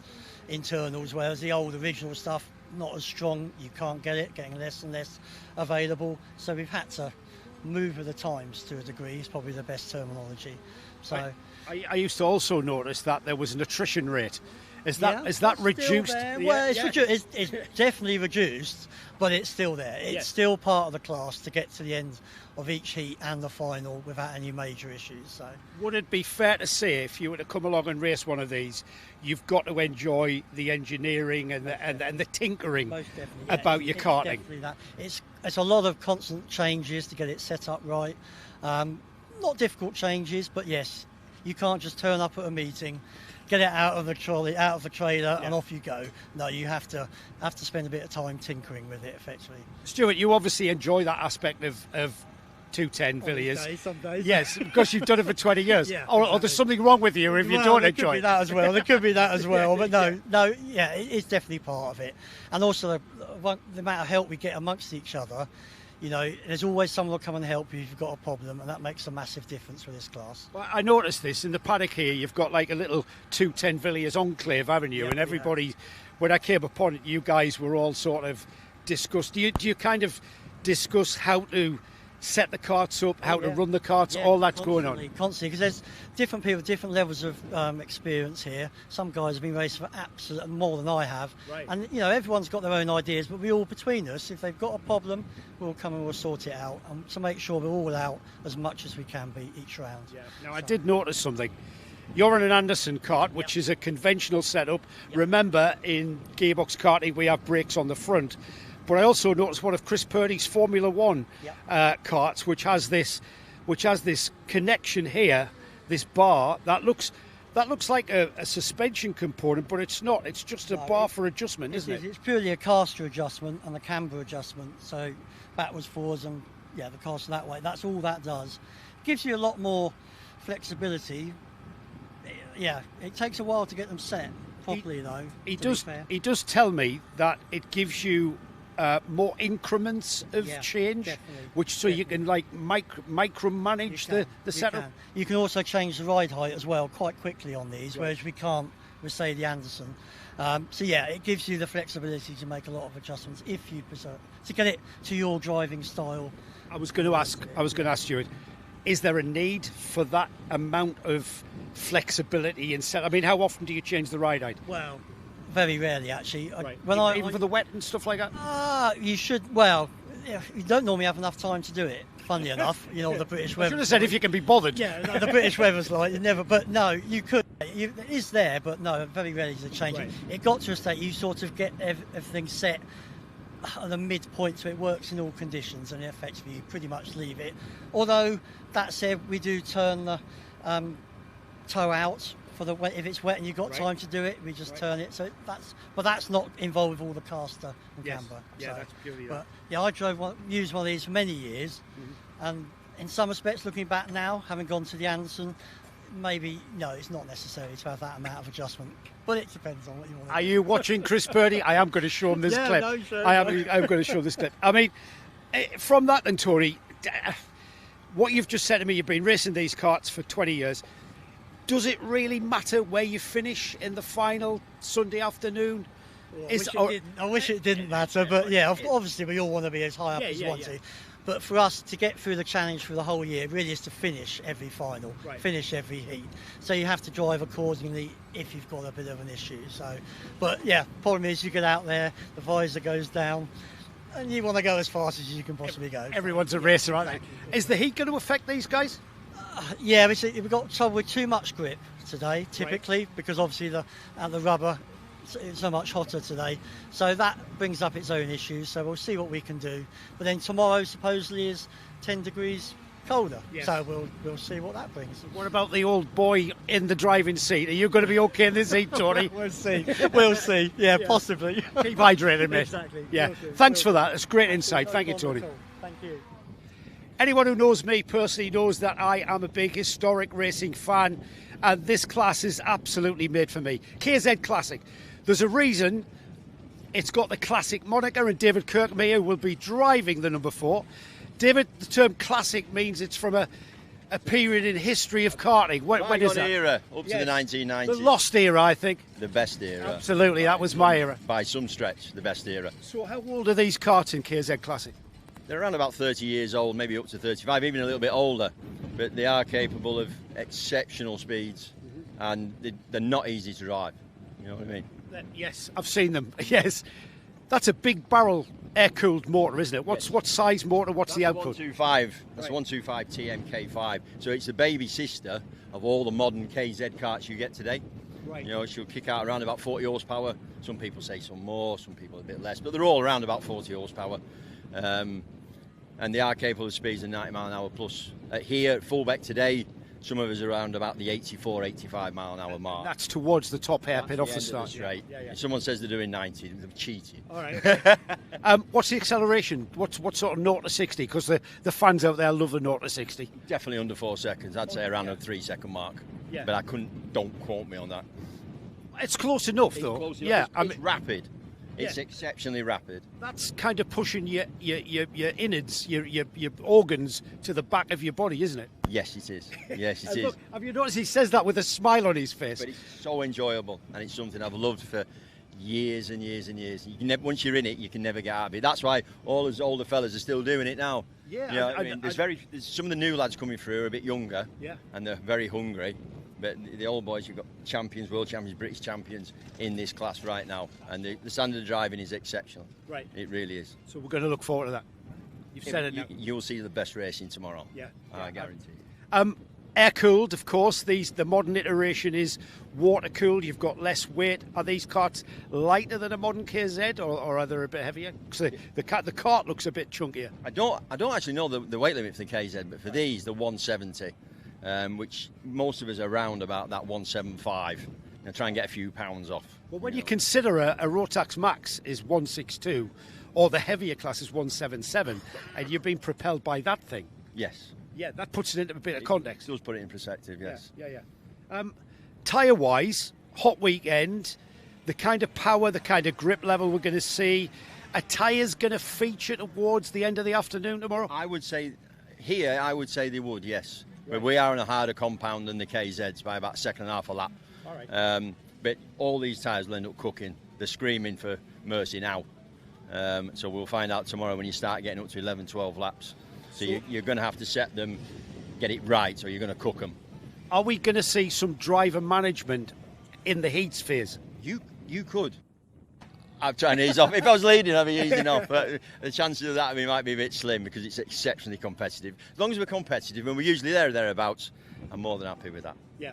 internals, whereas the old original stuff, not as strong, you can't get it, getting less and less available. So we've had to move with the times to a degree, is probably the best terminology. So I used to also notice that there was an attrition rate. Is that reduced? Well, it's definitely reduced, but it's still there. It's still part of the class to get to the end of each heat and the final without any major issues. So, would it be fair to say, if you were to come along and race one of these, you've got to enjoy the engineering and the tinkering about your karting? Definitely that. It's a lot of constant changes to get it set up right. Not difficult changes, but yes, you can't just turn up at a meeting, get it out of the trolley, out of the trailer, and off you go. No, you have to spend a bit of time tinkering with it, effectively. Stuart, you obviously enjoy that aspect of 210 Villiers. Some days. Yes, because you've done it for 20 years. Or there's something wrong with you if you don't enjoy it. There could be that as well. But no, it's definitely part of it. And also the amount of help we get amongst each other. You know, there's always someone will come and help you if you've got a problem, and that makes a massive difference for this class. Well, I noticed this in the paddock here. You've got like a little 210 Villiers enclave, haven't you? And everybody, when I came upon it, you guys were all sort of discussed. Do you kind of discuss how to set the carts up, how to run the carts, all that's going on? Constantly, because there's different people, different levels of experience here. Some guys have been racing for absolutely more than I have. Right. And, you know, everyone's got their own ideas, but we all, between us, if they've got a problem, we'll come and we'll sort it out. And to make sure we're all out as much as we can be each round. Yeah. Now, I did notice something. You're on an Anderson cart, which is a conventional setup. Remember, in Gearbox Karting, we have brakes on the front. But I also noticed one of Chris Purdy's Formula One karts, which has this connection here, this bar that looks like a suspension component, but it's not. It's just a bar for adjustment, isn't it? It's purely a caster adjustment and a camber adjustment. So backwards, forwards, and the caster that way. That's all that does. Gives you a lot more flexibility. Yeah, it takes a while to get them set properly, though. He does tell me that it gives you more increments of change, you can like micromanage the setup. You can also change the ride height as well quite quickly on these, whereas we can't with, say, the Anderson. It gives you the flexibility to make a lot of adjustments if you prefer to get it to your driving style. I was going to ask Stuart, is there a need for that amount of flexibility instead? I mean, how often do you change the ride height? Well, very rarely, actually. Right. Even for the wet and stuff like that? You should. Well, you don't normally have enough time to do it, funnily enough. You know, the British weather. I should have said if you can be bothered. Yeah, the British weather's like, you never. But no, you could. It is there, but no, very rarely to change it. It got to a state you sort of get everything set at the midpoint so it works in all conditions, and effectively you pretty much leave it. Although, that said, we do turn the toe out. If it's wet and you've got time to do it, we just turn it. So that's not involved with all the caster and camber. Yeah, that's purely that. But I used one of these for many years, and in some respects, looking back now, having gone to the Anderson, maybe it's not necessary to have that amount of adjustment. But it depends on what you want. Are you watching Chris Purdy? I am going to show him this clip. No, sure. I'm going to show this clip. I mean, from that then, Tori, what you've just said to me, you've been racing these karts for 20 years. Does it really matter where you finish in the final Sunday afternoon? I wish it didn't matter, but obviously we all want to be as high up as we want to. But for us to get through the challenge for the whole year really is to finish every final, finish every heat. So you have to drive accordingly if you've got a bit of an issue. So, but problem is you get out there, the visor goes down, and you want to go as fast as you can possibly go. Everyone's a racer, aren't they? Is the heat going to affect these guys? We've got trouble with too much grip today, typically, because obviously the rubber is so much hotter today. So that brings up its own issues. So we'll see what we can do. But then tomorrow supposedly is 10 degrees colder. Yes. So we'll see what that brings. What about the old boy in the driving seat? Are you going to be okay in this seat, Tony? We'll see. We'll see. Yeah, possibly. Keep hydrated, mate. Exactly. Yeah. Will do. Thanks for that. It's great insight. Thank you, Tony. Thank you. Anyone who knows me personally knows that I am a big historic racing fan, and this class is absolutely made for me. KZ Classic. There's a reason it's got the classic moniker, and David Kirkmeyer will be driving the number 4. David, the term classic means it's from a period in history of karting. When is that? Era, up to the 1990s. The lost era, I think. The best era. Absolutely, that was my era. By some stretch, the best era. So how old are these karts in KZ Classic? They're around about 30 years old, maybe up to 35, even a little bit older. But they are capable of exceptional speeds, and they're not easy to drive. You know what I mean? Yes, I've seen them. Yes. That's a big barrel air-cooled motor, isn't it? What size motor? What's the output? 125. That's 125 TMK5. So it's the baby sister of all the modern KZ karts you get today. Right. You know, she'll kick out around about 40 horsepower. Some people say some more, some people a bit less, but they're all around about 40 horsepower. And they are capable of speeds of 90 mile an hour plus. Here at Fulbeck today, some of us are around about the 84, 85 mile an hour mark. That's towards the top hairpin off the End of start. straight. If someone says they're doing 90, they've cheated. All right. Okay. What's the acceleration? What sort of 0 to 60? Because the fans out there love the 0 to 60. Definitely under 4 seconds. I'd say around a 3 second mark. Yeah. But don't quote me on that. It's close enough, though. Close enough. Yeah, It's rapid. It's exceptionally rapid. That's kind of pushing your innards, your organs to the back of your body, isn't it? Yes, it is. Yes, it is. Look, have you noticed he says that with a smile on his face? But it's so enjoyable, and it's something I've loved for years and years and years. You can once you're in it, you can never get out of it. That's why all those older fellas are still doing it now. Yeah, You know what I mean, there's some of the new lads coming through are a bit younger, Yeah. and they're very hungry. But the old boys, you've got champions, world champions, British champions in this class right now, and the standard of driving is exceptional. Right. It really is. So we're going to look forward to that. You've said it now. You'll see the best racing tomorrow. Yeah. I guarantee. Air cooled, of course. The modern iteration is water cooled. You've got less weight. Are these karts lighter than a modern KZ, or are they a bit heavier? Because the kart looks a bit chunkier. I don't actually know the weight limit for the KZ, but for these, the 170. Which most of us are around about that 175, and try and get a few pounds off. Well, when you consider a Rotax Max is 162, or the heavier class is 177, and you're being propelled by that thing. Yes. Yeah, that puts it into a bit of context. It does put it in perspective, yes. Yeah. Tyre-wise, hot weekend, the kind of power, the kind of grip level we're going to see. Are tyres going to feature towards the end of the afternoon tomorrow? I would say they would, yes. But we are in a harder compound than the KZs by about a second and a half a lap. All right. But all these tyres will end up cooking. They're screaming for mercy now. So we'll find out tomorrow when you start getting up to 11, 12 laps. So you're going to have to set them, get it right, or you're going to cook them. Are we going to see some driver management in the heats phase? You could. I'm trying to ease off. If I was leading, I'd be easing off. But the chances of that might be a bit slim because it's exceptionally competitive. As long as we're competitive, and we're usually thereabouts, I'm more than happy with that. Yeah.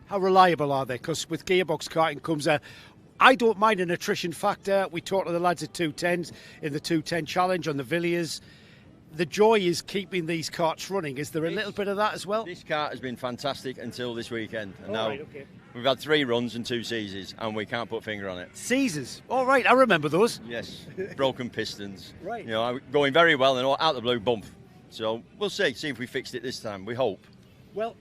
How reliable are they? Because with Gearbox Karting comes I don't mind an attrition factor. We talked to the lads at 210s in the 210 challenge on the Villiers. The joy is keeping these karts running. Is there a little bit of that as well? This kart has been fantastic until this weekend. And All now right, okay. we've had 3 runs and 2 seizes, and we can't put a finger on it. Seizes. All right, I remember those. Yes, broken pistons. Right. You know, going very well, and out the blue bump. So we'll see if we fixed it this time. We hope. Well,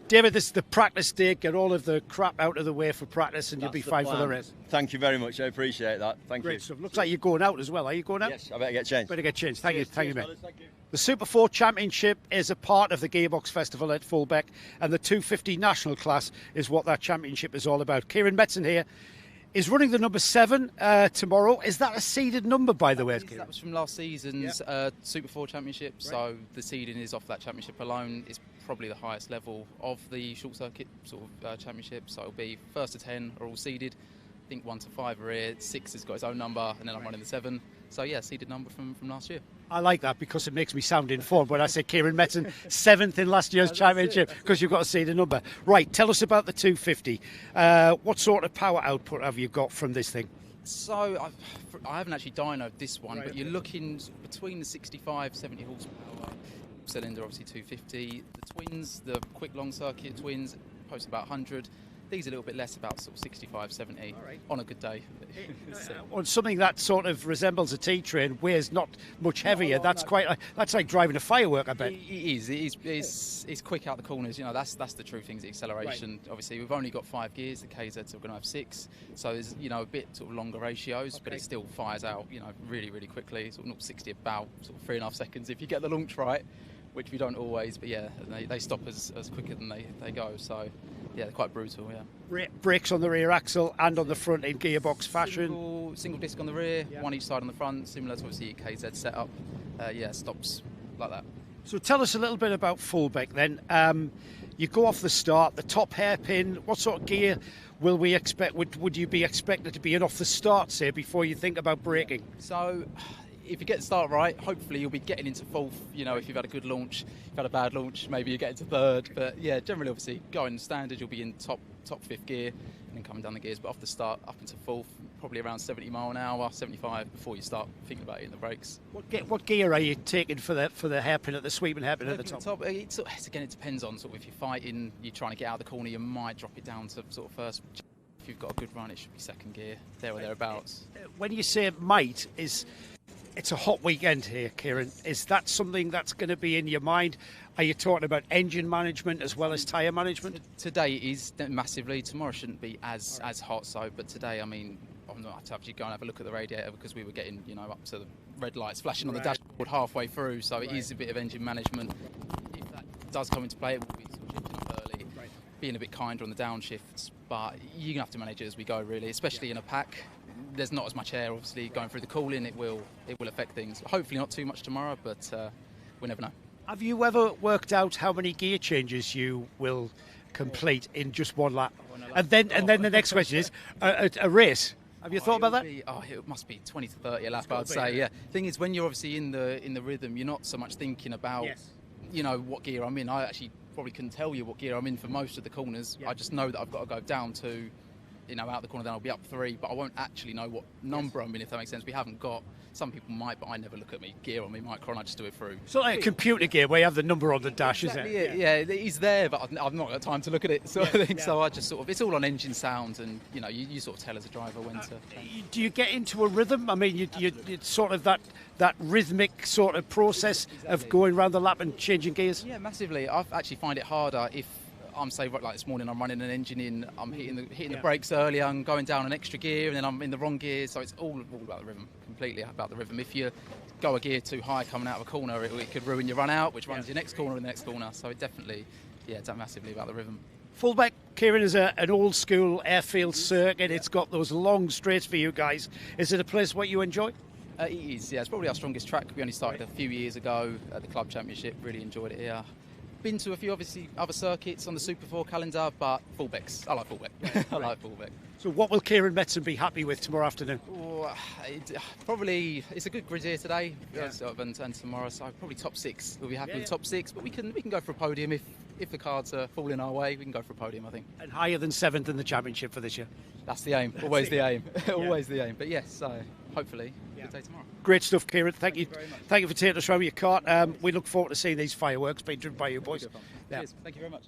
David, this is the practice day. Get all of the crap out of the way for practice, and you'll be fine for the race. Thank you very much. I appreciate that. Thank you. Great stuff. Looks like you're going out as well. Are you going out? Yes, I better get changed. Better get changed. Thank you, mate. fellas, thank you. The Super 4 Championship is a part of the Gearbox Festival at Fulbeck, and the 250 National Class is what that championship is all about. Kieran Metzen here is running the number 7 tomorrow. Is that a seeded number, by the way? That was from last season's Super 4 Championship, so the seeding is off that championship alone. It's probably the highest level of the short circuit sort of championship, so it'll be 1st to 10 are all seeded. I think 1 to 5 are here, 6 has got its own number, and then I'm running the 7. So yeah, seeded number from last year. I like that because it makes me sound informed when I say Kieran Metzen 7th in last year's championship, because you've got a seeded number. Right, tell us about the 250. What sort of power output have you got from this thing? So I haven't actually dynoed this one, but you're looking between the 65, 70 horsepower. cylinder, obviously 250. The twins, the quick long circuit twins, post about 100. These a little bit less, about sort of 65, 70 on a good day. On something that sort of resembles a T-train, weighs not much heavier. That's that's like driving a firework, I bet. It is. It's quick out the corners. You know, that's the true thing. The acceleration. Right. Obviously, we've only got 5 gears. The KZs are going to have 6, so there's a bit sort of longer ratios, but it still fires out really really quickly. Sort of 0-60 about sort of 3.5 seconds if you get the launch right, which we don't always. But yeah, they stop as quicker than they go. So. Yeah, they're quite brutal, yeah. Brakes on the rear axle and on the front in gearbox fashion. Single disc on the rear, one each side on the front, similar to obviously KZ setup. Stops like that. So tell us a little bit about Fulbeck then. You go off the start, the top hairpin, what sort of gear will we expect? Would you be expected to be in off the start, say, before you think about braking? So if you get the start right, hopefully you'll be getting into 4th. If you've had a good launch, if you've had a bad launch, maybe you get into 3rd. But yeah, generally, obviously, going standard, you'll be in top 5th gear and then coming down the gears. But off the start, up into 4th, probably around 70 mile an hour, 75 before you start thinking about hitting the brakes. What gear are you taking for the hairpin at the sweeping hairpin at the top? Again, it depends on sort of if you're fighting, you're trying to get out of the corner, you might drop it down to sort of 1st. If you've got a good run, it should be 2nd gear, there or thereabouts. When you say might, it's a hot weekend here, Kieran. Is that something that's going to be in your mind? Are you talking about engine management as well as tyre management? Today it is massively. Tomorrow shouldn't be as hot. But today, I mean, I'm not to actually go and have a look at the radiator because we were getting up to the red lights flashing on the dashboard halfway through. So it is a bit of engine management. If that does come into play, it will be sort of shifting up early, being a bit kinder on the downshifts. But you're gonna have to manage it as we go, really, especially in a pack. There's not as much air, obviously, going through the cooling. It will affect things. Hopefully not too much tomorrow, but we never know. Have you ever worked out how many gear changes you will complete in just one lap? And then the next question is a race. Have you thought about that? It must be 20 to 30 a lap, I'd say. Yeah. Thing is, when you're obviously in the rhythm, you're not so much thinking about what gear I'm in. I actually probably couldn't tell you what gear I'm in for most of the corners. I just know that I've got to go down to. Out the corner, then I'll be up 3, but I won't actually know what number I'm in, if that makes sense. We haven't got, some people might, but I never look at me gear on me micron, I just do it through. So like a computer gear where you have the number on the dash, exactly, isn't it? Yeah, it is there, but I've not got time to look at it, sort of thing. So I just sort of, it's all on engine sound, and you sort of tell as a driver when to. Do you get into a rhythm? I mean, it's sort of that rhythmic sort of process of going around the lap and changing gears? Yeah, massively. I actually find it harder if I'm say like this morning I'm running an engine in, I'm hitting the brakes earlier, I'm going down an extra gear and then I'm in the wrong gear, so it's all about the rhythm, completely about the rhythm. If you go a gear too high coming out of a corner, it could ruin your run out, which runs your next corner and the next corner, so it definitely, it's massively about the rhythm. Fulbeck, Kieran, is an old school airfield circuit. It's got those long straights for you guys. Is it a place what you enjoy? It is, yeah. It's probably our strongest track. We only started a few years ago at the club championship. Really enjoyed it here. Been to a few, obviously, other circuits on the Super 4 calendar, but Fulbeck's. I like Fulbeck. I like Fulbeck. So what will Kieran Metzen be happy with tomorrow afternoon? Probably, it's a good grid here today and tomorrow, so probably top 6. We'll be happy with top 6, but we can go for a podium if the cards are falling our way. We can go for a podium, I think. And higher than 7th in the championship for this year? That's the aim. Always the aim. Always the aim. But yes, hopefully, good day tomorrow. Great stuff, Kieran. Thank you for taking us around your kart. We look forward to seeing these fireworks being driven by you boys. Cheers. Thank you very much.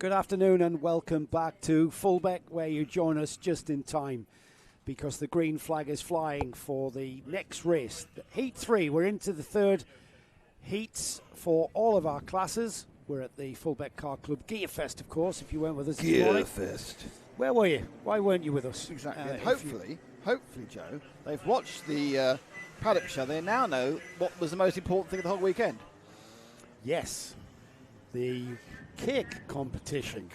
Good afternoon and welcome back to Fulbeck, where you join us just in time because the green flag is flying for the next race. Heat 3, we're into the third heats for all of our classes. We're at the Fulbeck Car Club Gearfest, of course, if you weren't with us this morning. Gearfest. Where were you? Why weren't you with us? Exactly. Hopefully, Joe, they've watched the paddock show. They now know what was the most important thing of the whole weekend. Yes. The cake competition.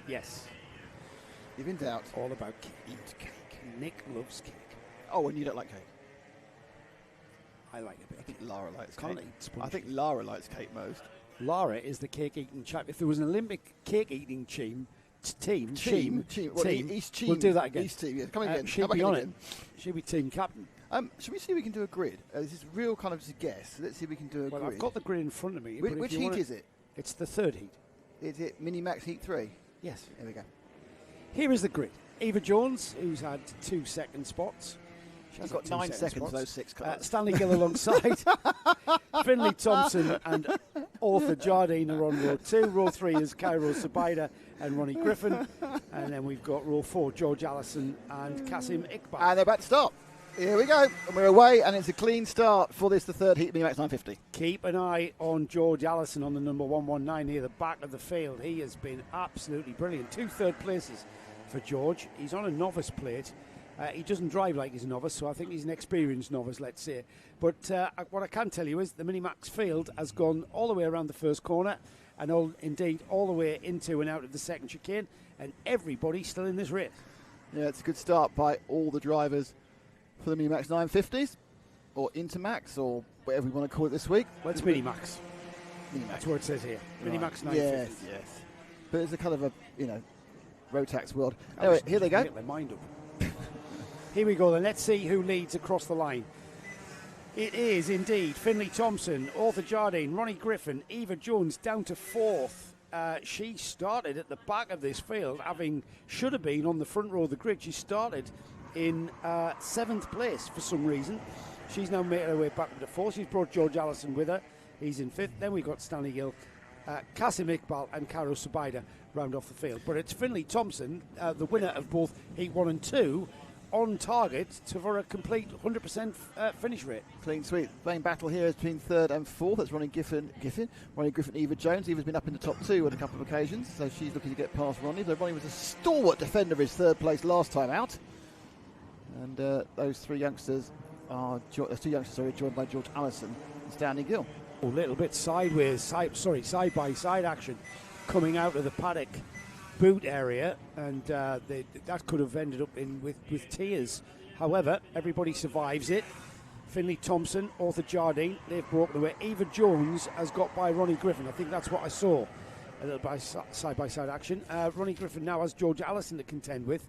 Yes. If in doubt, All about cake. Eat cake. Nick loves cake. oh, and you don't like cake. I like a bit. I think Lara likes Can't cake. eat sponge I think cake. Lara likes cake most. Lara is the cake eating champ. If there was an Olympic cake eating team, Well, East team. we'll do that again. East team, yeah. Come again. She'd Come be back on again. it. She'd be team captain. Should we see if we can do a grid? This is real kind of just a guess. Let's see if we can do a Well, grid. I've got the grid in front of me. Which, but if which you heat wanna- is it? It's the third heat. Is it Minimax Heat 3? Yes. Here we go. Here is the grid. Eva Jones, who's had 2 second spots. She She's has got had 2 9 second seconds of spots. those 6 cars. Stanley Gill alongside. Finley Thompson and Arthur Jardine are on row 2. Row 3 is Cairo Subaida and Ronnie Griffin. And then we've got row 4, George Allison and Kasim Iqbal. And they're about to start. Here we go. And we're away, and it's a clean start for this, the third heat, Minimax 950. Keep an eye on George Allison on the number 119 near the back of the field. He has been absolutely brilliant. 2 third places for George. He's on a novice plate. He doesn't drive like he's a novice, so I think he's an experienced novice, let's say. But what I can tell you is the Minimax field has gone all the way around the first corner and indeed all the way into and out of the second chicane, and everybody's still in this race. Yeah, it's a good start by all the drivers for the Minimax 950s, or Intermax, or whatever we want to call it this week. Well, it's Minimax. Minimax. That's what it says here. Minimax 950. Yes, yes. But it's a kind of a, Rotax world. Anyway, here they go. Make their mind up. Here we go then. Let's see who leads across the line. It is indeed Finley Thompson, Arthur Jardine, Ronnie Griffin, Eva Jones down to 4th. She started at the back of this field, should have been on the front row of the grid. She started in 7th place for some reason. She's now made her way back to 4th. She's brought George Allison with her. He's in 5th. Then we've got Stanley Gill, Kasim Iqbal and Cairo Subaida round off the field. But it's Finley Thompson, the winner of both Heat 1 and 2, on target for a complete 100% finish rate. Clean sweep. Playing battle here is between 3rd and 4th. That's Ronnie Griffin, Eva Jones. Eva's been up in the top 2 on a couple of occasions, so she's looking to get past Ronnie. Though Ronnie was a stalwart defender of his 3rd place last time out. And those 2 youngsters are joined by George Allison and Stanley Gill. A little bit side by side action coming out of the paddock boot area, and that could have ended up with tears. However, everybody survives it. Finley Thompson, Arthur Jardine, they've broken away. Eva Jones has got by Ronnie Griffin. I think that's what I saw. A little side by side action. Ronnie Griffin now has George Allison to contend with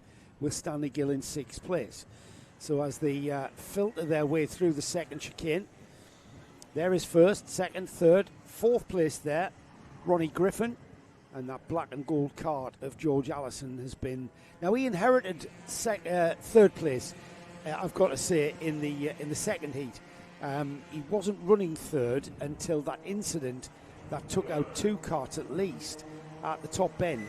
Stanley Gill in 6th place. So as they filter their way through the second chicane, there is 1st, 2nd, 3rd, 4th place there, Ronnie Griffin. And that black and gold card of George Allison has been... Now, he inherited 3rd place, I've got to say, in the second heat. He wasn't running 3rd until that incident that took out 2 carts at least at the top end.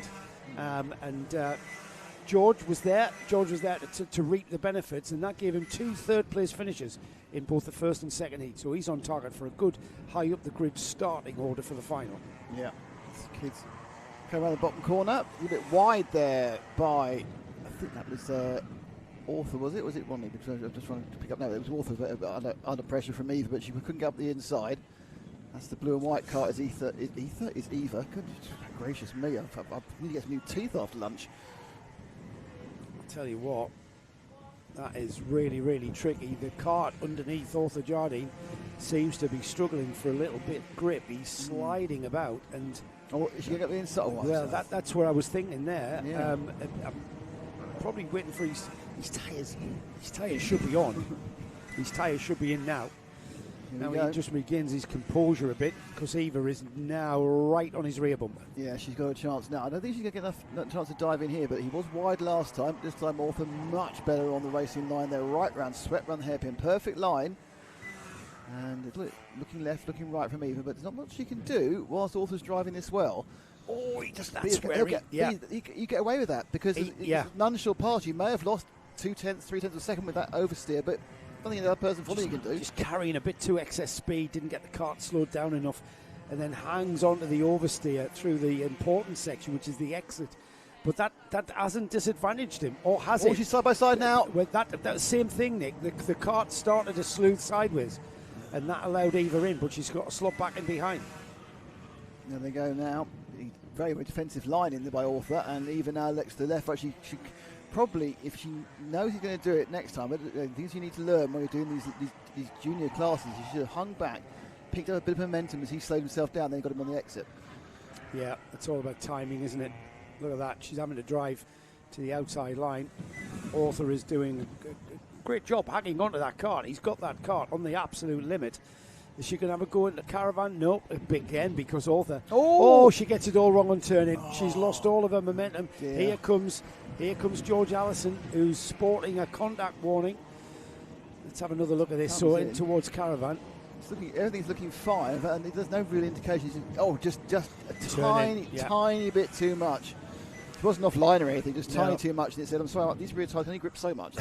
George was there. George was there to reap the benefits, and that gave him 2 third-place finishes in both the first and second heat. So he's on target for a good high up the grid starting order for the final. Yeah, kids come around the bottom corner, a little bit wide there by, I think that was Arthur, was it? Was it Ronnie? Because I'm just trying to pick up now. It was Arthur, but under pressure from Eva, but she couldn't get up the inside. That's the blue and white cart. Is Eva? Good gracious me! I need to get some new teeth after lunch. I'll tell you what, that is really, really tricky. The cart underneath Arthur Jardine seems to be struggling for a little bit of grip. He's sliding about, and is she going to get the inside? Well, that's what I was thinking there. Yeah. I'm probably waiting for his tyres. His tyres should be on. His tyres should be in now. Now he just regains his composure a bit because Eva is now right on his rear bumper. Yeah, she's got a chance now. I don't think she's going to get enough chance to dive in here, but he was wide last time. This time Arthur much better on the racing line there, right round, swept round the hairpin, perfect line. And looking left, looking right from Eva, but there's not much she can do whilst Arthur's driving this well. Oh, That's where you get away with that because it's an unsure pass. You may have lost 2/10, 3/10 of a second with that oversteer, but nothing the other person following you can do. Just carrying a bit too excess speed, didn't get the kart slowed down enough, and then hangs onto the oversteer through the important section, which is the exit. But that hasn't disadvantaged him, or has it? Oh, she's side by side now. Well, that same thing, Nick. The kart started to sleuth sideways, and that allowed Eva in, but she's got to slot back in behind. There they go now. Very, very defensive line in there by Arthur, and Eva now looks to the left. But she probably, if she knows he's going to do it next time, things you need to learn when you're doing these junior classes, you should have hung back, picked up a bit of momentum as he slowed himself down, then got him on the exit. Yeah, it's all about timing, isn't it? Look at that. She's having to drive to the outside line. Arthur is doing a great job hanging onto that cart. He's got that cart on the absolute limit. Is she going to have a go into the caravan? No, again, because Arthur. Oh, she gets it all wrong on turning. She's lost all of her momentum. Yeah. Here comes George Allison, who's sporting a contact warning. Let's have another look at this. So in towards caravan. Everything's looking fine, and there's no real indication. Just a tiny bit too much. It wasn't offline or anything, just tiny too much. And it said, "I'm sorry, these rear tyres can only grip so much."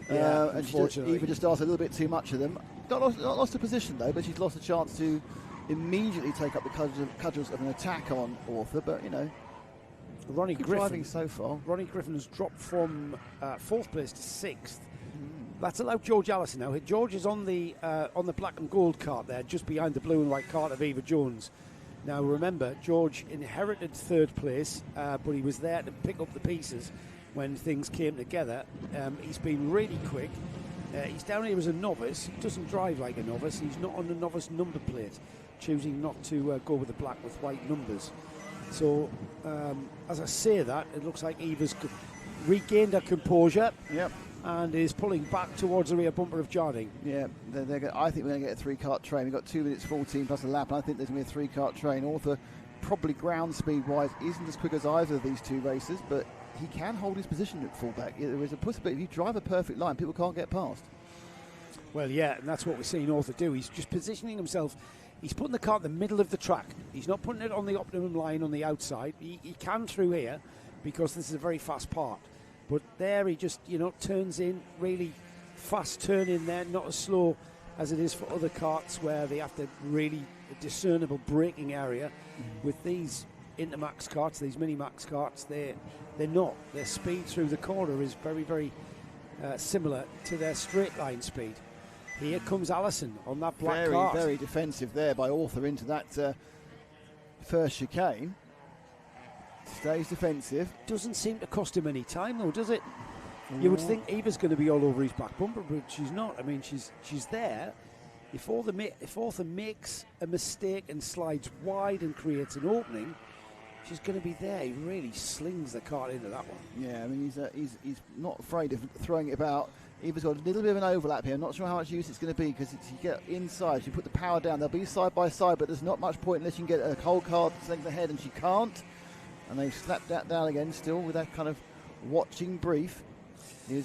And Eva just started a little bit too much of them. Not lost a position though, but she's lost a chance to immediately take up the cudgels of an attack on Arthur. But Ronnie Griffin driving so far. Ronnie Griffin has dropped from 4th place to 6th. That's allowed George Allison now. George is on the black and gold cart there, just behind the blue and white cart of Eva Jones. Now remember, George inherited 3rd place, but he was there to pick up the pieces when things came together. He's been really quick. He's down here as a novice. He doesn't drive like a novice. He's not on the novice number plate, choosing not to go with the black with white numbers. So, as I say that, it looks like Eva's regained her composure. Yep. And is pulling back towards the rear bumper of Jardine. Yeah, I think we're going to get a 3-kart train. We've got 2 minutes 14 plus a lap, and I think there's going to be a 3-kart train. Arthur, probably ground speed-wise, isn't as quick as either of these 2 races, but he can hold his position at fullback. There is a possibility if you drive a perfect line, people can't get past. Well, yeah, and that's what we're seeing Arthur do. He's just positioning himself. He's putting the car in the middle of the track. He's not putting it on the optimum line on the outside. He can through here because this is a very fast part. But there he just, turns in, really fast turn in there, not as slow as it is for other karts where they have to really a discernible braking area. With these Intermax karts, these Mini-Max karts, they're not. Their speed through the corner is very, very similar to their straight line speed. Here comes Allison on that black kart. Very defensive there by Arthur into that first chicane. Stays defensive. Doesn't seem to cost him any time though, does it? You would think Eva's going to be all over his back bumper, but she's not. I mean, she's there. If Arthur makes a mistake and slides wide and creates an opening, she's going to be there. He really slings the kart into that one. Yeah, I mean, he's not afraid of throwing it about. Eva's got a little bit of an overlap here. I'm not sure how much use it's going to be because you get inside, you put the power down. They'll be side by side, but there's not much point unless you can get a whole car length ahead, and she can't. And they've slapped that down again, still with that kind of watching brief.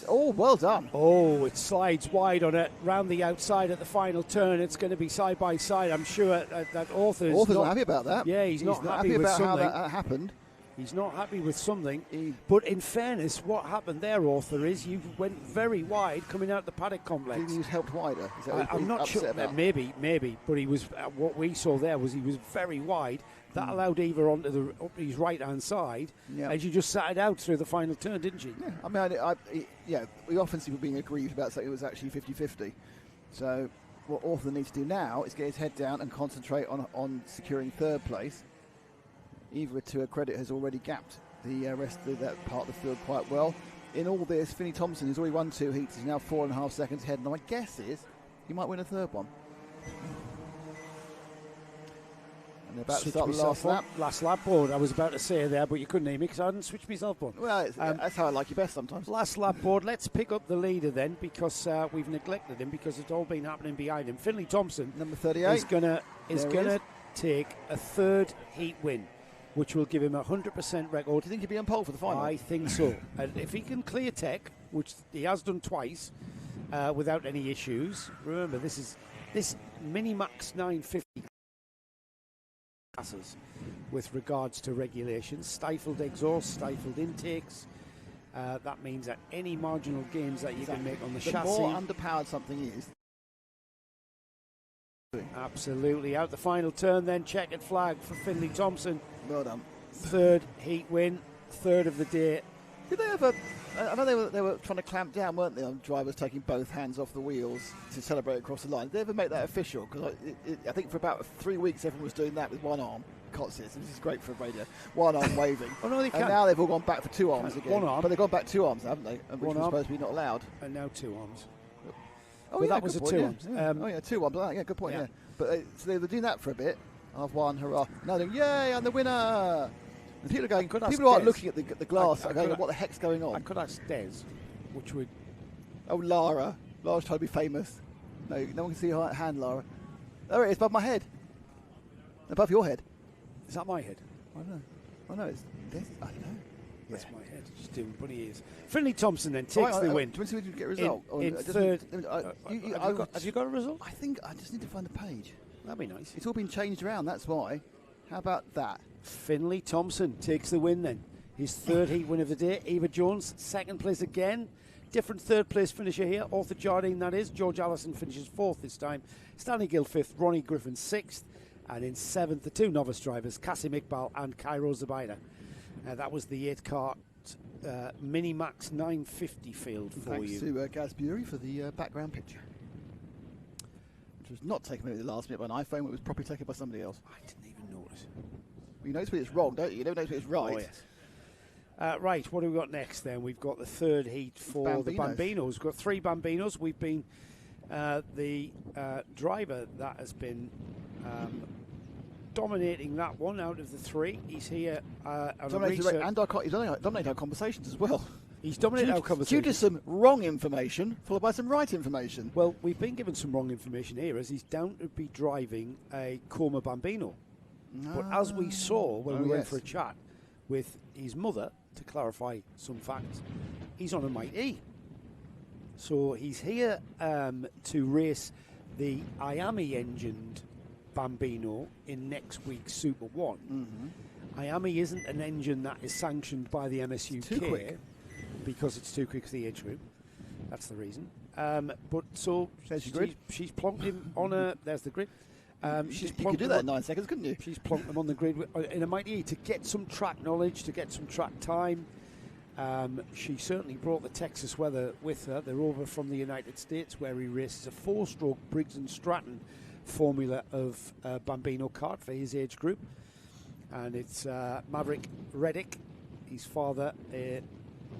Well done. Oh, it slides wide on it, round the outside at the final turn. It's going to be side by side. I'm sure that Arthur's not happy about that. Yeah, he's not happy with about something. How that happened. He's not happy with something. But in fairness, what happened there, Arthur, is you went very wide coming out the paddock complex. He was helped wider. I'm not sure. Maybe. But he was. What we saw there was he was very wide. That allowed Eva onto his right-hand side, and she just sat it out through the final turn, didn't she? Yeah, I mean, we often see people being aggrieved about saying it was actually 50-50. So what Arthur needs to do now is get his head down and concentrate on securing 3rd place. Eva, to her credit, has already gapped the rest of that part of the field quite well. In all this, Finney Thompson has already won 2 heats. He's now 4.5 seconds ahead, and my guess is he might win a 3rd one. And they're about to start the last lap. Last lap board, I was about to say there, but you couldn't hear me because I hadn't switched myself on. Well, that's how I like you best sometimes. Last lap board, let's pick up the leader then, because we've neglected him because it's all been happening behind him. Finley Thompson, number 38, is gonna take a 3rd heat win, which will give him a 100% record. Do you think he'll be on pole for the final? I think so. And if he can clear tech, which he has done twice, without any issues. Remember, this Mini-Max 950 classes. with regards to regulations. Stifled exhaust, stifled intakes. That means that any marginal gains that you can make on the chassis. The more underpowered something is. Absolutely. Out the final turn then, checkered flag for Finley Thompson. Well done. Third heat win, third of the day. Did they ever? I know they were trying to clamp down, weren't they, on drivers taking both hands off the wheels to celebrate across the line. Did they ever make that official? Because I think for about 3 weeks everyone was doing that with one arm. Can't see it. This is great for radio. One arm waving. Oh no, they can't. And now they've all gone back for 2 arms again. One arm. But they've gone back 2 arms, haven't they? Which One was arm. supposed to be not allowed. And now 2 arms. Oh, well, yeah, that was a good 2 point, arms. Yeah. Oh yeah, 2 arms. Yeah, good point. Yeah. Yeah. But so they were doing that for a bit. I've won, hurrah! Now they're yay, I'm the winner. And people are going. People aren't looking at the glass. Are going, what the heck's going on? I could ask Des, which would. Oh, Lara. Lara's trying to be famous. No one can see her hand, Lara. There it is, above my head. Above your head. Is that my head? I don't know. Oh no, it's this. I don't know. That's my head. Just doing bunny ears. Finley Thompson then takes the win. Do you want to get a result? In third. Have you got a result? I think I just need to find the page. That'd be nice. It's all been changed around, that's why. How about that? Finley Thompson takes the win then. His third heat win of the day. Eva Jones, second place again. Different third place finisher here. Arthur Jardine, that is. George Allison finishes fourth this time. Stanley Gill fifth. Ronnie Griffin sixth. And in seventh, the 2 novice drivers, Cassim Iqbal and Cairo Zubaida. That was the 8-car Mini Max 950 field for Thanks you. to Gaz Bury for the background picture. Which was not taken at the last minute by an iPhone, it was properly taken by somebody else. I didn't even notice. You notice when it's wrong, don't you? You never notice when it's right. Oh, yes. Right, what do we got next then? We've got the third heat for the Bambinos. We've got 3 Bambinos. We've been the driver that has been dominating that one out of the 3. He's here he's dominating our conversations as well. He's dominated our conversation. Due to some wrong information, followed by some right information. Well, we've been given some wrong information here, as he's down to be driving a Coma Bambino. But as we saw when we went for a chat with his mother, to clarify some facts, he's on a Mighty. So he's here to race the Iami engined Bambino in next week's Super 1. Iami isn't an engine that is sanctioned by the MSUK because it's too quick for the age group. That's the reason. But so she's plonked him on a. There's the grid. You could do that in 9 seconds, couldn't you? She's plonked them on the grid in a Mighty E to get some track knowledge, to get some track time. She certainly brought the Texas weather with her. They're over from the United States, where he races a 4-stroke Briggs & Stratton formula of Bambino kart for his age group. And it's Maverick Reddick, his father, a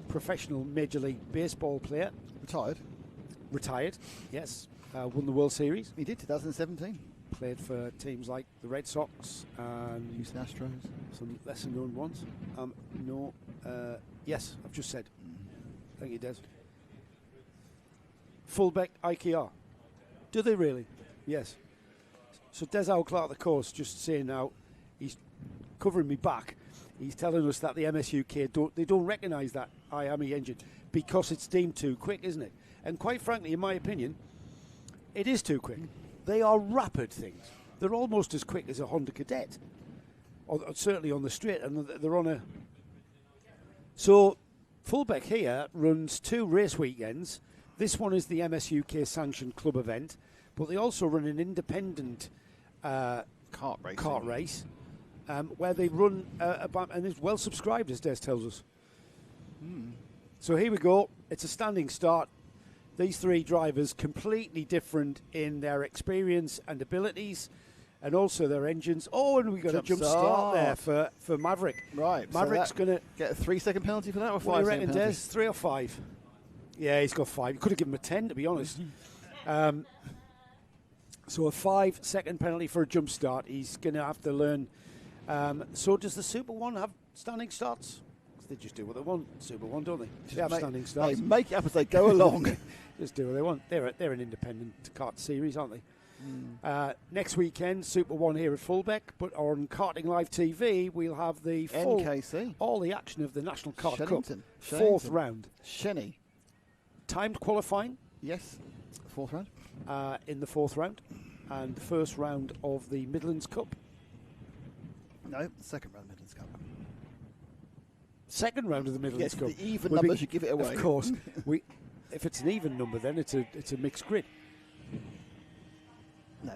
professional Major League Baseball player. Retired, yes. Won the World Series. He did, 2017. Played for teams like the Red Sox and Houston Astros. Some lesser known ones. Yes, I've just said. Thank you, Des. Fulbeck IKR. Do they really? Yes. So Des Owl Clark, the course, just saying now, he's covering me back. He's telling us that the MSUK don't recognise that Iami engine because it's deemed too quick, isn't it? And quite frankly, in my opinion, it is too quick. They are rapid things. They're almost as quick as a Honda Cadet, or certainly on the straight, and they're on a. So, Fulbeck here runs 2 race weekends. This one is the MSUK sanctioned club event, but they also run an independent kart race where they run and it's well subscribed, as Des tells us. So here we go. It's a standing start. These 3 drivers completely different in their experience and abilities, and also their engines. Oh, and we got a jump start there for Maverick. Right, Maverick's going to get a 3-second penalty for that, or 5 what do you second reckon, penalty? Des? 3 or 5? Yeah, he's got 5. You could have given him a 10, to be honest. So a 5-second penalty for a jump start. He's going to have to learn. So does the Super 1 have standing starts? They just do what they want. Super 1, don't they? They have standing starts. They make it up as they go along. Just do what they want. They're an independent kart series, aren't they? Next weekend, Super 1 here at Fulbeck, but on Karting Live TV, we'll have the full NKC. All the action of the National Kart Cup. Shennington. 4th round. Shenny. Timed qualifying. Yes. 4th round. In the 4th round. And the first round of the Midlands Cup. No, second round of the Midlands Cup. Second round of the Midlands Yes, Cup. the even Would be- numbers should give it away. Of course. If it's an even number, then it's a mixed grid. No,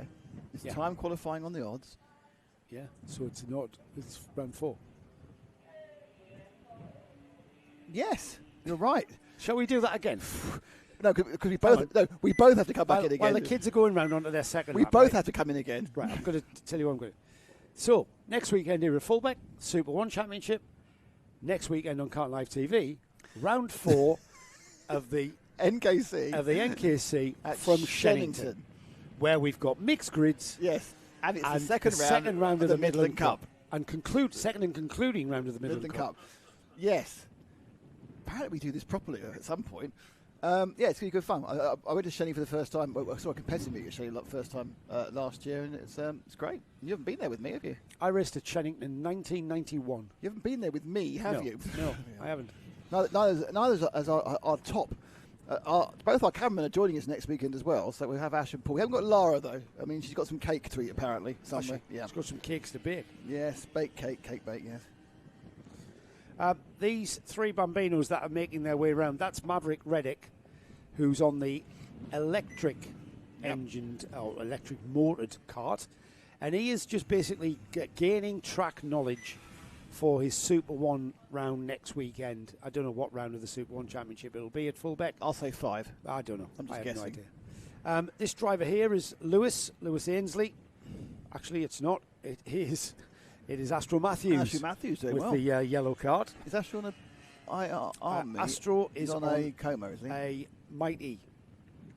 it's Yeah. time qualifying on the odds. Yeah, so it's not. It's round 4. Yes, you're right. Shall we do that again? No, because we both have to come back in again. While the kids are going round onto their second we lap, both right? have to come in again. Right, I'm going to tell you what I'm going to. So, next weekend here at Fulbeck, Super 1 Championship. Next weekend on Karting Live TV, round 4 of the NKC at from Shennington, where we've got mixed grids. Yes, and it's and the second round of the Midland Cup. And second and concluding round of the Midland Cup. Yes. Apparently we do this properly at some point. Yeah, it's going to be good fun. I went to Shenny for the first time. I saw a competitive meet at Shenny the first time last year, and it's great. You haven't been there with me, have you? I raced at Shennington in 1991. You haven't been there with me, have you? No, I haven't. Neither as our top. Both our cameramen are joining us next weekend as well, so we have Ash and Paul. We haven't got Lara, though. I mean, she's got some cake to eat, apparently, somewhere. Yeah. She's got some cakes to bake. Yes, baked cake bake, yes. These 3 Bambinos that are making their way around, that's Maverick Reddick, who's on the electric engined or electric motored kart, and he is just basically gaining track knowledge for his Super 1 round next weekend. I don't know what round of the Super 1 Championship it'll be at Fulbeck. I'll say 5. I don't know. I'm just I have guessing. no idea. This driver here is Lewis Ainsley. Actually, it's not. It is Astro Matthews. Astro Matthews doing with well. the yellow kart. Is Astro on a IR meet? Astro is He's on a coma, isn't he? a Mighty.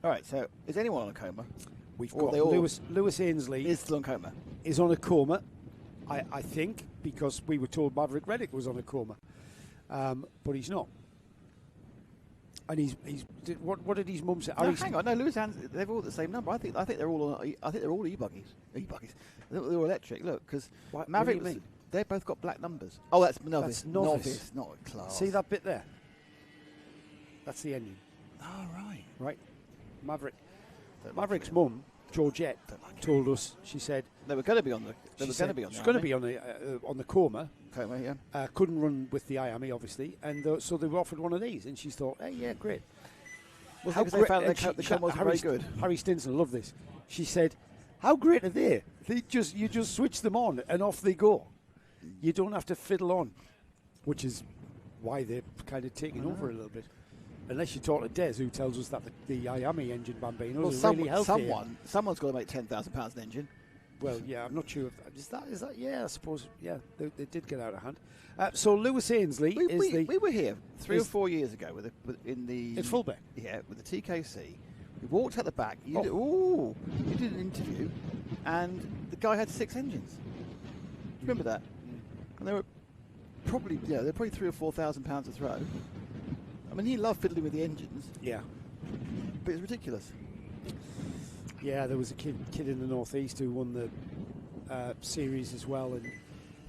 All right, so is anyone on a coma? We've Or got they all- Lewis Ainsley Is still on coma? is on a coma, I think, because we were told Maverick Reddick was on a coma, but he's not. And what did his mum say? No, hang on, no, Lewis and they've all the same number. I think they're all on. I think they're all e-buggies. E-buggies. They're all electric. Look, because What Maverick, do you mean? they both got black numbers. Oh, that's novice. That's novice. Not class. See that bit there? That's the engine, Oh right. right? Maverick's Maverick's mum, Georgette, told us. She said They were going to be on the. They she were said going to be on. she's going to be on the coma. coma. Yeah. Couldn't run with the IAME, obviously, and so they were offered one of these, and she thought, hey, yeah, great. Was How it because they great- found and the coma wasn't very good? Harry Stinson loved this. She said, how great are they? You just switch them on and off they go. You don't have to fiddle on, which is why they're kind of taking over a little bit. Unless you talk to Des, who tells us that the IAME engine Bambinos are really healthy. Someone's got to make £10,000 an engine. Well, yeah, I'm not sure. Is that? Yeah, I suppose. Yeah, they did get out of hand. So Lewis Ainsley We were here 3 or is- 4 years ago in the At Fulbeck. Yeah, with the TKC. We walked out the back. You did an interview, and the guy had 6 engines. Do you remember that? And they were probably they're probably £3,000 or £4,000 a throw. I mean, he loved fiddling with the engines, Yeah. but it's ridiculous. Yeah, there was a kid in the northeast who won the series as well, and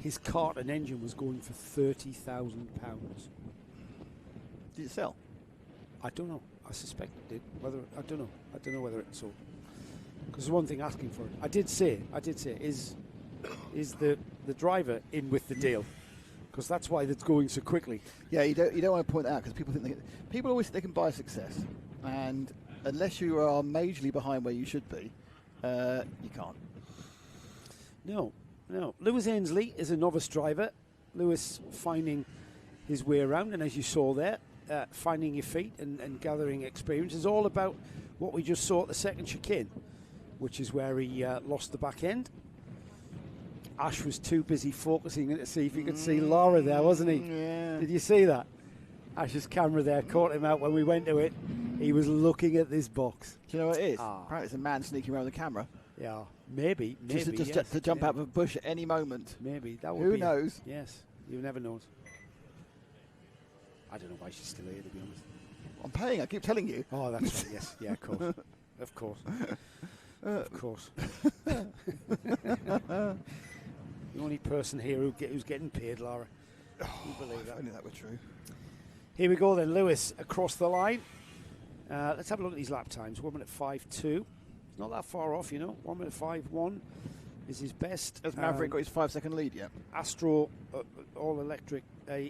his kart and engine was going for £30,000. Did it sell? I don't know. I suspect it did. I don't know. I don't know whether it sold. Because there's one thing asking for it. I did say, is the driver in with the deal? Because that's why it's going so quickly. Yeah, you don't want to point that out because people always think they can buy success, and unless you are majorly behind where you should be, you can't. No. Lewis Ainsley is a novice driver. Lewis finding his way around, and as you saw there, finding your feet and gathering experience is all about what we just saw at the second chicane, which is where he lost the back end. Ash was too busy focusing to see if he could see Laura there, wasn't he? Yeah. Did you see that? Ash's camera there caught him out when we went to it. He was looking at this box. Do you know what it is? Ah. Apparently it's a man sneaking around the camera. Yeah, maybe Just yes, to jump maybe. out of a bush at any moment. Maybe that would Who be. knows? Yes, you never know. I don't know why she's still here, to be honest. I'm paying, I keep telling you. Oh, that's right. Yes, yeah, of course, of course, of course. The only person here who's getting paid, Laura. Can you believe If that? only that were true. Here we go then, Lewis across the line. Let's have a look at these lap times. 1 minute 5.2. It's not that far off, 1 minute 5.1. is his best. Has Maverick got his 5-second lead yet? Astro all electric.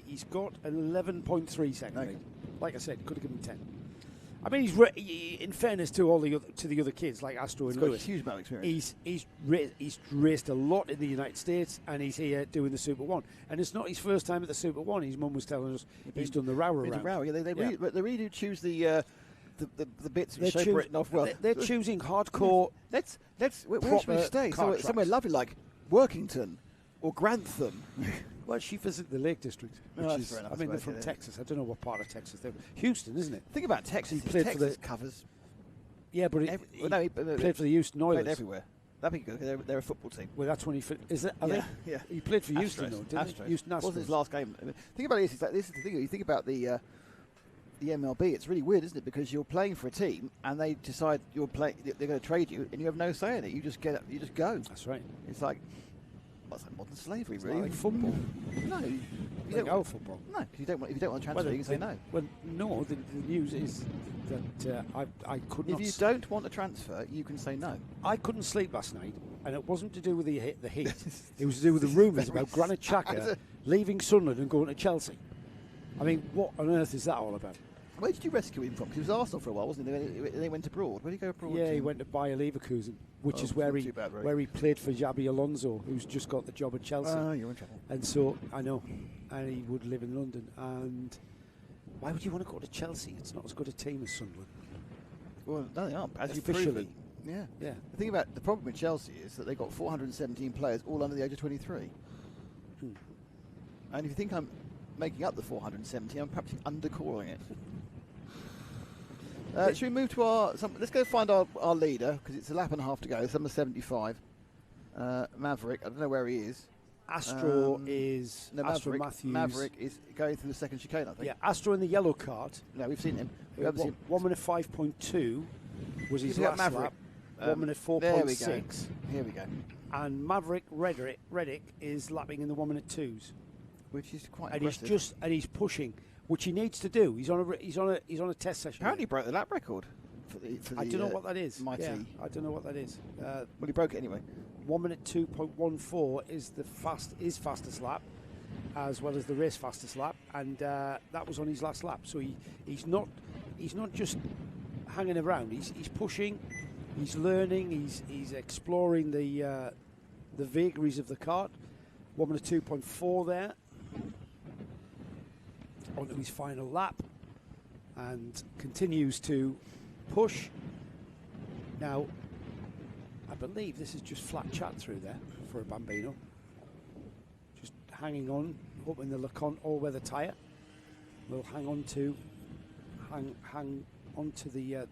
He's got an 11.3 second lead. Like I said, could have given 10. I mean, in fairness to all the other kids like Astro and Lewis, got a huge amount of experience. He's raced a lot in the United States, and he's here doing the Super One. And it's not his first time at the Super One. His mum was telling us he's done the row around. Yeah, they really do choose the bits which shape written off well. They're choosing hardcore. Where should we stay? Somewhere lovely like Workington or Grantham. Well, she visited the Lake District, which is, I mean, they're from Texas. I don't know what part of Texas they're. Houston, isn't it? Think about Texas. He played Texas for the covers. Yeah, but he played for the Houston Oilers. Played everywhere. That'd be good. They're a football team. Well, that's when he is it? Are they? Yeah. He played for Houston, though, didn't he? Houston Astros. Wasn't his last game. I mean, think about this. This is the thing. You think about the MLB. It's really weird, isn't it? Because you're playing for a team, and they decide they're going to trade you, and you have no say in it. You just go. That's right. It's like. Well, it's like modern slavery, really. Like football. No, you don't go football. No, because if you don't want to transfer, you can say no. Well, no. The news is that I could not. If you don't want to transfer, you can say no. I couldn't sleep last night, and it wasn't to do with the heat. It was to do with the rumours about Granit Xhaka leaving Sunderland and going to Chelsea. I mean, what on earth is that all about? Where did you rescue him from? Because he was Arsenal for a while, wasn't he? Then he went abroad. Where did he go abroad? Yeah, he went to Bayer Leverkusen, which is where he played for Xabi Alonso, who's just got the job at Chelsea. Oh, you're in trouble. And so, I know, and he would live in London. And why would you want to go to Chelsea? It's not as good a team as Sunderland. Well, no, they aren't. As you officially. Yeah. The thing about the problem with Chelsea is that they've got 417 players, all under the age of 23. And if you think I'm making up the 470, I'm perhaps undercalling it. Should we move to let's go find our leader, because it's a lap and a half to go. It's number 75. Maverick. I don't know where he is. Astro is Astro Matthews. Maverick is going through the second chicane, I think. Yeah, Astro in the yellow cart. No, we've seen him. 1 minute 5.2 was his last lap. 1 minute 4.6. Here we go. And Maverick Reddick is lapping in the 1 minute 2s, which is quite impressive. He's pushing, which he needs to do. He's on a test session. Apparently, he broke the lap record. I don't know what that is. Mighty. Yeah, I don't know what that is. Well, he broke it anyway. 1 minute 2.14 is his fastest lap, as well as the race fastest lap, and that was on his last lap. So he's not just hanging around. He's pushing. He's learning. He's exploring the vagaries of the kart. 1 minute 2.4 there. Onto his final lap, and continues to push. Now, I believe this is just flat chat through there for a Bambino. Just hanging on, hoping the LeConte all-weather tyre will hang on to the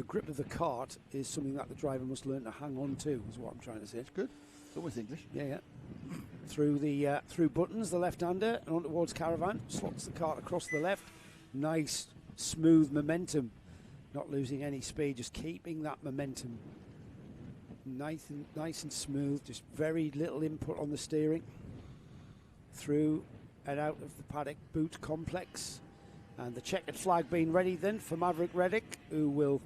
grip of the kart is something that the driver must learn to hang on to. Is what I'm trying to say. It's good. It's always English. Yeah. Through buttons, the left-hander, and on towards Caravan, slots the kart across the left. Nice, smooth momentum, not losing any speed, just keeping that momentum nice and smooth, just very little input on the steering. Through and out of the paddock boot complex, and the checkered flag being ready then for Maverick Reddick, who will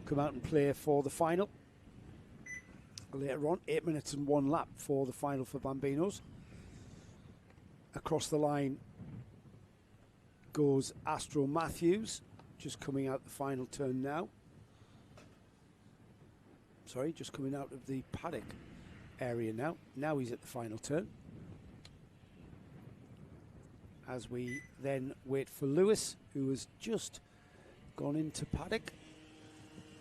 come out and play for the final. Later on, 8 minutes and 1 lap for the final for Bambinos. Across the line goes Astro Matthews, just coming out the final turn now. Sorry, just coming out of the paddock area now. Now he's at the final turn. As we then wait for Lewis, who has just gone into paddock,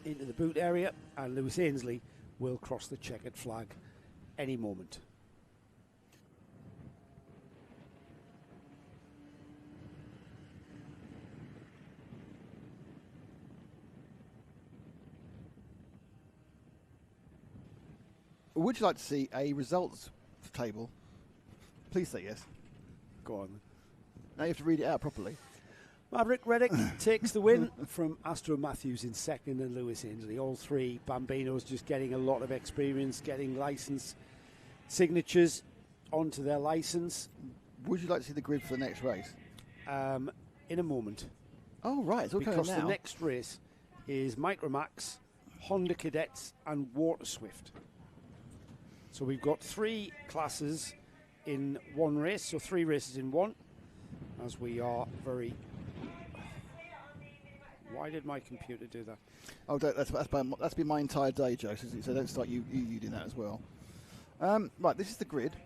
into the boot area, and Lewis Ainsley will cross the checkered flag any moment. Would you like to see a results table? Please say yes. Go on. Now you have to read it out properly. Maverick Reddick takes the win from Astro Matthews in second and Lewis Ainsley. All three Bambinos just getting a lot of experience, getting license signatures onto their license. Would you like to see the grid for the next race? In a moment. Oh, right. It's all because coming now. The next race is Micromax, Honda Cadets and Water Swift. So we've got 3 classes in one race, so 3 races in one, as we are very... Why did my computer do that? Oh, that's been my entire day, Joe, so don't start you doing that as well. Right, this is the grid.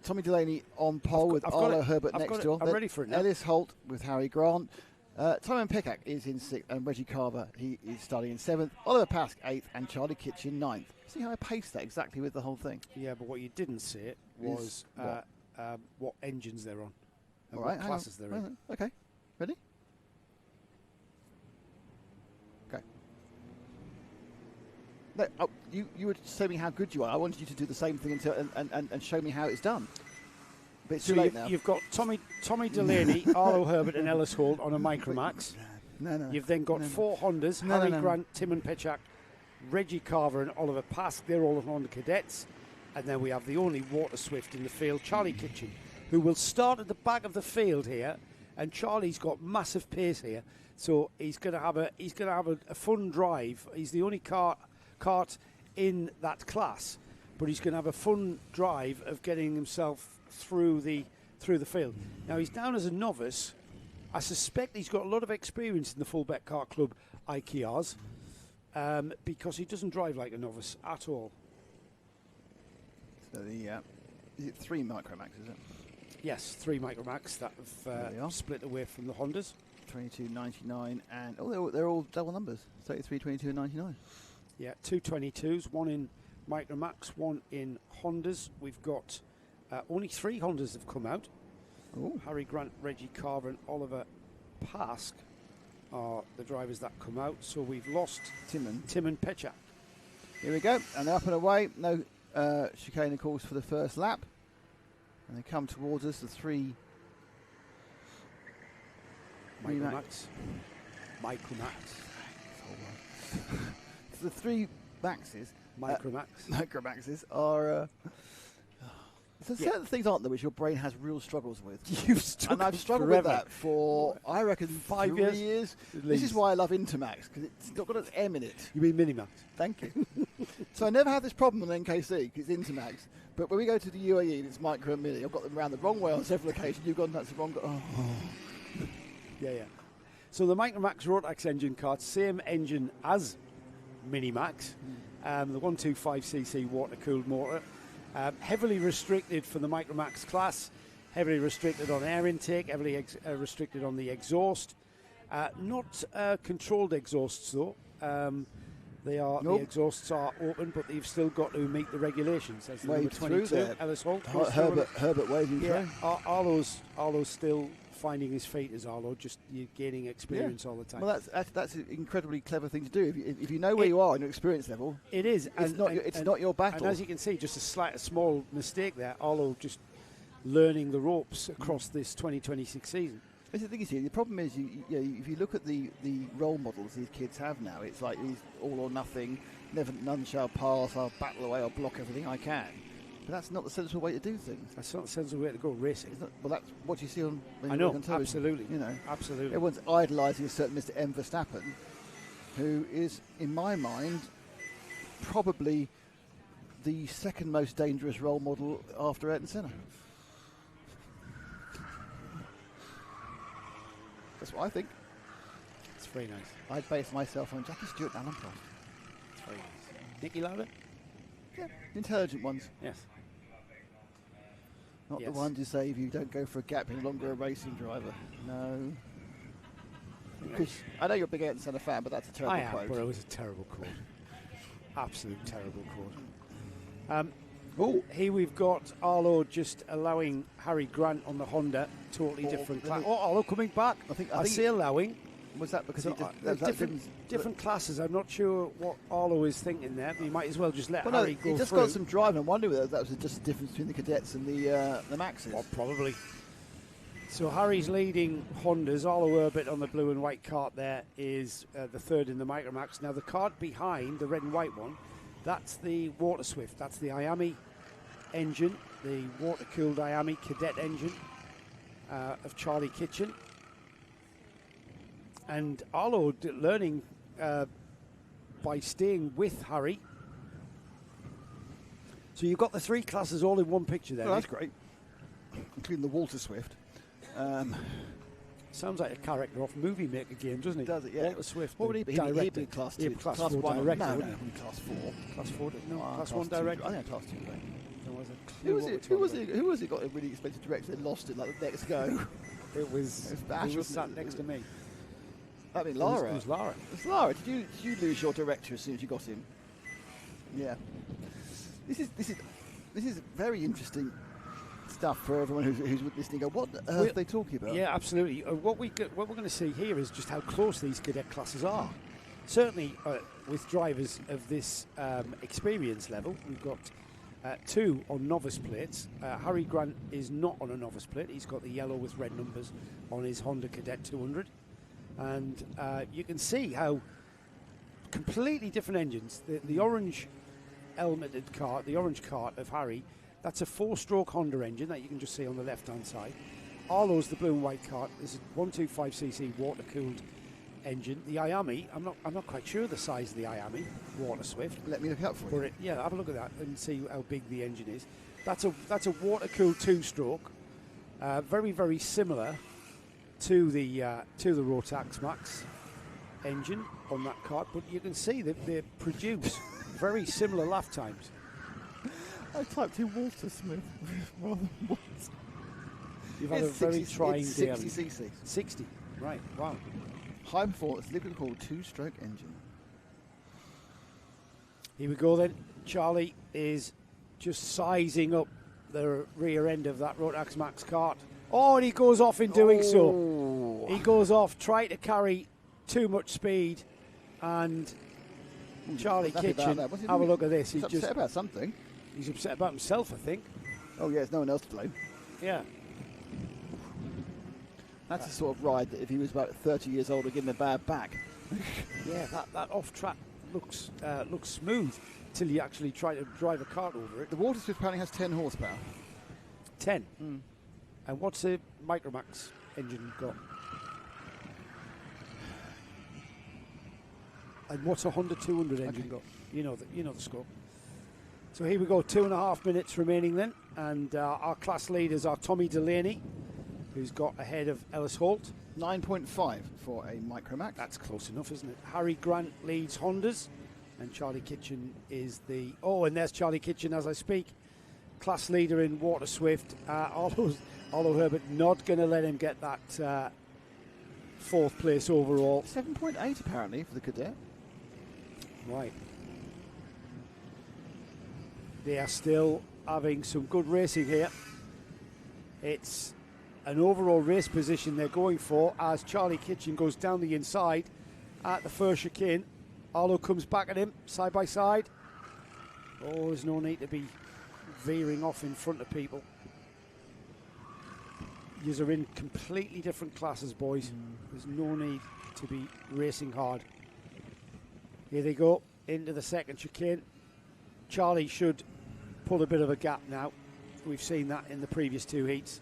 Tommy Delaney on pole with Arlo Herbert next to him. I'm ready for it now. Ellis Holt with Harry Grant. Simon Pickack is in 6th, and Reggie Carver, he is starting in 7th. Oliver Pask 8th, and Charlie Kitchen 9th. See how I paced that exactly with the whole thing? Yeah, but what you didn't see it was what engines they're on and All right, what classes they're in. Okay, ready? Okay. No, you were telling me how good you are. I wanted you to do the same thing and show me how it's done. But it's too late now. You've got Tommy Delaney, Arlo Herbert and Ellis Holt on a Micromax. No. You've then got 4 Hondas, Harry Grant, Timon Pechak, Reggie Carver and Oliver Pask. They're all Honda cadets. And then we have the only Water Swift in the field, Charlie Kitchen, who will start at the back of the field here. And Charlie's got massive pace here, so he's going to have a fun drive. He's the only kart in that class, but he's going to have a fun drive of getting himself through the field. Now he's down as a novice. I suspect he's got a lot of experience in the Fulbeck Kart Club IKRs because he doesn't drive like a novice at all. So is it 3 Micromax, is it? Yes, 3 Micromax that have split away from the Hondas. 22.99 and they're all double numbers. 33, 22, and 99. Yeah, 2 22s, 1 in Micromax, 1 in Hondas. We've got only 3 Hondas have come out. Ooh. Harry Grant, Reggie Carver and Oliver Pask are the drivers that come out. So we've lost Timon Pechak. Here we go, and they're up and away. No chicane, of course, for the first lap. And they come towards us, the 3 Micromax. The 3 Maxes. Micromaxes are... so certain things, aren't there, which your brain has real struggles with. And I've struggled with that for, I reckon, 5 years. This is why I love Intermax, because it's not got an M in it. You mean Minimax? Thank you. So I never have this problem on NKC, because it's Intermax. But when we go to the UAE and it's Micro and Mini, I've got them around the wrong way on several occasions. You've gone, that's the wrong... Yeah. So the Micromax Rotax engine kart, same engine as Minimax. The 125cc water-cooled motor. Heavily restricted for the Micromax class, heavily restricted on air intake, heavily restricted on the exhaust. Not controlled exhausts though. The exhausts are open, but they've still got to meet the regulations. As Wade number 22, there. Ellis Holt. Herbert waving through. Arlo's still finding his feet as Arlo, just gaining experience all the time. Well, that's an incredibly clever thing to do. If you know where you are in your experience level, it is. It's not your battle. And as you can see, just a small mistake there. Arlo just learning the ropes across this 2026 season. The thing is, the problem is, if you look at the role models these kids have now, it's like these all or nothing, none shall pass, I'll battle away, I'll block everything I can. But that's not the sensible way to do things. That's not the sensible way to go racing. Well, that's what you see on. I know, absolutely. Absolutely. Everyone's idolising a certain Mr. M. Verstappen, who is, in my mind, probably the second most dangerous role model after Ayrton Senna. That's what I think. It's very nice. I'd base myself on Jackie Stewart and Alan Prost. It's very nice. Nicky Lauda? Yeah, intelligent ones. Yes. Not the ones who say if you don't go for a gap, you're no longer a racing driver. No. Because I know you're a big Ayrton Senna fan, but that's a terrible quote. I am, but it was a terrible quote. Absolute terrible quote. Here we've got Arlo just allowing Harry Grant on the Honda, totally different class. Arlo coming back. I think say allowing. Was that because different classes? I'm not sure what Arlo is thinking there. But he might as well just let Harry go he just through. Got some drive. I'm wondering whether that was just the difference between the cadets and the Maxes. Well, probably. So Harry's leading Hondas. Arlo Herbert on the blue and white kart there is the third in the Micromax. Now the kart behind, the red and white one, that's the Water Swift. That's the Iami engine, the water-cooled Iami cadet engine of Charlie Kitchen. And Arlo learning by staying with Harry. So you've got the three classes all in one picture there. Oh, that's great, including the Walter Swift. Sounds like a character off Movie Maker game, doesn't it? Does it? Yeah. Walter Swift. What would he be? He'd be class 2. Class 4 1. director. No, wouldn't he? class 4. Class 4. No, class 1 2. director. I think class 2 director. Who was it? Got a really expensive director that lost it like the next go? It was Bash. Who was sat next to me? That'd be Lara. It was Lara. It's Lara. Did you lose your director as soon as you got him? Yeah. This is very interesting stuff for everyone who's listening. Go, what on earth are they talking about? Yeah, absolutely. What we're going to see here is just how close these cadet classes are. Certainly, with drivers of this experience level, we've got 2 on novice plates. Harry Grant is not on a novice plate. He's got the yellow with red numbers on his Honda Cadet 200. And you can see how completely different engines. The orange helmeted cart, the orange cart of Harry, that's a 4-stroke Honda engine that you can just see on the left-hand side. Arlo's the blue and white cart. This is 125cc water-cooled engine. The Iami, I'm not quite sure the size of the Iami Water Swift. Let me look it up for you. Yeah, have a look at that and see how big the engine is. That's a water-cooled 2-stroke, very very similar to the Rotax Max engine on that cart, but you can see that they produce very similar lap times. I typed in Walter Smith rather than Walter. You've had a very trying day. 60cc. 60, right, wow. High performance liquid cooled 2-stroke engine. Here we go then. Charlie is just sizing up the rear end of that Rotax Max cart. Oh, and he goes off in doing so. He goes off, trying to carry too much speed, and Charlie Kitchen, have a look at this. He's upset about something. He's upset about himself, I think. Oh, yeah, there's no one else to blame. Yeah. That's the sort of ride that if he was about 30 years old, would give him a bad back. Yeah, that off-track looks smooth till you actually try to drive a cart over it. The Walter Swift apparently has 10 horsepower. 10? Mm. And what's the Micromax engine got? And what's a Honda 200 engine got? You know the score. So here we go, 2.5 minutes remaining then, and our class leaders are Tommy Delaney, who's got ahead of Ellis Holt. 9.5 for a Micromax. That's close enough, isn't it? Harry Grant leads Hondas, and Charlie Kitchen is the... Oh, and there's Charlie Kitchen as I speak. Class leader in Water Swift. Although Herbert not going to let him get that 4th place overall. 7.8 apparently for the cadet. Right. They are still having some good racing here. It's an overall race position they're going for as Charlie Kitchen goes down the inside at the first chicane. Arlo comes back at him, side by side. Oh, there's no need to be veering off in front of people. Yous are in completely different classes, boys. There's no need to be racing hard. Here they go, into the second chicane. Charlie should pull a bit of a gap now. We've seen that in the previous 2 heats.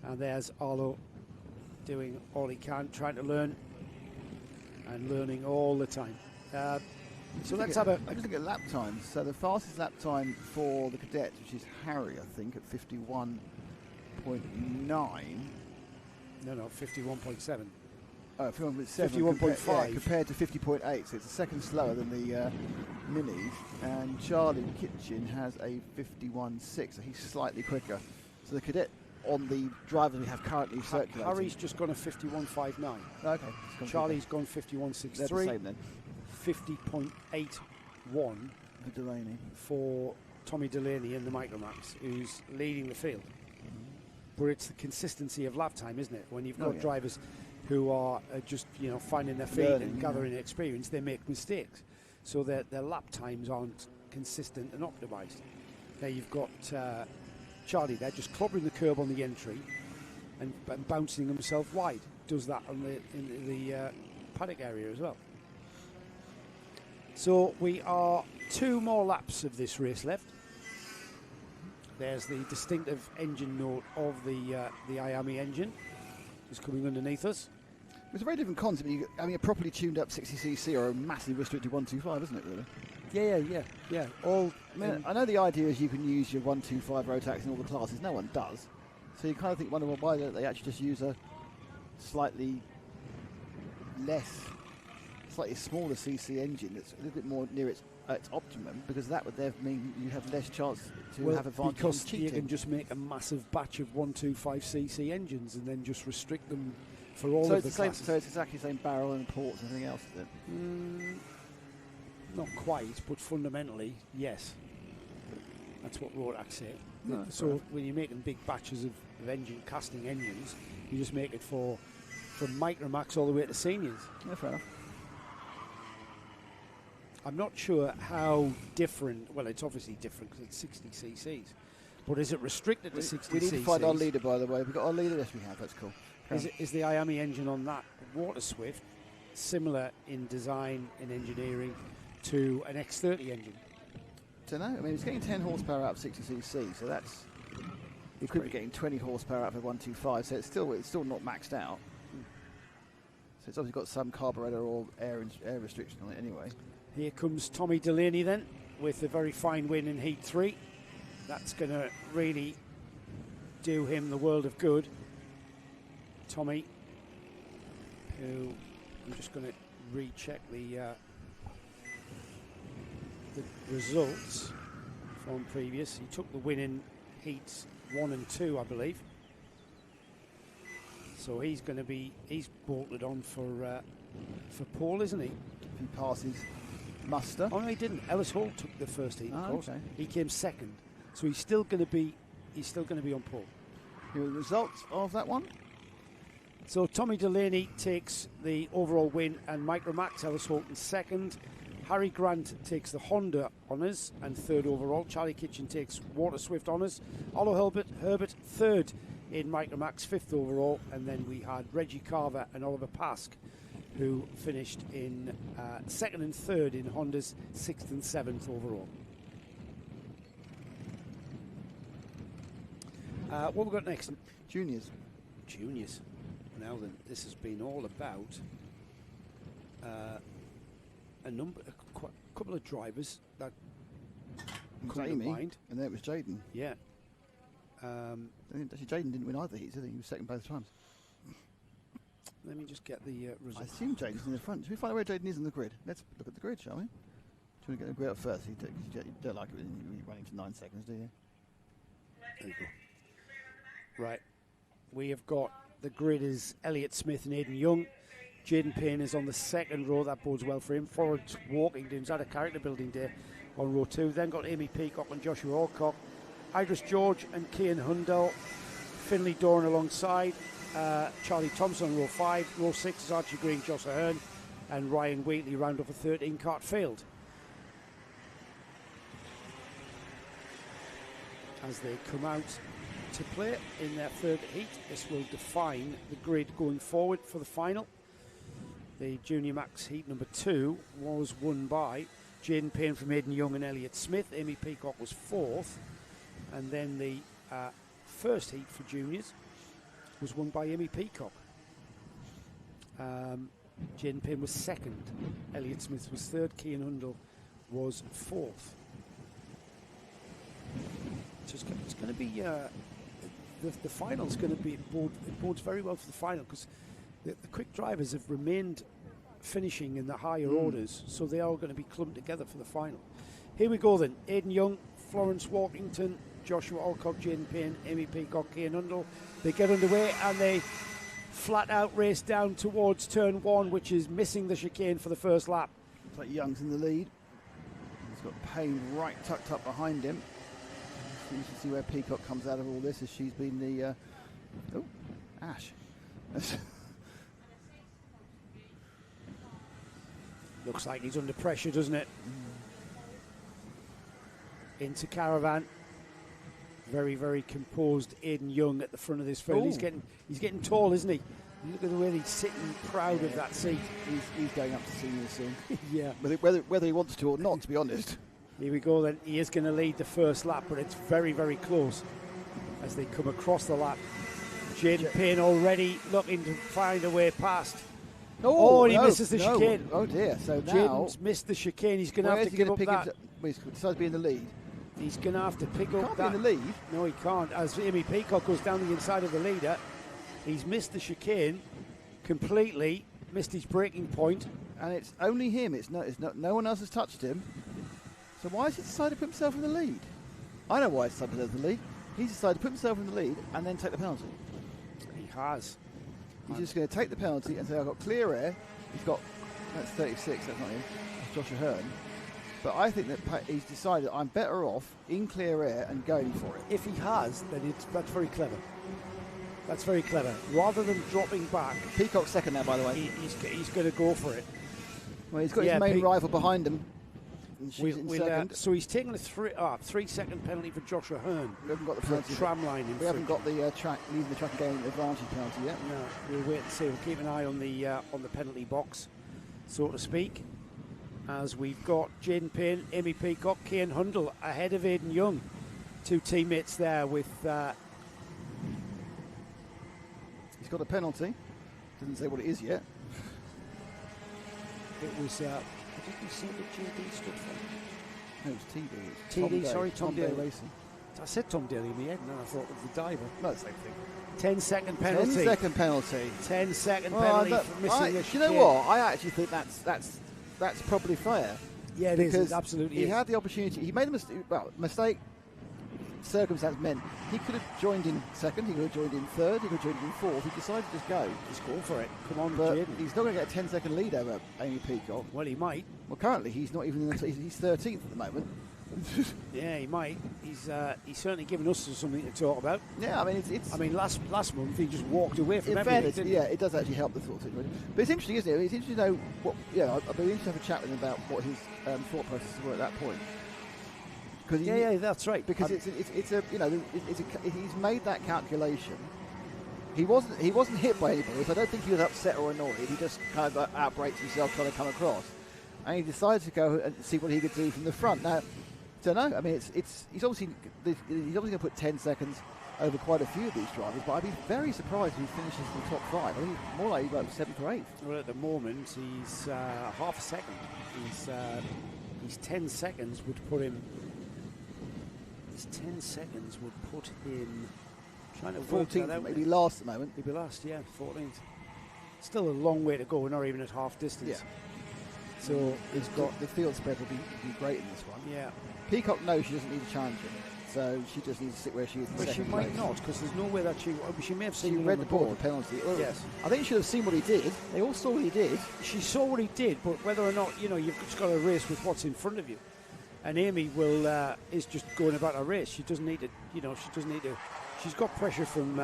And there's Arlo doing all he can, trying to learn and learning all the time. So let's have a... I'm just looking at lap times. So the fastest lap time for the cadets, which is Harry, I think, at 51.9. No, 51.7. Oh, 51.7. 51.5. Compared to 50.8, so it's a second slower than the minis. And Charlie Kitchen has a 51.6, so he's slightly quicker. So the cadet on the drivers we have currently circulating. Harry's just gone a 51.59. Okay. Charlie's gone 51.63. They're the same then. 50.81 for Delaney. For Tommy Delaney in the Micromax, who's leading the field. But it's the consistency of lap time, isn't it? When you've got drivers who are just finding their feet and gathering experience, they make mistakes. So their lap times aren't consistent and optimised. Now you've got Charlie there just clobbering the curb on the entry and bouncing himself wide. Does that in the paddock area as well. So we are 2 more laps of this race left. There's the distinctive engine note of the Iami engine just coming underneath us. It's a very different concept. A properly tuned up 60cc or a massively restricted 125, isn't it, really? Yeah. All. I mean, I know the idea is you can use your 125 Rotax in all the classes. No one does. So you kind of wonder, well, why don't they actually just use a slightly smaller CC engine that's a little bit more near its optimum, because that would therefore mean you have less chance to have advantage because in cheating. you can just make a massive batch of 125cc engines and then just restrict them for all of the classes. So it's exactly the same barrel and ports and everything else, is it? Not quite, but fundamentally, yes. That's what Rotax say. No, so when you're making big batches of engine casting engines, you just make it from Micromax all the way to seniors. Yeah, fair enough. I'm not sure how different. Well, it's obviously different because it's 60 cc's. But is it restricted to 60 We need cc's? to find our leader, by the way. We've got our leader. Yes, we have. That's cool. Is the IAMI engine on that Water Swift similar in design and engineering to an X30 engine? Don't know. I mean, it's getting 10 horsepower out of 60 cc, so that's. You could be getting 20 horsepower out of a 125, so it's still not maxed out. So it's obviously got some carburetor or air restriction on it anyway. Here comes Tommy Delaney then with a very fine win in Heat 3. That's going to really do him the world of good. Tommy, who I'm just going to recheck the results from previous. He took the win in Heats 1 and 2, I believe. So he's bolted on for Paul, isn't he? If he passes muster. Oh no, he didn't. Ellis Hall took the first heat, of course. Okay. He came second, so he's still going to be on pole. Here are the results of that one. So Tommy Delaney takes the overall win, and Micromax. Ellis Holton second. Harry Grant takes the Honda honours and third overall. Charlie Kitchen takes Water Swift honours. Olo Herbert third in Micromax, fifth overall, and then we had Reggie Carver and Oliver Pask, who finished in second and third in Honda's, sixth and seventh overall. What we got next? Juniors. Now then, this has been all about a couple of drivers that come to mind. And then it was Jaden. Yeah. Actually, Jaden didn't win either heats, did he? He was second both times. Let me just get the I results. assume Jaden's in the front. Should we find out where Jaden is in the grid? Let's look at the grid, shall we? Do you want to get the grid up first? You don't like it when you're running to 9 seconds, do you? There you go. Right. We have got the grid is Elliott Smith and Aidan Young. Jaden Payne is on the second row. That bodes well for him. Forwards Walkington's had a character building day on row 2. Then got Amy Peacock and Joshua Alcock. Idris George and Cian Hundell. Finley Doran alongside. Charlie Thompson on row 5. Row 6 is Archie Green, Josh Ahern, and Ryan Wheatley round off a 13-cart field. As they come out to play in their third heat, this will define the grid going forward for the final. The Junior Max heat number 2 was won by Jaden Payne from Aidan Young and Elliott Smith. Amy Peacock was 4th. And then the first heat for juniors was won by Amy Peacock. Jaden Payne was 2nd. Elliott Smith was 3rd. Cian Hundell was 4th. So it's going to be the final's going to be it bodes very well for the final, because the quick drivers have remained finishing in the higher orders, so they are going to be clumped together for the final. Here we go then. Aidan Young, Florence Walkington, Joshua Alcock, Jaden Payne, Amy Peacock, Cian Hundell. They get underway and they flat out race down towards turn 1, which is missing the chicane for the first lap. Looks like Young's in the lead. He's got Payne right tucked up behind him. So you can see where Peacock comes out of all this, as she's been the Ash. Looks like he's under pressure, doesn't it? Into Caravan. Very, very composed Aidan Young at the front of this field. He's getting tall, isn't he? Look at the way he's sitting proud of that seat. He's going up to senior soon. Yeah. Whether he wants to or not, to be honest. Here we go then. He is going to lead the first lap, but it's very, very close as they come across the lap. Jaden Payne already looking to find a way past Oh, and he misses the chicane. Oh dear! So now Jaden's missed the chicane. He's going to have to give up that. He's decided to be in the lead. He's going to have to pick He up can't that. be in the lead. No, he can't. As Amy Peacock goes down the inside of the leader, he's missed the chicane completely. Missed his breaking point. And it's only him. It's not. No one else has touched him. So why has he decided to put himself in the lead? I know why he's decided to put himself in the lead. He's decided to put himself in the lead and then take the penalty. He has. He's just going to take the penalty and say, I've got clear air. He's got, that's 36, that's not him. That's Josh Ahern. But I think that he's decided I'm better off in clear air and going for it. If he has, then that's very clever. That's very clever. Rather than dropping back. Peacock's second now, by the way. He's going to go for it. Well, he's got his main rival behind him. So he's taken a 3-second penalty for Josh Ahern. We haven't got the penalty. Tram line. We haven't got the leaving the track and gaining advantage penalty yet. No, we'll wait and see. We'll keep an eye on the penalty box, so to speak, as we've got Jaden Payne, Amy Peacock, Kane Hundle ahead of Aidan Young. Two teammates there with. He's got a penalty. Doesn't say what it is yet. It was. Did you see what JD stood for? No, it was TD. TD, sorry, Tom Daly Racing. I said Tom Daly in the end, and then I thought it was the diver. No, the same thing. 10-second penalty. 10-second penalty. 10-second penalty for missing the chicane. You know what? I actually think that's probably fair. Yeah, it is. It absolutely he is. had the opportunity. He made a mistake. Well, mistake. Circumstance meant he could have joined in second. He could have joined in third. He could have joined in fourth. He decided to just go. Just go for it. Come on, but Jaden. He's not going to get a 10-second lead over Amy Peacock. Well, he might. Well, currently he's not even in the. He's 13th at the moment. Yeah, he might. He's certainly given us something to talk about. Yeah, I mean it's. I mean, last month he just walked away from everything. Yeah, it does actually help the thought situation. But it's interesting, isn't it? It's interesting to know what. Yeah, I'd be interested to have a chat with him about what his thought processes were at that point. Yeah, that's right. Because he's made that calculation. He wasn't hit by anybody, so I don't think he was upset or annoyed. He just kind of outbreaks himself trying to come across, and he decided to go and see what he could do from the front. Now, don't know. I mean, he's obviously going to put 10 seconds over quite a few of these drivers, but I'd be very surprised if he finishes in the top 5. I think more like 7th or 8th. Well, at the moment he's half a second. He's 10 seconds would put him. His 10 seconds would put him trying to 14th, maybe last at the moment. He'd be last, yeah, 14th. Still a long way to go. We're not even at half distance. Yeah. So he's got the field spread will be great in this one. Yeah. Peacock knows she doesn't need to challenge him, so she just needs to sit where she is. But she might not, because there's no way that she may have seen. She read the board, the penalty. Well, yes. I think she should have seen what he did. They all saw what he did. She saw what he did, but whether or not you've just got to race with what's in front of you. And Amy is just going about a race. She doesn't need to, She's got pressure from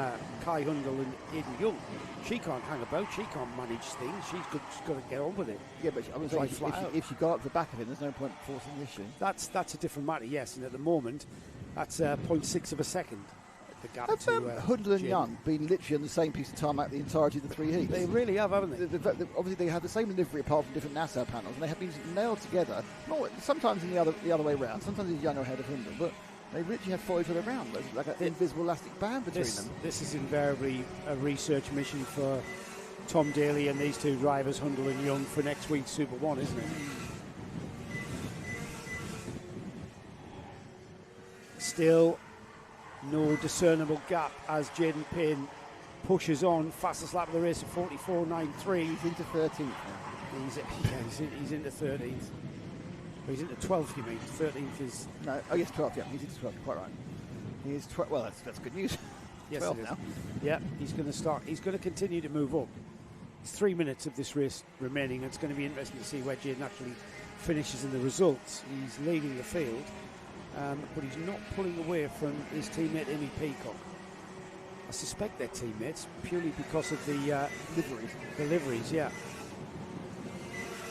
Kai Hundle and Aidan Young. She can't hang about. She can't manage things. She's got to get on with it. Yeah, but if she got up the back of him, there's no point forcing the issue. That's a different matter, yes. And at the moment, that's 0.6 of a second. The gap have to Hundle and Young been literally on the same piece of tarmac the entirety of the 3 heats? They really have, haven't they? Obviously, they have the same livery apart from different NASA panels, and they have been nailed together. Sometimes in the other way around. Sometimes he's Young ahead of Hundle, but they literally have followed each other around. There's like an invisible elastic band between them. This is invariably a research mission for Tom Daly and these two drivers, Hundle and Young, for next week's Super 1, isn't it? Still no discernible gap as Jaden Payne pushes on. Fastest lap of the race at 44.93. He's into 13th now. He's into 13th. He's into 12th, you mean? 13th is... No, oh yes, 12th, yeah. He's into 12th, quite right. He is 12th. Well, that's good news. Yes, 12 now. Yeah, he's going to start. He's going to continue to move up. It's 3 minutes of this race remaining. It's going to be interesting to see where Jaden actually finishes in the results. He's leading the field. But he's not pulling away from his teammate Amy Peacock. I suspect they're teammates purely because of the liveries. The liveries, yeah.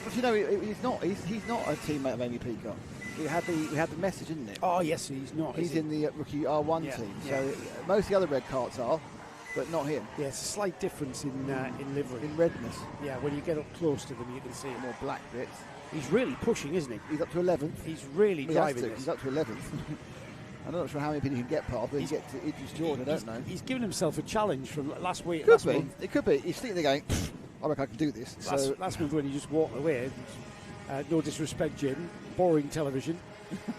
But he's not a teammate of Amy Peacock. We had the message, isn't it? Oh yes, he's not. He's in the rookie R1 team. Yeah. So most of the other red carts are, but not him. Yeah, it's a slight difference in livery. In redness. Yeah, when you get up close to them, you can see more black bits. He's really pushing, isn't he? He's up to 11th. He's really driving this. He's up to 11th. I'm not sure how many people he can get past, but he gets to Idris Jordan, I don't know. He's given himself a challenge from last week. It could be. He's sitting there going, I reckon I can do this. Last month when he just walked away, no disrespect, Jim, boring television.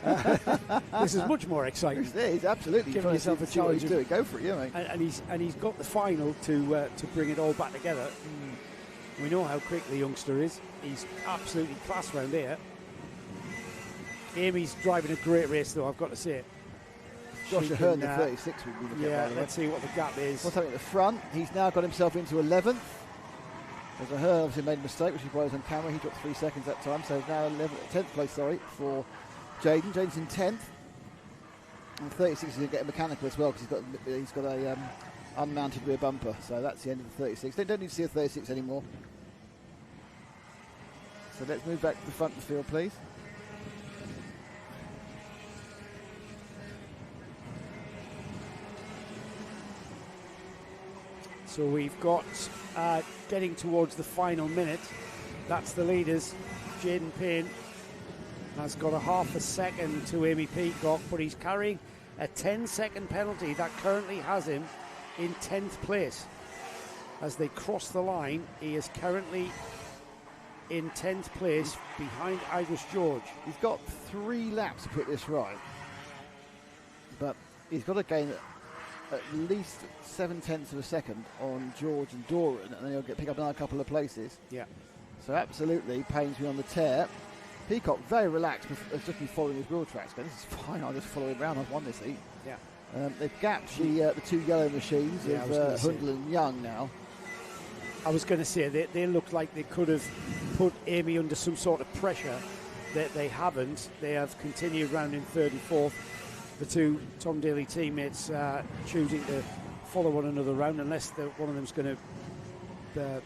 This is much more exciting. He's absolutely giving yourself a challenge. Go for it, yeah, mate. And he's got the final to bring it all back together. We know how quick the youngster is. He's absolutely class round here. Amy's driving a great race, though, I've got to say. Josh Ahern, the 36 would be the gap. Let's see what the gap is. What's happening at the front? He's now got himself into 11th. As Ahern obviously made a mistake, which is why he was on camera. He dropped 3 seconds that time, so now 10th place, for Jaden. Jaden's in 10th. And 36 is going to get a mechanical as well, because he's got a unmounted rear bumper. So that's the end of the 36. They don't need to see a 36 anymore. So let's move back to the front of the field, please. So we've got getting towards the final minute. That's the leaders. Jaden Payne has got a half a second to Amy Peacock, but he's carrying a 10-second penalty that currently has him in 10th place. As they cross the line, he is currently in 10th place behind Irish George. He's got 3 laps to put this right, but he's got to gain at least 7/10 of a second on George and Doran, and then he'll pick up another couple of places. Yeah. So absolutely, Payne's been on the tear. Peacock very relaxed, has just been following his wheel tracks. Going, this is fine, I'll just follow him around, I've won this heat. Yeah. They've gapped the 2 yellow machines of Hundle and Young now. I was going to say, they look like they could have put Amy under some sort of pressure. That they haven't. They have continued round in 34th. The 2 Tom Daly teammates choosing to follow one another round, unless one of them's going to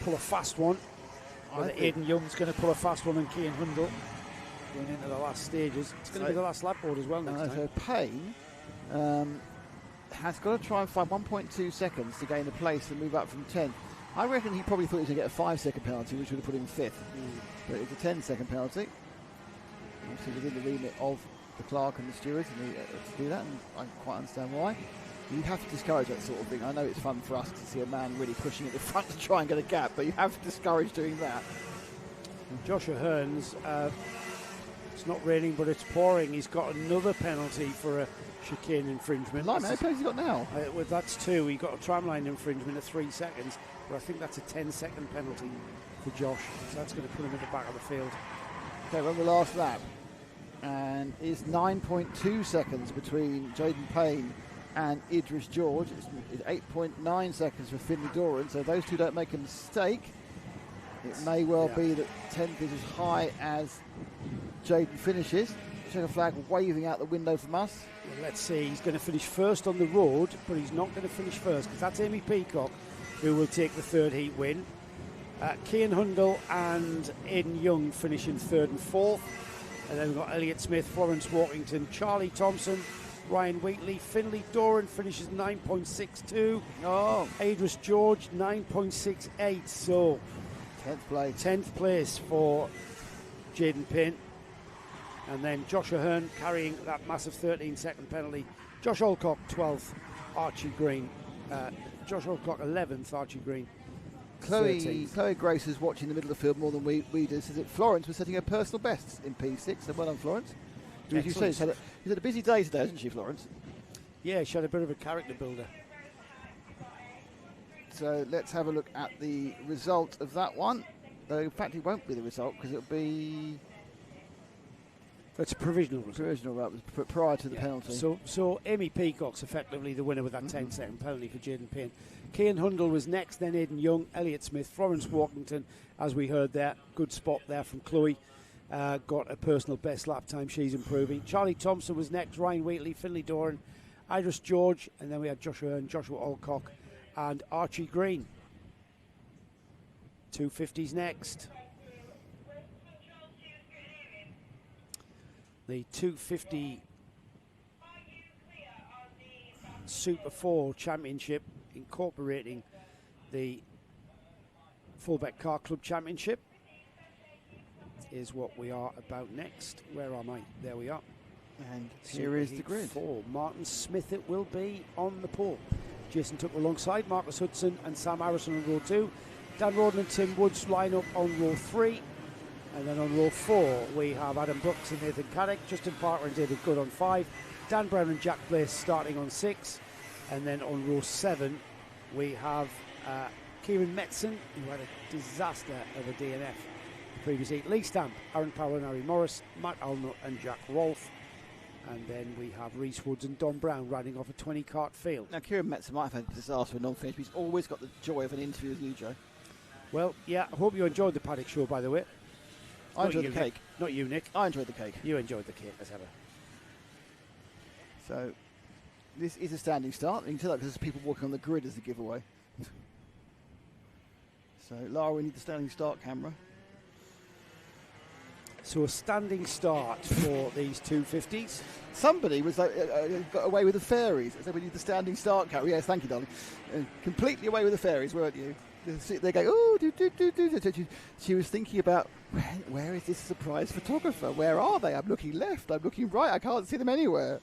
pull a fast one. Whether Aidan Young's going to pull a fast one and Cian Hundle going into the last stages. It's going to be the last lap board as well next time. So Payne has got to try and find 1.2 seconds to gain a place and move up from 10th. I reckon he probably thought he was going to get a 5-second penalty, which would have put him 5th. But it's a 10-second penalty. Obviously within the remit of the clerk and the stewards to do that, and I quite understand why. You have to discourage that sort of thing. I know it's fun for us to see a man really pushing at the front to try and get a gap, but you have to discourage doing that. Josh Ahern's, it's not raining, but it's pouring. He's got another penalty for a chicane infringement. How many penalties he got now? Well, that's 2. He got a tramline infringement of 3 seconds, but I think that's a 10-second penalty for Josh. So that's going to put him at the back of the field. Okay, run the last lap. And is 9.2 seconds between Jaden Payne and Idris George. It's 8.9 seconds for Finley Doran. So if those 2 don't make a mistake, it may well be that 10th is as high as Jaden finishes. Checker flag waving out the window from us. Well, let's see. He's going to finish first on the road, but he's not going to finish first, because that's Amy Peacock who will take the 3rd heat win. Cian Hundle and Aidan Young finish in 3rd and 4th. And then we've got Elliot Smith, Florence Walkington, Charlie Thompson, Ryan Wheatley. Finley Doran finishes 9.62. Oh. Idris George 9.68. So 10th place for Jaden Payne. And then Josh Ahern carrying that massive 13-second penalty. Josh Alcock 12th, Archie Green. Josh Alcock 11th, Archie Green. Chloe Grace is watching the middle of the field more than we do. Says that Florence was setting her personal bests in P6. So well done, Florence. As you say, she's had a busy day today, hasn't she, Florence? Yeah, she had a bit of a character builder. So let's have a look at the result of that one. Though, in fact, it won't be the result, because it'll be... That's a provisional result. Provisional, right, prior to the penalty. So Amy Peacock's effectively the winner with that 10-second penalty for Jaden Payne. Cian Hundle was next, then Aidan Young, Elliot Smith, Florence Walkington, as we heard there. Good spot there from Chloe. Got a personal best lap time. She's improving. Charlie Thompson was next, Ryan Wheatley, Finley Doran, Idris George, and then we had Joshua Ahern, Joshua Alcock, and Archie Green. 250s next. The 250 Super 4 Championship, incorporating the Fulbeck Car Club Championship, is what we are about next. Where am I? There we are. And here is the grid. 4. Martin Smith it will be on the pole. Jason Tucker alongside Marcus Hudson and Sam Harrison on row 2. Dan Roden and Tim Woods line up on row 3. And then on row 4, we have Adam Brooks and Nathan Caddick, Justin Parker and David Good on 5, Dan Brown and Jack Bliss starting on 6. And then on row 7, we have Kieran Metzen, who had a disaster of a DNF the previous heat. Lee Stamp, Aaron Powell and Harry Morris, Matt Alnut and Jack Rolfe. And then we have Rhys Woods and Don Brown riding off a 20-kart field. Now, Kieran Metzen might have had a disaster with non-finish, but he's always got the joy of an interview with you, Joe. Well, yeah, I hope you enjoyed the paddock show, by the way. I enjoyed the cake. Not you, Nick. I enjoyed the cake. You enjoyed the cake, as ever. So, this is a standing start. You can tell that because there's people walking on the grid as a giveaway. So, Lara, we need the standing start camera. So a standing start for these 250s. Somebody was like, got away with the fairies. So we need the standing start camera. Yes, thank you, darling. Completely away with the fairies, weren't you? They go, oh, do. She was thinking about, where is this surprise photographer? Where are they? I'm looking left, I'm looking right, I can't see them anywhere.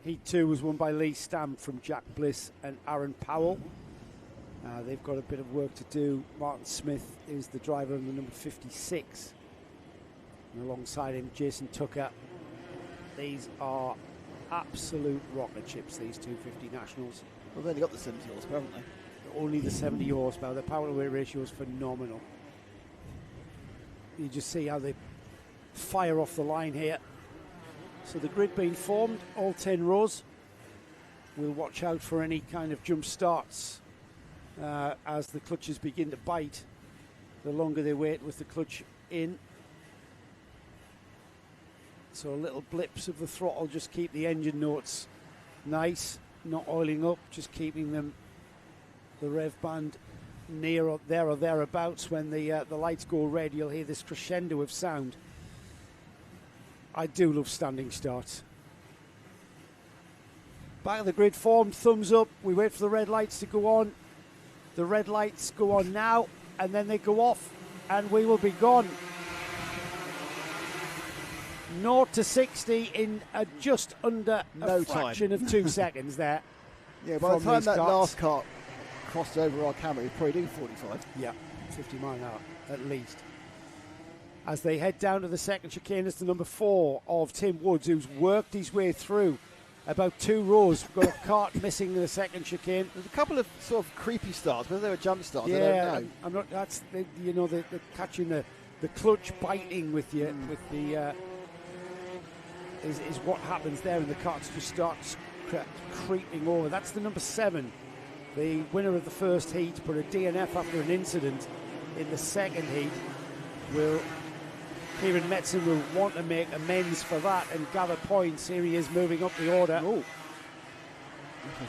Heat 2 was won by Lee Stamp from Jack Bliss and Aaron Powell. They've got a bit of work to do. Martin Smith is the driver in the number 56. And alongside him, Jason Tucker. These are absolute rocket ships, these 250 Nationals. Well, they've only got the 70 horsepower, haven't they? Only the 70 horsepower. The power to weight ratio is phenomenal. You just see how they fire off the line here. So the grid being formed, all 10 rows. We'll watch out for any kind of jump starts as the clutches begin to bite. The longer they wait with the clutch in. So little blips of the throttle just keep the engine notes nice, not oiling up, just keeping them, the rev band near or there or thereabouts. When the lights go red, you'll hear this crescendo of sound. I do love standing starts. Back of the grid formed, thumbs up. We wait for the red lights to go on. The red lights go on now, and then they go off, and we will be gone. 0 to 60 in just under a fraction of 2 seconds there. Yeah, by the time that last kart crossed over our camera, he probably did 45. Yeah, 50 mile an hour at least. As they head down to the second chicane, it's the number 4 of Tim Woods, who's worked his way through about 2 rows. We've got a kart missing in the second chicane. There's a couple of sort of creepy starts, whether they were jump starts, yeah, I don't know. I'm not. That's the catching the clutch biting with you with the. Is what happens there, and the karts just start creeping over. That's the number 7, the winner of the first heat, put a DNF after an incident in the second heat. Kieran Metzen will want to make amends for that and gather points. Here he is moving up the order. Oh,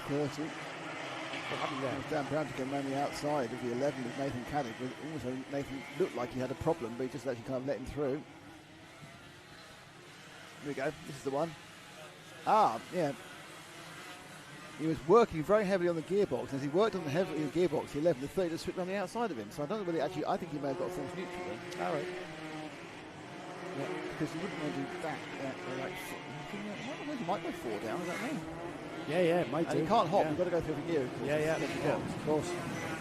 30. What happened there? Dan Brown to go around the outside of the 11 with Nathan Caddick. Also, Nathan looked like he had a problem, but he just actually kind of let him through. Here we go, this is the one. Yeah. He was working very heavily on the gearbox. As he worked on the heavily on the gearbox, the 11 to 30 just slipped on the outside of him. So I don't know whether I think he may have got a false neutral there. All right. Yeah, because he wouldn't want to do that. He might go 4 down, I don't know. Yeah, it might do. And he can't hop, yeah. you've got to go through the gear. Of course.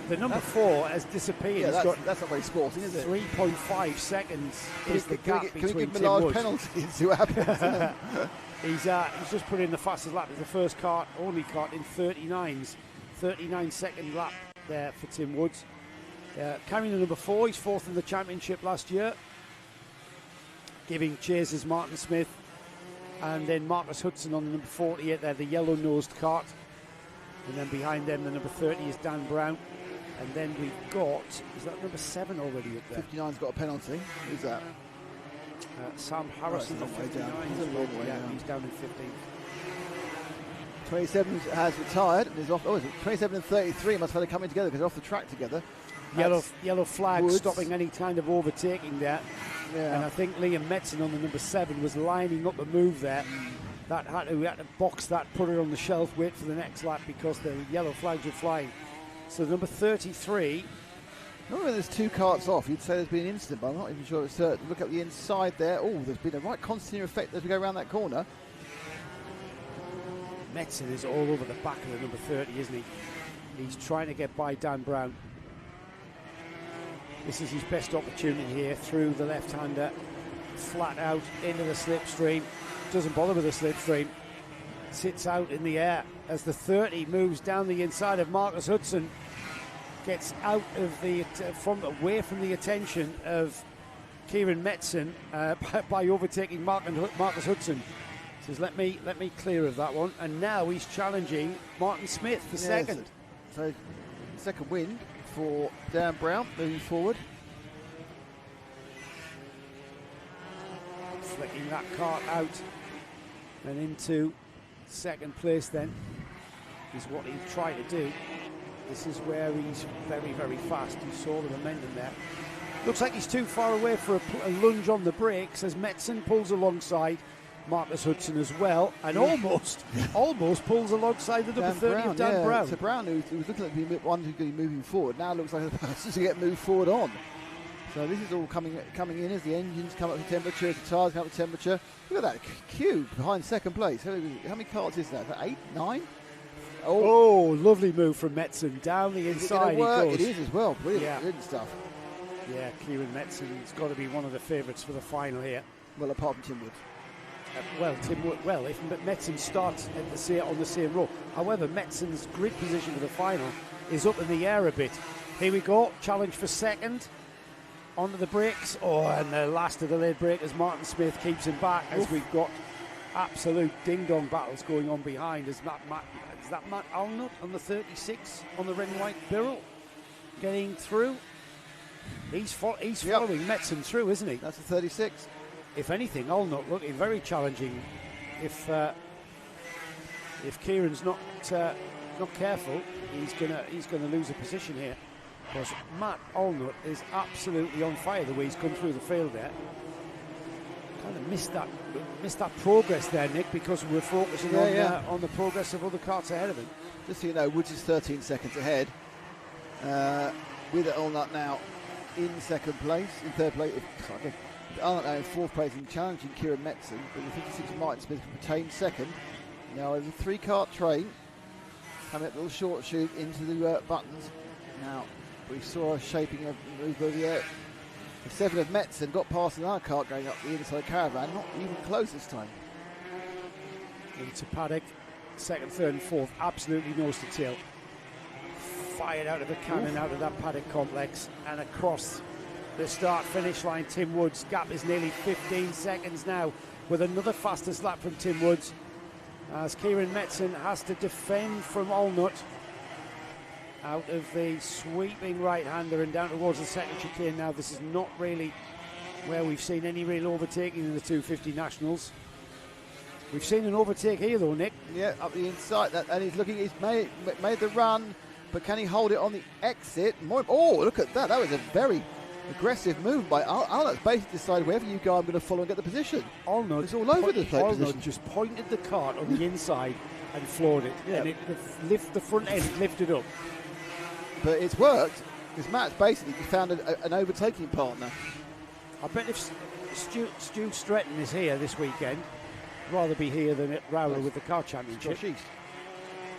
The number 4 has disappeared. Yeah, that's not very sporting, is it? 3.5 seconds is the gap between Can we give him Tim a large Woods. penalty and see what happens? He's just put in the fastest lap. It's the first kart, only kart in 39-second lap there for Tim Woods. Carrying the number 4, he's 4th in the championship last year. Giving chases Martin Smith and then Marcus Hudson on the number 48 there, the yellow-nosed kart. And then behind them, the number 30 is Dan Brown. And then we've got, is that number 7 already up there? 59's got a penalty. Who's that? Sam Harrison. He's a long way down. He's down in 15th. 27 has retired and is off. Oh, is it 27 and 33 must have had coming together because they're off the track together. Yellow flag Woods. stopping any kind of overtaking there. Yeah. And I think Liam Metzen on the number 7 was lining up a move there. That had to box that, put it on the shelf, wait for the next lap because the yellow flags were flying. So number 33. Normally when there's 2 karts off, you'd say there's been an incident, but I'm not even sure it's certain. Look at the inside there. Oh, there's been a right concertina effect as we go around that corner. Metzen is all over the back of the number 30, isn't he? He's trying to get by Dan Brown. This is his best opportunity here through the left-hander, flat out into the slipstream. Doesn't bother with the slipstream. Sits out in the air as the 30 moves down the inside of Marcus Hudson. Gets out of the away from the attention of Kieran Metzen by overtaking Marcus Hudson. Says, let me clear of that one. And now he's challenging Martin Smith for second. So second win for Dan Brown moving forward. Flicking that cart out and into second place then is what he's trying to do. This is where he's very, very fast. You saw the momentum there. Looks like he's too far away for a lunge on the brakes as Metzen pulls alongside Marcus Hudson as well, and almost pulls alongside the number 30 of Dan Brown. So Brown, who was looking like the one who's going to be moving forward, now looks like the person to get moved forward on. So this is all coming in as the engines come up to temperature, the tyres come up to temperature. Look at that queue behind second place. How many carts is that? Is that 8, 9? Oh, lovely move from Metzen down the inside. He goes. It is as well. Brilliant stuff. Yeah, Kieran Metzen's got to be one of the favourites for the final here. Well, apart from Tim Wood. If Metzen starts on the same row. However, Metzen's grid position for the final is up in the air a bit. Here we go, challenge for second. Onto the brakes. Oh, and the last of the late breakers, Martin Smith keeps him back as we've got absolute ding-dong battles going on behind. Is that Matt Alnut on the 36 on the red and white Birrell getting through? He's following Metzen through, isn't he? That's the 36. If anything, Alnut looking very challenging. If Kieran's not careful, he's gonna lose a position here. Because Matt Alnut is absolutely on fire the way he's come through the field there. Kind of missed that progress there, Nick, because we're focusing on the progress of other carts ahead of him. Just so you know, Woods is 13 seconds ahead. With Alnut now in second place, in third place. Alnut now in fourth place and challenging Kieran Metzen, but the 56 Martin Smith retains second. Now over the 3-cart train, coming up a little short shoot into the buttons. Now we saw a shaping of move over the air. The 7 of Metzen got past another cart going up the inside caravan, not even close this time. Into paddock, second, third and fourth, absolutely nose to tail. Fired out of a cannon out of that paddock complex and across the start-finish line. Tim Woods' gap is nearly 15 seconds now with another fastest lap from Tim Woods as Kieran Metzen has to defend from Alnut out of the sweeping right-hander and down towards the second chicane. Now this is not really where we've seen any real overtaking in the 250 Nationals. We've seen an overtake here though, Nick. Yeah, up the inside, and he's made the run, but can he hold it on the exit? Oh, look at that. That was a very aggressive move by Alnut. Basically decided wherever you go, I'm going to follow and get the position. Alnut, it's all over the place. Alnut just pointed the cart on the inside and floored it. Yeah. And the front end lifted up. But it's worked, because Matt's basically found an overtaking partner. I bet if Stu Stretton is here this weekend, rather be here than at Rowley with the car championship. Josh East.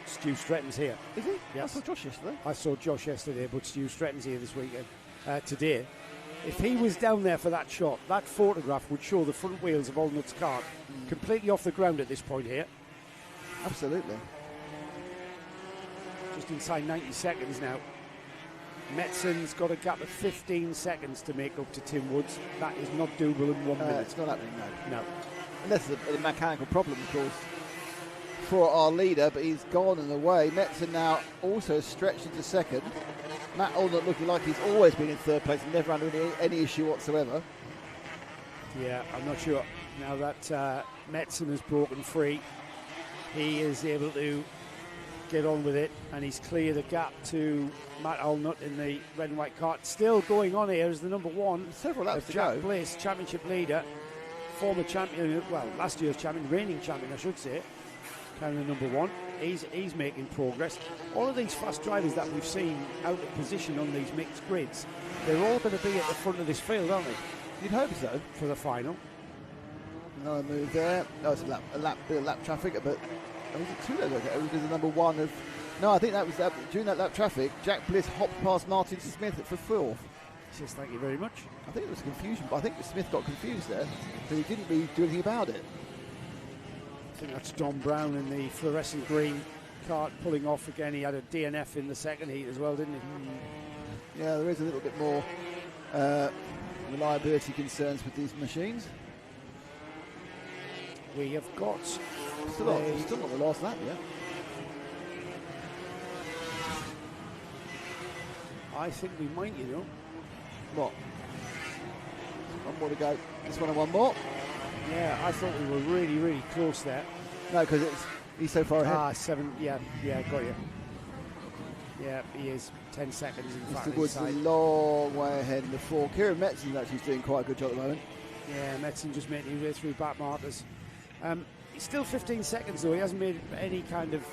Stu Stretton's here. Is he? Yes. I saw Josh yesterday. I saw Josh yesterday, but Stu Stretton's here this weekend. Today. If he was down there for that shot, that photograph would show the front wheels of Alnut's car completely off the ground at this point here. Absolutely. Just inside 90 seconds now. Metzen's got a gap of 15 seconds to make up to Tim Woods. That is not doable in 1 minute. It's not happening, no. No. Unless it's a mechanical problem, of course, for our leader, but he's gone and away. Metzen now also stretched into second. Matt Alnut looking like he's always been in third place and never under any issue whatsoever. Yeah, I'm not sure. Now that Metzen has broken free, he is able to get on with it, and he's cleared the gap to Matt Alnut in the red and white cart. Still going on here is the number one. Several laps to Jack go. Bliss, championship leader, former champion, well, last year's champion, reigning champion, I should say, kind of the number one. He's making progress. All of these fast drivers that we've seen out of position on these mixed grids, they're all going to be at the front of this field, aren't they? You'd hope so. For the final. Another move there. Oh, it's a bit of lap traffic, but was it 2 laps ago? It was the number one of. No, I think that was during that lap traffic. Jack Bliss hopped past Martin Smith for fourth. Says thank you very much. I think it was confusion, but I think Smith got confused there, but he didn't really do anything about it. I think that's Don Brown in the fluorescent green kart pulling off again. He had a DNF in the second heat as well, didn't he? Yeah, there is a little bit more reliability concerns with these machines. We have got Still not the last lap yet. I think we might, you know. What? One more to go. This one and one more. Yeah, I thought we were really, really close there. No, because he's so far ahead. Ah, 7. Yeah, got you. Yeah, he is 10 seconds in fact. Mr. Wood's a long way ahead in the 4. Kieran Metzon's actually doing quite a good job at the moment. Yeah, Metzon just making his way through back markers. He's still 15 seconds though. He hasn't made any kind of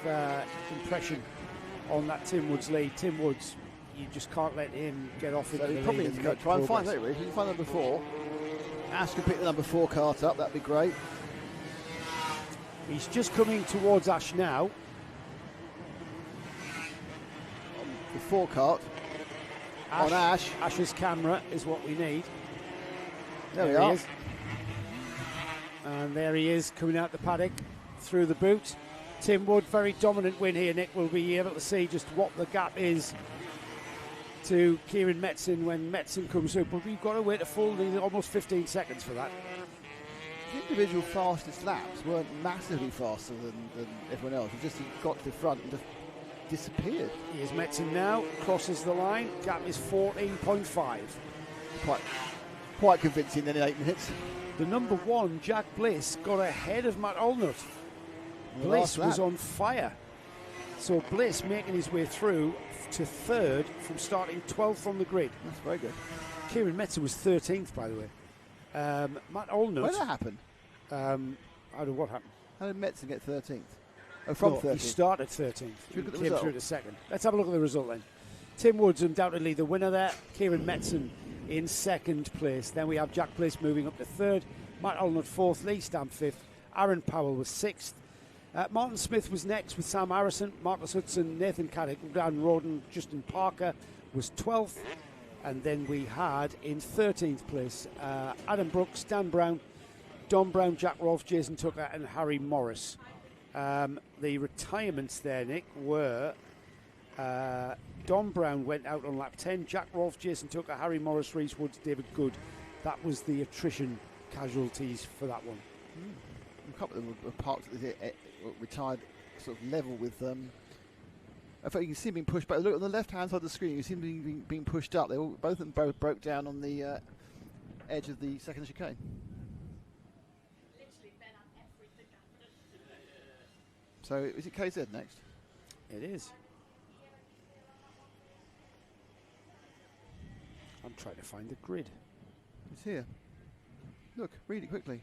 impression on that Tim Woods lead. Tim Woods, you just can't let him get off into the lead. Probably needs to go try and find that. If you can find number 4, Ash can pick the number 4 cart up. That'd be great. He's just coming towards Ash now. The 4 cart on Ash. Ash's camera is what we need. There we are. He is. And there he is coming out the paddock through the boot. Tim Wood, very dominant win here, Nick. We'll be able to see just what the gap is to Kieran Metzon when Metzon comes through. But we've got to wait a full almost 15 seconds for that. The individual fastest laps weren't massively faster than everyone else. He just got to the front and just disappeared. Here's Metzon now, crosses the line. Gap is 14.5. Quite convincing then in 8 minutes. The number 1, Jack Bliss, got ahead of Matt Allnut. Bliss was on fire. So Bliss making his way through to 3rd from starting 12th on the grid. That's very good. Kieran Metzon was 13th, by the way. Matt Allnut. When did that happen? How did what happen? How did Metzon get 13th? Oh, from 13th. He started 13th. Should we look at the came result? through to 2nd. Let's have a look at the result then. Tim Woods undoubtedly the winner there. Kieran Metzon in 2nd place. Then we have Jack Bliss moving up to 3rd. Matt Allnut 4th. Lee Stamp 5th. Aaron Powell was 6th. Martin Smith was next with Sam Harrison. Marcus Hudson, Nathan Caddick, Dan Roden, Justin Parker was 12th. And then we had in 13th place Adam Brooks, Dan Brown, Don Brown, Jack Rolfe, Jason Tucker and Harry Morris. The retirements there, Nick, were Don Brown went out on lap 10, Jack Rolfe, Jason Tucker, Harry Morris, Reese Woods, David Good. That was the attrition casualties for that one. A couple of them were parked at the retired sort of level with them. In fact, you can see them being pushed back. Look on the left-hand side of the screen. You see them being pushed up. They all, both of them broke down on the edge of the second chicane. So is it KZ next? It is. I'm trying to find the grid. It's here. Look, read it quickly.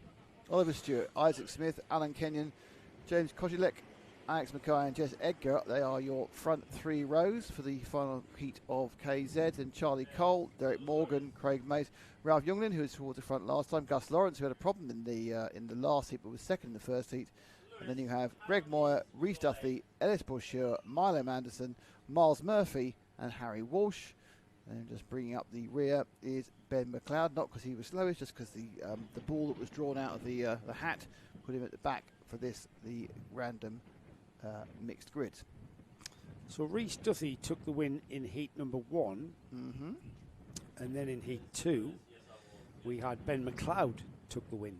Oliver Stewart, Isaac Smith, Alan Kenyon, James Kozielek, Alex Mackay and Jess Edgar. They are your front 3 rows for the final heat of KZ. And Charlie Cole, Derek Morgan, Craig Mace, Ralph Younglin, who was towards the front last time, Gus Lawrence, who had a problem in the last heat but was 2nd in the first heat. And then you have Greg Moyer, Reece Duthie, Ellis Boucher, Milo Anderson, Miles Murphy and Harry Walsh. And just bringing up the rear is Ben McLeod, not because he was slowest, just because the ball that was drawn out of the hat put him at the back for the random mixed grid. So Reece Duthie took the win in heat number 1. And then in heat 2, we had Ben McLeod took the win.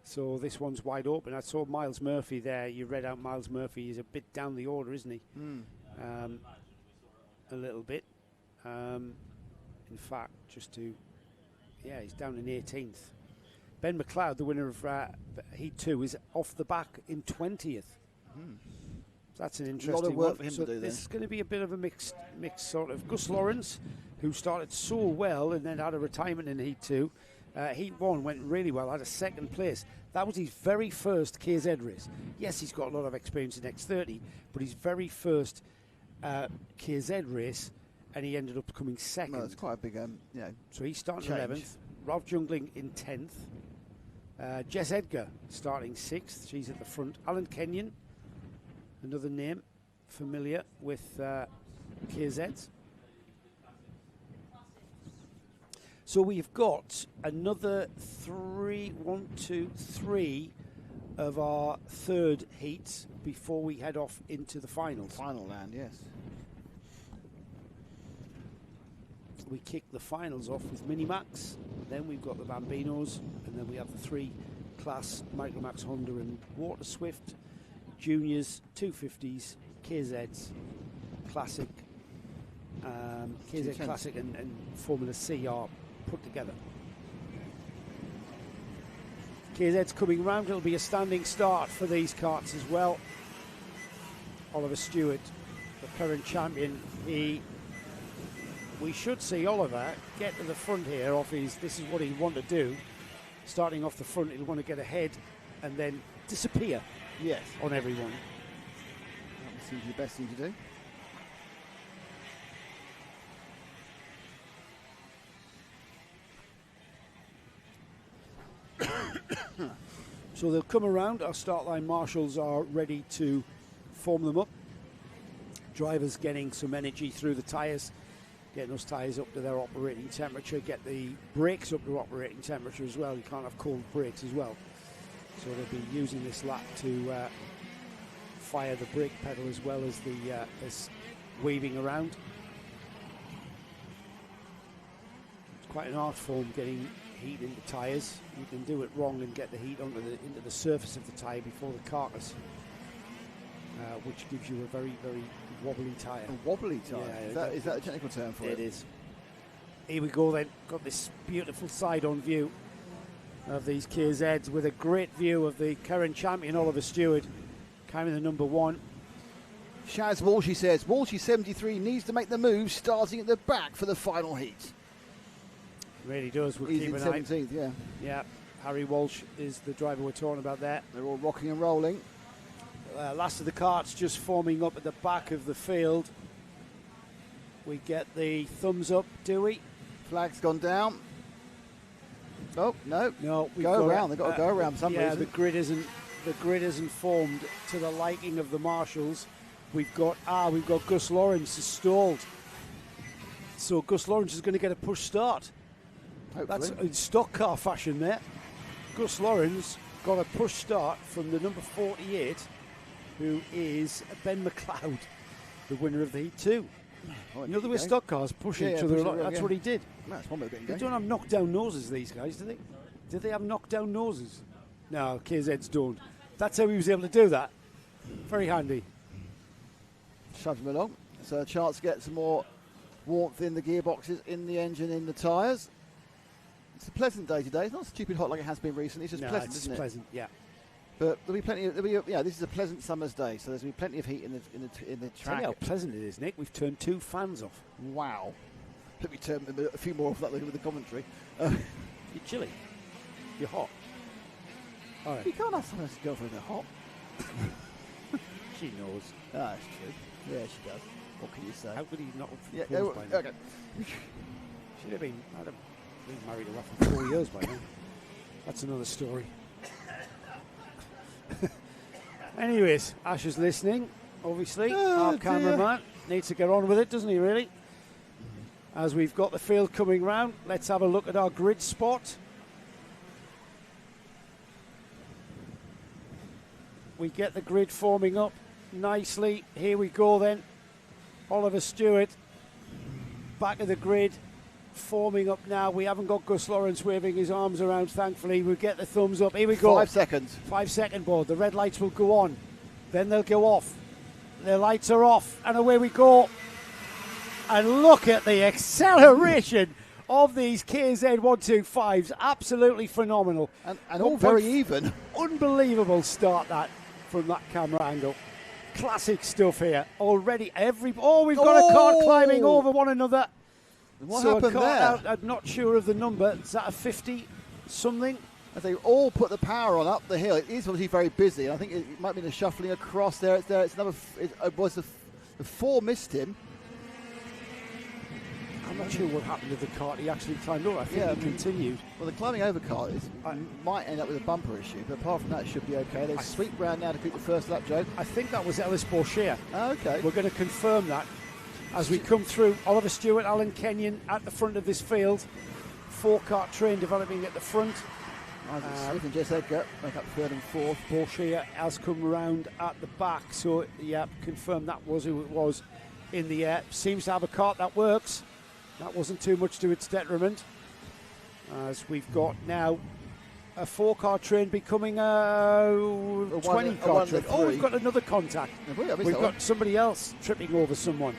So this one's wide open. I saw Miles Murphy there. You read out Miles Murphy. He's a bit down the order, isn't he? A little bit. In fact, he's down in 18th. Ben McLeod, the winner of Heat 2, is off the back in 20th. So that's an interesting a lot of work one. for him So to do this then. is going to be a bit of a mixed sort of. Gus Lawrence, who started so well and then had a retirement in Heat 2. Heat 1 went really well, had a 2nd place. That was his very first KZ race. Yes, he's got a lot of experience in X30, but his very first KZ race, and he ended up coming 2nd. Well, it's quite a big, So he's starting change. 11th. Ralph Jungling in 10th. Jess Edgar starting 6th. She's at the front. Alan Kenyon, another name familiar with KZs. So we've got another three of our third heats before we head off into the finals. Final round, yes. We kick the finals off with Minimax, then we've got the Bambinos, and then we have the 3-class Micromax Honda and Water Swift, Juniors, 250s, KZs, Classic, KZ Classic and Formula C are put together. KZ's coming round, it'll be a standing start for these karts as well. Oliver Stewart, the current champion, we should see Oliver get to the front here off his, this is what he'd want to do. Starting off the front, he'll want to get ahead and then disappear on everyone. That seems the best thing to do. So they'll come around, our start line marshals are ready to form them up. Drivers getting some energy through the tyres, getting those tyres up to their operating temperature, get the brakes up to operating temperature as well. You can't have cold brakes as well. So they'll be using this lap to fire the brake pedal as well as the as weaving around. It's quite an art form getting heat into tyres. You can do it wrong and get the heat into the surface of the tyre before the carcass, which gives you a very, very wobbly tyre. A wobbly tyre? Yeah, is that a technical term for it? It is. Here we go then. Got this beautiful side-on view of these KZs with a great view of the current champion Oliver Stewart carrying the number 1. Shaz Walshy says, Walshy 73 needs to make the move starting at the back for the final heat. Really does. We'll He's keep in an eye. 17th, yeah. Yeah, Harry Walsh is the driver we're talking about there. They're all rocking and rolling. Last of the karts just forming up at the back of the field. We get the thumbs up, do we? Flag's gone down. Oh, no. No, we've go got around. They've got to go around for some reason. Yeah, the grid isn't formed to the liking of the marshals. We've got Gus Lawrence is stalled. So Gus Lawrence is going to get a push start. Hopefully. That's in stock car fashion there. Gus Lawrence got a push start from the number 48, who is Ben McLeod, the winner of the Heat 2. You know the way stock cars push each other a lot? That's what he did. That's one way of getting They going. don't have knockdown noses, these guys, do they? Did they have knockdown noses? No, KZs don't. That's how he was able to do that. Very handy. Shoves them along. So a chance to get some more warmth in the gearboxes, in the engine, in the tyres. It's a pleasant day today. It's not stupid hot like it has been recently. It's just pleasant, it's isn't it? pleasant, yeah. But there'll be plenty. This is a pleasant summer's day, so there's going to be plenty of heat in the Tell track. you how pleasant it is, Nick. We've turned 2 fans off. Wow. Let me turn a few more off that with the commentary. You're chilly. You're hot. All right. You can't have someone else's girlfriend that's hot. She knows. Ah, that's true. Yeah, she does. What can you say? How could he not have Yeah, proposed by now? okay. She'd have been. I'd have been married her for 4 years by now. That's another story. Anyways, Ash is listening, obviously. Our cameraman needs to get on with it, doesn't he, really? As we've got the field coming round, let's have a look at our grid spot. We get the grid forming up nicely. Here we go then. Oliver Stewart, back of the grid, forming up now. We haven't got Gus Lawrence waving his arms around, thankfully. We get the thumbs up. Here we go. 5 seconds. 5 second board. The red lights will go on. Then they'll go off. The lights are off. And away we go. And look at the acceleration of these KZ125s. Absolutely phenomenal. And all very even. Unbelievable start that from that camera angle. Classic stuff here. Already we've got a car climbing over one another. What happened there? I'm not sure of the number. Is that a 50 something? As they all put the power on up the hill. It is obviously very busy. I think it might be the shuffling across there. It's there. It's another. It was the 4 missed him. I'm not sure what happened to the cart. He actually climbed over. I think he continued. Well, the climbing over cart might end up with a bumper issue, but apart from that, it should be okay. They sweep round now to keep the first lap, Joe. I think that was Ellis Bourchier. Oh, okay. We're going to confirm that as we come through. Oliver Stewart, Alan Kenyon at the front of this field. 4-car train developing at the front. Smith and Jess Edgar make up third and fourth. Borshire has come around at the back, so yeah, confirmed that was who it was in the air. Seems to have a kart that works. That wasn't too much to its detriment, as we've got now a 4-car train becoming a 20-car train. Oh, we've got another contact. We've got somebody else tripping over someone,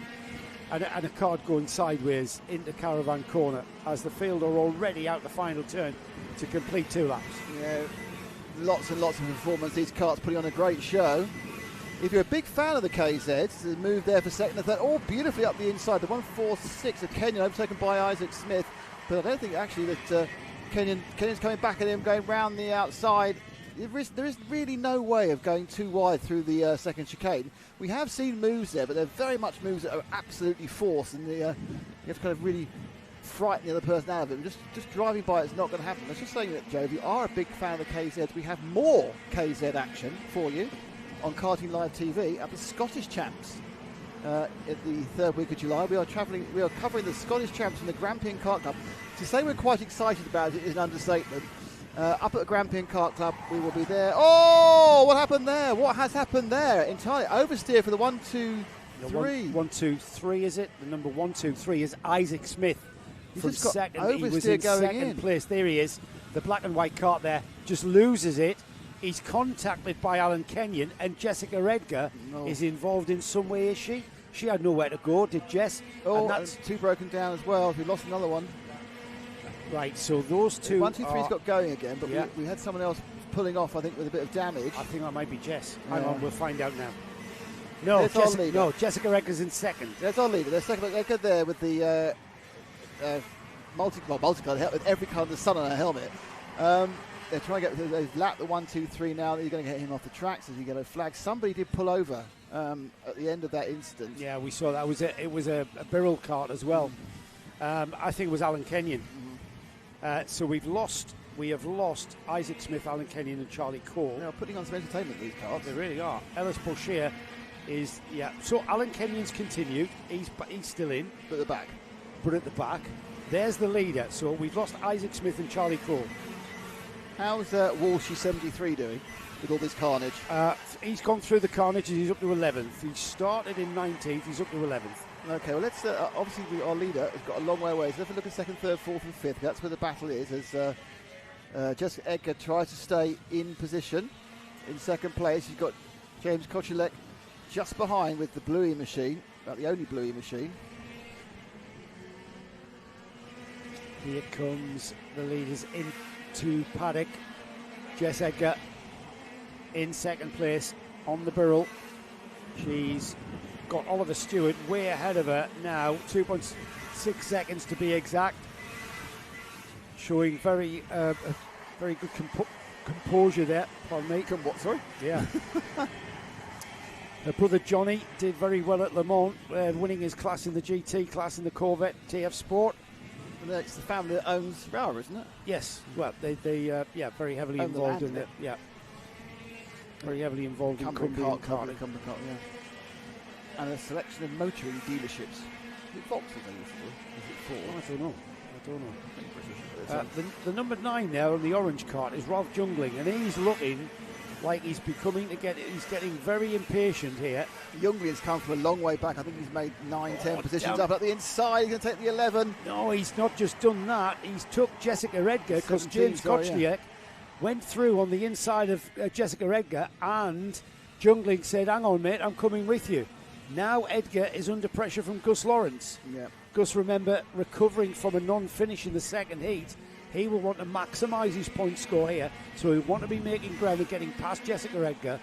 and a cart going sideways into caravan corner as the field are already out the final turn to complete 2 laps. Yeah, lots and lots of performance. These karts putting on a great show. If you're a big fan of the KZs, the move there for second and third, all beautifully up the inside. The 146 of Kenyon overtaken by Isaac Smith, but I don't think actually that Kenyon's coming back at him, going round the outside. There is really no way of going too wide through the second chicane. We have seen moves there, but they're very much moves that are absolutely forced, and you have to kind of really frighten the other person out of it. Just driving by it's not going to happen. I was just saying that, Joe, if you are a big fan of the KZs, we have more KZ action for you on Karting Live TV at the Scottish Champs. At the third week of July, we are covering the Scottish Champs from the Grampian Kart Club. To say we're quite excited about it is an understatement. Up at the Grampian Kart Club, we will be there. Oh, what happened there? What has happened there? Entirely oversteer for the 1, 2, 3. 1, 2, 3 is it? The number 1, 2, 3 is Isaac Smith from second. He was in second place. There he is. The black and white kart there just loses it. He's contacted by Alan Kenyon, and Jessica Edgar is involved in some way, is she? She had nowhere to go, did Jess? Oh, and that's 2 broken down as well. We lost another one. Right, so those 2 1, 2, 3's got going again, but we had someone else pulling off, I think, with a bit of damage. I think that might be Jess. Hang on, we'll find out now. No, Jessica Edgar's in second. That's our leader. There's second Edgar there with the multicolored helmet, with every colour of the sun on her helmet. They're trying to get they've lapped the 1, 2, 3 now. You're going to get him off the tracks as you get a flag. Somebody did pull over at the end of that incident. Yeah, we saw that. It was a Birrell kart as well. I think it was Alan Kenyon. So we have lost Isaac Smith, Alan Kenyon, and Charlie Cole. They're putting on some entertainment, these karts. They really are. Ellis Boucher is So Alan Kenyon's continued. He's still in, but at the back. There's the leader. So we've lost Isaac Smith and Charlie Cole. How's Walshy 73 doing with all this carnage? He's gone through the carnage and he's up to 11th. He started in 19th. He's up to 11th. Okay, well, let's obviously our leader has got a long way away. So let's look at second, third, fourth, and fifth. That's where the battle is. As Jessica Edgar tries to stay in position in second place. She's got James Kochulek just behind with the Bluey machine, about the only Bluey machine. Here comes the leaders into paddock. Jess Edgar in second place on the Birrell. She's got Oliver Stewart way ahead of her now, 2.6 seconds to be exact. Showing very good composure there. Pardon me. What? Sorry? Yeah. Her brother Johnny did very well at Le Mans, winning his class in the GT class in the Corvette TF Sport. And it's the family that owns Rauer, isn't it? Yes. Well, they very heavily involved in it. Yeah. Very heavily involved in Cumberland karting. And a selection of motoring dealerships. Is it Vauxhall they used to do? Is it Ford? I don't know. The number 9 there on the orange cart is Ralph Jungling, and he's looking like he's getting very impatient here. Jungling's come from a long way back. I think he's made 9-10 positions up at the inside. He's going to take the 11. No, he's not just done that. He's took Jessica Edgar, because James Kochliak went through on the inside of Jessica Edgar, and Jungling said, hang on, mate, I'm coming with you. Now Edgar is under pressure from Gus Lawrence. Yep. Gus, remember, recovering from a non-finish in the second heat. He will want to maximise his point score here, so he'll want to be making ground and getting past Jessica Edgar.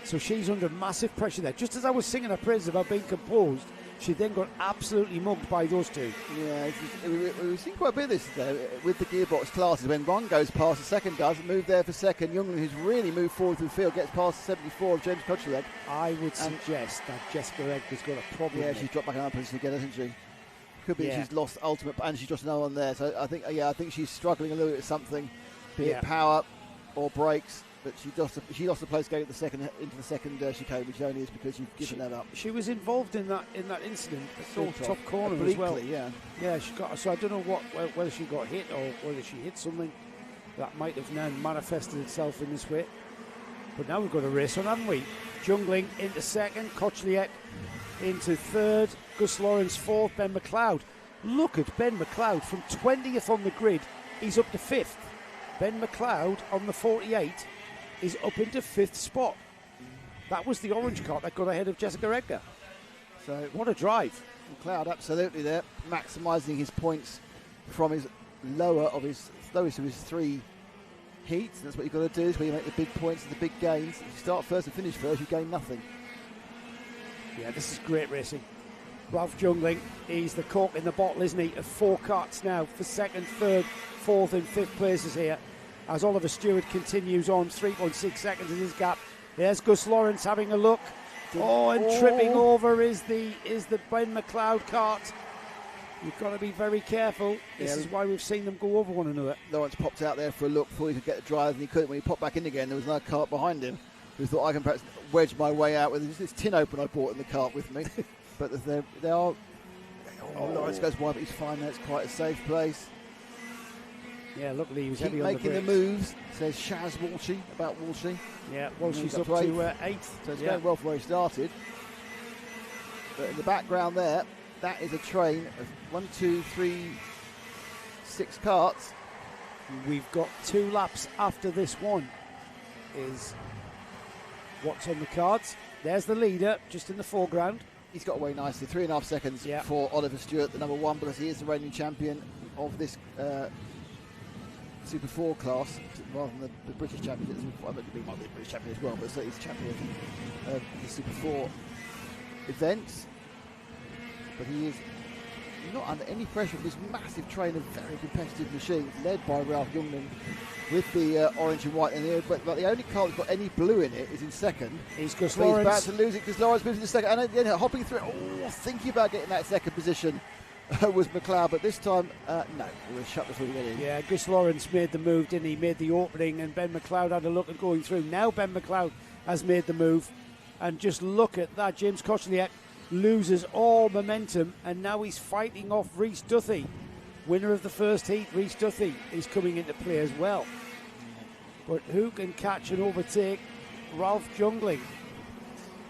So she's under massive pressure there. Just as I was singing her praises about being composed, she then got absolutely mugged by those two. Yeah, we've seen quite a bit of this with the gearbox classes. When one goes past, the second does, move there for second. Youngling, who's really moved forward through the field, gets past 74 of James Kochulek. I would suggest that Jessica Edgar's got a problem. Yeah, she's dropped back in our position again, hasn't she? Could be she's lost ultimate, and she's just no one there. So I think she's struggling a little bit with something, be it power or brakes but she lost the place going into the second chicane, which only is because you've given that up. She was involved in that incident, Sort of. top corner Obliquely, as well. Yeah. She got. So I don't know whether she got hit or whether she hit something that might have now manifested itself in this way. But now we've got a race on, haven't we? Jungling into second, Kochliak into third, Gus Lawrence fourth, Ben McLeod. Look at Ben McLeod from 20th on the grid, he's up to 5th. Ben McLeod on the 48 is up into 5th spot. That was the orange car that got ahead of Jessica Edgar. So what a drive. McLeod absolutely there, maximising his points from his lowest of his 3 heats. That's what you've got to do, is where you make the big points and the big gains. If you start first and finish first, you gain nothing. Yeah, this is great racing. Ralph Jungling, he's the cork in the bottle, isn't he? Of 4 karts now for second, third, fourth and fifth places here. As Oliver Stewart continues on, 3.6 seconds in his gap. There's Gus Lawrence having a look. Tripping over is the Ben McLeod kart. You've got to be very careful. This is why we've seen them go over one another. Lawrence popped out there for a look before he could get the drive, and he couldn't. When he popped back in again, there was another cart behind him. He thought, I can perhaps wedge my way out with this tin open I bought in the cart with me. But they are. Lawrence goes wide, but he's fine. That's quite a safe place. Yeah, look, he was Keep heavy on making the moves, says Shaz Walshy about Walshy. Yeah, Walshy's up to 8th. So it's going well from where he started. But in the background there, that is a train of 1, 2, 3, 6 carts. We've got 2 laps after this one. Is what's on the cards. There's the leader, just in the foreground. He's got away nicely, 3.5 seconds for Oliver Stewart, the number 1, because he is the reigning champion of this Super 4 class, rather than the British champion. I mean, he might be the British champion as well, but he's champion of the Super 4 events. But he is not under any pressure of this massive train of very competitive machines, led by Ralph Jungling with the orange and white in the air. But the only car that's got any blue in it is in second. He's Gus Lawrence. He's about to lose it because Lawrence moves into second. And then hopping through, thinking about getting that second position was McLeod. But this time, no, he was shut before we get in. Yeah, Gus Lawrence made the move, didn't he? Made the opening, and Ben McLeod had a look at going through. Now Ben McLeod has made the move. And just look at that, James Kochliak loses all momentum, and now he's fighting off Rhys Duthie. Winner of the first heat, Rhys Duthie, is coming into play as well. But who can catch and overtake Ralph Jungling?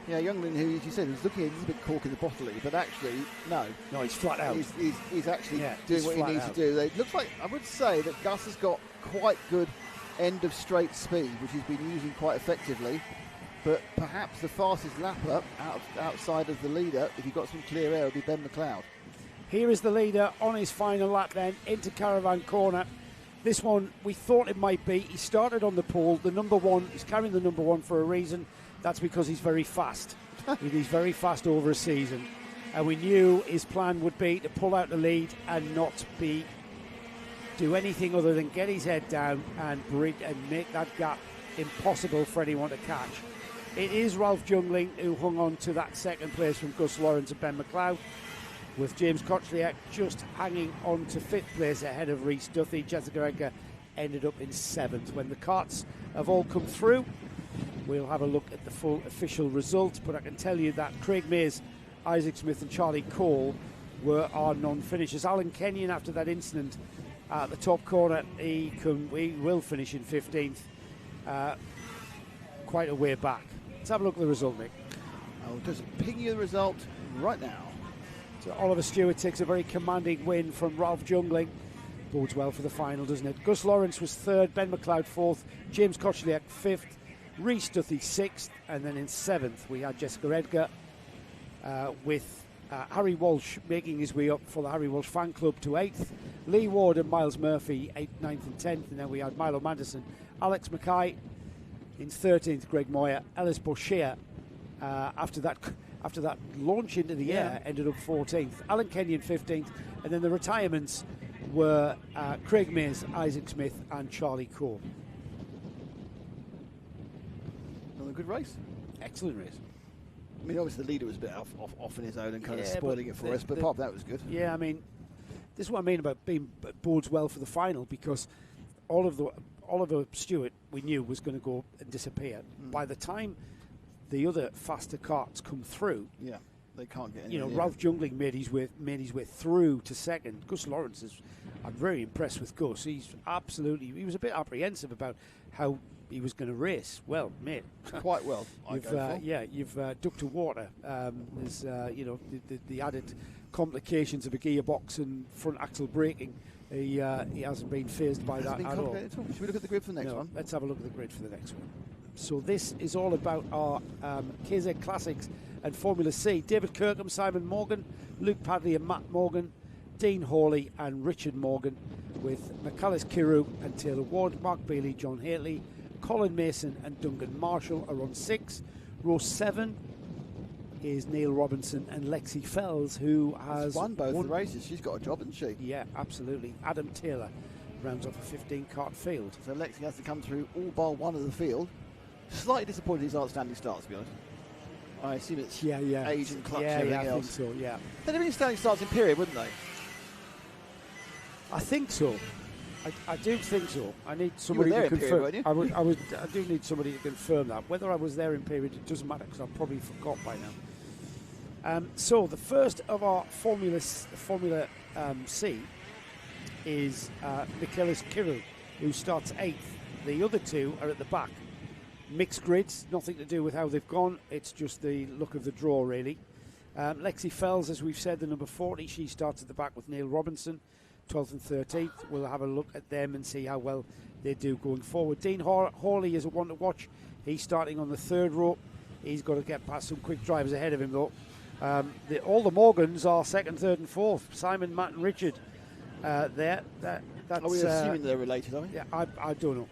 Yeah, Jungling, who, as you said, was looking a little bit cork in the bottle, but actually, no. No, he's flat out. He's actually doing what he needs to do. It looks like, I would say, that Gus has got quite good end of straight speed, which he's been using quite effectively. But perhaps the fastest lapper outside of the leader, if he got some clear air, would be Ben McLeod. Here is the leader on his final lap then, into Caravan Corner. This one, we thought it might be. He started on the pole. The number 1, he's carrying the number 1 for a reason. That's because he's very fast. He's very fast over a season. And we knew his plan would be to pull out the lead and not do anything other than get his head down and make that gap impossible for anyone to catch. It is Ralph Jungling who hung on to that second place from Gus Lawrence and Ben McLeod, with James Kochliak just hanging on to 5th place ahead of Rhys Duthie. Jessica Edgar ended up in 7th. When the carts have all come through, we'll have a look at the full official result, but I can tell you that Craig Mears, Isaac Smith and Charlie Cole were our non-finishers. Alan Kenyon, after that incident at the top corner, he will finish in 15th, quite a way back. Let's have a look at the result, Nick. I'll just ping you the result right now. So Oliver Stewart takes a very commanding win from Ralph Jungling. Bodes well for the final, doesn't it? Gus Lawrence was 3rd, Ben McLeod 4th, James Kochliak 5th, Rhys Duthie 6th, and then in 7th we had Jessica Edgar with Harry Walsh making his way up for the Harry Walsh fan club to 8th, Lee Ward and Miles Murphy 8th, 9th and 10th, and then we had Milo Manderson, Alex Mackay in 13th, Greg Moyer, Ellis Boucher after that launch into the air ended up 14th, Alan Kenyon 15th, and then the retirements were Craig Mears, Isaac Smith and Charlie Cole. Another good race. Excellent race. I mean, obviously the leader was a bit off in his own and kind of spoiling it for us, but part of that was good. Yeah, I mean, this is what I mean about being bodes well for the final, because Oliver Stewart we knew was going to go and disappear. By the time the other faster karts come through, they can't get. You know, Ralph Jungling made his way through to second. Gus Lawrence I'm very impressed with Gus. He was a bit apprehensive about how he was going to race. Well, mate, quite well. You've ducked to water. There's the added complications of a gearbox and front axle braking. He hasn't been phased by that at all. Should we look at the grid for the next one? Let's have a look at the grid for the next one. So this is all about our KZ Classics and Formula C. David Kirkham, Simon Morgan, Luke Padley and Matt Morgan, Dean Hawley and Richard Morgan, with McAllis Kiru and Taylor Ward, Mark Bailey, John Haley, Colin Mason and Duncan Marshall are on 6. Row 7 is Neil Robinson and Lexi Fells, who has won both the races. She's got a job, hasn't she? Yeah, absolutely. Adam Taylor rounds off a 15-kart field. So Lexi has to come through all bar one of the field. Slightly disappointed these aren't standing starts, to be honest. I assume it's age and clutch and everything else. I think so, yeah. They'd have been standing starts in period, wouldn't they? I think so. I do think so. I need somebody to confirm. I do need somebody to confirm that. Whether I was there in period, it doesn't matter because I've probably forgot by now. So the first of our Formula C is Michaelis Kiru, who starts 8th. The other two are at the back. Mixed grids, nothing to do with how they've gone. It's just the look of the draw, really. Lexi Fells, as we've said, the number 40, she starts at the back with Neil Robinson, 12th and 13th. We'll have a look at them and see how well they do going forward. Dean Hawley is a one to watch. He's starting on the 3rd row. He's got to get past some quick drivers ahead of him, though. All the Morgans are 2nd, 3rd and 4th. Simon, Matt and Richard there. That's, are we assuming they're related, are we? Yeah, I don't know.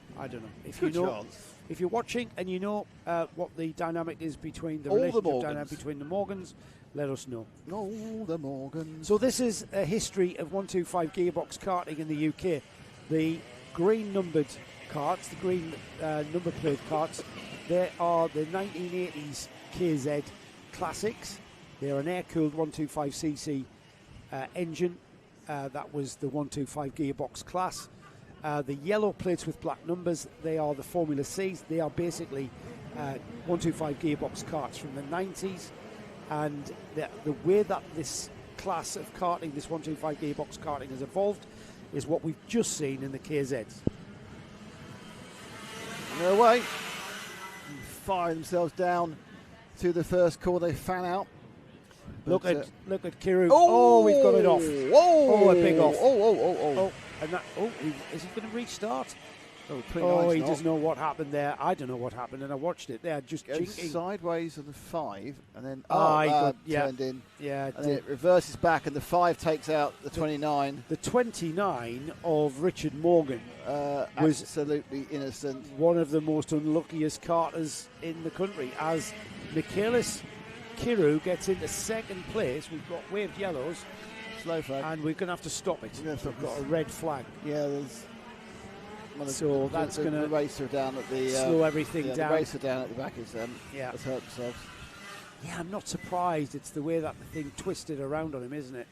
If you're watching and you know what the dynamic is between the relationship dynamic between the Morgans, let us know. All the Morgans. So this is a history of 125 Gearbox Karting in the UK. The green numbered karts, the green number plate karts, they are the 1980s KZ Classics. They're an air-cooled 125cc engine. That was the 125 gearbox class. The yellow plates with black numbers, they are the Formula Cs. They are basically 125 gearbox karts from the 90s. And the way that this class of karting, this 125 gearbox karting has evolved, is what we've just seen in the KZs. And they're away. Firing themselves down to the first corner. They fan out. Look at Kiru. Oh, we've got it off. Whoa! A big off. Oh! Is he going to restart? Oh, he doesn't know what happened there. I don't know what happened, and I watched it. They're just jinking. Sideways on the 5, and then turned in. Yeah, and then it reverses back, and the 5 takes out the 29. The 29 of Richard Morgan was absolutely innocent. One of the most unluckiest karters in the country, as Michaelis Kiru gets into 2nd place. We've got waved yellows. Slow flag. And we're going to have to stop it. We've got a red flag. Yeah, there's... So that's going to racer down at the slow everything down. The racer down at the back has hurt themselves. Yeah, I'm not surprised. It's the way that the thing twisted around on him, isn't it?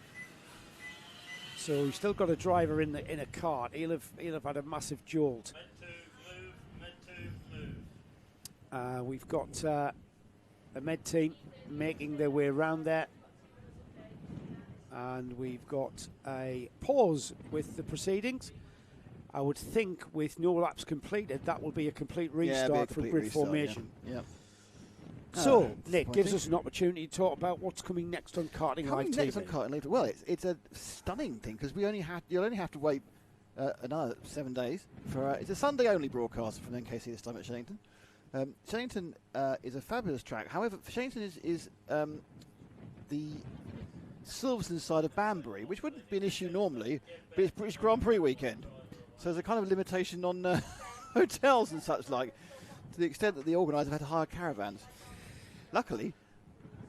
So we've still got a driver in a cart. He'll have had a massive jolt. We've got a med team making their way around there, and we've got a pause with the proceedings. I would think with no laps completed, that will be a complete restart for grid formation. Yeah. So, Nick, gives us an opportunity to talk about what's coming next on Karting Live TV. Next on Karting Live. Well, it's a stunning thing because you'll only have to wait another 7 days for. It's a Sunday only broadcast from NKC this time at Shillington. Shillington is a fabulous track. However, Shillington is the Silverstone side of Banbury, which wouldn't be an issue normally, but it's British Grand Prix weekend. So there's a kind of limitation on hotels and such like, to the extent that the organisers have had to hire caravans. Luckily,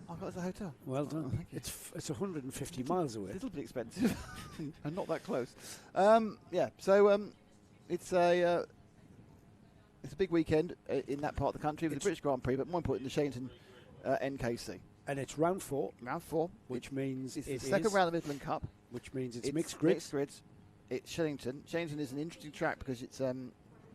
I got us a hotel. Well done. Oh, it's 150 miles away. A little bit expensive, and not that close. It's a big weekend in that part of the country with the British Grand Prix, but more important, the Shillington NKC. And it's round 4. Round 4, which means it's the second round of the Midland Cup. Which means it's mixed grids. It's Shillington. Shillington is an interesting track because it's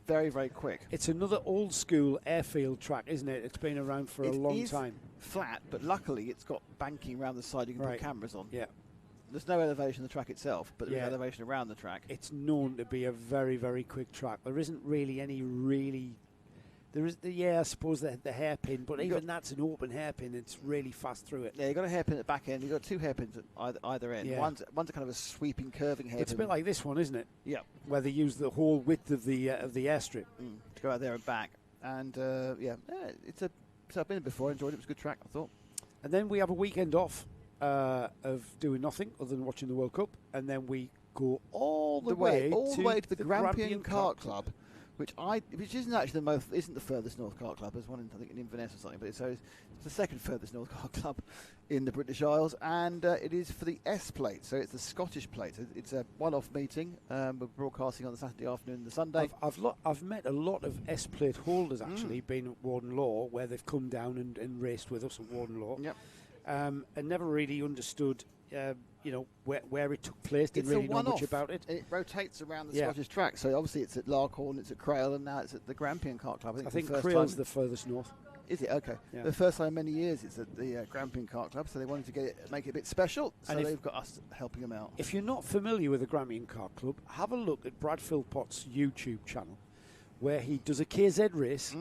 very, very quick. It's another old school airfield track, isn't it? It's been around for a long time. Flat, but luckily it's got banking around the side you can put cameras on. Yeah. There's no elevation of the track itself, but there's elevation around the track. It's known to be a very, very quick track. There isn't really any There is I suppose the hairpin, but even that's an open hairpin. It's really fast through it. Yeah, you've got a hairpin at the back end. You've got 2 hairpins at either end. Yeah. One's a kind of a sweeping, curving hairpin. It's a bit like this one, isn't it? Yeah. Where they use the whole width of the airstrip to go out there and back. And so I've been there before. Enjoyed it. It was a good track, I thought. And then we have a weekend off of doing nothing other than watching the World Cup, and then we go all the way to the Grampian Kart Club. Which isn't actually isn't the furthest north kart club. There's one in, I think, in Inverness or something, but it's the second furthest north kart club in the British Isles, and it is for the S plate, so it's the Scottish plate. It's a one-off meeting. We're broadcasting on the Saturday afternoon and the Sunday. I've met a lot of S plate holders actually, being at Warden Law, where they've come down and raced with us at Warden Law. Yep. And never really understood. Where it took place, didn't really know much about it. It rotates around the Scottish track, so obviously it's at Larkhorn, it's at Crail, and now it's at the Grampian Kart Club. I think Crail's the furthest north. Is it? Okay. Yeah. The first time in many years it's at the Grampian Kart Club, so they wanted to make it a bit special, so they've got us helping them out. If you're not familiar with the Grampian Kart Club, have a look at Brad Philpott's YouTube channel, where he does a KZ race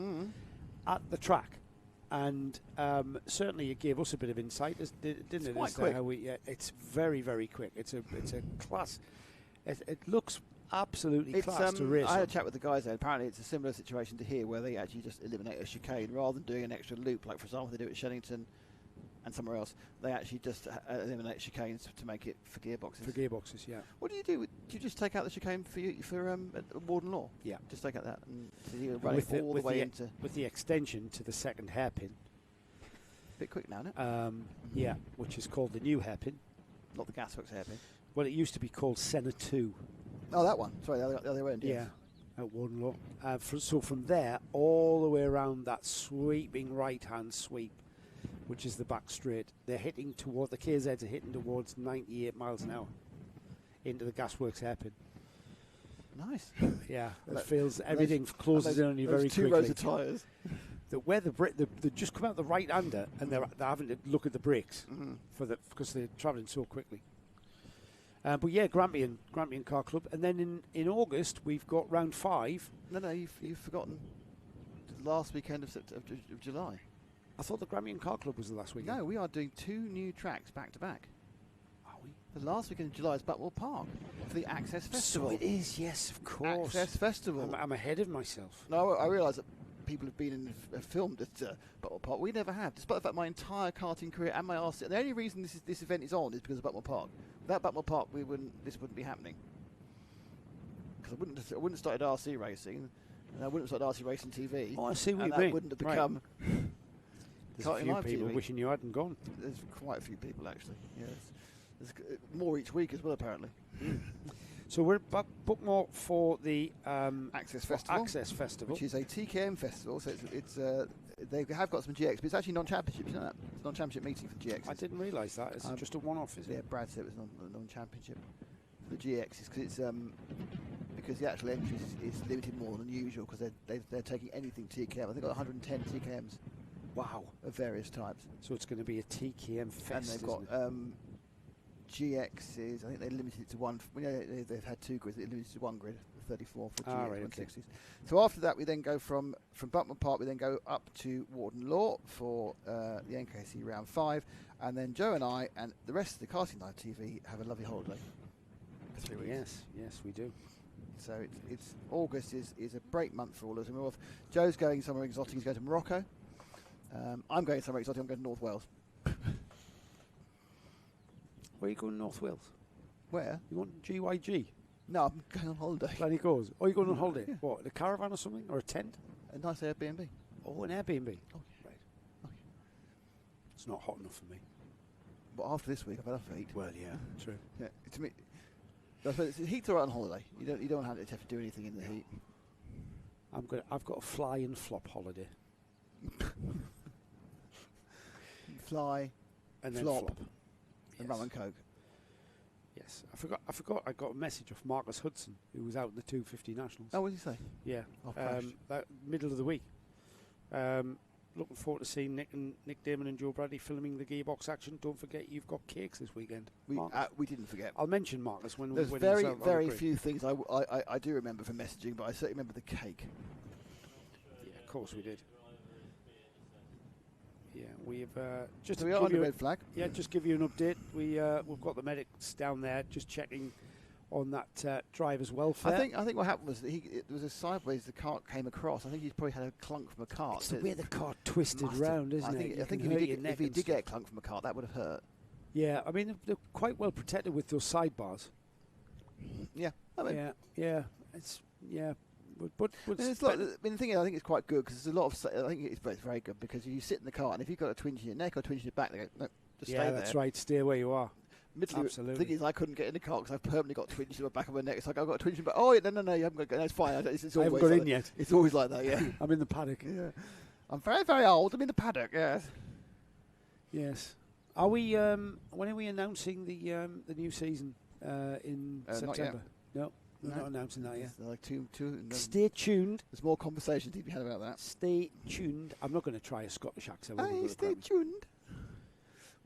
at the track. And certainly it gave us a bit of insight, didn't it? It's quite quick. It's very, very quick. It's a class. It looks absolutely class to race. I had a chat with the guys there. Apparently it's a similar situation to here, where they actually just eliminate a chicane rather than doing an extra loop. Like, for example, they do it at Shennington and somewhere else. They actually just eliminate chicanes to make it for gearboxes. For gearboxes, yeah. What do you do? Do you just take out the chicane for Warden Law? Yeah. Just take out that and so you run it all the way into... With the extension to the second hairpin. Bit quick now, isn't it? Yeah, which is called the new hairpin. Not the Gasworks hairpin. Well, it used to be called Senna 2. Oh, that one. Sorry, the other end. Yeah, at Warden Law. So from there, all the way around that sweeping right-hand sweep, which is the back straight, they're hitting toward, the KZs are hitting towards 98 miles an hour into the Gasworks hairpin. Nice. Yeah, it feels everything closes in on you very quickly. 2 rows of tyres. Where they just come out the right-hander and they're having to look at the brakes because they're travelling so quickly. But yeah, Grampian Car Club, and then in August we've got round 5. No, you've forgotten the last weekend of July. I thought the Grampian Car Club was the last weekend. No, we are doing 2 new tracks back to back. Are we? The last weekend of July is Butwell Park for the Access Festival. So it is, yes, of course. Access Festival. I'm ahead of myself. No, I realise that people have been filmed at Butwell Park. We never have, despite the fact my entire karting career and my RC. The only reason this event is on is because of Butwell Park. Without Butwell Park, this wouldn't be happening. Because I wouldn't have started RC racing, and I wouldn't have started RC racing TV. Oh, I see what you mean. That wouldn't have become. There's a few people wishing you hadn't gone. There's quite a few people actually. Yes, there's more each week as well apparently. So we're at Bookmore for the Access Festival, which is a TKM festival. So they have got some GX, but it's actually non-championship. You know that? It's a non-championship meeting for GX. I didn't realise that. It's just a one-off, is it? Yeah, Brad said it was non-championship for the GX because the actual entry is limited more than usual because they're taking anything TKM. I think they've got 110 TKMs. Wow. Of various types. So it's going to be a TKM fest. And they've got GXs. I think they limited it to one. They've had 2 grids. They limited it to 1 grid, 34 for GX 160s. Okay. So after that, we then go from Butman Park. We then go up to Warden Law for the NKC round 5, and then Joe and I and the rest of the Karting Live TV have a lovely holiday for 3 weeks. Yes, we do. So it's August is a break month for all of us. And we're off. Joe's going somewhere exotic. He's going to Morocco. I'm going somewhere exotic. I'm going to North Wales. Where are you going, North Wales? Where? You want GYG? No, I'm going on holiday. Bloody goes. Oh, you're going on holiday? Yeah. What, a caravan or something? Or a tent? A nice Airbnb. Oh, an Airbnb. Oh, right. Okay. It's not hot enough for me. But after this week, I've had enough heat. Well, yeah, true. Yeah, to me, heat's all right on holiday. You don't have to do anything in the heat. I've got a fly and flop holiday. Fly and then flop. flop. And rum and coke. Yes, I forgot. I got a message off Marcus Hudson, who was out in the 250 Nationals. Oh, what did he say? Yeah, Oh, crash. that middle of the week. Looking forward to seeing Nick Damon and Joe Bradley filming the gearbox action. Don't forget, you've got cakes this weekend. We didn't forget. I'll mention Marcus when There's when very, he's out, very few things I do remember from messaging, but I certainly remember the cake. Yeah, of course we did. Yeah, we've just So to we are give on the you red flag. Yeah, just give you an update. We've got the medics down there just checking on that driver's welfare. I think what happened was that it was a sideways the cart came across. I think he's probably had a clunk from a cart. It's the way the cart twisted round, isn't it? I think if he did get a clunk from a cart, that would have hurt. Yeah, I mean they're quite well protected with those sidebars. Yeah, I mean, But it's like, the thing is, I think it's quite good because there's a lot of. I think it's very good because you sit in the car and if you've got a twinge in your neck or a twinge in your back, they go, no, just stay there. Yeah, that's right. Stay where you are. Absolutely. The thing is, I couldn't get in the car because I've permanently got twinges in the back of my neck. It's like I've got a twinge in my back. Oh, yeah, no, you haven't got to go. No, it's fine. It's I haven't got in yet. It's always like that, yeah. I'm in the paddock. Yeah. I'm very, very old. I'm in the paddock, yes. Yes. Are we? When are we announcing the new season in September? No, we're not announcing that yet. Like Stay tuned. There's more conversation to be had about that. Stay tuned. I'm not going to try a Scottish accent. Hey, stay tuned.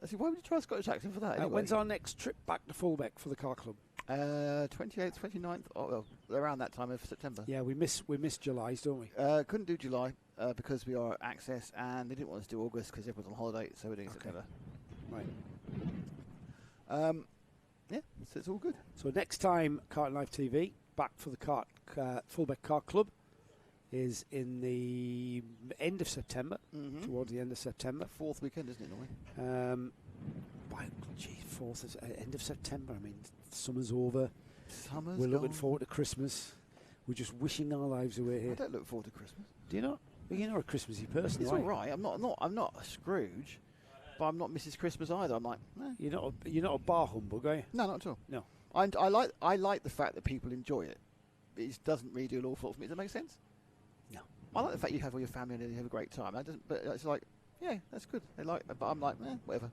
Actually, why would you try a Scottish accent for that? Anyway? When's our next trip back to Fulbeck for the car club? 28th, 29th, around that time of September. Yeah, we miss July's, don't we? Couldn't do July because we are at Access, and they didn't want us to do August because everyone's on holiday, so we're doing September. Right. Yeah, so it's all good. So next time, Karting Live TV, back for the Fulbeck Car Club, is in the end of September, towards the end of September. Fourth weekend, isn't it, normally? Fourth is end of September. I mean, summer's over. We're looking forward to Christmas. We're just wishing our lives away here. I don't look forward to Christmas. Do you not? Well, you're not a Christmassy person, It's right? all right. I'm not a Scrooge, but I'm not Mrs. Christmas either. I'm like, You're not a bar humbug, are you? No, not at all. No. I like the fact that people enjoy it. It doesn't really do an awful lot for me. Does that make sense? No. I like the fact you have all your family and you have a great time. But it's like, yeah, that's good. They like, but I'm like, whatever.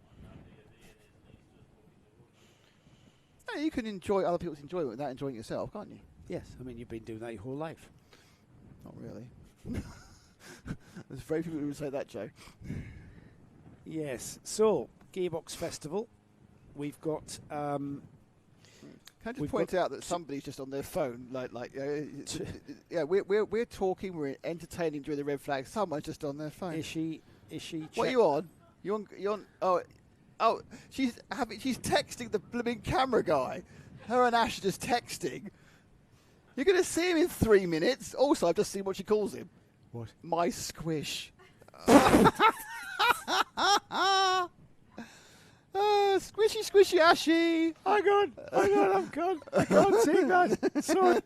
No, you can enjoy other people's enjoyment without enjoying it yourself, can't you? Yes. I mean, you've been doing that your whole life. Not really. There's very few people who would say that, Joe. Yes. So, Gearbox Festival. We've got. Can I just point out that somebody's just on their phone, yeah, we're talking, we're entertaining during the red flag. Someone's just on their phone. Is she? What are you on? You on? Oh, she's texting the blooming camera guy. Her and Ash are just texting. You're going to see him in 3 minutes. Also, I've just seen what she calls him. What? My squish. Squishy, squishy, Ashy. Hang on, I'm gone. I can't see that. Sorry.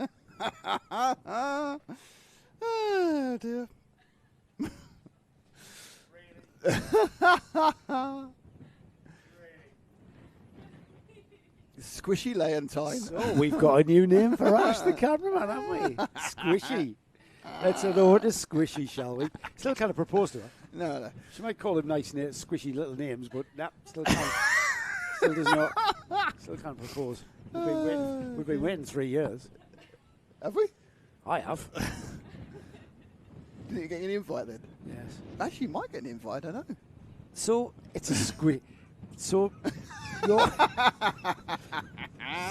Oh, dear. Squishy Leontine. So we've got a new name for Ash the cameraman, haven't we? Squishy. Let's head over to Squishy, shall we? Still can't propose to her. No. She might call him nice, squishy little names, but still can't. Still does not. Still can't propose. We've been waiting 3 years. Have we? I have. Did you get an invite then? Yes. Actually, you might get an invite, I don't know. So it's a squish. So you're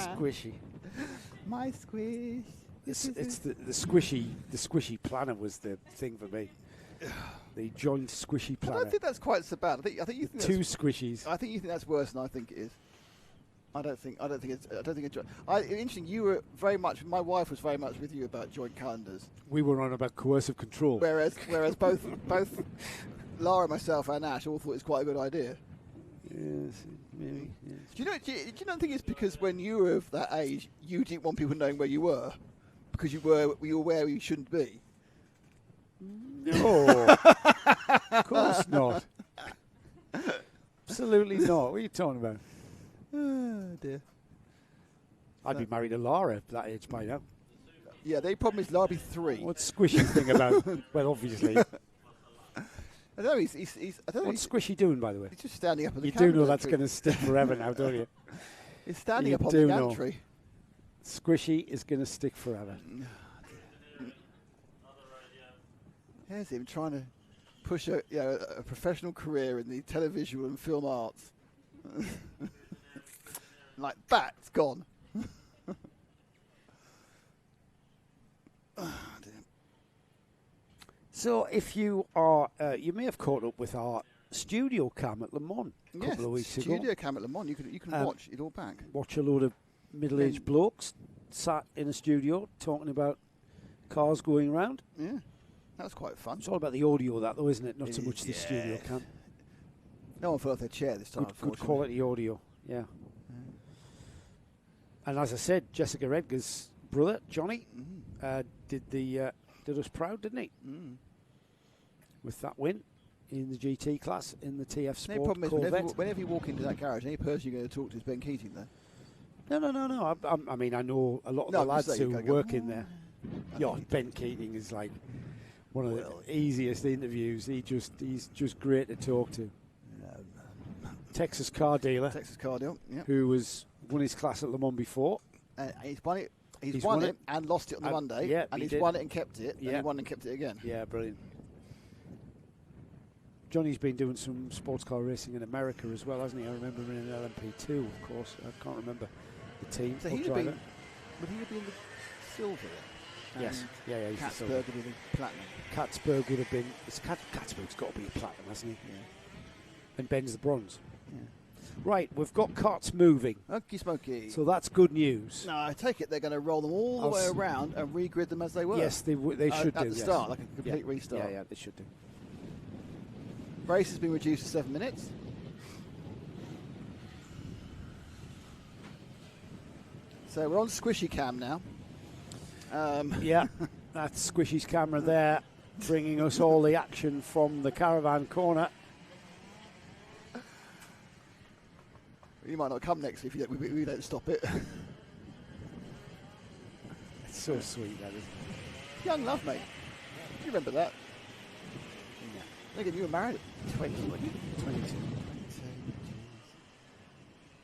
squishy. My squish. It's the squishy planet was the thing for me. The joint squishy planet. I don't think that's quite so bad. I think you think two squishies. I think you think that's worse than I think it is. I don't think it's. Interesting. You were very much. My wife was very much with you about joint calendars. We were on about coercive control. Whereas both Lara, myself, and Ash all thought it was quite a good idea. Yes, maybe. Yes. Do you not think it's because when you were of that age, you didn't want people knowing where you were, because you were where you shouldn't be? No, of course not. Absolutely not. What are you talking about? Oh dear. I'd be married to Lara at that age by now. Yeah, the problem is Lara be 3. What's Squishy thing about? Well, obviously. I don't know. He's. I don't know. What's Squishy doing, by the way? He's just standing up at the You camera. do know that's going to stick forever now, don't you? He's standing You up on do the know. gantry. Squishy is going to stick forever. Here's him trying to push a professional career in the televisual and film arts. Like that, it's gone. Oh, dear. So if you are, you may have caught up with our studio cam at Le Mans a Yes, couple of weeks ago. studio cam at Le Mans. You can watch it all back. Watch a load of middle-aged blokes sat in a studio talking about cars going around. Yeah, that was quite fun. It's all about the audio, that though, isn't it? Not so It much is, the studio yes. cam. No one fell off their chair this time. Good quality audio, yeah. And as I said, Jessica Edgar's brother, Johnny, did us proud, didn't he? With that win in the GT class in the TF Sport The problem is, Corvette. whenever you walk into that garage, any person you're going to talk to is Ben Keating there. No. I mean, I know a lot of the lads who work in there. Yeah, Ben Keating is like one of the easiest interviews. He's just great to talk to. Texas car dealer. Yeah. Who won his class at Le Mans before. He's won it. He's won it and lost it on the Monday. Yeah, and he's did. won it and kept it. Yeah. And he won and kept it again. Yeah, brilliant. Johnny's been doing some sports car racing in America as well, hasn't he? I remember him in an LMP2, of course. I can't remember the team. So or would driver. he have been the silver then? Yes. Yeah, he's the silver. Katzberg would have been platinum. Katzberg would have been. Katzberg's got to be a platinum, hasn't he? Yeah. And Ben's the bronze. Yeah. Right, we've got carts moving. Okie smoky. So that's good news. No, I take it they're going to roll them all the way around and regrid them as they were. Yes, they should do. At the start, like a complete restart. Yeah, they should do. Race has been reduced to 7 minutes. So we're on squishy cam now. Yeah, that's Squishy's camera there, bringing us all the action from the caravan corner. You might not come next if we don't stop it. It's so sweet, that is. Young love, mate. Do you remember that? Look at you were married at 20, weren't you? 22.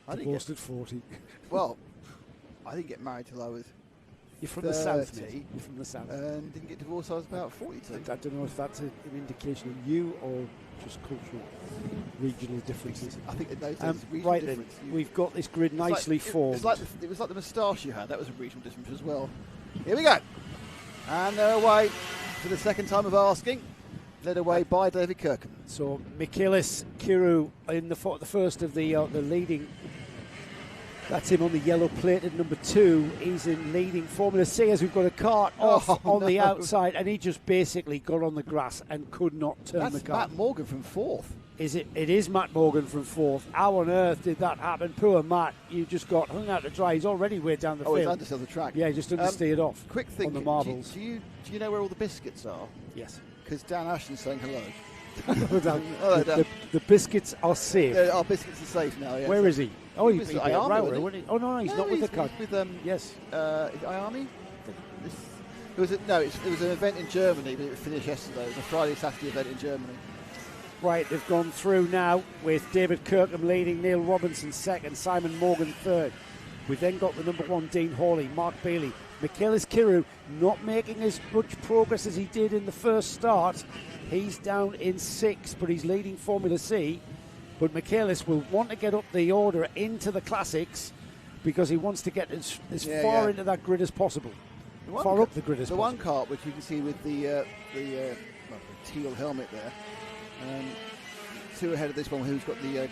I didn't Divorced at 40. Well, I didn't get married till I was You're from the south, 30, mate. You're from the south. and didn't get divorced till I was about 42. I don't know if that's an indication of you or just cultural, regional differences. I think in those days, regional Right then, difference. we've got this grid nicely formed. It was like the moustache you had. That was a regional difference as well. Here we go. And they're away for the second time of asking. Led away by David Kirkham. So Michaelis Kiru in the first of the leading. That's him on the yellow plated number 2. He's in leading Formula C as we've got a cart off on the outside, and he just basically got on the grass and could not turn the car. Matt Morgan from 4th. It is Matt Morgan from 4th. How on earth did that happen? Poor Matt, you just got hung out to dry. He's already way down the field. He's understeered the track. Yeah, he just understeered off. Quick thing on the marbles. Do you know where all the biscuits are? Yes. Because Dan Ashton's saying hello. The biscuits are safe. Our biscuits are safe now. Yes. Where is he? Oh, he's with with Iami, wasn't he? Oh no, he's not with the car. With yes. Iami. It was an event in Germany, but it finished yesterday. It was a Friday, Saturday event in Germany. Right, they've gone through now with David Kirkham leading, Neil Robinson second, Simon Morgan third. We've then got the number 1, Dean Hawley, Mark Bailey. Michaelis Kiru not making as much progress as he did in the first start. He's down in 6th, but he's leading Formula C. But Michaelis will want to get up the order into the classics because he wants to get as far into that grid as possible. Far up the grid as possible. The one kart, which you can see with the teal helmet there, 2 ahead of this one, who's got the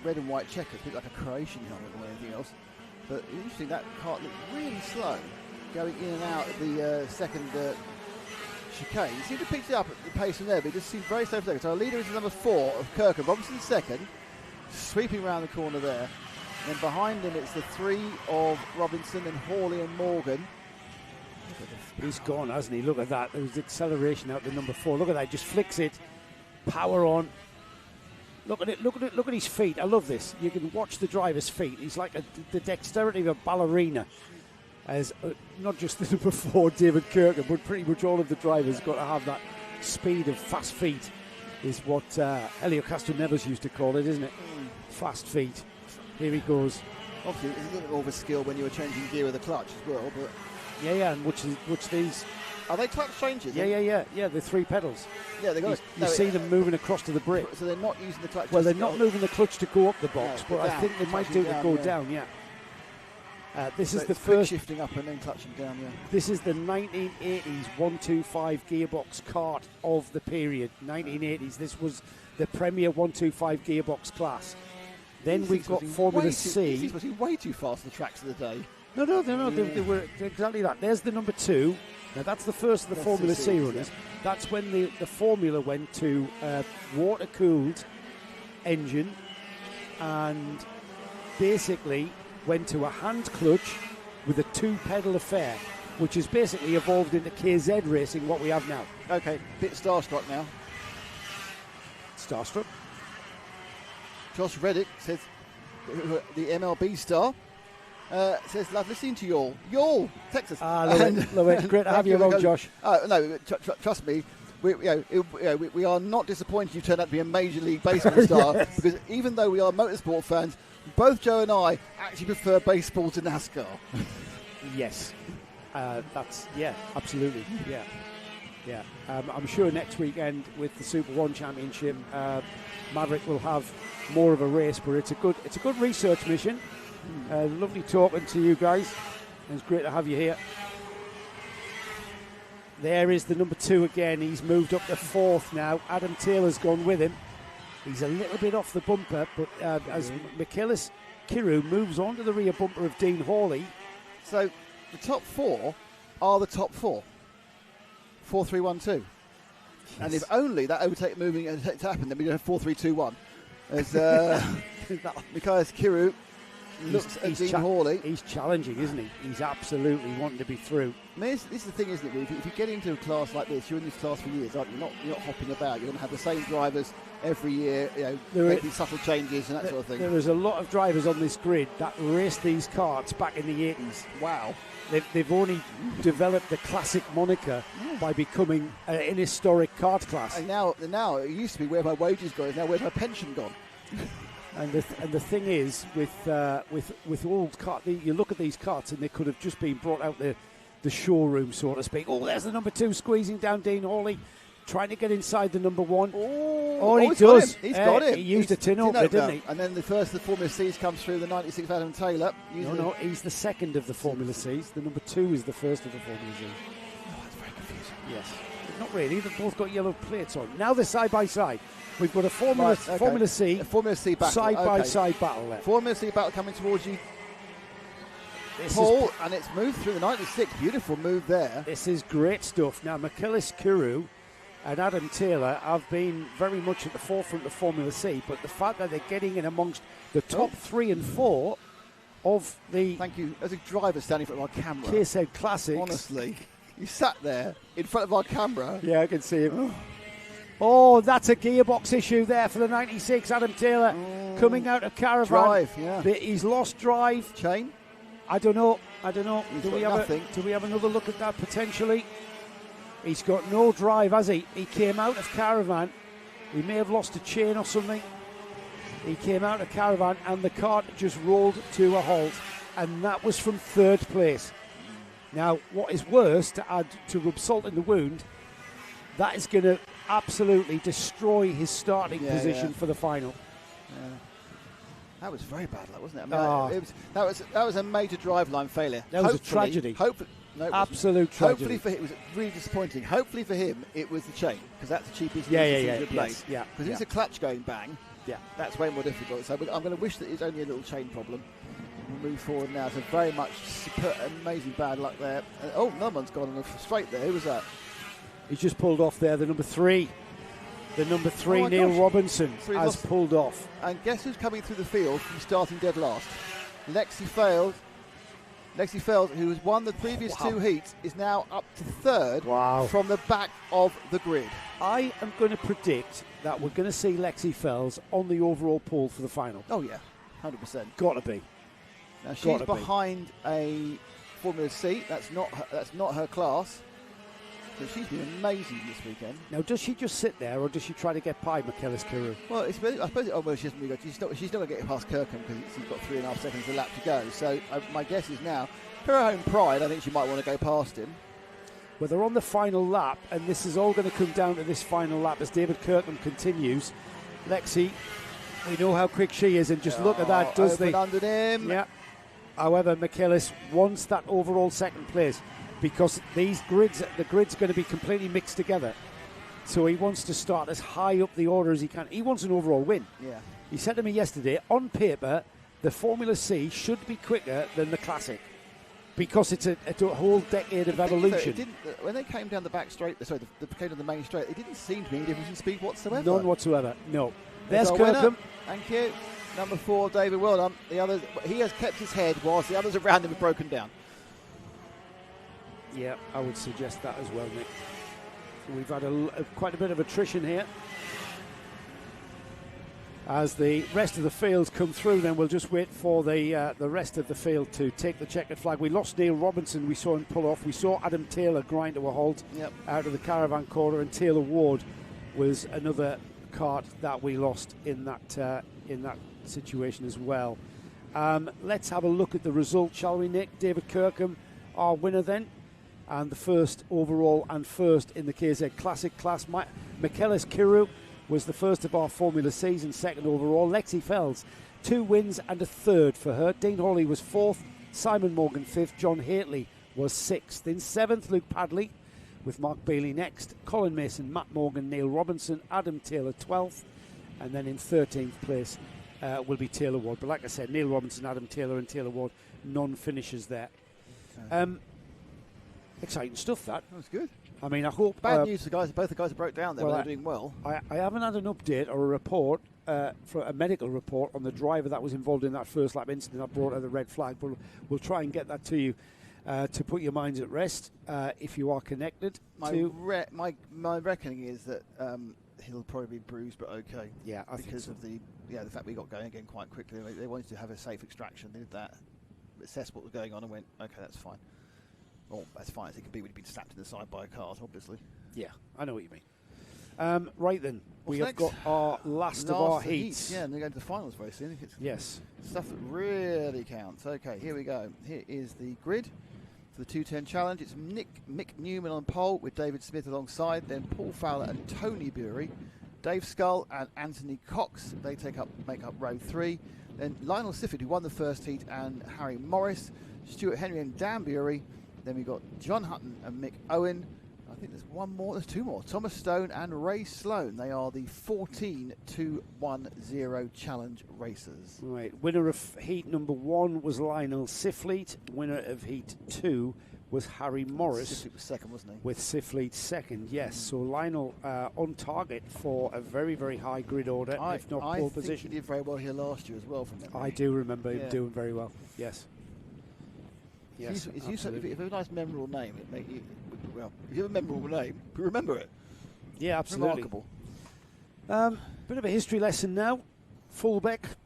red and white checkers, a bit like a Croatian helmet or anything else. But interesting, that kart looked really slow, going in and out of the second chicane. You seem to pick it up at the pace from there, but it just seems very slow for a second. So our leader is number 4 of Kirkham. Robinson second, sweeping around the corner there. And then behind him it's the 3 of Robinson and Hawley and Morgan. He's gone, hasn't he? Look at that. There's acceleration out to number 4. Look at that. He just flicks it. Power on. Look at it. Look at his feet. I love this. You can watch the driver's feet. He's like the dexterity of a ballerina. As not just the number 4, David Kirkham, but pretty much all of the drivers got to have that speed of fast feet. Is what Helio Castroneves used to call it, isn't it? Fast feet. Here he goes. Obviously, it's a little bit more of a skill when you were changing gear with the clutch as well. But Yeah, and which these. are they clutch changes? Yeah. The 3 pedals. Yeah, they got. You see them moving across to the brick. So they're not using the clutch. Well, they're just not to moving the clutch to go up the box, No, but I down, think they might clutching do to down, go yeah. down. Yeah. This So is the it's quick first. shifting up and then clutching down. Yeah. This is the 1980s 125 gearbox kart of the period. 1980s. This was the premier 125 gearbox class. Then we've got Formula C. These was way too fast for the tracks of the day. No. They were exactly that. There's the number 2. Now that's the first of the That's Formula the C Cs, runners. That's when the Formula went to water-cooled engine and basically went to a hand clutch with a 2-pedal affair, which has basically evolved into KZ racing, what we have now. Okay, bit starstruck now. Starstruck. Josh Reddick says, the MLB star, says, love listening to y'all. Y'all, Texas. Love it. Great to have you along, Josh. No, trust me. We are not disappointed you turned out to be a Major League Baseball star, because even though we are motorsport fans, both Joe and I actually prefer baseball to NASCAR. Yes. Absolutely. Yeah. I'm sure next weekend with the Super 1 Championship, Maverick will have more of a race, but it's a good research mission. Lovely talking to you guys. It's great to have you here. There is the number 2 again. He's moved up to 4th now. Adam Taylor's gone with him. He's a little bit off the bumper, but as Michaelis Kiru moves on to the rear bumper of Dean Hawley. So the top 4 are the top 4. 4, 3, 1, 2. Yes. And if only that overtake moving had happened, then we'd have 4, 3, 2, 1. As Michaelis Kiru looks at Dean Hawley. He's challenging, isn't he? He's absolutely wanting to be through. I mean, this is the thing, isn't it? If you get into a class like this, you're in this class for years, aren't you? You're not hopping about. You're going to have the same drivers every year, making subtle changes and that sort of thing. There is a lot of drivers on this grid that raced these karts back in the 80s. Wow. They've only developed the classic moniker by becoming an historic kart class. And now it used to be where my wages gone, it's now where my pension gone. And the thing is, with old kart, you look at these karts and they could have just been brought out the showroom, so to speak. Oh, there's the number 2 squeezing down Dean Hawley, trying to get inside the number 1. He does. He's got him. He used a tin opener, didn't he? And then the first of the Formula C's comes through, the 96 Adam Taylor. No, he's the second of the Formula C's. The number 2 is the first of the Formula C's. Oh, that's very confusing. Yes. Not really. They've both got yellow plates on. Now they're side by side. We've got a Formula C, a Formula C battle. Side by side battle there. Formula C battle coming towards you, Paul, and it's moved through the 96. Beautiful move there. This is great stuff. Now, Michaelis Kiru and Adam Taylor have been very much at the forefront of Formula C, but the fact that they're getting in amongst the top 3 and 4 of the... Thank you. As a driver standing in front of our camera. KZ Classics. Honestly, you sat there in front of our camera. Yeah, I can see him. Oh, that's a gearbox issue there for the 96. Adam Taylor coming out of Caravan. Drive, yeah. He's lost drive. Chain? I don't know. Do we have another look at that potentially? He's got no drive, has he? He came out of Caravan. He may have lost a chain or something. He came out of Caravan and the kart just rolled to a halt. And that was from 3rd place. Now, what is worse, to add to rub salt in the wound, that is going to absolutely destroy his starting position for the final. Yeah. That was very bad, wasn't it? I mean, that was a major driveline failure. That was a tragedy. Absolute tragedy. Hopefully for him, it was really disappointing. Hopefully for him, it was the chain, because that's the cheapest thing to replace. Yes, because if it's a clutch going bang, that's way more difficult. So I'm going to wish that it's only a little chain problem. We'll move forward now. So very much amazing bad luck there. Another one's gone on straight there. Who was that? He's just pulled off there, the number 3. The number 3, Neil Robinson, has pulled off. And guess who's coming through the field from starting dead last? Lexi Feld, who has won the previous 2 heats, is now up to 3rd from the back of the grid. I am going to predict that we're going to see Lexi Fells on the overall pole for the final. Oh, yeah, 100%. Got to be. Now, she's behind a Formula C. That's not her class. So she's been amazing this weekend. Now, does she just sit there, or does she try to get by Michaelis Carew? Well, I suppose. Oh well, she hasn't really got. She's not going to get past Kirkham because she's got 3.5 seconds a lap to go. So my guess is now, for her own pride, I think she might want to go past him. Well, they're on the final lap, and this is all going to come down to this final lap as David Kirkham continues. Lexi, we know how quick she is, and just look at that, does open under him. Yeah. However, Michaelis wants that overall second place because the grid's going to be completely mixed together. So he wants to start as high up the order as he can. He wants an overall win. Yeah. He said to me yesterday, on paper, the Formula C should be quicker than the Classic because it's a whole decade of evolution. When they came down the back straight, sorry, they came down the main straight, it didn't seem to be any difference in speed whatsoever. None whatsoever, no. There's Kirkham. Thank you. Number 4, David, well done. The others, he has kept his head whilst the others around him have broken down. Yeah, I would suggest that as well, Nick. We've had quite a bit of attrition here. As the rest of the field come through, then we'll just wait for the rest of the field to take the checkered flag. We lost Neil Robinson, we saw him pull off. We saw Adam Taylor grind to a halt out of the caravan corner, and Taylor Ward was another kart that we lost in that situation as well. Let's have a look at the result, shall we, Nick? David Kirkham, our winner then, and the first overall and first in the KZ Classic class. Michaelis Carew was the first of our Formula season, second overall. Lexi Fells, 2 wins and a third for her. Dean Hawley was 4th, Simon Morgan 5th, John Haitley was 6th. In 7th, Luke Padley, with Mark Bailey next, Colin Mason, Matt Morgan, Neil Robinson, Adam Taylor 12th, and then in 13th place will be Taylor Ward. But like I said, Neil Robinson, Adam Taylor and Taylor Ward, non-finishers there. Exciting stuff, that. That's good. I mean, I hope... Bad news to both the guys that broke down there, well, they're doing well. I haven't had an update or a report, for a medical report on the driver that was involved in that first lap incident that brought out the red flag, but we'll try and get that to you to put your minds at rest if you are connected. My reckoning is that he'll probably be bruised, but okay. Yeah, I think so. Of the fact we got going again quite quickly. They wanted to have a safe extraction. They did that, assessed what was going on, and went, okay, that's fine. Well, that's fine as it could be when you've been slapped in the side by a car, obviously. Yeah, I know what you mean. Right then, we have got our last of our heats. Yeah, and they're going to the finals very soon. Yes. Stuff that really counts. Okay, here we go. Here is the grid for the 210 challenge. It's Mick Newman on pole with David Smith alongside, then Paul Fowler and Tony Bury, Dave Scull and Anthony Cox. They make up row 3. Then Lionel Sifford, who won the first heat, and Harry Morris, Stuart Henry and Dan Bury. Then we've got John Hutton and Mick Owen. I think there's one more. There's 2 more. Thomas Stone and Ray Sloan. They are the 14-2-1-0 challenge racers. Right. Winner of heat number 1 was Lionel Siffleet. Winner of heat 2 was Harry Morris. Siffleet was second, wasn't he? With Siffleet second, yes. So Lionel on target for a very, very high grid order, if not pole position. I think he did very well here last year as well. From memory. I do remember him doing very well. Yes. Yes, if you have a nice memorable name, it make you. Well, if you have a memorable name, you remember it. Yeah, absolutely. Remarkable. Bit of a history lesson now. Fulbeck,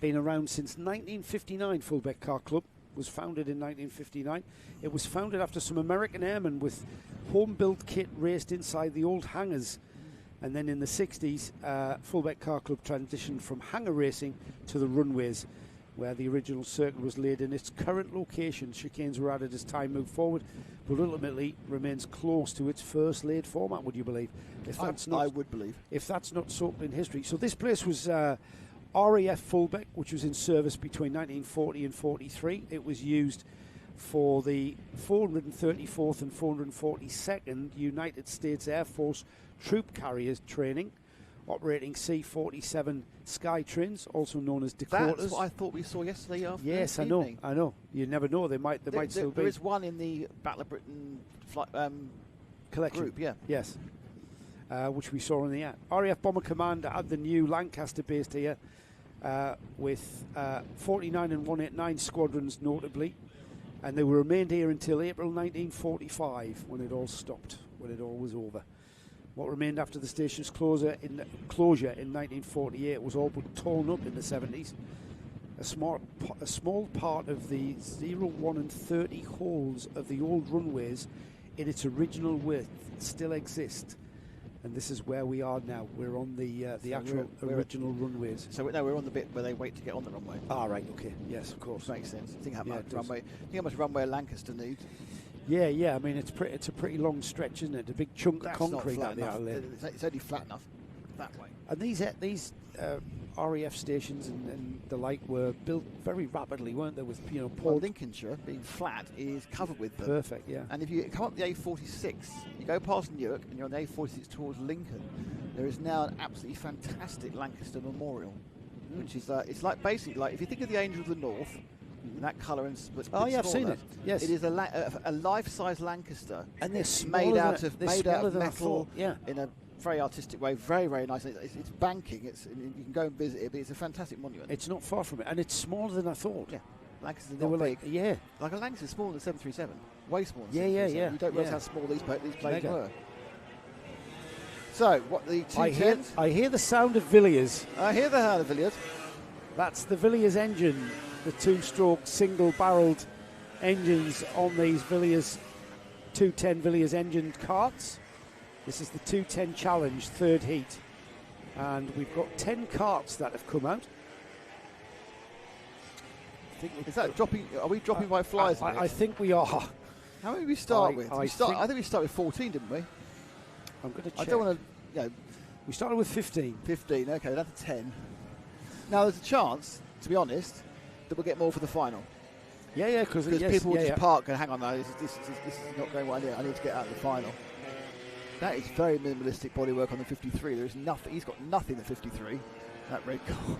been around since 1959. Fulbeck Car Club was founded in 1959. It was founded after some American airmen with home-built kit raced inside the old hangars. And then in the 60s, Fulbeck Car Club transitioned from hangar racing to the runways, where the original circuit was laid in its current location. Chicanes were added as time moved forward, but ultimately remains close to its first laid format, would you believe? I would believe. If that's not soaked in history. So this place was RAF Fulbeck, which was in service between 1940 and 43. It was used for the 434th and 442nd United States Air Force troop carriers training, operating C-47 Skytrains, also known as Dakotas. That's what I thought we saw yesterday afternoon. Yes, I know. You never know. They might still be. There is one in the Battle of Britain collection group, yeah. Yes, which we saw in the ad. RAF Bomber Command had the new Lancaster based here with 49 and 189 squadrons notably, and they were remained here until April 1945 when it all stopped, when it all was over. What remained after the station's closure in 1948 was all but torn up in the 70s. A small part of the 0, 1 and 30 holes of the old runways in its original width still exist. And this is where we are now. We're on the actual original runways. So we're on the bit where they wait to get on the runway. Ah, right, okay. Yes, of course. Makes sense. Think how much runway Lancaster needs. Yeah. I mean, it's a pretty long stretch, isn't it? A big chunk That's of concrete not out there. It's only flat enough that way. And these RAF stations and the like were built very rapidly, weren't they? With Well, Lincolnshire being flat is covered with them. Perfect, yeah. And if you come up the A46, you go past Newark and you're on the A46 towards Lincoln, there is now an absolutely fantastic Lancaster Memorial, which is it's like basically like if you think of the Angel of the North, in that colour and I've seen it. Yes, it is a life-size Lancaster, and they're made out of metal, yeah, in a very artistic way, very, very nice. It's banking. You can go and visit it, but it's a fantastic monument. It's not far from it, and it's smaller than I thought. Yeah, Lancaster's they were big. Like a Lancaster's smaller than 737, way smaller. Than 737. Yeah. You don't realise how small these planes were. So, what the 210s? I hear the sound of Villiers. I hear the sound of Villiers. That's the Villiers engine, the two-stroke single-barreled engines on these Villiers 210 Villiers engined karts. This is the 210 Challenge, third heat. And we've got 10 karts that have come out. Is that dropping? Are we dropping by flies? I think we are. How many did we start with? I think we started with 14, didn't we? I'm going to check. I don't want to. We started with 15. 15, okay, that's 10. Now, there's a chance, to be honest, that we'll get more for the final. Yeah, because people will just park and hang on, no, this is not going well. I need to get out of the final. That is very minimalistic bodywork on the 53. There is nothing. He's got nothing at 53. That red card.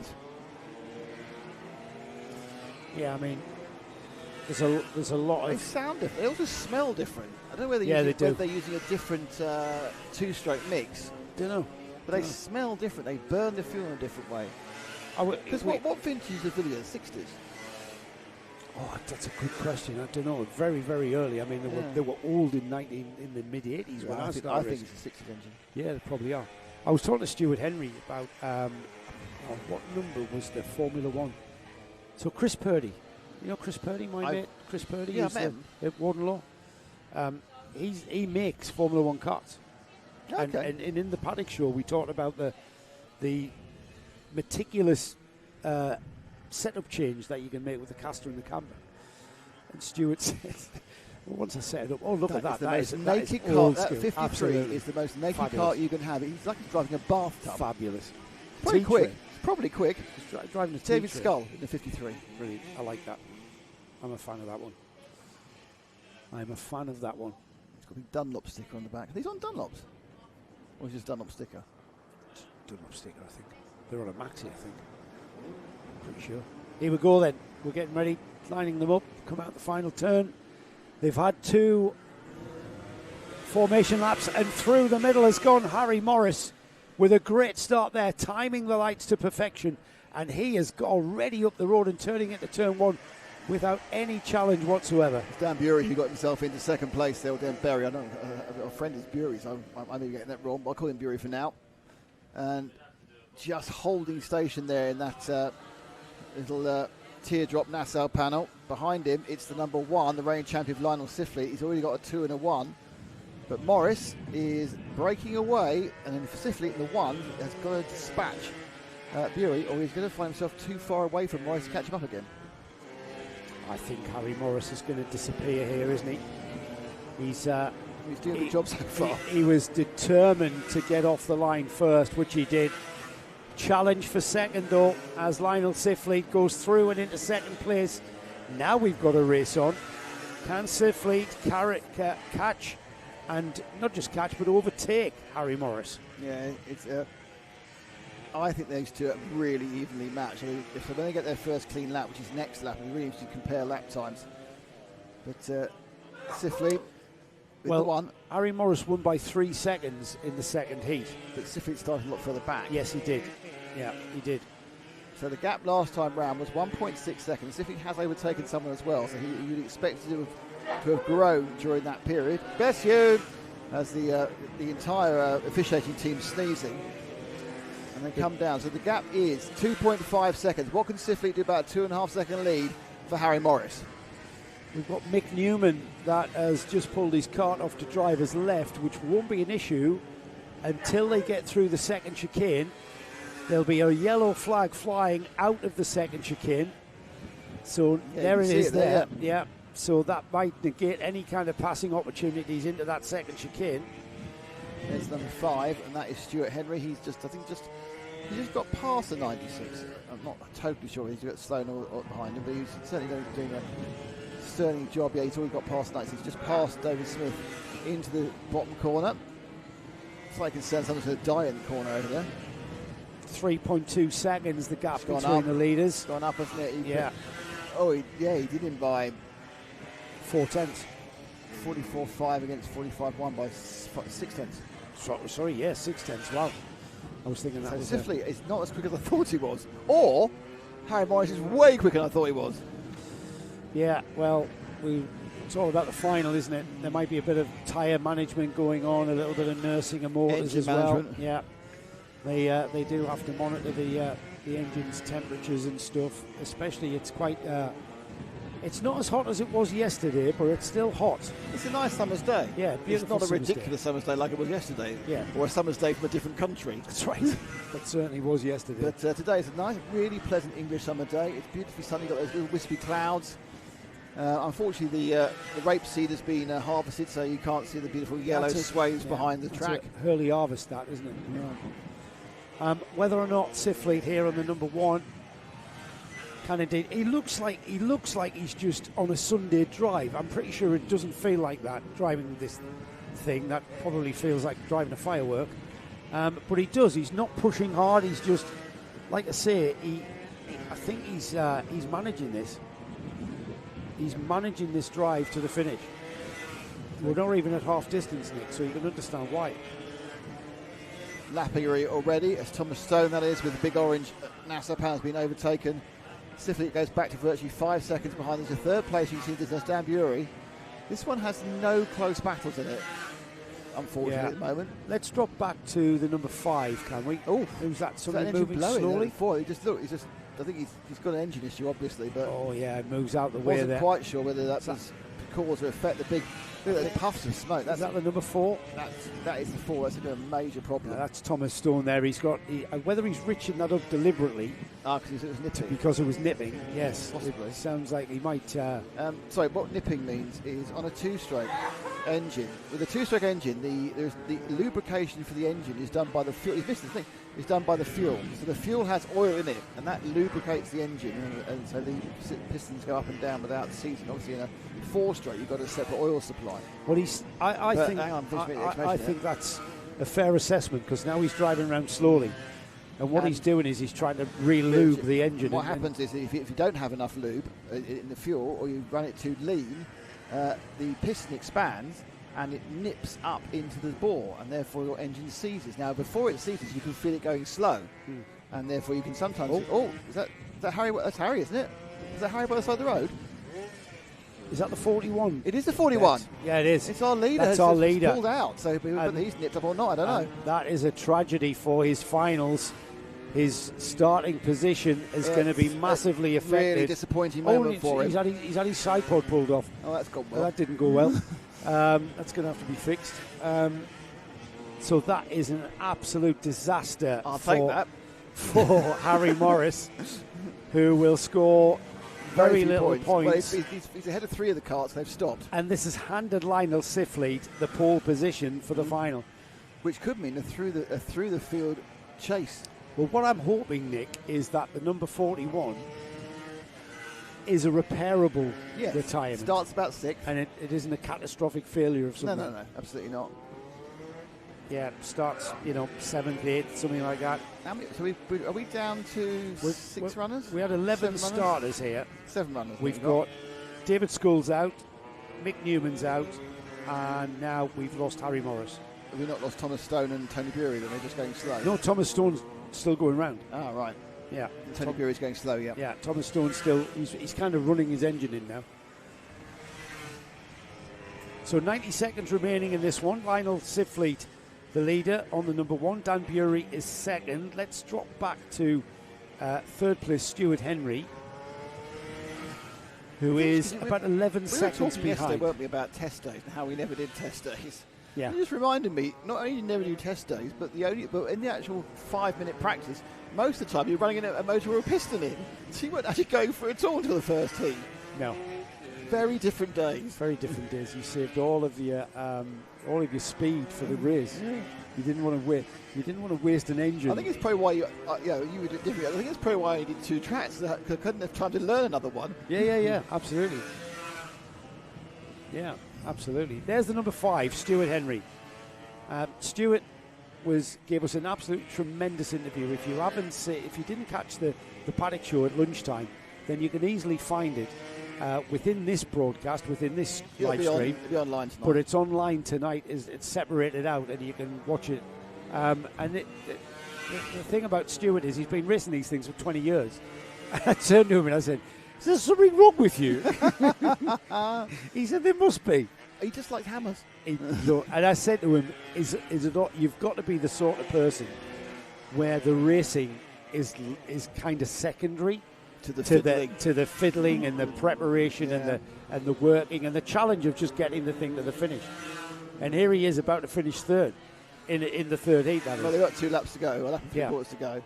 Yeah, I mean, there's a lot They of. sound different. They also smell different. I don't know whether they're using a different two-stroke mix. Don't know. But they smell different. They burn the fuel in a different way. Because what vintage is Villiers? 60s? Oh, that's a good question. I don't know. Very, very early. I mean, they were old in the mid 80s when I started. I think it's a 60s engine. Yeah, they probably are. I was talking to Stuart Henry about what number was the Formula One. So Chris Purdy, you know Chris Purdy, my mate. Chris Purdy, yeah, I met him at Wardenlaw. He makes Formula One karts. Okay. And in the paddock show, we talked about the meticulous setup change that you can make with the caster and the camber. And Stuart said, well, once I set it up, oh, look at that. That is the most naked kart. That 53 Absolutely. Is the most naked kart you can have. He's like driving a bathtub. Fabulous. Pretty quick. It's probably quick. He's driving a David Skull in the 53. Brilliant. I like that. I'm a fan of that one. I'm a fan of that one. It's got a big Dunlop sticker on the back. Are these on Dunlops? Or is it just Dunlop sticker? Dunlop sticker, I think. They're on a Maxi, I think. Pretty sure. Here we go then. We're getting ready, lining them up, come out the final turn. They've had 2 formation laps, and through the middle has gone Harry Morris with a great start there, timing the lights to perfection, and he has got already up the road and turning into turn 1 without any challenge whatsoever. It's Dan Bury who got himself into second place there, or Dan Berry. I know a friend is Bury, so I may be getting that wrong, but I'll call him Bury for now. And just holding station there in that little teardrop Nassau panel. Behind him, it's the number 1, the reigning champion Lionel Sifley. He's already got a 2 and a 1. But Morris is breaking away, and then for Sifley, the 1 has got to dispatch Bury, or he's going to find himself too far away from Morris to catch him up again. I think Harry Morris is going to disappear here, isn't he? He's doing the job so far. He was determined to get off the line first, which he did. Challenge for second, though, as Lionel Sifley goes through and into second place. Now we've got a race on. Can Sifley catch, and not just catch, but overtake Harry Morris? Yeah, it's. I think those two are really evenly matched. I mean, if they're going to get their first clean lap, which is next lap, we really need to compare lap times. But Sifley, with the 1. Harry Morris won by 3 seconds in the second heat. But Sifley started a lot further back. Yes, he did. Yeah, he did. So the gap last time round was 1.6 seconds. Sifley has overtaken someone as well, so you'd expect to have grown during that period. Bless you! As the entire officiating team sneezing. And then come down. So the gap is 2.5 seconds. What can Sifley do about a 2.5 second lead for Harry Morris? We've got Mick Newman that has just pulled his cart off to driver's left, which won't be an issue until they get through the second chicane. There'll be a yellow flag flying out of the second chicane. So there it is there. Yeah. So that might negate any kind of passing opportunities into that second chicane. There's number 5, and that is Stuart Henry. He's just got past the 96. I'm not totally sure he's got Sloan or behind him, but he's certainly doing a sterling job. Yeah, he's already got past 96. He's just passed David Smith into the bottom corner. Slight concern someone's going to die in the corner over there. 3.2 seconds the gap between the leaders. It's gone up, hasn't it? He did him by 4 tenths. 44.5 against 45.1 by 6 tenths. Sorry, 6 tenths. Wow. I was thinking that was Sifley is not as quick as I thought he was. Or Harry Morris is way quicker than I thought he was. Yeah, well, it's all about the final, isn't it? There might be a bit of tyre management going on, a little bit of nursing and motors Engine as management. well. Yeah, they do have to monitor the engine's temperatures and stuff. Especially, it's quite. It's not as hot as it was yesterday, but it's still hot. It's a nice summer's day. Yeah, it's not a ridiculous summer's day like it was yesterday. Yeah, or a summer's day from a different country. That's right. That certainly was yesterday. But today is a nice, really pleasant English summer day. It's beautifully sunny. Got those little wispy clouds. Unfortunately, the rapeseed has been harvested, so you can't see the beautiful yellow swaths behind the track. Early harvest, that, isn't it? Yeah. Whether or not Sifley here on the number 1 can indeed, he looks like he's just on a Sunday drive. I'm pretty sure it doesn't feel like that driving this thing. That probably feels like driving a firework. But he does. He's not pushing hard. He's just, like I say, I think he's managing this. He's managing this drive to the finish. We're not even at half distance, Nick, so you can understand why. Lapping already, as Thomas Stone, that is, with the big orange NASA panels being overtaken. Sifley goes back to virtually 5 seconds behind. There's a third place. You can see there's Dan Bury. This one has no close battles in it, unfortunately, at the moment. Let's drop back to the number 5, can we? Oh, who's that? Somebody moving slowly? I think he's got an engine issue, obviously, but it moves out the way there. Wasn't quite sure whether that was cause or effect. The big puffs of smoke. Is that the number 4? That is the 4. That's a major problem. Yeah, that's Thomas Stone there. He's got whether he's riching that up deliberately. Because it was nipping. Because it was nipping. Yes, possibly. It sounds like he might. Sorry, what nipping means is on a 2-stroke engine. With a 2-stroke engine, the lubrication for the engine is done by the fuel. You've missed the thing. It's done by the fuel. So the fuel has oil in it, and that lubricates the engine, and so the pistons go up and down without seizing. Obviously, in a 4-stroke, you've got a separate oil supply. Well, I think that's a fair assessment, because now he's driving around slowly, and what he's doing is he's trying to re-lube the engine. What happens is if you don't have enough lube in the fuel, or you run it too lean, the piston expands and it nips up into the bore, and therefore your engine seizes. Now, before it seizes, you can feel it going slow, and therefore you can sometimes. Is that Harry? That's Harry, isn't it? Is that Harry by the side of the road? Is that the 41? It is the 41. Yeah, it is. It's our leader. That's our leader. Pulled out, so whether he's nipped up or not, I don't know. That is a tragedy for his finals. His starting position is going to be massively affected. Really disappointing moment for him. He's had his side pod pulled off. Oh, that's gone well. That didn't go well. That's going to have to be fixed. So that is an absolute disaster. Take that for Harry Morris, who will score very little points. Well, he's ahead of 3 of the carts. They've stopped. And this has handed Lionel Sifley the pole position for the final, which could mean a through the field chase. Well, what I'm hoping, Nick, is that the number 41 is a repairable retirement. Starts about 6. And it isn't a catastrophic failure of something. No, absolutely not. Yeah, starts, 7th, 8th, something like that. How many? So are we down to 6 runners? We had 11 starters here. 7 runners. We've got David Sculls out, Mick Newman's out, and now we've lost Harry Morris. Have we not lost Thomas Stone and Tony Bury, then they're just going slow? No, Thomas Stone's still going round. Ah, right. Yeah. Tony Bury's going slow, yeah. Yeah, Thomas Stone's still, he's kind of running his engine in now. So 90 seconds remaining in this one. Lionel Sifley, the leader on the number 1. Dan Bury is second. Let's drop back to third place Stuart Henry. who is about 11 we seconds were talking yesterday, behind. weren't we, about test days and how we never did test days. Yeah. You just reminded me, not only did you never do test days, but in the actual 5-minute practice, most of the time you're running in a motor or a piston in, so you weren't actually going through at all until the first heat. No. Very different days. Very different days. You saved all of your speed for the race. Yeah. You didn't want to waste an engine. I think it's probably why you would do it differently. I think it's probably why you did 2 tracks, because I couldn't have time to learn another one. Yeah, absolutely. Yeah, absolutely. There's the number 5, Stuart Henry. Stuart gave us an absolute tremendous interview. If you didn't catch the paddock show at lunchtime, then you can easily find it within this broadcast, within this live stream. It'll be online tonight. But it's online tonight. It's separated out, and you can watch it. And the thing about Stuart is he's been racing these things for 20 years. I turned to him and I said, "Is there something wrong with you?" He said, "There must be." He just likes hammers. And I said to him, "Is it not? You've got to be the sort of person where the racing is kind of secondary to the fiddling and the preparation and the working and the challenge of just getting the thing to the finish." And here he is about to finish third in the third heat. That is. Well, they've got 2 laps to go. Well, 3 quarters to go.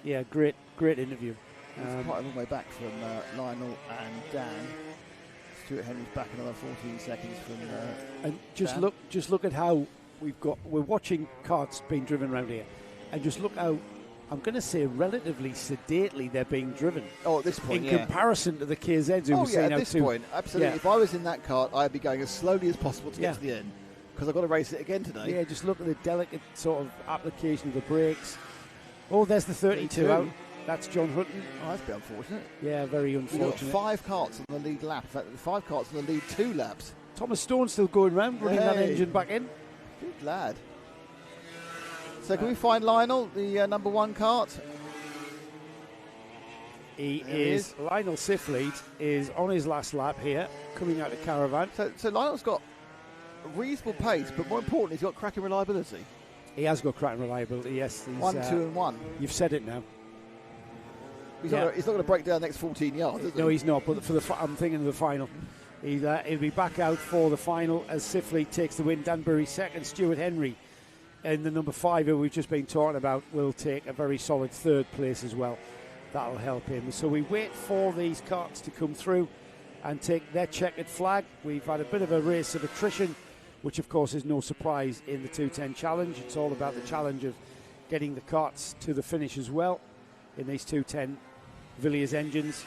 Yeah, great interview. It's quite a long way back from Lionel and Dan. Stuart Henry's back another 14 seconds from and just Dan. look at how we're watching karts being driven around here, and just look how, I'm going to say, relatively sedately they're being driven. Oh, at this point, in comparison to the KZs who were saying at this point, absolutely. Yeah. If I was in that kart, I'd be going as slowly as possible to get to the end, because I've got to race it again today. Yeah, just look at the delicate sort of application of the brakes. Oh, there's the 32 out. That's John Hutton. Oh, that's a bit unfortunate. Yeah, very unfortunate. You've got 5 karts on the lead lap. In fact, 5 karts on the lead 2 laps. Thomas Stone's still going round, running that engine back in. Good lad. So can we find Lionel, the number 1 kart? He is. Lionel Sifleet is on his last lap here, coming out of Caravan. So Lionel's got a reasonable pace, but more importantly, he's got cracking reliability. He has got cracking reliability, yes. 1, 2 and 1. You've said it now. He's not going to break down the next 14 yards, is he? No, he's not, but I'm thinking of the final. He'll be back out for the final as Sifleet takes the win. Danbury second. Stuart Henry in the number 5, who we've just been talking about, will take a very solid 3rd place as well. That'll help him. So we wait for these karts to come through and take their checkered flag. We've had a bit of a race of attrition, which of course is no surprise in the 210 challenge. It's all about the challenge of getting the karts to the finish as well in these 210 Villiers engines.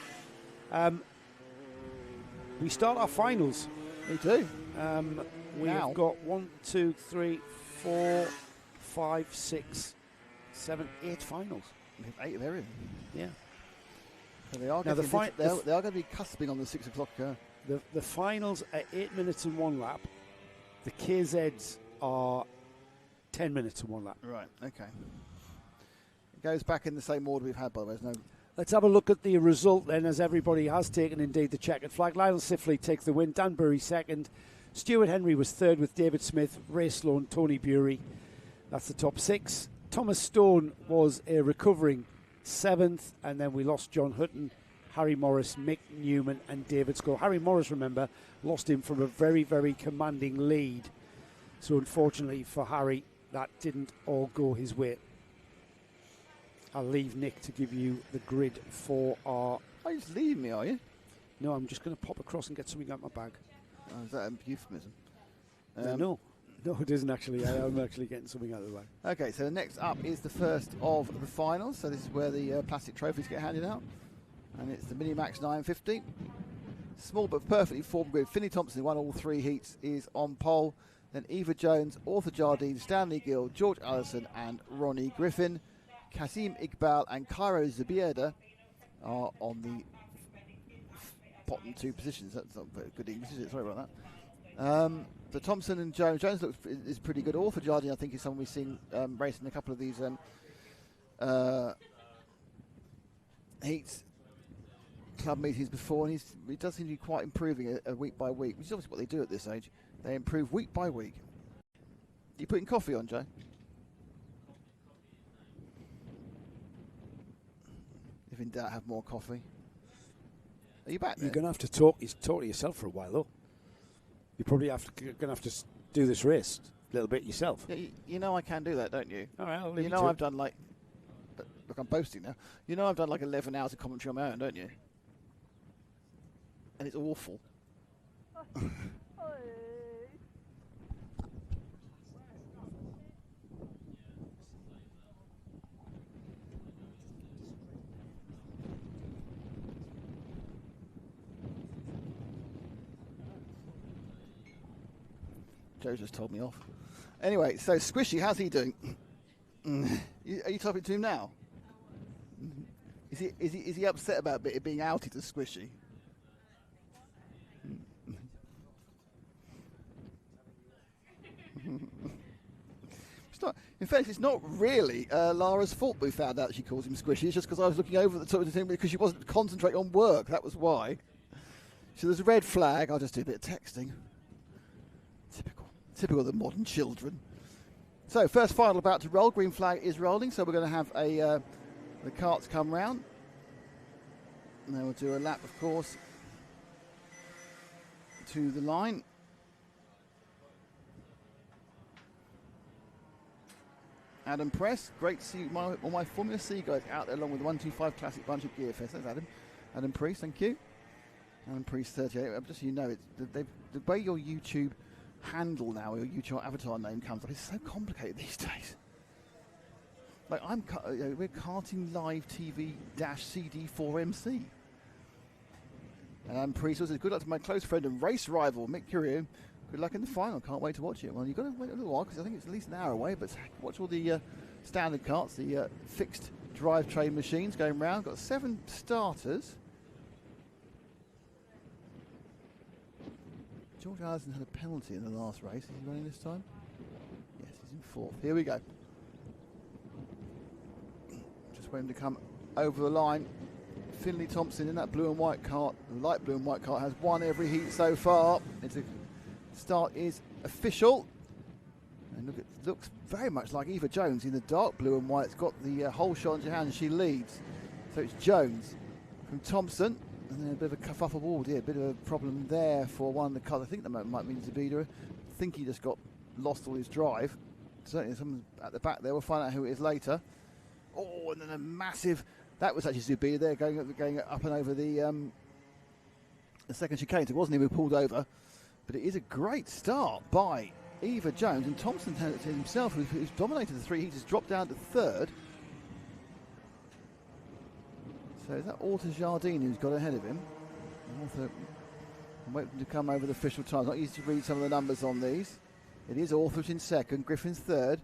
We start our finals. We do. We've got 1, 2, 3, 4, 5, 6, 7, 8 finals. 8 there in. Yeah. So they are going to be cusping on the 6 o'clock. The finals are 8 minutes and 1 lap. The KZs are 10 minutes and 1 lap. Right. Okay. It goes back in the same order we've had, by the way. Let's have a look at the result then, as everybody has taken indeed the checkered flag. Lionel Sifleet takes the win. Danbury second. Stuart Henry was 3rd with David Smith, Ray Sloan, Tony Bury. That's the top 6. Thomas Stone was a recovering 7th, and then we lost John Hutton, Harry Morris, Mick Newman and David Scull. Harry Morris, remember, lost him from a very, very commanding lead. So unfortunately for Harry, that didn't all go his way. I'll leave Nick to give you the grid for our... Oh, you're just leaving me, are you? No, I'm just going to pop across and get something out of my bag. Oh, is that a euphemism? No, it isn't actually. I am actually getting something out of the bag. Okay, so next up is the first of the finals. So this is where the plastic trophies get handed out. And it's the Minimax 950. Small but perfectly formed grid. Finney Thompson, who won all 3 heats, is on pole. Then Eva Jones, Arthur Jardine, Stanley Gill, George Allison and Ronnie Griffin. Kasim Iqbal and Cairo Zubieda are on the bottom 2 positions. That's not very good English, is it? Sorry about that. So Thompson and Jones. Jones is pretty good. Arthur Jardine, I think, is someone we've seen racing a couple of these heats, club meetings before, and he does seem to be quite improving a week by week, which is obviously what they do at this age. They improve week by week. You putting coffee on, Joe? If in doubt, have more coffee. Are you back there? You're going to have to talk to yourself for a while, though. You probably going to have to do this race a little bit yourself. Yeah, you know I can do that, don't you? All right, I'll leave you to know it. I've done like... Look, I'm boasting now. You know I've done like 11 hours of commentary on my own, don't you? And it's awful. Joe just told me off. Anyway, so Squishy, how's he doing? Are you talking to him now? Is he upset about it being outed as Squishy? It's not. In fact, it's not really Lara's fault we found out she calls him Squishy. It's just because I was looking over the top of the thing because she wasn't concentrating on work. That was why. So there's a red flag. I'll just do a bit of texting. Typical of the modern children. So first final about to roll. Green flag is rolling. So we're going to have the carts come round. And then we'll do a lap, of course, to the line. Adam Press, great to see all my Formula C guys out there along with the 125 Classic bunch of Gearfest. That's Adam. Adam Priest, thank you. Adam Priest 38. Just so you know, the way your YouTube handle now, your YouTube avatar name comes up, it's so complicated these days. Like we're Karting Live TV -CD4MC. Priest says, good luck to my close friend and race rival, Mick Curio. Good luck in the final. Can't wait to watch it. Well, you've got to wait a little while because I think it's at least an hour away. But watch all the standard carts, the fixed drivetrain machines going round. Got 7 starters. George Allison had a penalty in the last race. Is he running this time? Yes, he's in 4th. Here we go. Just waiting to come over the line. Finley Thompson in that blue and white cart. The light blue and white cart has won every heat so far. Start is official. And look, it looks very much like Eva Jones in the dark blue and white. It's got the whole shot in her hand and she leads. So it's Jones from Thompson. And then a bit of a kerfuffle ball, a bit of a problem there for one of the cars. I think that might mean Zabida. I think he just got lost all his drive. Certainly someone's at the back there. We'll find out who it is later. Oh, and then a massive... That was actually Zabida there going up and over the second chicane. So it wasn't even pulled over. But it is a great start by Eva Jones. And Thompson himself, who's dominated the 3 heats, has dropped down to 3rd. So is that Arthur Jardine who's got ahead of him? Arthur, I'm waiting to come over the official times. Not easy to read some of the numbers on these. It is Arthur's in 2nd, Griffin's 3rd.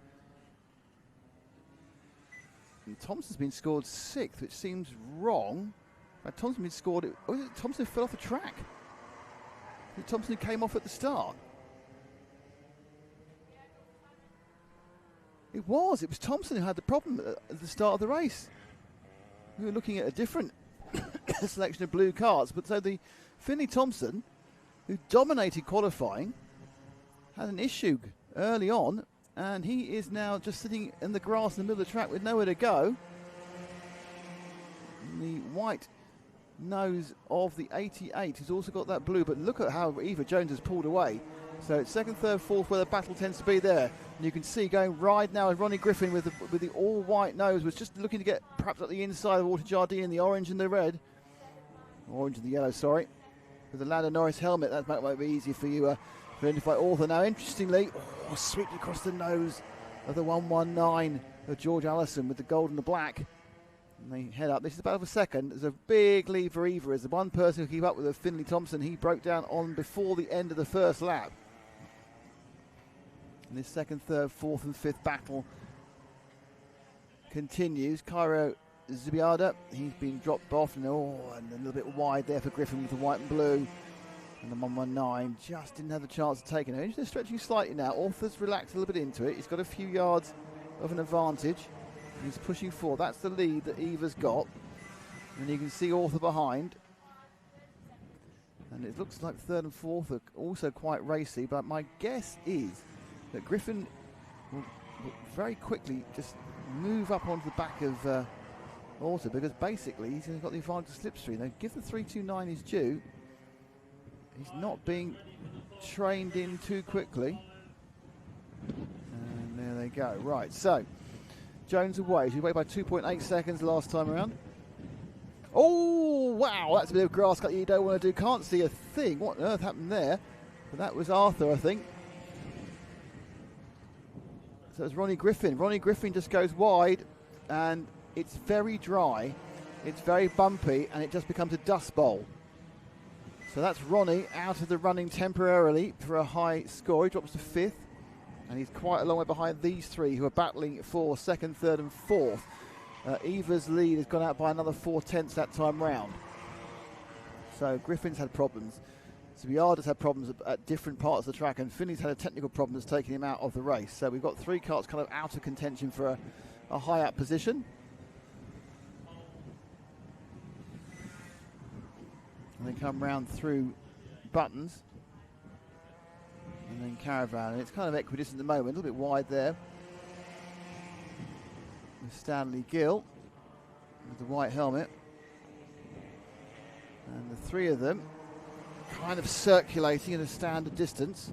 And Thompson's been scored 6th, which seems wrong. Thompson's been scored... Oh, is it Thompson fell off the track? Is it Thompson who came off at the start? It was Thompson who had the problem at the start of the race. We were looking at a different selection of blue carts, but so the Finley Thompson, who dominated qualifying, had an issue early on, and he is now just sitting in the grass in the middle of the track with nowhere to go. And the white nose of the 88 has also got that blue, but look at how Eva Jones has pulled away. So it's 2nd, 3rd, 4th where the battle tends to be there. And you can see going right now, Ronnie Griffin with the all-white nose was just looking to get perhaps at the inside of Walter Jardine in the orange and the red. Orange and the yellow, sorry. With the Lando Norris helmet, that might be easier for you to identify Arthur. Now, interestingly, swept across the nose of the 119 of George Allison with the gold and the black. And they head up. This is about a second. There's a big lead for Eva as the one person who keep up with the Finley Thompson. He broke down on before the end of the first lap. And this 2nd, 3rd, 4th and 5th battle continues. Cairo Zubiada, he's been dropped off and a little bit wide there for Griffin with the white and blue. And the 119 just didn't have the chance to take it. He's stretching slightly now. Arthur's relaxed a little bit into it. He's got a few yards of an advantage. He's pushing forward. That's the lead that Eva's got. And you can see Arthur behind. And it looks like 3rd and 4th are also quite racy. But my guess is that Griffin will very quickly just move up onto the back of Also, because basically he's got the advantage of slipstream. Now, give the 329 his due. He's not being trained in too quickly. And there they go. Right, so Jones away. She's away by 2.8 seconds last time around. Oh, wow, that's a bit of grass cut you don't want to do. Can't see a thing. What on earth happened there? But that was Arthur, I think. So it's Ronnie Griffin. Ronnie Griffin just goes wide, and it's very dry, it's very bumpy, and it just becomes a dust bowl. So that's Ronnie out of the running temporarily for a high score. He drops to 5th, and he's quite a long way behind these three who are battling for 2nd, 3rd and 4th. Eva's lead has gone out by another 4/10 that time round. So Griffin's had problems. Subiada's had problems at different parts of the track, and Finney's had a technical problem that's taken him out of the race. So we've got 3 carts kind of out of contention for a high up position. And then come round through Buttons. And then Caravan. And it's kind of equidistant at the moment, a little bit wide there. With Stanley Gill with the white helmet. And the 3 of them kind of circulating at a standard distance.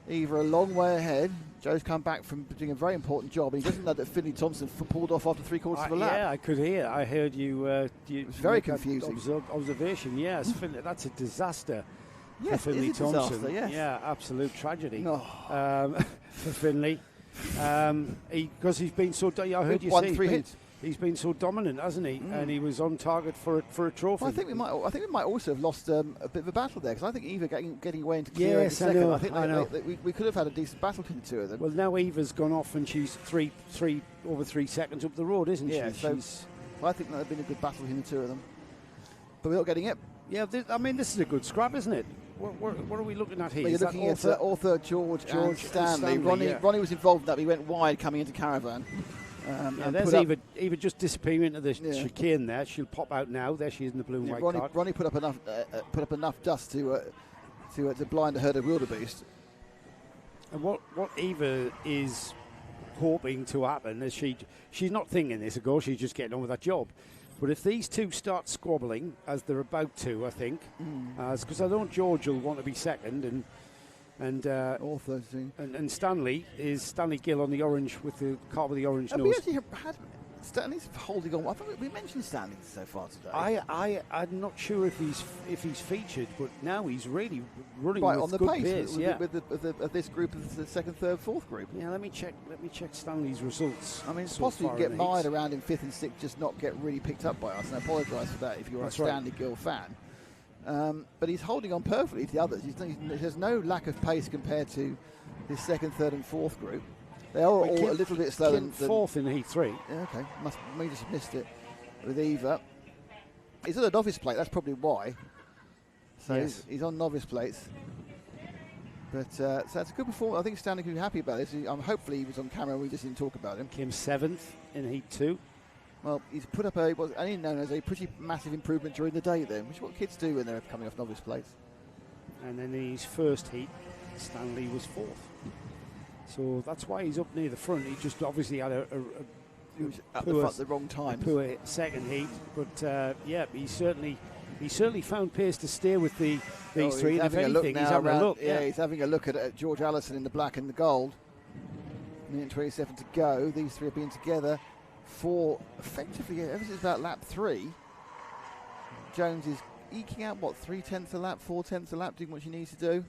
Eva a long way ahead. Joe's come back from doing a very important job. He doesn't know that Finley Thompson pulled off after 3/4 of a lap. Yeah, I could hear. I heard you. It was very confusing. Observation. Yes, Finley, that's a disaster. Yes, for Finley it is a Thompson. disaster, yes. Yeah, absolute tragedy Oh. for Finley. Because he's been so. I heard you won say 3 hits. He's been so dominant, hasn't he? And he was on target for a trophy. Well, I think we might also have lost a bit of a battle there, because I think Eva getting away into clear into second. I think we could have had a decent battle between the 2 of them. Well, now Eva's gone off and she's over 3 seconds up the road, isn't she? Yeah, so I think that would have been a good battle between the 2 of them. But we're not getting it. Yeah, this is a good scrap, isn't it? What are we looking at here? Well, you're looking at Arthur, George and Stanley. Ronnie was involved in that, but he went wide coming into Caravan. There's Eva just disappearing into the chicane there. She'll pop out now. There she is in the blue and white card. Ronnie put up enough dust to blind a herd of wildebeest. And what Eva is hoping to happen is she's not thinking this, of course. She's just getting on with that job. But if these 2 start squabbling, as they're about to, I think, because I don't George will want to be second, and Stanley Gill on the orange with the car with the orange nose. We actually had Stanley's holding on. I thought we mentioned Stanley so far today. I'm not sure if he's featured, but now he's really running right with on the good pace pace. With this group of the 2nd, 3rd, 4th group. Yeah, let me check Stanley's results. I mean, it's possible you get mired around in 5th and 6th, just not get really picked up by us. And I apologise for that if you're a Stanley Gill fan. But he's holding on perfectly to the others. There's no lack of pace compared to this 2nd, 3rd and 4th group. They are all a little bit slower than 4th in Heat 3. Yeah, okay. May just missed it with Eva. He's on a novice plate, that's probably why. So yes. he's on novice plates. But so that's a good performance. I think Stanley can be happy about this. Hopefully he was on camera, we just didn't talk about him. Came 7th in Heat 2. Well, he's put up what's only known as a pretty massive improvement during the day then, which is what kids do when they're coming off novice plates. And in his first heat, Stanley was 4th. So that's why he's up near the front. He just obviously had he was at the front at the wrong time. Poor second heat, but he certainly found pace to steer with these 3. And if anything, he's having a look. Yeah, he's having a look at George Allison in the black and the gold. Minute 27 to go. These 3 have been together for effectively ever since about lap 3. Jones is eking out 3/10 a lap, 4/10 a lap, doing what she needs to do.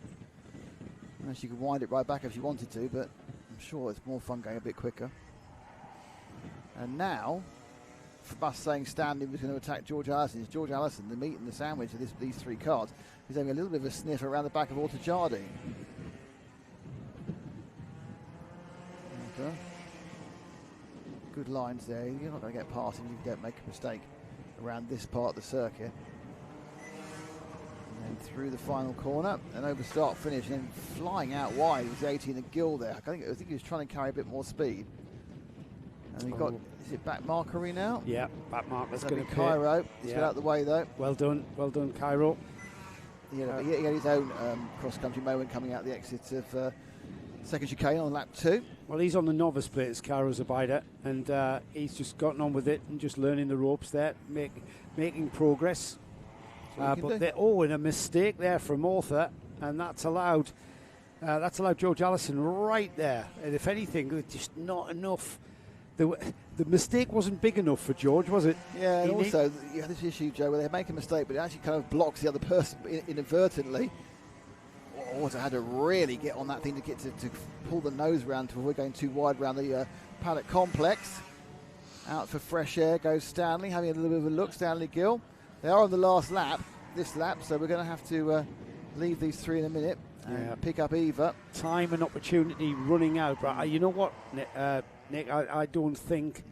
And she could wind it right back if she wanted to, but I'm sure it's more fun going a bit quicker. And now, for us saying Stanley was going to attack George Allison, it's George Allison, the meat and the sandwich of these 3 cards, who's having a little bit of a sniff around the back of Arthur Jardine. Okay. Good lines there. You're not going to get past him if you don't make a mistake around this part of the circuit. And then through the final corner, and over start finish, and then flying out wide was 18 and Gill there. I think he was trying to carry a bit more speed. And we've got, is it back markery now? Yeah, back marker's going to Cairo. He's got out the way though. Well done, Cairo. He had his own cross-country moment coming out the exit of Second chicane on lap 2. Well, he's on the novice plate as Caro Zubaida, and he's just gotten on with it and just learning the ropes there, making progress. But and a mistake there from Arthur, and that's allowed George Allison right there. And if anything, just not enough. The mistake wasn't big enough for George, was it? Yeah, and also you have this issue, Joe, where they make a mistake, but it actually kind of blocks the other person inadvertently. Auto had to really get on that thing to pull the nose round to avoid going too wide around the paddock complex. Out for fresh air goes Stanley, having a little bit of a look. Stanley Gill. They are on the last lap, this lap, so we're going to have to leave these three in a minute and pick up Eva. Time and opportunity running out. But you know what, Nick, I don't think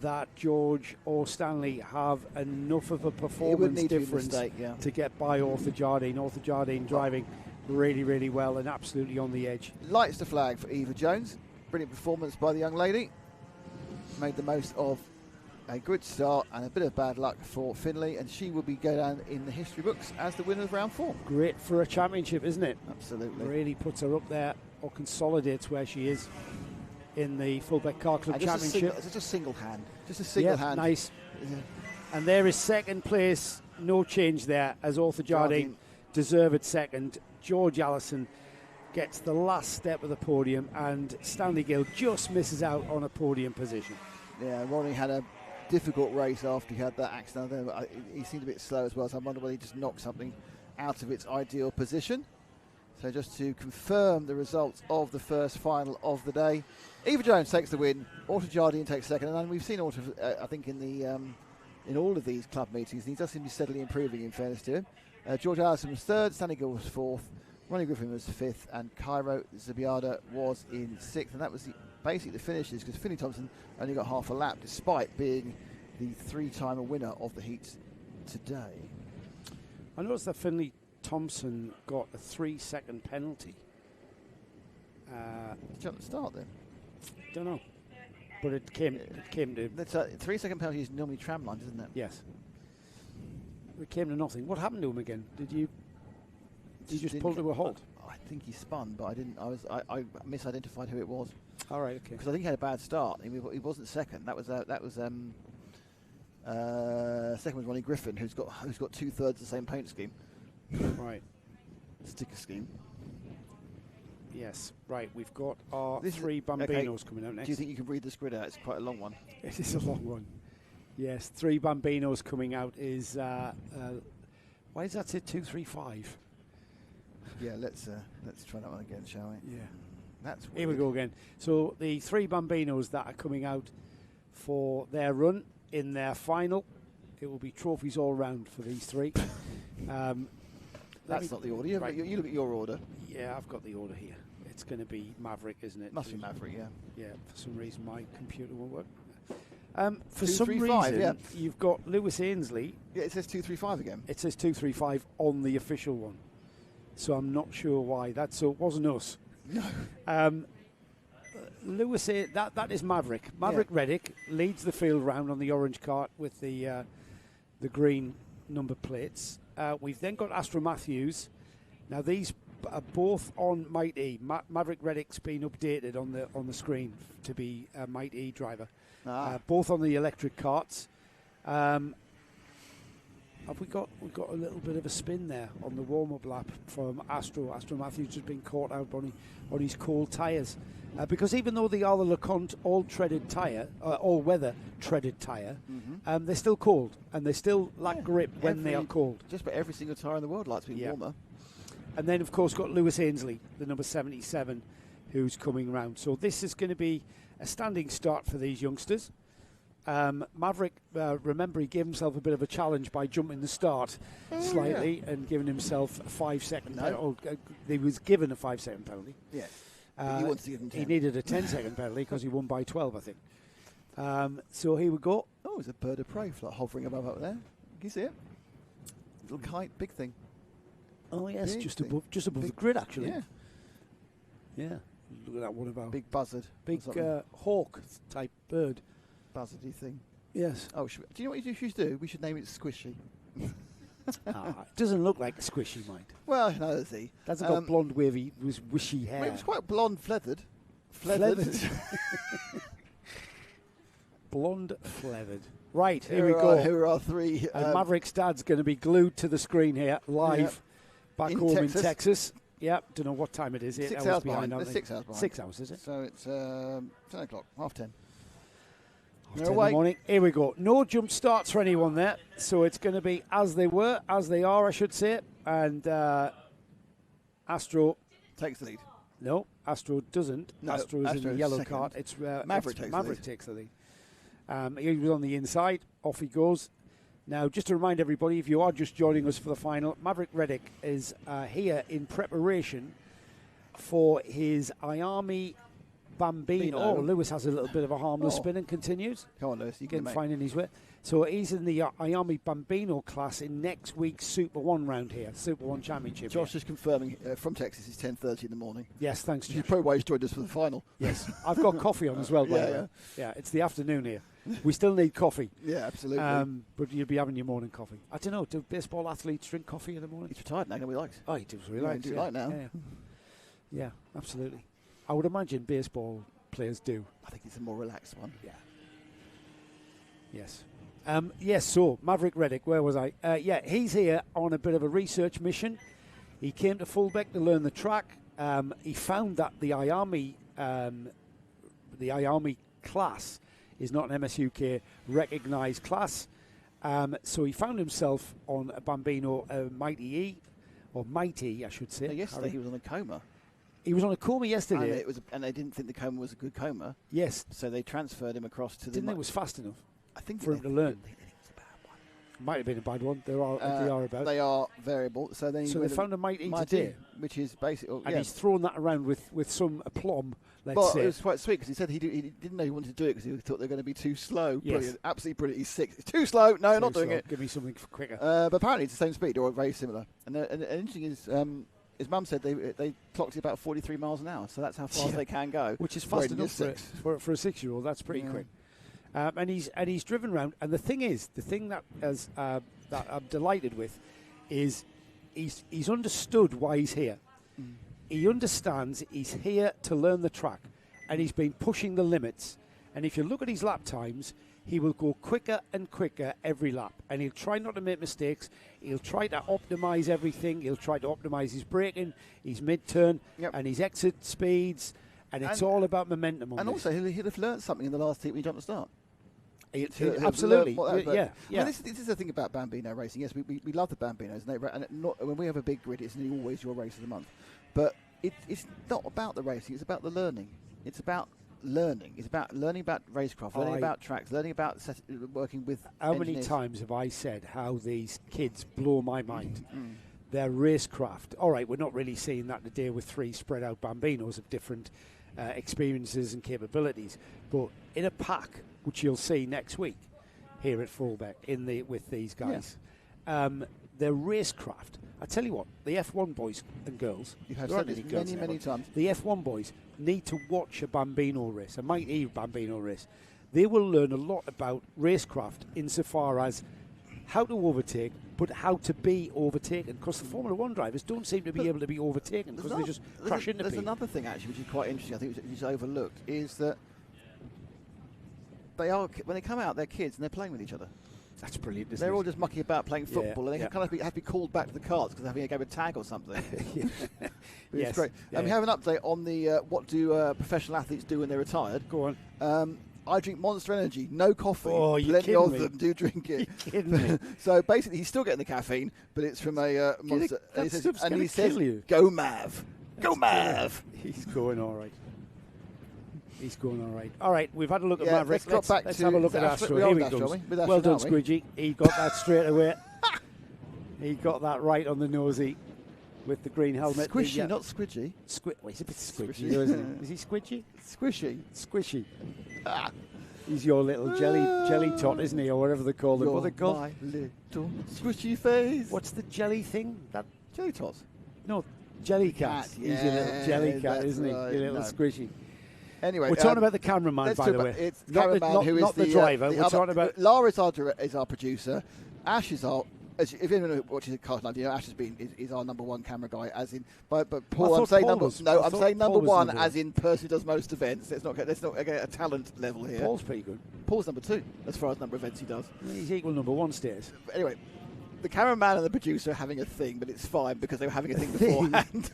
that George or Stanley have enough of a performance difference to get by Arthur Jardine. Arthur Jardine driving really, really well and absolutely on the edge. Lights the flag for Eva Jones. Brilliant performance by the young lady. Made the most of a good start and a bit of bad luck for Finlay, and she will be go down in the history books as the winner of round 4. Great for a championship, isn't it? Absolutely. Really puts her up there or consolidates where she is in the Fulbeck Car Club Championship. Just a single hand. Just a single hand. Nice. Yeah. And there is second place. No change there as Arthur Jardine deserved second. George Allison gets the last step of the podium, and Stanley Gill just misses out on a podium position. Yeah, Ronnie had a difficult race after he had that accident there. He seemed a bit slow as well, so I wonder whether he just knocked something out of its ideal position. So just to confirm the results of the first final of the day, Eva Jones takes the win, Arthur Jardine takes second, and then we've seen Arthur, I think, in all of these club meetings, and he does seem to be steadily improving, in fairness to him. George Allison was third, Stanley Gill was fourth, Ronnie Griffin was fifth, and Cairo Zubiada was in sixth, and that was basically the finishes, because Finlay Thompson only got half a lap, despite being the three-timer winner of the heats today. I noticed that Finlay Thompson got a 3-second penalty. Did you at the start then? Don't know, but it came to. That's a 3-second penalty is normally tram lines, isn't it? Yes. It came to nothing. What happened to him again? Did you just pull to a halt? I think he spun, but I didn't. I misidentified who it was. All right, okay. Because I think he had a bad start. He wasn't second. That was second was Ronnie Griffin, who's got 2/3 the same paint scheme. Right. Sticker scheme. Yes. Right. We've got our three Bambinos coming out next. Do you think you can read this grid out? It's quite a long one. It is a long one. Yes. 3 Bambinos coming out is. Why does that say 235? Yeah. Let's try that one again, shall we? Yeah. That's weird. Here we go again. So the 3 Bambinos that are coming out for their run in their final, it will be trophies all round for these 3. That's not the order. You look at your order. Yeah, I've got the order here. It's going to be Maverick, isn't it? Must be Maverick, yeah. Yeah, for some reason my computer won't work. For 2, some 3, reason, 5, yeah. you've got Lewis Ainsley. Yeah, it says 235 again. It says 235 on the official one. So I'm not sure why. So it wasn't us. No. Lewis, that is Maverick. Maverick Reddick leads the field round on the orange cart with the green number plates. We've then got Astra Matthews. Now these are both on Might E. Maverick Reddick's been updated on the screen to be a Might E driver. Both on the electric carts. Have we've got a little bit of a spin there on the warm-up lap from Astro. Astro Matthews has been caught out on his cold tyres. Because even though they are the LeConte all-treaded tyre, all-weather treaded tyre, they're still cold and they still lack grip when they are cold. Just about every single tyre in the world likes to be warmer. And then, of course, got Lewis Ainsley, the number 77, who's coming round. So this is going to be a standing start for these youngsters. Maverick, remember, he gave himself a bit of a challenge by jumping the start slightly and giving himself a 5-second penalty. He was given a 5-second penalty. Yeah. He wanted to give him 10. He needed a 10-second penalty because he won by 12, I think. So here we go. Oh, there's a bird of prey hovering above up there. Can you see it? Little kite, big thing. Oh yes, big just thing. above the grid actually. Yeah. Yeah. Look at that one about big buzzard. Big hawk type bird. Buzzardy thing. Yes. Oh, do you know what you should do? We should name it Squishy. It doesn't look like a squishy, mind. Well, no, does he? Hasn't got blonde, wavy, wishy hair. Well, it was quite blonde, feathered. Blonde, feathered. Right, here we go. Here are our three. And Maverick's dad's going to be glued to the screen here, live, back home in Texas. Yep, don't know what time it is. 6 hours behind. They're 6 hours behind. 6 hours, is it? So it's 10 o'clock, 10:30. In the morning. Here we go. No jump starts for anyone there. So it's going to be as they are, I should say. And Astro takes the lead. No, Astro doesn't. No, Astro is in the yellow cart. It's Maverick takes the lead. He was on the inside. Off he goes. Now, just to remind everybody, if you are just joining us for the final, Maverick Reddick is here in preparation for his Iami Bambino. Oh, Lewis has a little bit of a harmless spin and continues. Come on, Lewis. You can finding his way. So he's in the Iami Bambino class in next week's Super 1 round here, Super 1 Championship. Josh is confirming from Texas it's 10:30 in the morning. Yes, thanks, Josh. You're probably why he's joined us for the final. Yes. I've got coffee on as well, by the way. Yeah, it's the afternoon here. We still need coffee. Yeah, absolutely. But you'll be having your morning coffee. I don't know, do baseball athletes drink coffee in the morning? He's retired now, nobody likes. Oh, he does really do like now. Yeah, absolutely. I would imagine baseball players do. I think it's a more relaxed one. Yeah. Yes. Yes, so Maverick Reddick, where was I? He's here on a bit of a research mission. He came to Fulbeck to learn the track. He found that the Iami class is not an MSUK recognised class. So he found himself on a Bambino Mighty E, or Mighty, I should say. Yesterday he was on a coma. He was on a coma yesterday. And they didn't think the coma was a good coma. Yes. So they transferred him across to the... Didn't think it was fast enough I think for him to learn. They think it was a bad one. Might have been a bad one. They are about. They are variable. So they found a Mighty today. Which is basically... And he's thrown that around with some aplomb, let's say. It was quite sweet because he said he didn't know he wanted to do it because he thought they were going to be too slow. Yes. Brilliant. Absolutely brilliant. He's 6. It's too slow. No, not doing it. Give me something quicker. But apparently it's the same speed or very similar. And interesting is... his mum said they clocked it about 43 miles an hour, so that's how fast they can go. Which is fast enough for a 6-year-old. That's pretty quick. And he's driven around. And the thing that I'm delighted with is he's understood why he's here. He understands he's here to learn the track, and he's been pushing the limits. And if you look at his lap times, he will go quicker and quicker every lap, and he'll try not to make mistakes. He'll try to optimise everything. He'll try to optimise his braking, his mid-turn, and his exit speeds, and it's all about momentum on and this. Also, he'll have learned something in the last heat when he jumped the start. Absolutely, I mean, this is the thing about Bambino racing. Yes, we love the Bambinos, and when we have a big grid, it's nearly always your race of the month. But it's not about the racing; it's about the learning. It's about learning. It's about learning about racecraft, learning about tracks, learning about working with How many times have I said how these kids blow my mind? Their racecraft. All right, we're not really seeing that today with 3 spread out Bambinos of different experiences and capabilities. But in a pack, which you'll see next week here at Fulbeck with these guys, their racecraft. I tell you what, the F1 boys and girls, you have said this many times. The F1 boys need to watch a Bambino race, a Mighty Bambino race. They will learn a lot about racecraft insofar as how to overtake, but how to be overtaken. Because the Formula 1 drivers don't seem to be able to be overtaken because they just crash into people. There's another thing actually which is quite interesting. I think which is overlooked is that when they come out, they're kids and they're playing with each other. That's brilliant, isn't They're it? all just mucking about playing football, and they kind of have to be called back to the carts because they're having a game of tag or something. It's great. We have an update on the what do professional athletes do when they're retired. Go on. I drink Monster Energy, no coffee. Oh, you're Plenty kidding of me. them do drink it. You're kidding me. So basically, he's still getting the caffeine, but it's from a Monster. That stuff's gonna kill you. "Go Mav, go Mav." He's going all right. He's going all right. All right, we've had a look at Maverick. Let's have a look at Astro. Here he goes. Well done, Squidgy. He got that straight away. He got that right on the nosy with the green helmet. Squishy, not Squidgy. Well, he's a bit squidgy, though, isn't he? Is he squidgy? Squishy. Squishy. He's your little jelly tot, isn't he, or whatever they call them. What are they called? My little squishy face. What's the jelly thing? That jelly tots? No, jelly cat. He's your little jelly cat, isn't he? Right, Your little squishy. Anyway, we're talking about the cameraman, by the way. It's the cameraman who is not the driver. We're talking about Lara is our producer. Ash is our if anyone watches Karting Live, you know Ash is our number one camera guy. As in, but Paul, I I'm saying Paul number was- no, I I'm thought saying Paul number was one, number as in person who does most events. Let's not get a talent level here. Paul's pretty good. Paul's number 2 as far as number of events he does. He's equal number 1 stairs. But anyway, the cameraman and the producer are having a thing, but it's fine because they were having a thing beforehand.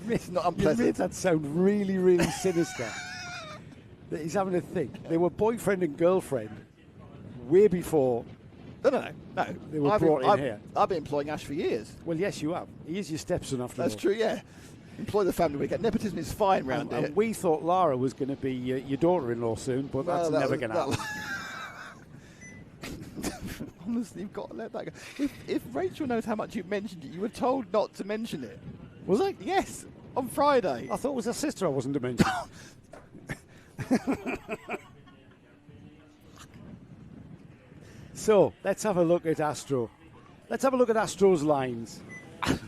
It's not You unpleasant. made that sound really, really sinister. That he's having a thing. They were boyfriend and girlfriend way before. No. They were brought in here. I've been employing Ash for years. Well, yes, you have. He is your stepson after That's all. true, yeah. Employ the family weekend. Nepotism is fine round here. And we thought Lara was going to be your daughter-in-law soon, but Well, that's that never was- going to happen. Honestly, you've got to let that go. If Rachel knows how much you mentioned it, you were told not to mention it. Was I? Yes, on Friday. I thought it was her sister I wasn't to mention. So, let's have a look at Astro. Let's have a look at Astro's lines.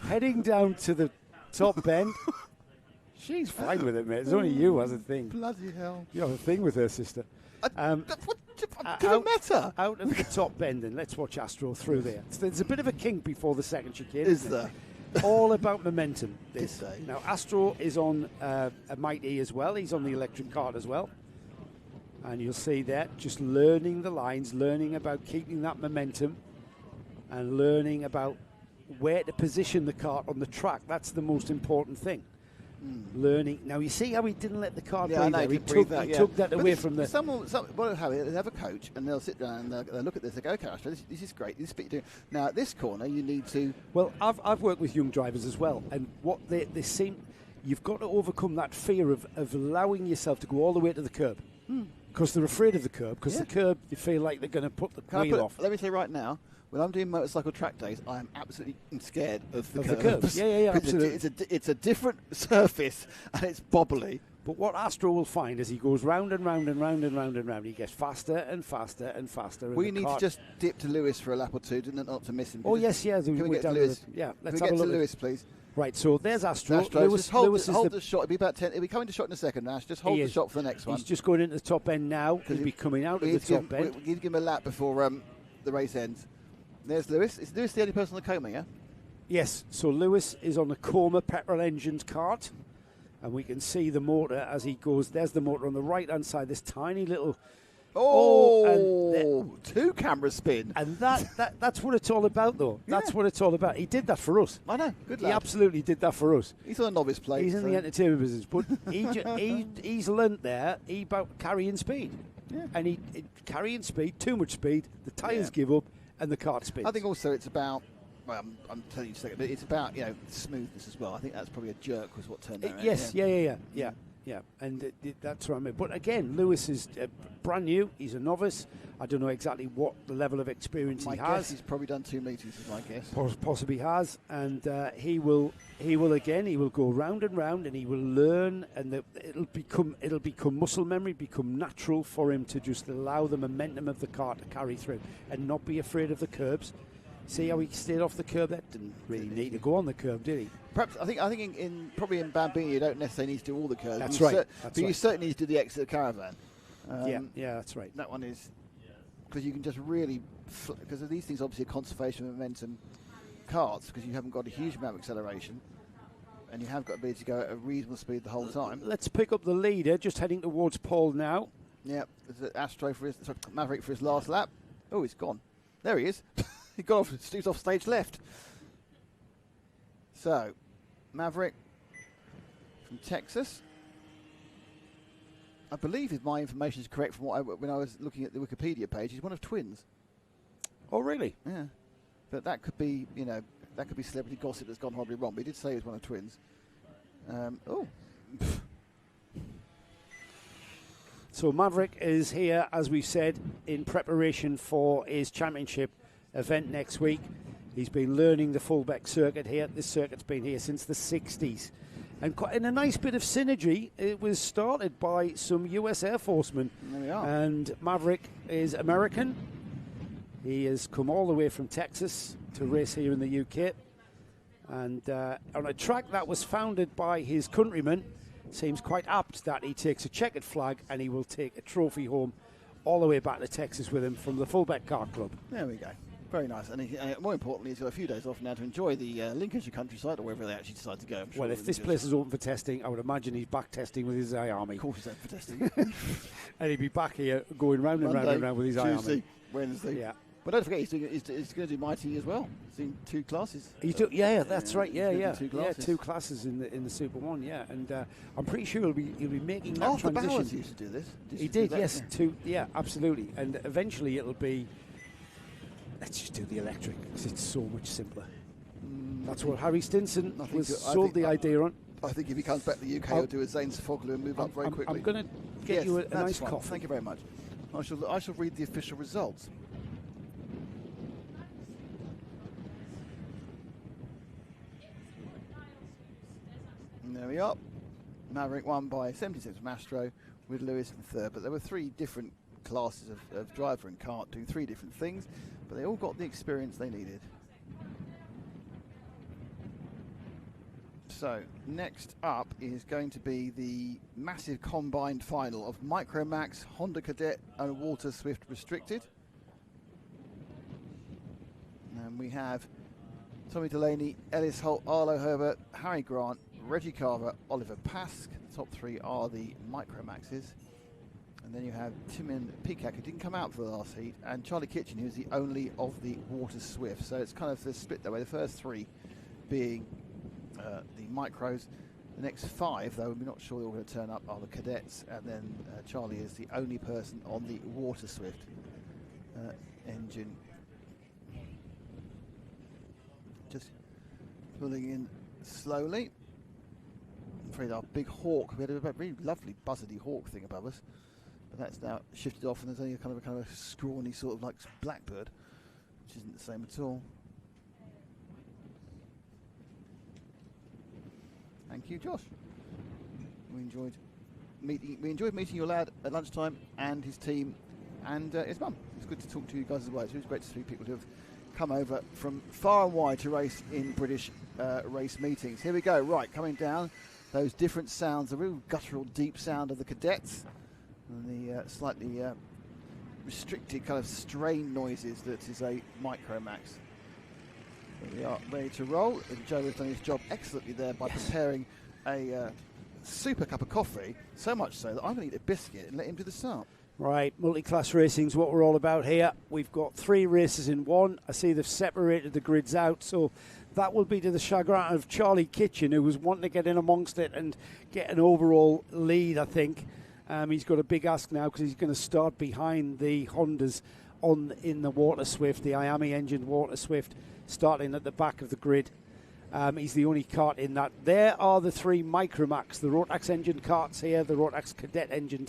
Heading down to the top bend. She's fine with it, mate. It's only you who has a thing. Bloody hell. You have a thing with her sister. I've never met her. Out of the top bend, and let's watch Astro through there. So there's a bit of a kink before the second chicane, Is isn't there? it? All about momentum. This. Is there? Now, Astro is on a Mighty as well. He's on the electric cart as well. And you'll see that, just learning the lines, learning about keeping that momentum, and learning about where to position the cart on the track. That's the most important thing. Learning. Now, you see how he didn't let the cart Yeah, I breathe know. there? He you can breathe took, that, he yeah. took that But away this- from the... What have they have a coach, and they'll sit down and they'll look at this. They go, okay, Astro, this is great. This is what you're doing. Now, at this corner, you need to... Well, I've worked with young drivers as well, and what they seem... You've got to overcome that fear of allowing yourself to go all the way to the curb. Because they're afraid of the curb, because the curb, you feel like they're going to put the wheel off. Let me say right now, when I'm doing motorcycle track days, I am absolutely scared of the Of the curbs. curbs. Yeah, 'Cause absolutely. It's a different surface, and it's bobbly. But what Astro will find as he goes round and round and round and round and round, he gets faster and faster and faster. And We the need to cart- just dip to Lewis for a lap or two, not to miss him. Oh, yes, yeah. Can we we're get to down Lewis? yeah, Can let's we have get a to look. Lewis, please? Right, so there's Astro. Astro, Lewis, just hold, Lewis hold is the shot. It'll be about 10. It'll be coming to shot in a second, Ash. Just hold He the is. shot for the next one. He's just going into the top end now. He'll be coming out of the top end. We need to give him a lap before the race ends. There's Lewis. Is Lewis the only person on the coma, yeah? Yes, so Lewis is on a Coma petrol engined cart, and we can see the motor as he goes. There's the motor on the right-hand side, this tiny little... Oh, two camera spin. And that's what it's all about, though. That's Yeah. what it's all about. He did that for us. I know, good He lad. absolutely did that for us. He's on a novice plate. He's in so- the entertainment business, but he's learnt there about carrying speed. Yeah. And he carrying speed, too much speed, the tyres Yeah. give up, and the cart spins. I think also it's about, well, I'm telling you in a second, but it's about, smoothness as well. I think that's probably a jerk was what turned that around. Yes, yeah. And that's what I mean. But again, Lewis is brand new. He's a novice. I don't know exactly what the level of experience My he guess has. he's probably done 2 meetings, is my guess. Possibly has, and he will go round and round, and he will learn, and it'll become muscle memory, become natural for him to just allow the momentum of the car to carry through, and not be afraid of the curbs. See how he stayed off the curb? That didn't really need to go on the curb, did he? Perhaps I think in probably in Bambini you don't necessarily need to do all the curves. That's You right. but you certainly need to do the exit of the caravan. Yeah, that's right. That one is because you can just really because of these things obviously are conservation of momentum carts because you haven't got a huge amount of acceleration and you have got to be able to go at a reasonable speed the whole time. Let's pick up the leader, just heading towards Paul now. Yeah, there's Astro Maverick for his last lap. Oh, he's gone. There he is. He got off. Steve's off stage left. So, Maverick from Texas. I believe if my information is correct from when I was looking at the Wikipedia page, he's one of twins. Oh, really? Yeah, but that could be that could be celebrity gossip that's gone horribly wrong. But he did say he was one of twins. So Maverick is here, as we've said, in preparation for his championship event next week. He's been learning the Fulbeck circuit here. This circuit's been here since the 60s. And in a nice bit of synergy, it was started by some US Air Forcemen. There we are. And Maverick is American. He has come all the way from Texas to race here in the UK. And on a track that was founded by his countrymen, seems quite apt that he takes a checkered flag and he will take a trophy home all the way back to Texas with him from the Fulbeck Kart Club. There we go. Very nice. And more importantly, he's got a few days off now to enjoy the Lincolnshire countryside or wherever they actually decide to go. I'm sure Well, if this place is open for testing, I would imagine he's back testing with his army. Of course he's open for testing. And he'd be back here going round and round and round with his Tuesday, army. Wednesday. Yeah. But don't forget, he's going to do Mighty as well. He's doing 2 classes. That's right. Yeah. 2 classes. 2 classes in the Super 1. Yeah, and I'm pretty sure he'll be making that Arthur transition. Bowers used to do this. He did, yes. Yeah, absolutely. And eventually it'll be. Let's just do the electric because it's so much simpler. That's what Harry Stinson sold the idea on. I think if he comes back to the UK, he'll do a Zane Sofoglu and move up very quickly. I'm going to get you a nice coffee. Thank you very much. I shall read the official results. And there we are. Maverick won by 76 Mastro with Lewis in third. But there were 3 different classes of driver and kart doing 3 different things, but they all got the experience they needed. So next up is going to be the massive combined final of Micromax, Honda Cadet and Walter Swift Restricted. And we have Tommy Delaney, Ellis Holt, Arlo Herbert, Harry Grant, Reggie Carver, Oliver Pask. The top 3 are the Micromaxes. And then you have Timon Peacock, who didn't come out for the last heat, and Charlie Kitchen, who's the only of the Water Swift. So it's kind of the split that way. The first 3 being the Micros. The next 5, though, we're not sure they're all going to turn up, are the Cadets. And then Charlie is the only person on the Water Swift engine. Just pulling in slowly. I'm afraid our big Hawk, we had a really lovely buzzardy Hawk thing above us. But that's now shifted off, and there's only a kind of a scrawny sort of like Blackbird, which isn't the same at all. Thank you, Josh. We enjoyed meeting your lad at lunchtime and his team and his mum. It's good to talk to you guys as well. It was great to see people who have come over from far and wide to race in British race meetings. Here we go. Right, coming down, those different sounds, the real guttural, deep sound of the Cadets, and the slightly restricted kind of strain noises that is a Micromax. We are ready to roll, and Joe has done his job excellently there by preparing a super cup of coffee, so much so that I'm going to eat a biscuit and let him do the start. Right, multi-class racing's what we're all about here. We've got 3 races in one. I see they've separated the grids out, so that will be to the chagrin of Charlie Kitchen, who was wanting to get in amongst it and get an overall lead, I think. He's got a big ask now because he's going to start behind the Hondas in the Water Swift, the IAMI engine Water Swift, starting at the back of the grid. He's the only kart in that. There are the 3 Micromax, the Rotax engine karts here, the Rotax Cadet engine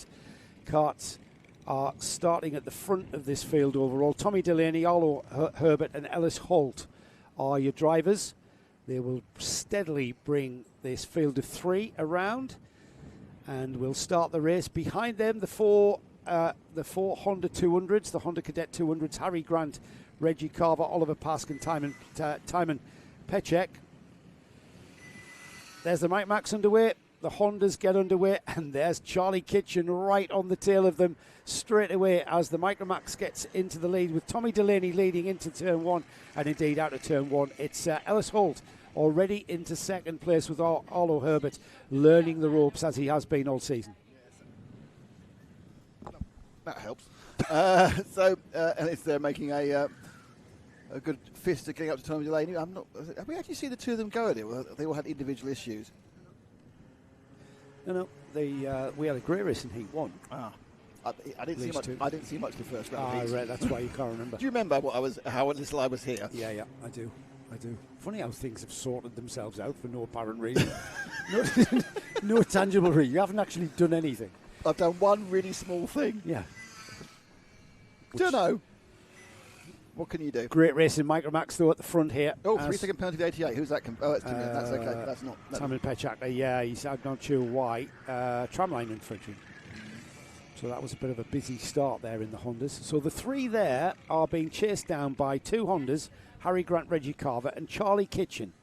karts are starting at the front of this field overall. Tommy Delaney, Arlo Herbert and Ellis Holt are your drivers. They will steadily bring this field of 3 around and we'll start the race. Behind them, the four Honda 200s, the Honda Cadet 200s, Harry Grant, Reggie Carver, Oliver Pask and Timon Pechek. There's the Micromax underway. The Hondas get underway, and there's Charlie Kitchen right on the tail of them straight away as the Micromax gets into the lead with Tommy Delaney leading into turn 1 and indeed out of turn 1. It's Ellis Holt already into second place with Arlo Herbert learning the ropes as he has been all season. That helps. So Ellis there making a good fist at getting up to Tommy Delaney. Have we actually seen the 2 of them go at it? They all had individual issues. No, we had a great race in Heat 1. I didn't see much. I didn't see much the first round. Right, that's why you can't remember. Do you remember how little I was here? Yeah, I do. Funny how things have sorted themselves out for no apparent reason. no tangible reason. You haven't actually done anything. I've done one really small thing. Yeah. Don't know. What can you do? Great race in Micromax though at the front here. Oh, 3-second penalty to 88. Who's that? That's Timmy. That's okay. That's not. Timon Pechak. Yeah, I'm not sure why. Tramline infringement. So that was a bit of a busy start there in the Hondas. So the 3 there are being chased down by 2 Hondas, Harry Grant, Reggie Carver and Charlie Kitchen.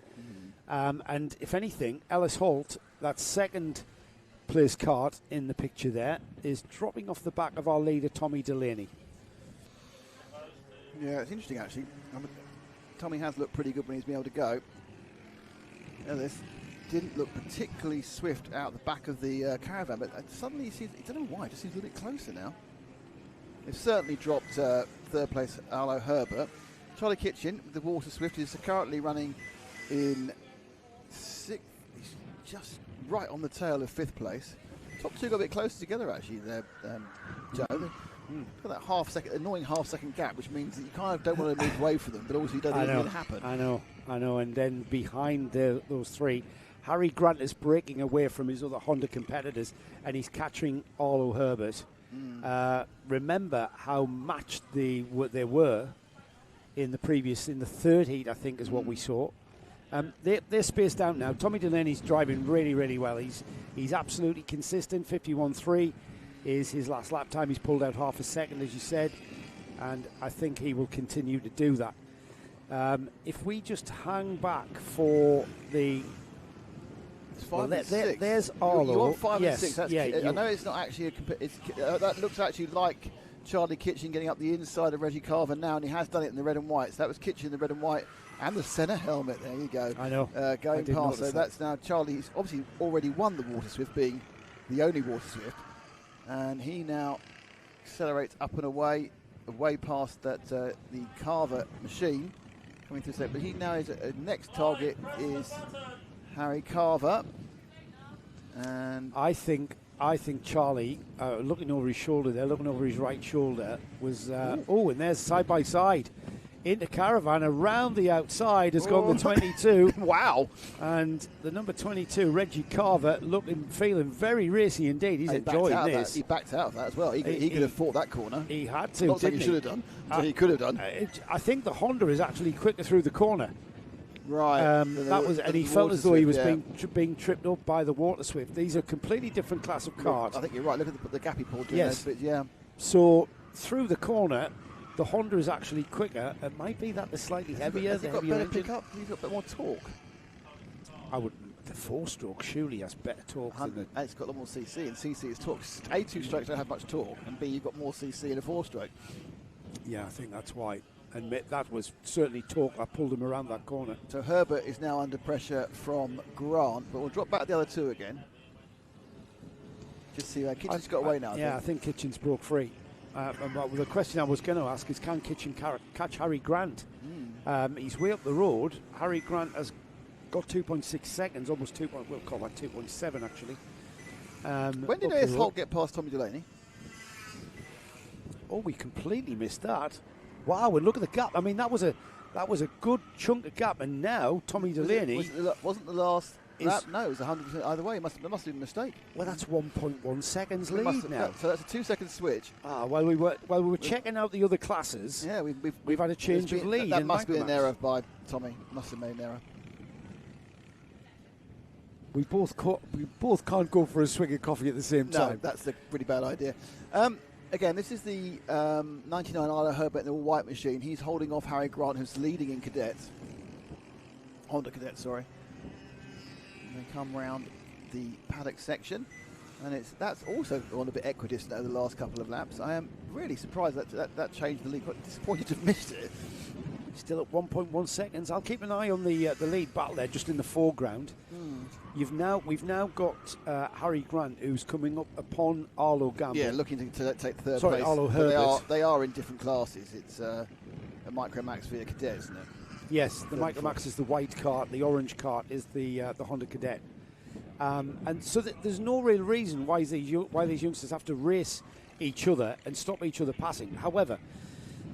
And if anything, Ellis Holt, that second place kart in the picture there, is dropping off the back of our leader, Tommy Delaney. Yeah, it's interesting actually. Tommy has looked pretty good when he's been able to go. This didn't look particularly swift out the back of the caravan, but suddenly he seems, I don't know why, it just seems a little bit closer now. They've certainly dropped third place Arlo Herbert. Charlie Kitchen, the Water Swift, is currently running in sixth. He's just right on the tail of fifth place. Top two got a bit closer together actually there, Joe. Got that annoying half second gap, which means that you kind of don't want to move away from them, but also you don't think it will happen. I know. And then behind those three, Harry Grant is breaking away from his other Honda competitors, and he's catching Arlo Herbert. Remember how matched they were in the third heat, I think, is what we saw. They're spaced out now. Tommy Delaney's driving really, really well. He's absolutely consistent. 51.3 is his last lap time. He's pulled out half a second, as you said, and I think he will continue to do that. If we just hang back for the... there's Arlo. You want 5 yes, and 6. I know it's not actually that looks actually like Charlie Kitchen getting up the inside of Reggie Carver now, and he has done it in the red and white. So that was Kitchen in the red and white and the Senna helmet. There you go. I know. Going past. So that's now Charlie. He's obviously already won the Water Swift, being the only Water Swift, and he now accelerates up and away past that the Carver machine coming through. But he now is next target is Harry Carver, and I think Charlie, looking over his shoulder there, looking over his right shoulder, was and there's side by side into caravan around the outside has gone the 22. Wow! And the number 22, Reggie Carver, feeling very racy indeed. He's enjoying this. He backed out of that as well. He could have fought that corner. He had to. Not saying he should have done. He could have done. I think the Honda is actually quicker through the corner. Right. And he felt as though he was being tripped up by the Water Swift. These are completely different class of cars. I think you're right. Look at the gap he pulled. Yes. Those bits, yeah. So through the corner, the Honda is actually quicker. It might be that they're slightly heavier. Has he got better pickup? He's got a bit more torque. The 4-stroke surely has better torque than the... It's got a lot more CC, and CC is torque. A, 2-strokes don't have much torque, and B, you've got more CC in a 4-stroke. Yeah, I think that's why. And that was certainly torque. I pulled him around that corner. So Herbert is now under pressure from Grant, but we'll drop back the other two again. Just see where Kitchen's got away now. I think Kitchen's broke free. The question I was going to ask is, can Kitchen catch Harry Grant? He's way up the road. Harry Grant has got 2.6 seconds, almost 2. We'll call that 2.7 actually. When did AS Holt get past Tommy Delaney? Oh, we completely missed that. Wow, and look at the gap. I mean, that was a good chunk of gap, and now Tommy Delaney wasn't the last lap? No, it was 100% either way. It must have been a mistake. Well, that's 1.1 seconds lead now. So that's a 2-second switch. While we were checking out the other classes, yeah, we've had a change of lead. That must be an error by Tommy. Must have made an error. We both can't go for a swig of coffee at the same time. No, that's a pretty bad idea. Again, this is the 99 Arlo Herbert in the all-white machine. He's holding off Harry Grant, who's leading in cadets. Honda cadets, sorry. And they come round the paddock section, and that's also gone a bit equidistant over the last couple of laps. I am really surprised that changed the lead. Quite disappointed to have missed it. Still at 1.1 seconds. I'll keep an eye on the lead battle there, just in the foreground. We've now got Harry Grant, who's coming up upon Arlo Gamble. Yeah, looking to take third Sorry, place. Arlo Herbert. They are in different classes. It's a Micromax via Cadet, isn't it? Yes, the Micromax is the white cart. The orange cart is the Honda Cadet. And so there's no real reason why these youngsters have to race each other and stop each other passing. However,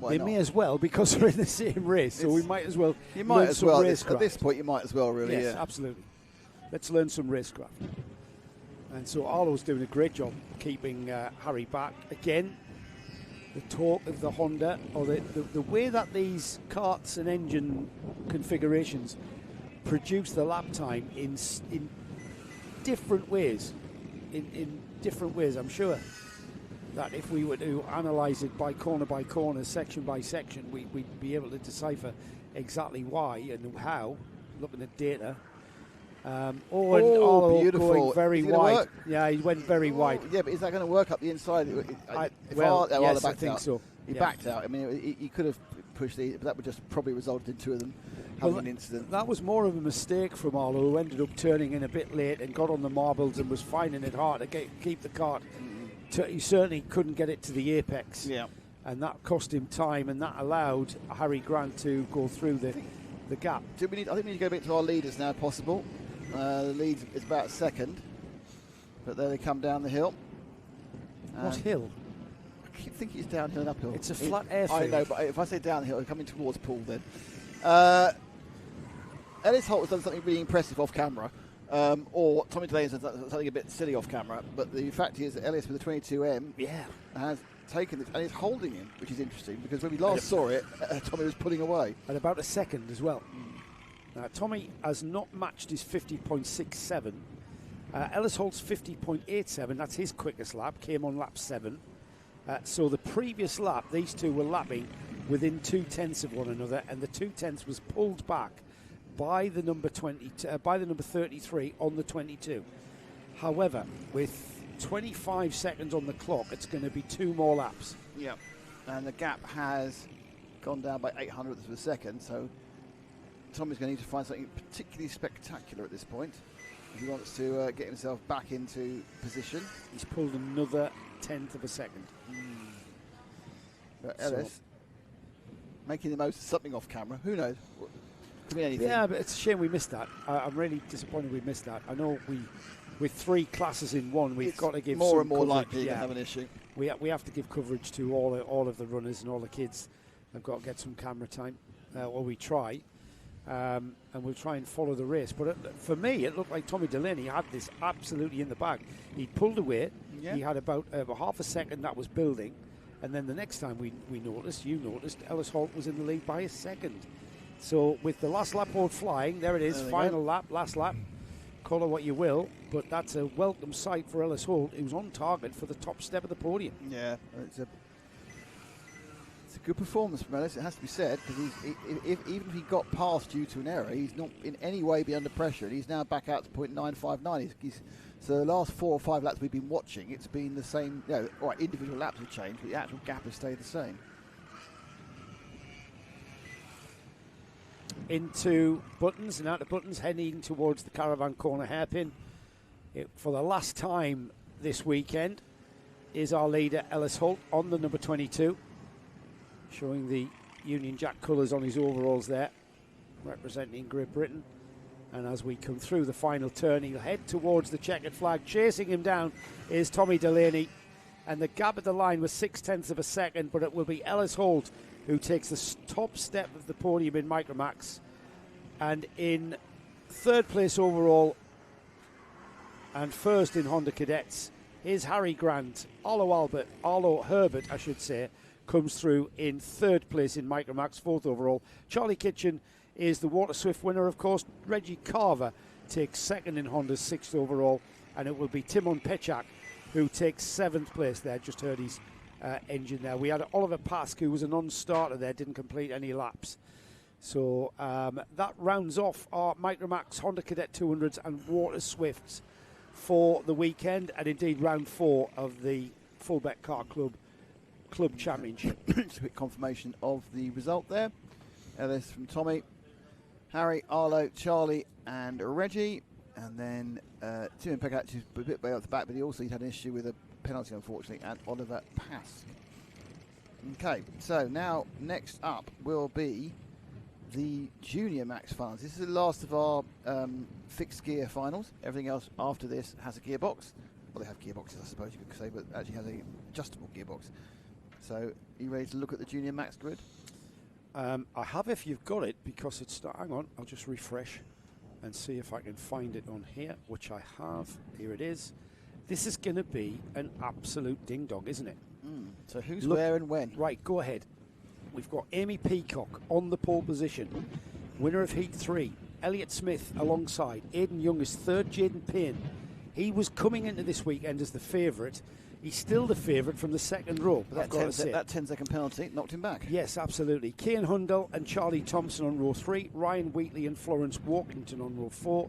they may as well, because they're in the same race. So we might as well. You might as well. Racecraft. At this point, you might as well, really. Yes, yeah, absolutely. Let's learn some racecraft. And so Arlo's doing a great job keeping Harry back. Again, the torque of the Honda, or the way that these carts and engine configurations produce the lap time in different ways. In different ways, I'm sure that if we were to analyse it by corner, section by section, we'd be able to decipher exactly why and how, looking at data. Beautiful. Going very wide. Yeah, he went very wide. Yeah, but is that going to work up the inside? I think so. He backed out. I mean, he could have push these, but that would just probably result in two of them having an incident. That was more of a mistake from Arlo, who ended up turning in a bit late and got on the marbles and was finding it hard to keep the kart. He certainly couldn't get it to the apex. Yeah. And that cost him time, and that allowed Harry Grant to go through the gap. I think we need to go back to our leaders now, if possible. The lead is about second, but there they come down the hill. What hill? I keep thinking it's downhill and uphill. It's a flat airfield. I know, but if I say downhill, I'm coming towards Paul then. Ellis Holt has done something really impressive off camera, or Tommy Delaney has done something a bit silly off camera, but the fact is that Ellis with the 22M has taken it and is holding him, which is interesting, because when we last saw it, Tommy was pulling away. At about a second as well. Tommy has not matched his 50.67. Ellis Holt's 50.87, that's his quickest lap, came on lap 7. So the previous lap, these two were lapping within 0.2 of one another, and the 0.2 was pulled back by the number 33 on the 22. However, with 25 seconds on the clock, it's going to be 2 more laps. Yeah, and the gap has gone down by 0.08 of a second, so Tommy's going to need to find something particularly spectacular at this point if he wants to get himself back into position. He's pulled another 1/10 of a second. But Ellis making the most of something off camera. Who knows? Could be anything. Yeah, but it's a shame we missed that. I'm really disappointed we missed that. I know with 3 classes in one, we've got to give more some and more coverage. likely to have an issue. We have to give coverage to all of the runners and all the kids. They've got to get some camera time, or we try. And we'll try and follow the race. But for me, it looked like Tommy Delaney had this absolutely in the bag. He pulled away. Yeah. He had about half a second that was building. And then the next time you noticed, Ellis Holt was in the lead by a second. So with the last lap board flying, there it is, final lap, last lap. Call it what you will, but that's a welcome sight for Ellis Holt, who's on target for the top step of the podium. Yeah, it's a good performance from Ellis, it has to be said, because even if he got past due to an error, he's not in any way be under pressure, and he's now back out to 0.959. So the last 4 or 5 laps we've been watching, it's been the same. All right, individual laps have changed, but the actual gap has stayed the same. Into Buttons and out of Buttons, heading towards the Caravan Corner hairpin. For the last time this weekend is our leader Ellis Holt on the number 22, showing the Union Jack colours on his overalls there, representing Great Britain. And as we come through the final turn, he'll head towards the checkered flag. Chasing him down is Tommy Delaney, and the gap at the line was 0.6 of a second, but it will be Ellis Holt who takes the top step of the podium in Micromax. And in 3rd place overall and 1st in Honda Cadets is Harry Grant. Arlo Herbert, I should say, comes through in 3rd place in Micromax, 4th overall. Charlie Kitchen is the Water Swift winner, of course. Reggie Carver takes 2nd in Honda's 6th overall, and it will be Timon Pechak who takes 7th place there. Just heard his engine there. We had Oliver Pask, who was a non-starter there, didn't complete any laps. So that rounds off our Micromax Honda Cadet 200s and Water Swifts for the weekend, and indeed round 4 of the Fulbeck Car Club Championship. Just a quick confirmation of the result there. Ellis from Tommy, Harry, Arlo, Charlie and Reggie, and then Timon Pechak is a bit way off the back, but he also had an issue with a penalty, unfortunately, and Oliver Pask. Okay, so now next up will be the Junior Max finals. This is the last of our fixed gear finals. Everything else after this has a gearbox. Well, they have gearboxes, I suppose you could say, but actually has an adjustable gearbox. So, are you ready to look at the Junior Max grid? I have, if you've got it, because it's hang on, I'll just refresh and see if I can find it on here, which I have. Here it is. This is going to be an absolute ding-dong, isn't it? So who's where and when? Right, go ahead. We've got Amy Peacock on the pole position, winner of Heat 3. Elliot Smith alongside. Aidan Young is 3rd. Jaden Payne. He was coming into this weekend as the favourite. He's still the favourite from the 2nd row, but I've got to say. That 10-second penalty knocked him back. Yes, absolutely. Cian Hundell and Charlie Thompson on row 3. Ryan Wheatley and Florence Walkington on row 4.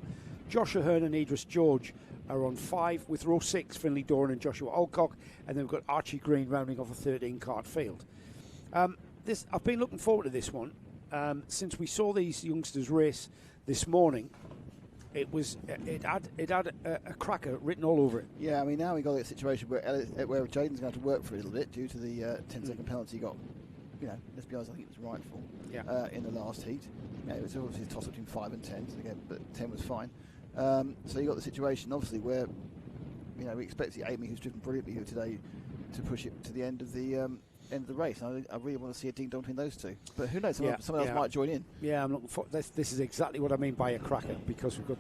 Josh Ahern and Idris George are on 5, with row 6, Finlay Doran and Joshua Alcock. And then we've got Archie Green rounding off a 13-cart field. I've been looking forward to this one since we saw these youngsters race this morning. It had a cracker written all over it. Yeah, I mean, now we got a situation where Jaden's going to have to work for a little bit due to the 10-second penalty he got. You know, let's be honest, I think it was rightful. Yeah. In the last heat, it was obviously a toss between 5 and 10. So again, but 10 was fine. So you got the situation, obviously, where we expect Amy, who's driven brilliantly here today, to push it to the end of the race. I really want to see a ding dong between those two. But who knows? Someone else might join in. Yeah, I'm looking for this. This is exactly what I mean by a cracker, because we've got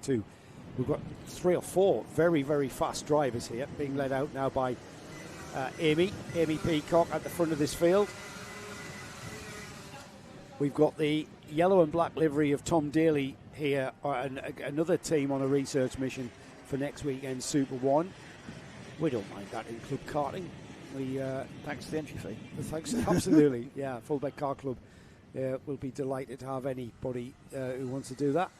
3 or 4 very, very fast drivers here being led out now by Amy Peacock at the front of this field. We've got the yellow and black livery of Tom Daly here, another team on a research mission for next weekend Super 1. We don't mind that in club karting. Thanks to the entry fee. Thanks, absolutely. Yeah, Fulbeck Car Club will be delighted to have anybody who wants to do that.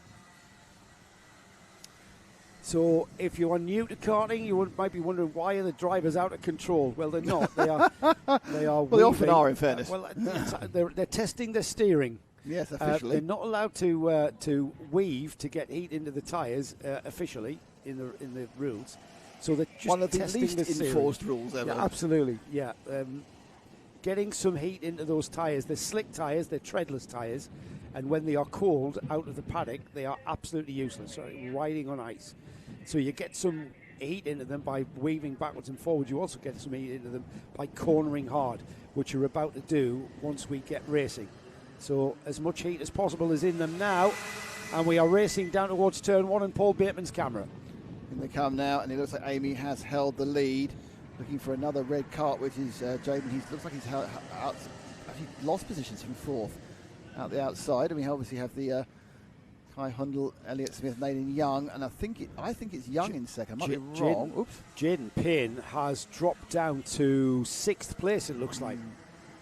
So, if you are new to karting, you might be wondering, why are the drivers out of control? Well, they're not. They are. Well, they often are, in fairness. Well, they're testing their steering. Yes, officially. They're not allowed to weave to get heat into the tyres officially in the rules. So they're just one of the testing least enforced rules ever. Yeah, absolutely. Yeah, getting some heat into those tyres. They're slick tyres. They're treadless tyres, and when they are cold out of the paddock, they are absolutely useless. So riding on ice. So you get some heat into them by weaving backwards and forwards. You also get some heat into them by cornering hard, which you're about to do once we get racing. So as much heat as possible is in them now, and we are racing down towards turn 1 and Paul Bateman's camera. In they come now, and it looks like Amy has held the lead, looking for another red cart, which is Jaden. He looks like he's actually lost positions from 4th out the outside, and we obviously have the Kai Hundle, Elliot Smith, Nathan Young, and I think it's Young in second. I might be wrong. Oops. Jaden Payne has dropped down to 6th place, it looks like.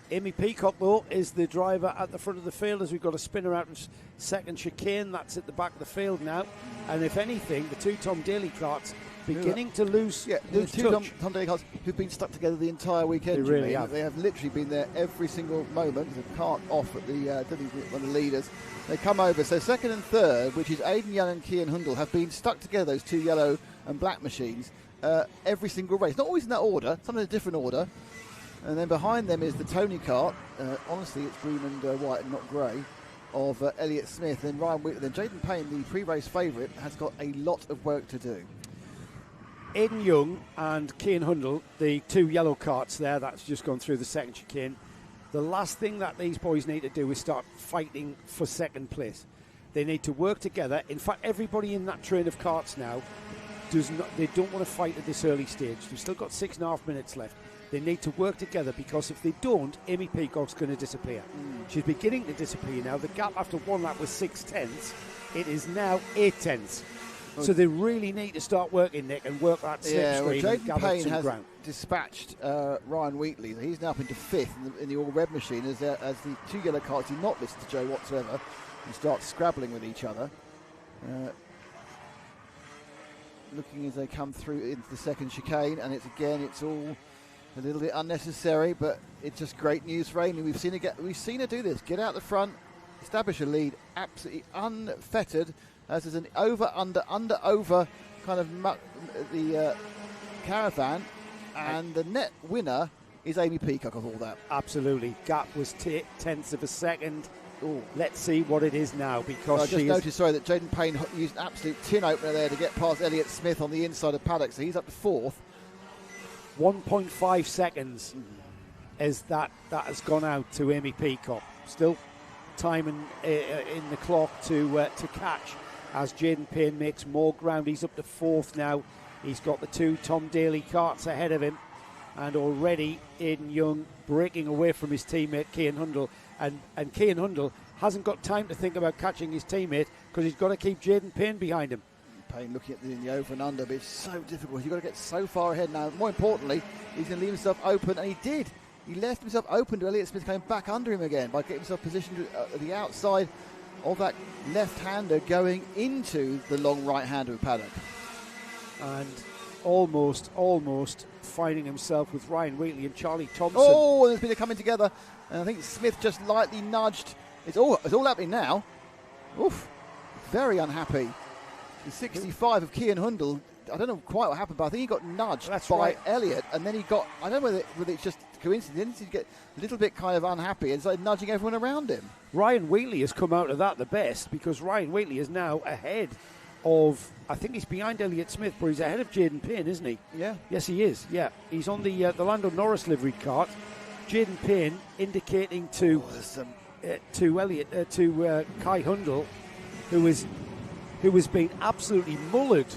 Amy Peacock, though, is the driver at the front of the field as we've got a spinner out in second chicane. That's at the back of the field now. And if anything, the 2 Tom Daly carts beginning to lose the 2 touch. Tom Daly carts who've been stuck together the entire weekend. They really have. They have literally been there every single moment. The cart off at the one of the leaders. They come over. So second and third, which is Aidan Young and Kian Hundle, have been stuck together, those 2 yellow and black machines, every single race. Not always in that order, sometimes in a different order. And then behind them is the Tony kart. Honestly, it's green and white and not grey, of Elliot Smith. And Ryan Wheatley. Then Jaden Payne, the pre-race favourite, has got a lot of work to do. Aidan Young and Kian Hundle, the 2 yellow carts there, that's just gone through the second chicane. The last thing that these boys need to do is start fighting for second place. They need to work together. In fact, everybody in that train of carts now they don't want to fight at this early stage. We've still got 6.5 minutes left. They need to work together, because if they don't, Amy Peacock's going to disappear. She's beginning to disappear now. The gap after 1 lap was 6/10. It is now 8/10. So they really need to start working, Nick, and work that slipstream and gather some ground. Dispatched Ryan Wheatley. He's now up into 5th in the all-red machine as the 2 yellow carts do not listen to Joe whatsoever and start scrabbling with each other. Looking as they come through into the second chicane, and it's all a little bit unnecessary, but it's just great news for Amy. We've seen her do this. Get out the front, establish a lead, absolutely unfettered. As there's an over kind of the caravan, and the net winner is Amy Peacock of all that. Absolutely. Gap was 10ths of a second. Ooh, let's see what it is now, because I just noticed, that Jaden Payne used an absolute tin opener there to get past Elliot Smith on the inside of paddock, so he's up to 4th. 1.5 seconds as that has gone out to Amy Peacock. Still time in the clock to catch as Jaden Payne makes more ground. He's up to 4th now. He's got the 2 Tom Daly carts ahead of him, and already Aidan Young breaking away from his teammate Kian Hundle, and Kian Hundle hasn't got time to think about catching his teammate because he's got to keep Jaden Payne behind him. Payne looking at the over and under, but it's so difficult. You've got to get so far ahead now. More importantly, he's going to leave himself open, and he did. He left himself open to Elliot Smith coming back under him again by getting himself positioned at the outside of that left-hander going into the long right-hander of paddock. And almost finding himself with Ryan Wheatley and Charlie Thompson. Oh, there's been a coming together, and I think Smith just lightly nudged. It's all happening now. Oof, very unhappy. The 65 of Cian Hundle. I don't know quite what happened, but I think he got nudged by Elliott, and then he got. I don't know whether it's just coincidence. He get a little bit kind of unhappy and started nudging everyone around him. Ryan Wheatley has come out of that the best, because Ryan Wheatley is now ahead of. I think he's behind Elliott Smith, but he's ahead of Jaden Payne, isn't he? Yeah. Yes, he is. Yeah, he's on the Lando Norris liveried cart. Jaden Payne indicating to Elliott to Kai Hundle, who has been absolutely mullered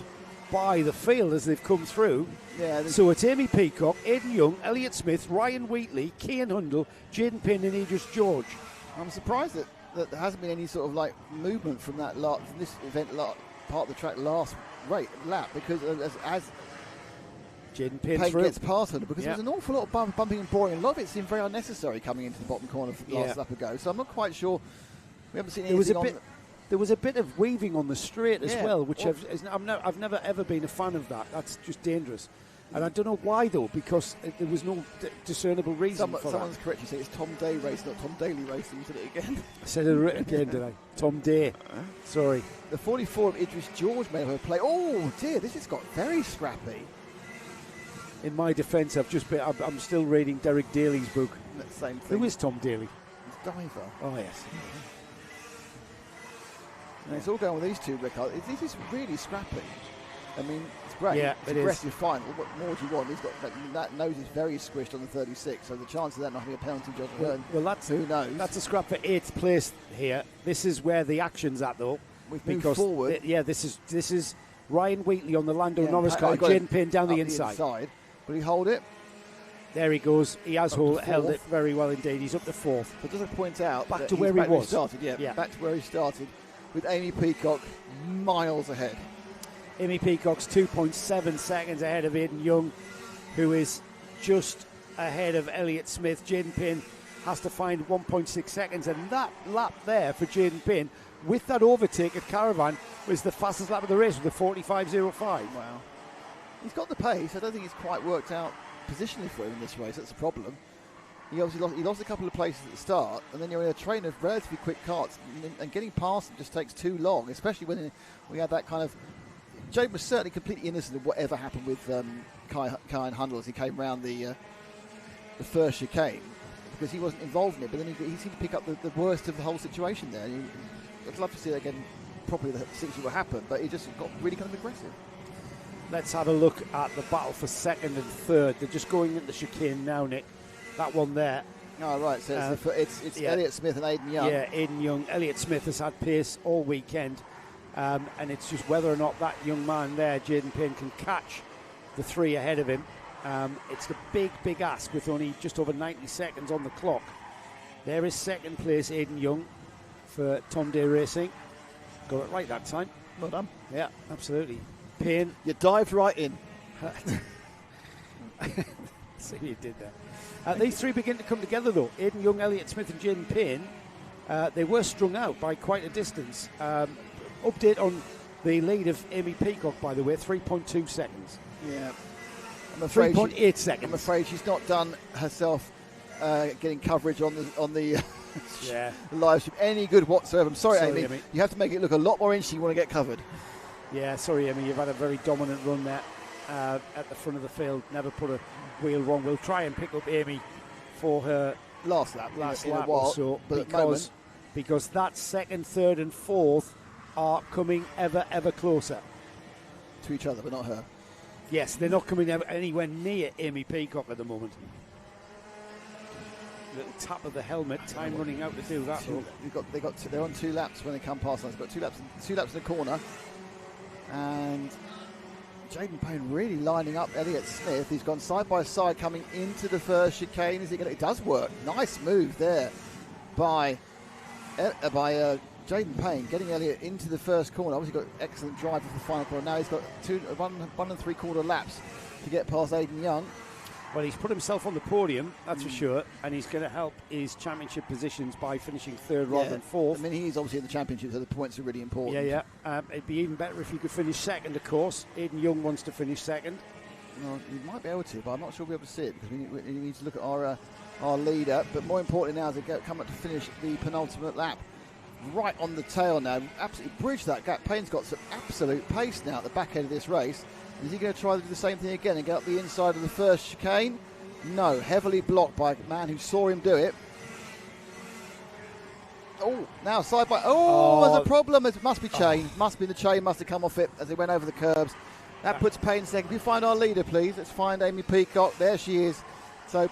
by the field as they've come through. Yeah. So it's Amy Peacock, Aidan Young, Elliott Smith, Ryan Wheatley, Cian Hundle, Jaden Payne, and Idris George. I'm surprised that there hasn't been any sort of like movement from that from this event part of the track last lap, because as Jaden Payne gets past Hundle, because there was an awful lot of bumping and boring. A lot of it seemed very unnecessary coming into the bottom corner last lap ago. So I'm not quite sure. We haven't seen anything There was a bit of weaving on the straight as well, which I've never ever been a fan of that. That's just dangerous. And I don't know why, though, because there was no discernible reason for someone's that. correct. You say it's Tom Day race, not Tom Daly racing. You said it again. I said it again, did I? Tom Day. Sorry. The 44 of Idris George made her play. Oh, dear, this has got very scrappy. In my defence, I'm still reading Derek Daly's book. That same thing. Who is Tom Daly? He's Diver. Oh, yes. And it's all going with these two, Rick. This is really scrappy. I mean, it's great. Yeah, it's aggressive, fine. What more do you want? He's got that nose is very squished on the 36, so the chance of that not having a penalty judge who knows? That's a scrap for 8th place here. This is where the action's at, though. We've moved forward. This is Ryan Wheatley on the Lando Norris car, Jaden Payne down the inside. Will he hold it? There he goes. He has held it very well indeed. He's up to 4th. But does it point out back to where he was? Started, back to where he started, with Amy Peacock miles ahead. Amy Peacock's 2.7 seconds ahead of Aidan Young, who is just ahead of Elliott Smith. Jaden Payne has to find 1.6 seconds, and that lap there for Jaden Payne, with that overtake at Caravan, was the fastest lap of the race with a 45.05. Wow. He's got the pace. I don't think it's quite worked out positionally for him in this race. That's the problem. He obviously lost a couple of places at the start, and then you're in a train of relatively quick karts, and getting past them just takes too long, especially when we had that kind of... Jade was certainly completely innocent of whatever happened with Kai Hundle as he came round the first chicane, because he wasn't involved in it, but then he seemed to pick up the worst of the whole situation there. I'd love to see that again properly, see what happened, but he just got really kind of aggressive. Let's have a look at the battle for 2nd and 3rd. They're just going into chicane now, Nick. That one there. Oh, right, so it's Elliott Smith and Aidan Young. Yeah, Aidan Young. Elliott Smith has had pace all weekend. And it's just whether or not that young man there, Jaden Payne, can catch the 3 ahead of him. It's a big ask with only just over 90 seconds on the clock. There is 2nd place, Aidan Young, for Tom Day Racing. Got it right that time. Well done. Yeah, absolutely. Payne. You dived right in. See what you did there. These 3 begin to come together, though. Aidan Young, Elliott Smith and Jaden Payne. They were strung out by quite a distance. Update on the lead of Amy Peacock, by the way, 3.2 seconds. Yeah. 3.8 seconds. I'm afraid she's not done herself getting coverage on the live stream any good whatsoever. I'm sorry, Amy. You have to make it look a lot more interesting. You want to get covered. Yeah, sorry, Amy. You've had a very dominant run there at the front of the field. Never put a wheel wrong. We'll try and pick up Amy for her last lap or so, because that 2nd, 3rd and 4th are coming ever closer to each other, but not her. Yes, they're not coming anywhere near Amy Peacock at the moment. Little tap of the helmet, time running out to do that. They're on 2 laps when they come past us. They've got 2 laps in the corner, and Jaden Payne really lining up Elliott Smith. He's gone side by side coming into the first chicane. It does work. Nice move there by Jaden Payne, getting Elliott into the first corner. Obviously got excellent drive for the final corner. Now he's got 1 3/4 laps to get past Aidan Young. Well, he's put himself on the podium, that's for sure, and he's going to help his championship positions by finishing third rather than fourth. I mean, he's obviously in the championship, so the points are really important. Yeah. It'd be even better if he could finish second, of course. Aidan Young wants to finish second. Well, he might be able to, but I'm not sure we'll be able to see it because we need to look at our leader. But more importantly now, as they come up to finish the penultimate lap, right on the tail now, absolutely bridged that gap. Payne's got some absolute pace now at the back end of this race. Is he going to try to do the same thing again and get up the inside of the first chicane? No, heavily blocked by a man who saw him do it. Oh, now side by... Oh, there's a problem. It must be chain. Must be the chain. Must have come off it as they went over the curbs. That puts Payne second. Can you find our leader, please? Let's find Amy Peacock. There she is. So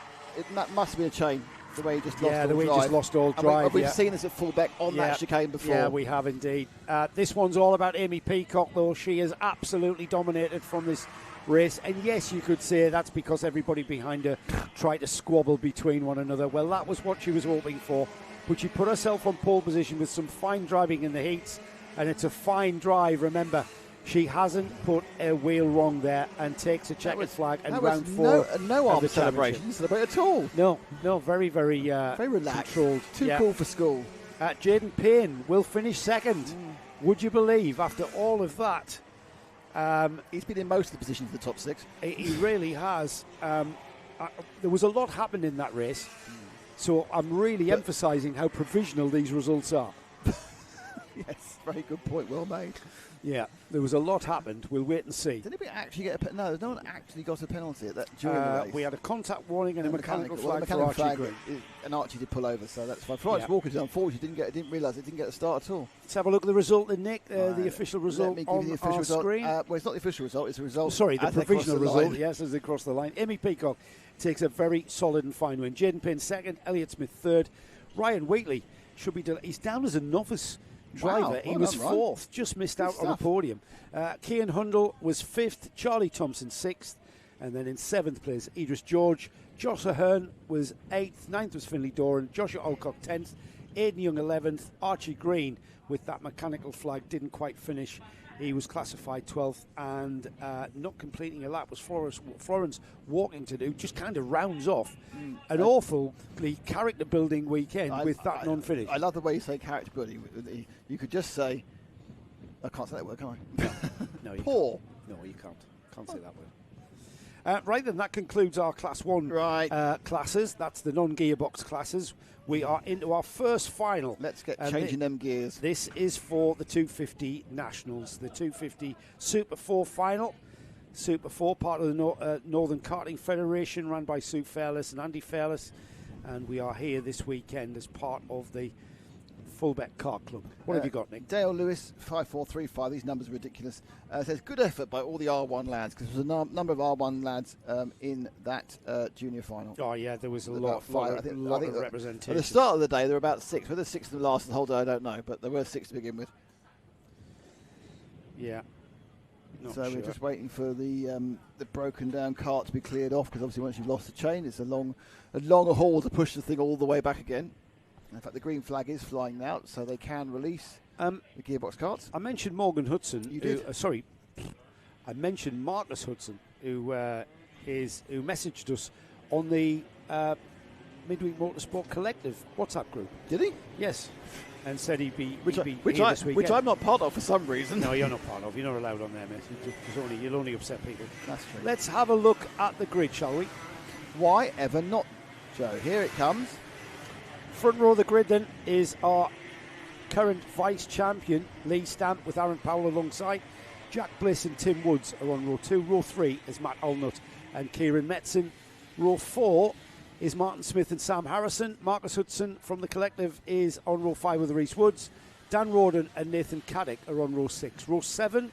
that must be a chain. The way he just lost all drive. Yeah, the way he just lost all drive. We've seen this at Fulbeck on that chicane before. Yeah, we have indeed. This one's all about Amy Peacock, though. She has absolutely dominated from this race. And yes, you could say that's because everybody behind her tried to squabble between one another. Well, that was what she was hoping for. But she put herself on pole position with some fine driving in the heats. And it's a fine drive, remember. She hasn't put a wheel wrong there and takes a checkered flag and round four. No arm celebration at all. No, very, very relaxed. Controlled. Too cool for school. Jaden Payne will finish second. Would you believe, after all of that? He's been in most of the positions of the top six. He really has. There was a lot happened in that race, so I'm really emphasising how provisional these results are. Yes, very good point, well made. Yeah, there was a lot happened. We'll wait and see. Did anybody actually get a penalty? No, no one actually got a penalty at that during the race. We had a contact warning and a mechanical flag for Archie Green. And Archie did pull over, so that's fine. Florence Walker, unfortunately, didn't realise it didn't get a start at all. Let's have a look at the result then, Nick. The official result on our screen. Well, it's not the official result, it's the result. Sorry, the provisional result, yes, as they cross the line. Amy Peacock takes a very solid and fine win. Jaden Payne second, Elliot Smith third. Ryan Wheatley should be he's down as a novice driver. Wow, he was fourth, just missed out on the podium. Cian Hundle was fifth, Charlie Thompson sixth, and then in seventh place, Idris George. Josh Ahern was eighth, ninth was Finlay Doran, Joshua Alcock 10th, Aidan Young 11th, Archie Green with that mechanical flag didn't quite finish. He was classified 12th, and not completing a lap was Florence Walkington, who just kind of rounds off an awfully character-building weekend with that non-finish. I love the way you say character-building. You could just say, I can't say that word, can I? No, you poor. Can't. No, you can't. Can't say that word. Right then, that concludes our Class 1 classes. That's the non-gearbox classes. We are into our first final. Let's get changing them gears. This is for the 250 Nationals, the 250 Super 4 final. Super 4, part of the Northern Karting Federation, run by Sue Fairless and Andy Fairless. And we are here this weekend as part of the Fulbeck Kart Club. What have you got, Nick? Dale Lewis, 5435. These numbers are ridiculous. Says good effort by all the R1 lads, because there was a number of R1 lads in that junior final. Oh yeah, there was a lot of representation. At the start of the day, there were about six. Whether six of them lasted the whole day, I don't know, but there were six to begin with. Yeah. We're just waiting for the broken down cart to be cleared off, because obviously once you've lost the chain, it's a long haul to push the thing all the way back again. In fact, the green flag is flying now, so they can release the gearbox carts. I mentioned Morgan Hudson. You did? I mentioned Marcus Hudson, who messaged us on the Midweek Motorsport Collective WhatsApp group. Did he? Yes, and said he'd be which here this weekend. Which I'm not part of for some reason. No, you're not part of. You're not allowed on there, mate. You'll only upset people. That's true. Let's have a look at the grid, shall we? Why ever not, Joe? Here it comes. Front row of the grid then is our current vice champion, Lee Stamp, with Aaron Powell alongside. Jack Bliss and Tim Woods are on row 2. Row 3 is Matt Allnut and Kieran Metzen. Row 4 is Martin Smith and Sam Harrison. Marcus Hudson from the collective is on row 5 with Reese Woods. Dan Roden and Nathan Caddick are on row 6. Row 7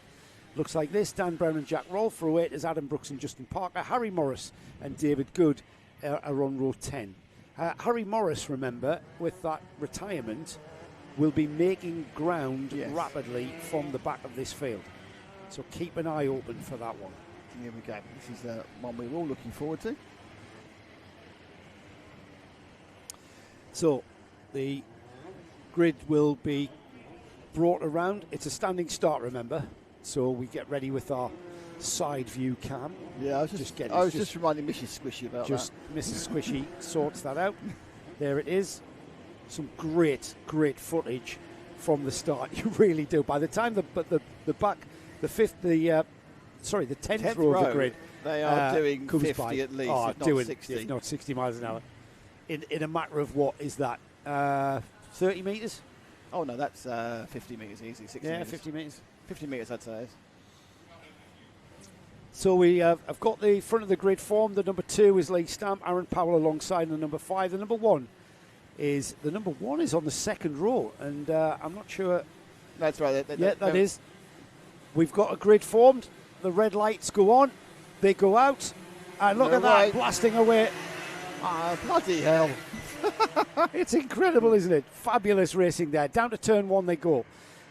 looks like this. Dan Brown and Jack Rolfe. Row 8 is Adam Brooks and Justin Parker. Harry Morris and David Good are on row 10. Harry Morris, remember, with that retirement, will be making ground rapidly from the back of this field. So keep an eye open for that one. Here we go. This is one we're all looking forward to. So the grid will be brought around. It's a standing start, remember. So we get ready with our side view cam. Yeah, I was just reminding Mrs. Squishy about that. Mrs. Squishy sorts that out. There it is. Some great footage from the start. You really do. By the time the 10th row of the grid, they are doing comes 50 by, at least, if not 60. If not 60 miles an hour. In a matter of what is that? 30 metres? Oh no, that's 50 metres easy. 60 yeah, metres. 50 metres. 50 metres, I'd say. So we have got the front of the grid formed. The number 2 is Lee Stamp, Aaron Powell alongside the number 5. The number 1 is on the second row, and I'm not sure. That's right. That is. We've got a grid formed. The red lights go on. They go out. And look at that, blasting away. Ah, bloody hell. It's incredible, isn't it? Fabulous racing there. Down to turn 1 they go.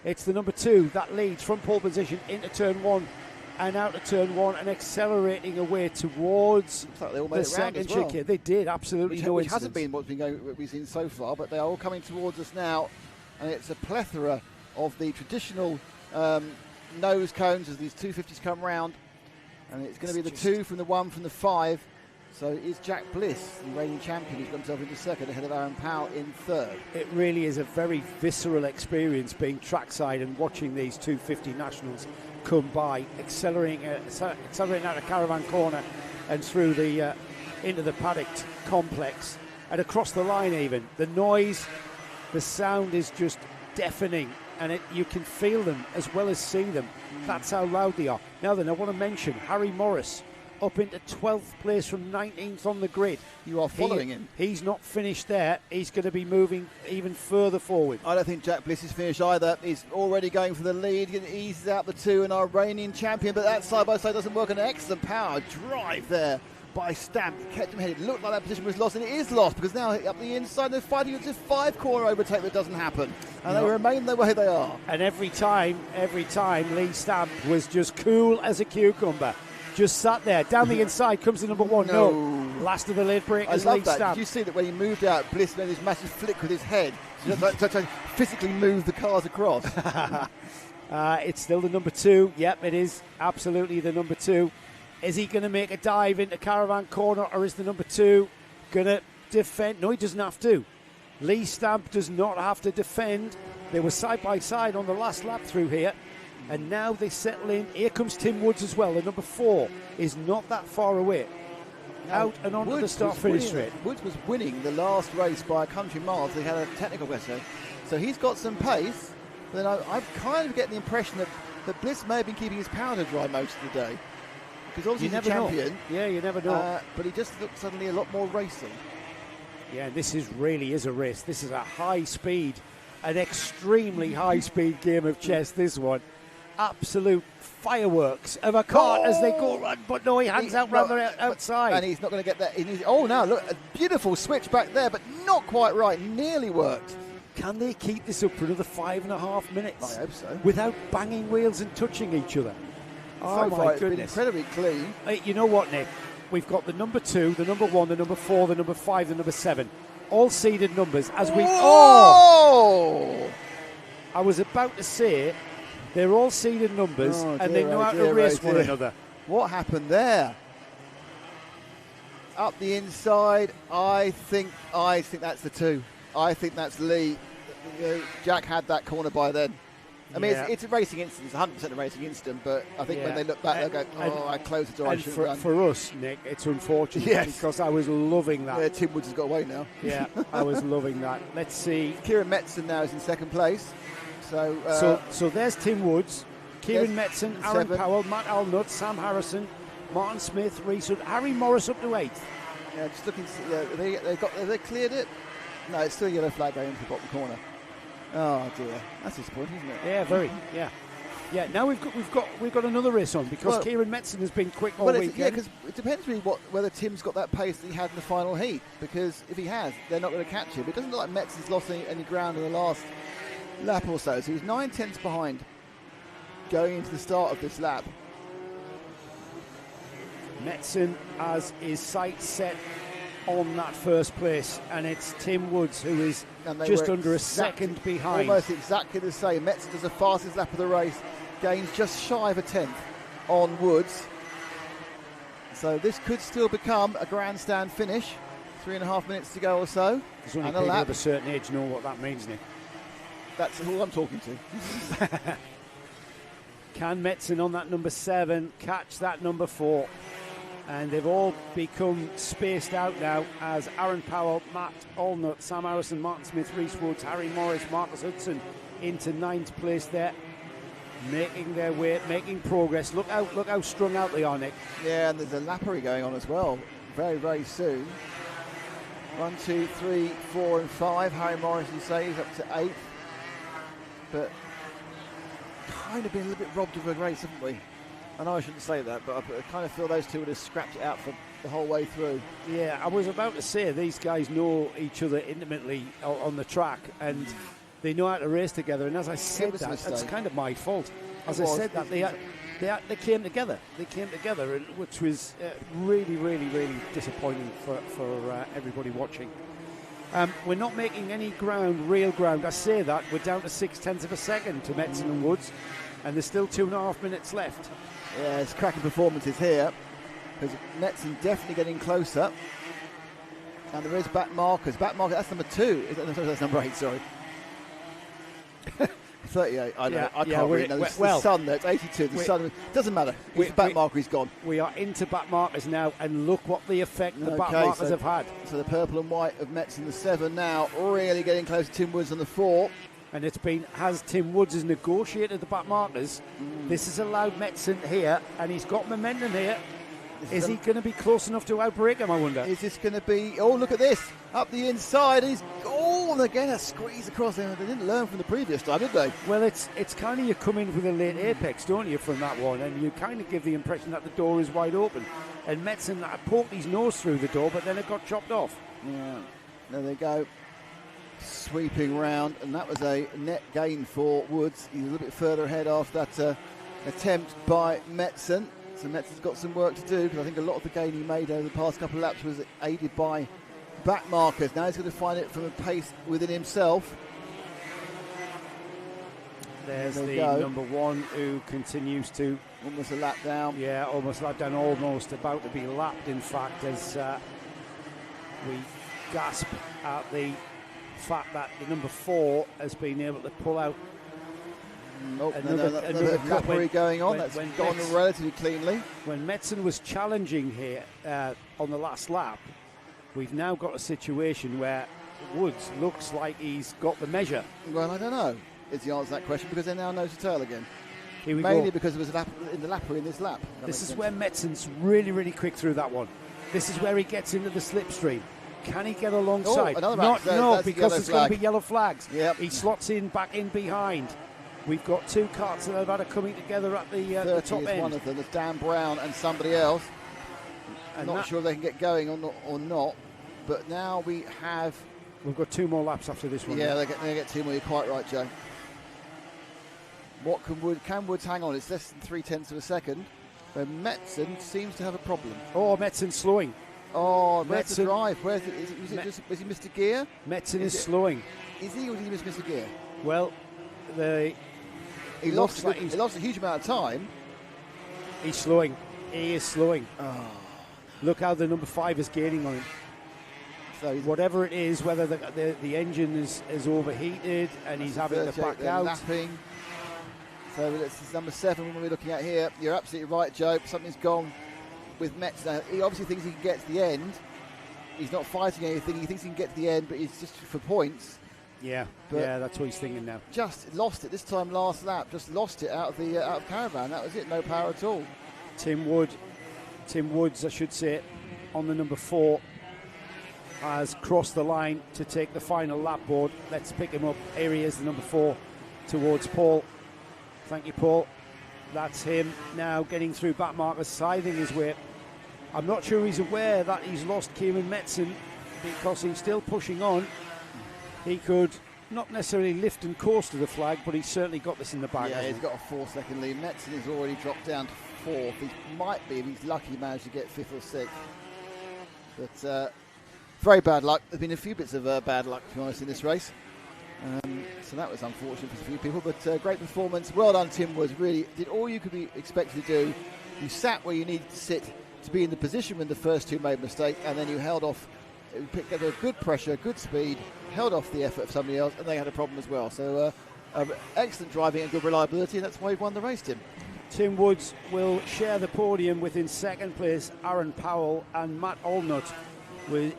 It's the number 2 that leads from pole position into turn 1 and out of turn 1 and accelerating away towards the second chicane. They did, absolutely. Which hasn't been what we've seen so far, but they are all coming towards us now, and it's a plethora of the traditional nose cones as these 250s come round, and it's going to be the 2 from the 1 from the 5. So is Jack Bliss, the reigning champion, who's got himself into second ahead of Aaron Powell in third. It really is a very visceral experience being trackside and watching these 250 nationals come by, accelerating out of Caravan Corner and through the into the paddock complex and across the line. Even the noise, the sound is just deafening, and you can feel them as well as see them. That's how loud they are. Now then, I want to mention Harry Morris up into 12th place from 19th on the grid. You are following him. He's not finished there. He's going to be moving even further forward. I don't think Jack Bliss is finished either. He's already going for the lead. He eases out the 2 and our reigning champion, but that side-by-side doesn't work. An excellent power drive there by Stamp. Kept him headed. It looked like that position was lost, and it is lost because now up the inside they're fighting with just 5 corner overtake that doesn't happen. And they remain the way they are. And every time, Lee Stamp was just cool as a cucumber. Just sat there. Down the inside comes the number 1. No. Last of the late breakers, Lee Stamp. Did you see that when he moved out, Bliss made this massive flick with his head to physically move the cars across? It's still the number 2. Yep, it is absolutely the number 2. Is he going to make a dive into Caravan Corner, or is the number 2 going to defend? No, he doesn't have to. Lee Stamp does not have to defend. They were side by side on the last lap through here. And now they settle in. Here comes Tim Woods as well. The number 4 is not that far away. Out and onto the start-finish straight. Woods was winning the last race by a country mile. They had a technical question. So he's got some pace. But then I'm kind of getting the impression that Bliss may have been keeping his powder dry most of the day. Because obviously he's a champion. Yeah, you never know. But he just looks suddenly a lot more racing. Yeah, this really is a race. This is a high-speed, an extremely high-speed game of chess, this one. Absolute fireworks of a cart as they go run, but no, he hangs out rather outside. And he's not going to get that. Now look, a beautiful switch back there, but not quite right. Nearly worked. Can they keep this up for another 5.5 minutes? I hope so. Without banging wheels and touching each other. Oh my goodness. It's been incredibly clean. You know what, Nick? We've got the number 2, the number 1, the number 4, the number 5, the number 7. All seeded numbers as we... Oh! I was about to say... They're all seeded numbers, and they know how to race one another. What happened there? Up the inside, I think that's the 2. I think that's Lee. Jack had that corner by then. I mean, it's a racing instant. It's 100% a racing instant, but I think when they look back, they'll go, I closed the door, I shouldn't run. For us, Nick, it's unfortunate because I was loving that. Yeah, Tim Woods has got away now. Yeah, I was loving that. Let's see. Kieran Metzen now is in second place. So there's Tim Woods, Kieran Metzen, Aaron Powell, Matt Alnutt, Sam Harrison, Martin Smith, Reese Hood, Harry Morris up to 8th. Yeah, just looking. Have they cleared it? No, it's still a yellow flag going into the bottom corner. Oh dear, that's disappointing, isn't it? Yeah, very. Yeah. Now we've got another race on because Kieran Metzen has been quick all weekend. Yeah, because it depends really whether Tim's got that pace that he had in the final heat. Because if he has, they're not going to catch him. It doesn't look like Metzen's lost any ground in the last lap or so. So he's 9/10 behind going into the start of this lap. Metzen has his sights set on that first place, and it's Tim Woods who is just under a second behind. Almost exactly the same. Metzen does the fastest lap of the race, gains just shy of a 10th. on Woods. So this could still become a grandstand finish. 3.5 minutes to go or so. There's only and a people lap. of a certain age know what that means, Nick. That's who I'm talking to. Can Metzen on that number 7 catch that number 4? And they've all become spaced out now as Aaron Powell, Matt Allnut, Sam Harrison, Martin Smith, Reece Woods, Harry Morris, Marcus Hudson into 9th place there, making their way, making progress. Look how strung out they are, Nick. Yeah, and there's a lappery going on as well very, very soon. 1, 2, 3, 4 and 5. Harry Morris, you say, is up to 8th. But kind of been a little bit robbed of a race, haven't we? I know I shouldn't say that, but I kind of feel those two would have scrapped it out for the whole way through. Yeah, I was about to say these guys know each other intimately on the track, and they know how to race together. And as I said that, that's kind of my fault. As I said that, they came together. They came together, which was really, really, really disappointing for everybody watching. We're not making any real ground. I say that we're down to 0.6 of a second to Metzen and Woods, and there's still 2.5 minutes left. Yeah, it's cracking performances here because Metzen definitely getting closer, and there is back markers. Back marker, that's number 2. That's number 8. Sorry. 38. I know. Yeah, I can't read. The sun there. It's 82. The sun doesn't matter. The back marker is gone. We are into back markers now, and look what the effect the back markers have had. So the purple and white of Metzen the 7 now, really getting close to Tim Woods on the 4. And has Tim Woods has negotiated the back markers. This has allowed Metzen here, and he's got momentum here. Is he going to be close enough to outbreak him, I wonder? Is this going to be... Oh, look at this. Up the inside. And again, a squeeze across there. They didn't learn from the previous time, did they? Well, it's kind of you come in with a late apex, don't you, from that one, and you kind of give the impression that the door is wide open. And Metzen poked his nose through the door, but then it got chopped off. Yeah, there they go. Sweeping round, and that was a net gain for Woods. He's a little bit further ahead after that attempt by Metzen. So Metzen's got some work to do, because I think a lot of the gain he made over the past couple of laps was aided by back markers. Now he's going to find it from a pace within himself. There's the number 1 who continues to... Almost a lap down. Yeah, almost lap down, almost about to be lapped, in fact, as we gasp at the fact that the number 4 has been able to pull out another lappery going on. That's gone relatively cleanly. When Metzen was challenging here on the last lap, we've now got a situation where Woods looks like he's got the measure. Well, I don't know is the answer to that question, because they're now nose to tail again. Here we Mainly go. because there was a lap in the lappery in this lap. This is where Metzen's really, really quick through that one. This is where he gets into the slipstream. Can he get alongside? No, because there's going to be yellow flags. Yep. He slots back in behind. We've got 2 karts that are coming together at the top is end. One of them. There's Dan Brown and somebody else. I'm not sure if they can get going or not. But now we've got 2 more laps after this one. Yeah, they get 2 more. You're quite right, Joe. What can Woods hang on? It's less than 0.3 of a second. But Metzen seems to have a problem. Oh, Metzen's slowing. Oh, where's the drive? Where's it? Is he missed a gear? Metzen is slowing. Is he, or did he just miss a gear? Well, he lost a huge amount of time. He's slowing. He is slowing. Oh. Look how the number 5 is gaining on him. So whatever it is, whether the engine is overheated and he's having to back out. Lapping. So this is number 7 we're looking at here. You're absolutely right, Joe. Something's gone with Metz now. He obviously thinks he can get to the end. He's not fighting anything. He thinks he can get to the end, but it's just for points. Yeah, that's what he's thinking now. Just lost it this time last lap. Just lost it out of Caravan. That was it. No power at all. Tim Woods, I should say, on the number 4, has crossed the line to take the final lap board. Let's pick him up. Here he is, the number 4, towards Paul. Thank you, Paul. That's him now getting through back markers, scything his way. I'm not sure he's aware that he's lost Kieran Metzen, because he's still pushing on. He could not necessarily lift and course to the flag, but he's certainly got this in the bag. Yeah, he's got a 4-second lead. Metzen has already dropped down to 4th. He might be, if he's lucky, managed to get 5th or 6th. But very bad luck. There's been a few bits of bad luck, to be honest, in this race. So that was unfortunate for a few people, but great performance. Well done, Tim Woods. Really did all you could be expected to do. You sat where you needed to sit to be in the position when the first two made a mistake, and then you held off. You picked up a good pressure, good speed, held off the effort of somebody else, and they had a problem as well. So excellent driving and good reliability, and that's why you've won the race, Tim. Tim Woods will share the podium with, in second place, Aaron Powell, and Matt Allnut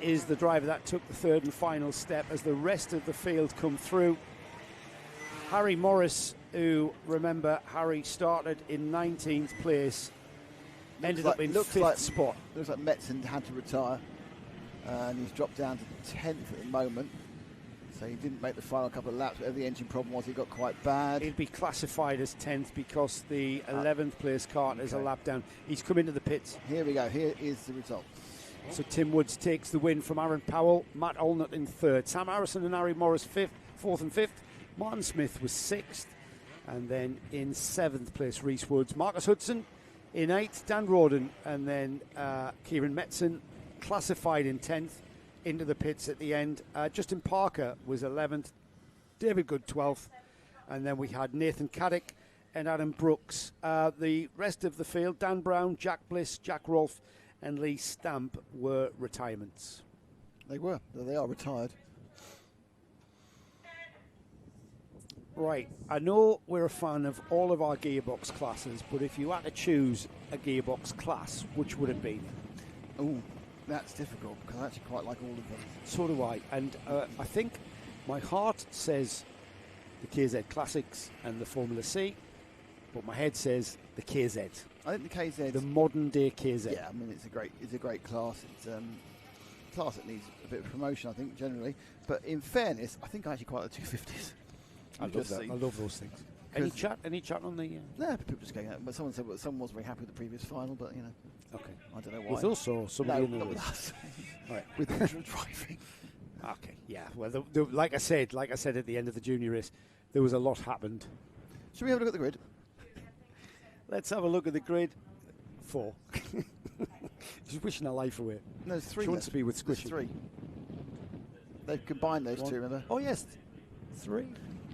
is the driver that took the third and final step as the rest of the field come through. Harry Morris, who, remember, Harry started in 19th place, ended up in 5th spot. Looks like Metzen had to retire, and he's dropped down to 10th at the moment. So he didn't make the final couple of laps. Whatever the engine problem was, he got quite bad. He'll be classified as 10th because the 11th place Carter is a lap down. He's come into the pits. Here we go. Here is the result. So Tim Woods takes the win from Aaron Powell. Matt Allnut in third. Sam Harrison and Harry Morris fourth and fifth. Martin Smith was sixth. And then in seventh place, Reese Woods. Marcus Hudson in eighth. Dan Rawdon. And then Kieran Metzen classified in 10th. Into the pits at the end. Justin Parker was 11th, David Good 12th, and then we had Nathan Caddick and Adam Brooks. The rest of the field, Dan Brown, Jack Bliss, Jack Rolfe and Lee Stamp were retirements. They were. They are retired. Right, I know we're a fan of all of our gearbox classes, but if you had to choose a gearbox class, which would it be? Ooh. That's difficult because I actually quite like all of them. So do I. And I think my heart says the KZ Classics and the Formula C, but my head says the KZ. I think the KZ, the modern day KZ. Yeah, I mean it's a great class. It's a class that needs a bit of promotion, I think, generally. But in fairness, I think I actually quite like the 250s. I love that. I love those things. Any chat on the? No, people just going out. But someone said someone was very happy with the previous final, but you know. Okay. I don't know why. With us or somebody in the not with us. Right. With ultra driving. Okay. Yeah. Well, like I said at the end of the junior race, there was a lot happened. Should we have a look at the grid? Let's have a look at the grid. 4. Just wishing her life away. No, there's 3. She wants to be with Squishy. 3. They've combined those 2, remember? Oh yes, 3.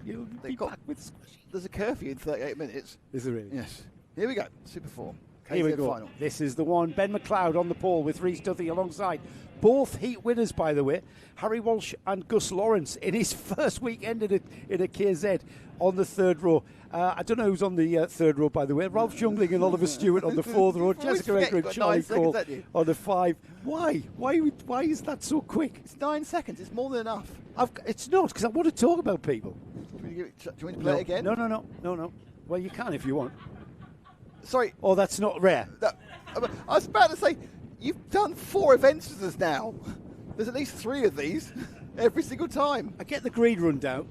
You'll be back with Squishy. There's a curfew in 38 minutes. Is there really? Yes. Here we go. Super 4. Here we go. Final. This is the one. Ben McLeod on the pole with Rhys Duthie alongside. Both heat winners, by the way. Harry Walsh and Gus Lawrence in his first weekend in a KZ on the third row. I don't know who's on the third row, by the way. Ralph Jungling and Oliver Stewart on the fourth row. Jessica Egger and Charlie Cole on the 5. Why? Why is that so quick? It's 9 seconds. It's more than enough. It's not, because I want to talk about people. Do you want me to play it again? No. Well, you can if you want. Sorry. Oh, that's not rare. No, I was about to say, you've done 4 events with us now. There's at least 3 of these every single time. I get the grid rundown,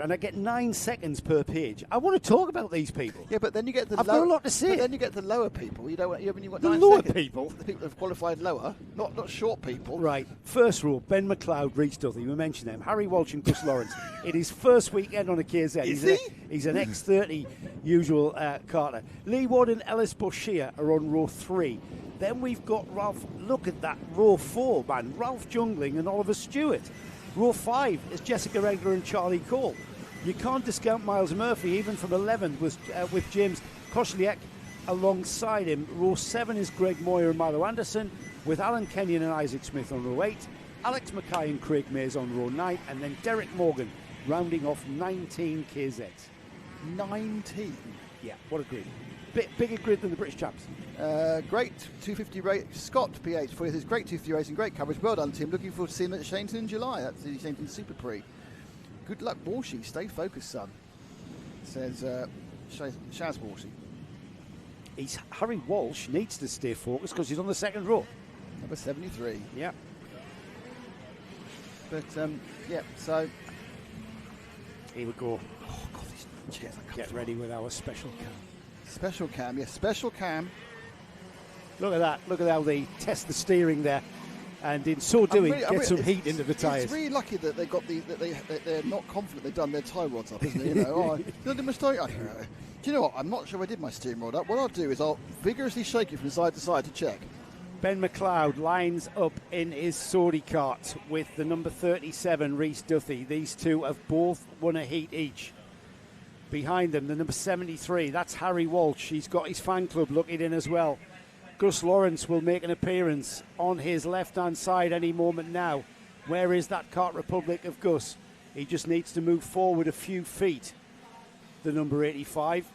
and I get 9 seconds per page. I want to talk about these people. Yeah, but then you get the I've got a lot to say. But then you get the lower people. You don't want. You've got the 9 lower seconds. people. The people that have qualified lower, not short people. Right. First row: Ben McLeod, Rhys Duthie. We mentioned them. Harry Walsh and Gus Lawrence. It is first weekend on a KZ. He's an X30 usual Carter. Lee Ward and Ellis Boshier are on row 3. Then we've got Ralph. Look at that row 4, man. Ralph Jungling and Oliver Stewart. Row 5 is Jessica Egger and Charlie Cole. You can't discount Miles Murphy, even from 11th, with James Koszliak alongside him. Row 7 is Greg Moyer and Milo Anderson, with Alan Kenyon and Isaac Smith on row 8, Alex Mackay and Craig Mays on row 9, and then Derek Morgan rounding off 19 KZ. 19? Yeah, what a grid. Bigger grid than the British chaps. Great 250 race. Scott PH for his great 250 racing, great coverage. Well done, Tim. Looking forward to seeing him at Shaineton in July. That's the Shaineton Super Prix. Good luck, Walshy. Stay focused, son. Says Shaz Walshy. Harry Walsh needs to stay focused because he's on the second row. Number 73. Yeah. But yeah. So here we go. Oh God, these chairs are Get ready with our special cam. Special cam, yes, special cam. Look at that. Look at how they test the steering there. And in so doing, get some heat into the tyres. It's really lucky that they got they're not confident they've done their tie rods up, isn't it? You know, did I do my steering? I don't know. Do you know what? I'm not sure I did my steering rod up. What I'll do is I'll vigorously shake it from side to side to check. Ben McLeod lines up in his Saudi kart with the number 37, Rhys Duthie. These two have both won a heat each. Behind them, the number 73, that's Harry Walsh. He's got his fan club looking in as well. Gus Lawrence will make an appearance on his left-hand side any moment now. Where is that Kart Republic of Gus? He just needs to move forward a few feet. The number 85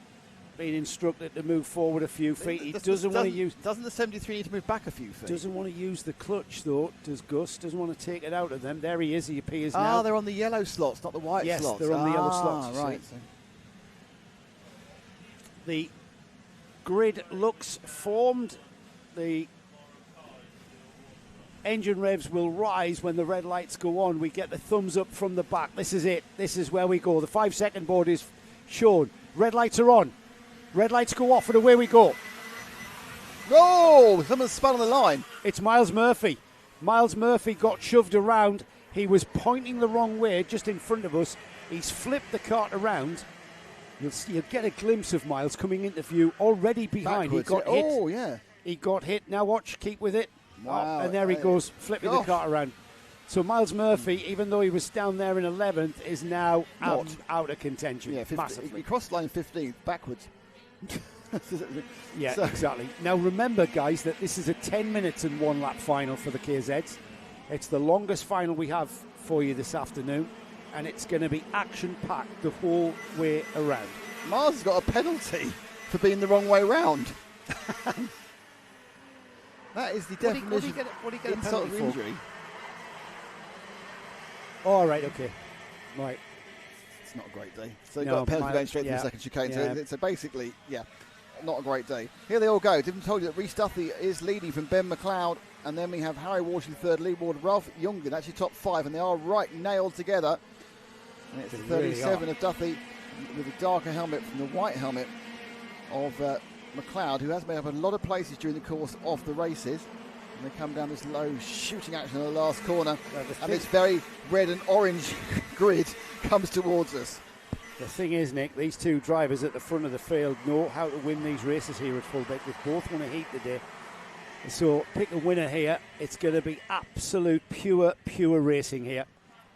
being instructed to move forward a few feet. He doesn't want to use... Doesn't the 73 need to move back a few feet? Doesn't want to use the clutch, though, does Gus. Doesn't want to take it out of them. There he is. He appears now. Ah, they're on the yellow slots, not the white slots. Yes, they're on the yellow slots. Right. The grid looks formed. The engine revs will rise when the red lights go on. We get the thumbs up from the back. This is it. This is where we go. The 5-second board is shown. Red lights are on. Red lights go off and away we go. Oh, someone's spun on the line. It's Miles Murphy. Miles Murphy got shoved around. He was pointing the wrong way just in front of us. He's flipped the cart around. You'll get a glimpse of Miles coming into view already behind. Backwards, he got hit. Oh, yeah. He got hit. Now watch, keep with it. Wow. And there he goes, flipping the cart around. So Miles Murphy, even though he was down there in 11th, is now out of contention. Yeah, massively. He crossed line 15th, backwards. Yeah, exactly. Now remember, guys, that this is a 10 minutes and 1 lap final for the KZs. It's the longest final we have for you this afternoon, and it's going to be action-packed the whole way around. Mars has got a penalty for being the wrong way round. That is the definition of insult of injury. All right, okay. Right. It's not a great day. So you've got a penalty going straight to the second chicane. Yeah. So basically, not a great day. Here they all go. Didn't told you that Rhys Duthie is leading from Ben McLeod. And then we have Harry Walsh in third, leaderboard. Ralph Youngden actually top 5. And they are right nailed together. And it's the 37 of Duthie with a darker helmet from the white helmet of McLeod, who has made up a lot of places during the course of the races. And they come down this low shooting action in the last corner. And this very red and orange grid comes towards us. The thing is, Nick, these two drivers at the front of the field know how to win these races here at Fulbeck. They've both won a heat today. So pick a winner here. It's going to be absolute pure racing here.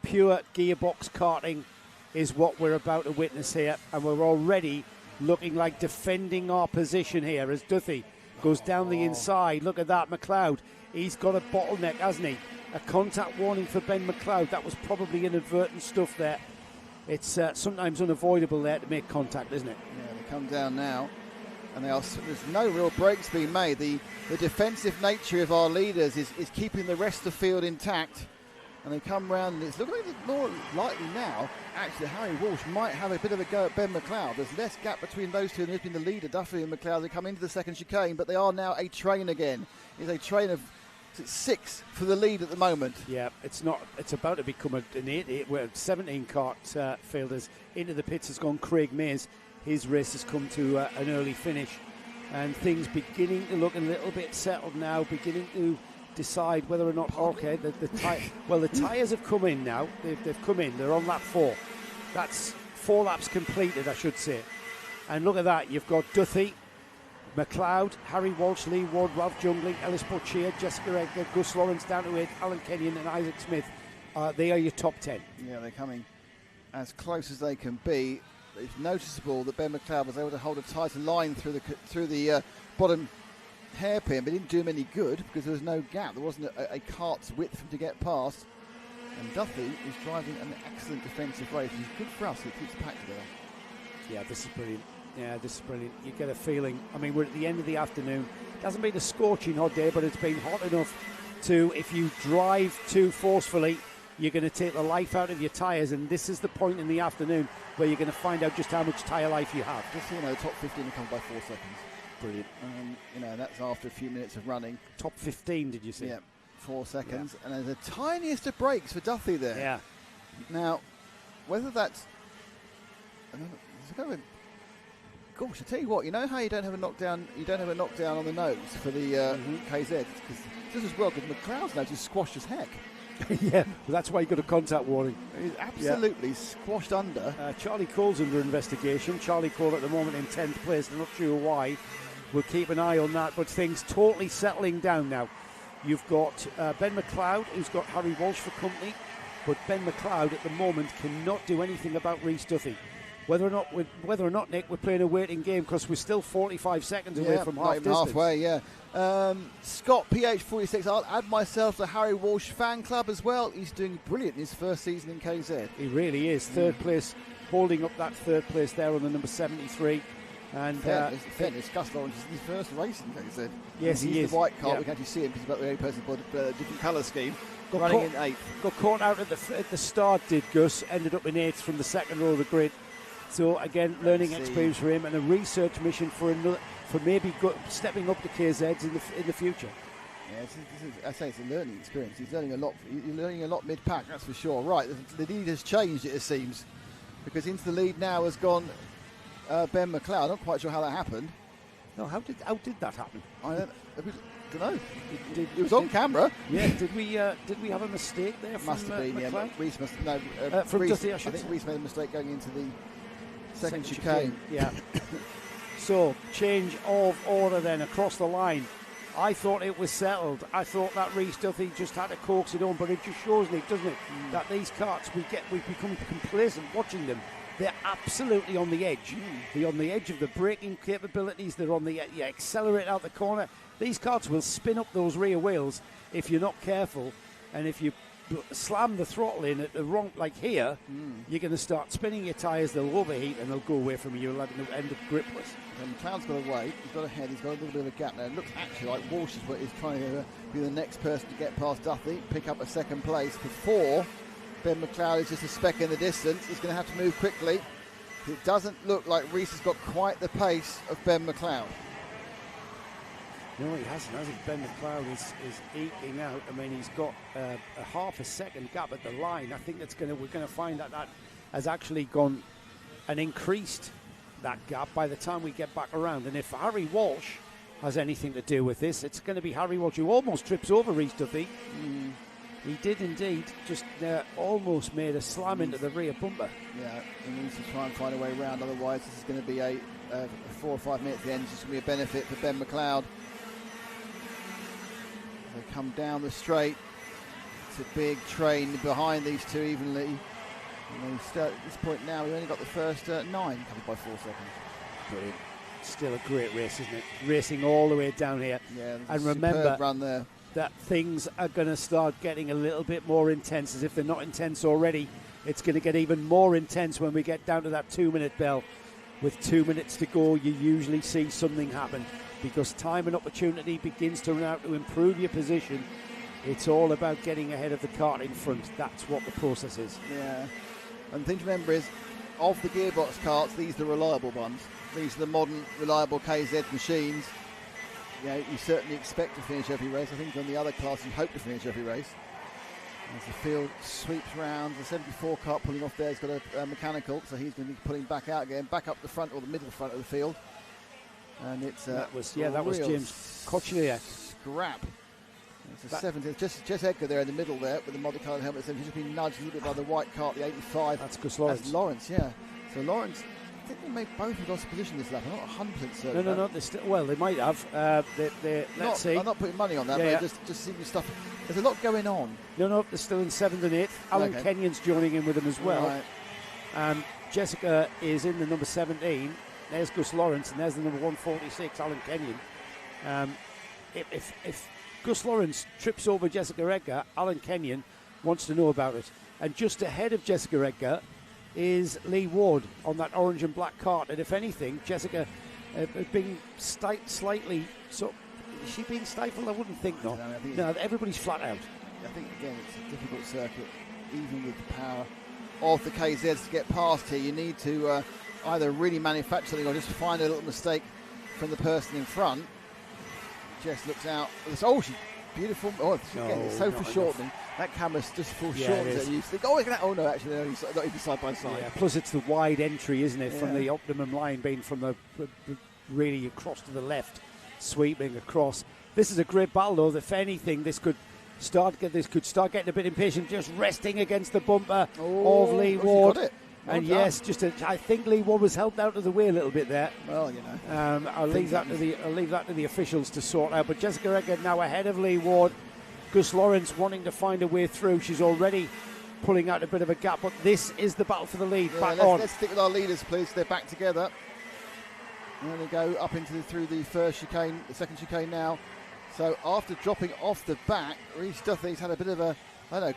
Pure gearbox karting is what we're about to witness here. And we're already looking like defending our position here as Duthie goes down the inside. Look at that, McLeod. He's got a bottleneck, hasn't he? A contact warning for Ben McLeod. That was probably inadvertent stuff there. It's sometimes unavoidable there to make contact, isn't it? Yeah, they come down now, and there's no real breaks being made. The defensive nature of our leaders is keeping the rest of the field intact. And they come round, and it's looking more likely now. Actually, Harry Walsh might have a bit of a go at Ben McLeod. There's less gap between those two than there's been the leader, Duffy and McLeod. They come into the second chicane, but they are now a train again. It's a train of 6 for the lead at the moment. Yeah, it's about to become an 8. Where 17 kart fielders into the pits has gone Craig Mays. His race has come to an early finish, and things beginning to look a little bit settled now, beginning to decide whether or not the tyres have come in now. They've come in. They're on lap 4. That's 4 laps completed, I should say. And look at that. You've got Duthie, McLeod, Harry Walsh, Lee Ward, Ralph Jungling, Ellis Poitier, Jessica Edgar, Gus Lawrence down to 8th, Alan Kenyon and Isaac Smith. They are your top 10. Yeah, they're coming as close as they can be. It's noticeable that Ben McLeod was able to hold a tighter line through the bottom hairpin, but didn't do him any good because there was no gap. There wasn't a cart's width for him to get past. And Duthie is driving an excellent defensive race. He's good for us. He keeps the pack together. Yeah, this is brilliant. You get a feeling. I mean, we're at the end of the afternoon. It hasn't been a scorching hot day, but it's been hot enough to, if you drive too forcefully, you're going to take the life out of your tyres. And this is the point in the afternoon where you're going to find out just how much tyre life you have. Just so you know, the top 15 will come by 4 seconds. Brilliant. That's after a few minutes of running. Top 15, did you say? Yeah, 4 seconds. Yeah. And there's the tiniest of breaks for Duthie there. Yeah. Now, whether that's... Gosh, I tell you what, you know how you don't have a knockdown on the nose for the KZ? Because this as well, because McLeod's now just squashed as heck. Yeah, well, that's why you got a contact warning. He's absolutely squashed under. Charlie Cole's under investigation. Charlie Cole at the moment in 10th place. I'm not sure why. we'll keep an eye on that. But things totally settling down now. You've got Ben McLeod, who's got Harry Walsh for company, but Ben McLeod at the moment cannot do anything about Rhys Duthie. Whether or not, Nick, we're playing a waiting game because we're still 45 seconds away from half distance. Halfway, yeah. Scott PH46, I'll add myself to Harry Walsh fan club as well. He's doing brilliant in his first season in KZ. He really is. Third place, holding up that third place there on the number 73. And fairness, Gus Lawrence is his first race in KZ. Yes, he is. He's the white car. We can actually see him because he's about the only person who bought a different colour scheme. Running in 8th. Got caught out at the start, did Gus. Ended up in 8th from the second row of the grid. So again, learning experience for him and a research mission for maybe stepping up to KZs in the future. Yeah, I say it's a learning experience. He's learning a lot. You're learning a lot mid-pack, that's for sure. Right, the lead has changed, it seems, because into the lead now has gone Ben McLeod. I'm not quite sure how that happened. No, how did that happen? I don't know. It was on camera. Yeah. Did we have a mistake there? Must have been. McLeod? Yeah. Reece must from Reece, Duthie, I think Reece made a mistake going into the second chicane. chicane. Yeah. So change of order then across the line. I thought it was settled. I thought that Rhys Duthie just had to coax it on, but it just shows, Nick, doesn't it, that these karts, we've become complacent watching them. They're absolutely on the edge. They're on the edge of the braking capabilities. They're on the accelerate out the corner. These karts will spin up those rear wheels if you're not careful, and if you slam the throttle in at the wrong, like here, you're going to start spinning your tyres. They'll overheat and they'll go away from you. You'll end up gripless. And McLeod's got away. He's got ahead. He's got a little bit of a gap there. It looks actually like Walsh is trying to be the next person to get past Duthie, pick up a second place before Ben McLeod is just a speck in the distance. He's going to have to move quickly. It doesn't look like Reece has got quite the pace of Ben McLeod. No, he hasn't. Ben McLeod is eking out. I mean, he's got a half a second gap at the line. I think we're going to find that has actually gone and increased that gap by the time we get back around. And if Harry Walsh has anything to do with this, it's going to be Harry Walsh, who almost trips over Rhys Duthie. He did indeed, just almost made a slam into the rear bumper. Yeah, he needs to try and find a way around, otherwise this is going to be a 4 or 5 minutes at the end. It's just going to be a benefit for Ben McLeod. They come down the straight. It's a big train behind these two evenly. And they start at this point now, we've only got the first 9 covered by 4 seconds. Brilliant. Still a great race, isn't it? Racing all the way down here. Yeah, and remember run there. That things are going to start getting a little bit more intense. As if they're not intense already, it's going to get even more intense when we get down to that 2-minute bell. With 2 minutes to go, you usually see something happen, because time and opportunity begins to run out to improve your position. It's all about getting ahead of the kart in front. That's what the process is. Yeah. And the thing to remember is, of the gearbox karts, these are the reliable ones. These are the modern, reliable KZ machines. You certainly expect to finish every race. I think on the other class you hope to finish every race. As the field sweeps round, the 74 kart pulling off there has got a mechanical, so he's going to be pulling back out again, back up the front or the middle front of the field. And it's that was James Cochlear. Scrap. It's a 70. Jess Edgar there in the middle there with the multicoloured helmet. He's just been nudged a little bit by the white kart, the 85. That's Gus Lawrence. That's Lawrence, yeah. So Lawrence, I think they may both have lost position this lap. I'm not 100% certain. No. They might have. Let's see. I'm not putting money on that, but just seeing stuff. There's a lot going on. No, they're still in 7th and 8th. Alan Kenyon's joining in with them as well. Right. Jessica is in the number 17. There's Gus Lawrence, and there's the number 146, Alan Kenyon. If Gus Lawrence trips over Jessica Edgar, Alan Kenyon wants to know about it. And just ahead of Jessica Edgar is Lee Ward on that orange and black kart. And if anything, Jessica being slightly... So, is she being stifled? I wouldn't think not. No, everybody's flat out. I think, again, it's a difficult circuit, even with the power of the KZs to get past here. You need to either really manufacture something or just find a little mistake from the person in front. Jess looks out. Oh, she's beautiful. Oh, again, it's so foreshortening. That camera's just foreshortens it. Oh, no, actually, they're not even side by side. Yeah, plus it's the wide entry, isn't it, from the optimum line being from the really across to the left, sweeping across. This is a great battle, though. If anything, this could start getting a bit impatient, just resting against the bumper of Lee Ward. And yes, I think Lee Ward was helped out of the way a little bit there. Well, I'll leave that to the officials to sort out. But Jessica Edgar now ahead of Lee Ward. Gus Lawrence wanting to find a way through. She's already pulling out a bit of a gap, but this is the battle for the lead. Let's stick with our leaders, please. They're back together. And then they go up through the first chicane, the second chicane now. So after dropping off the back, Reece Duthie's had a bit of a,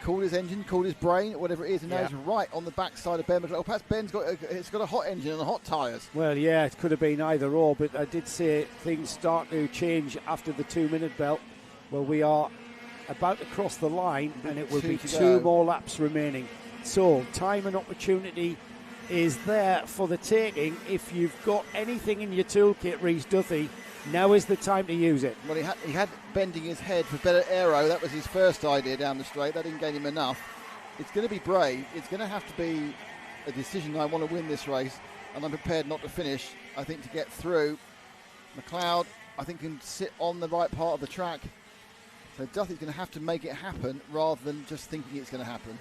cooled his engine, cooled his brain, whatever it is, and now he's right on the backside of Ben McLeod. Perhaps Ben's got a hot engine and hot tyres. Well, yeah, it could have been either or, but I did say things start to change after the 2-minute belt. Well, we are about to cross the line, and it will be 2 more laps remaining. So time and opportunity is there for the taking. If you've got anything in your toolkit, Reece Duthie, now is the time to use it. Well, he had bending his head for better aero. That was his first idea down the straight. That didn't gain him enough. It's going to be brave. It's going to have to be a decision. I want to win this race, and I'm prepared not to finish. I think to get through. McLeod, I think, can sit on the right part of the track. So Duthie's going to have to make it happen rather than just thinking it's going to happen.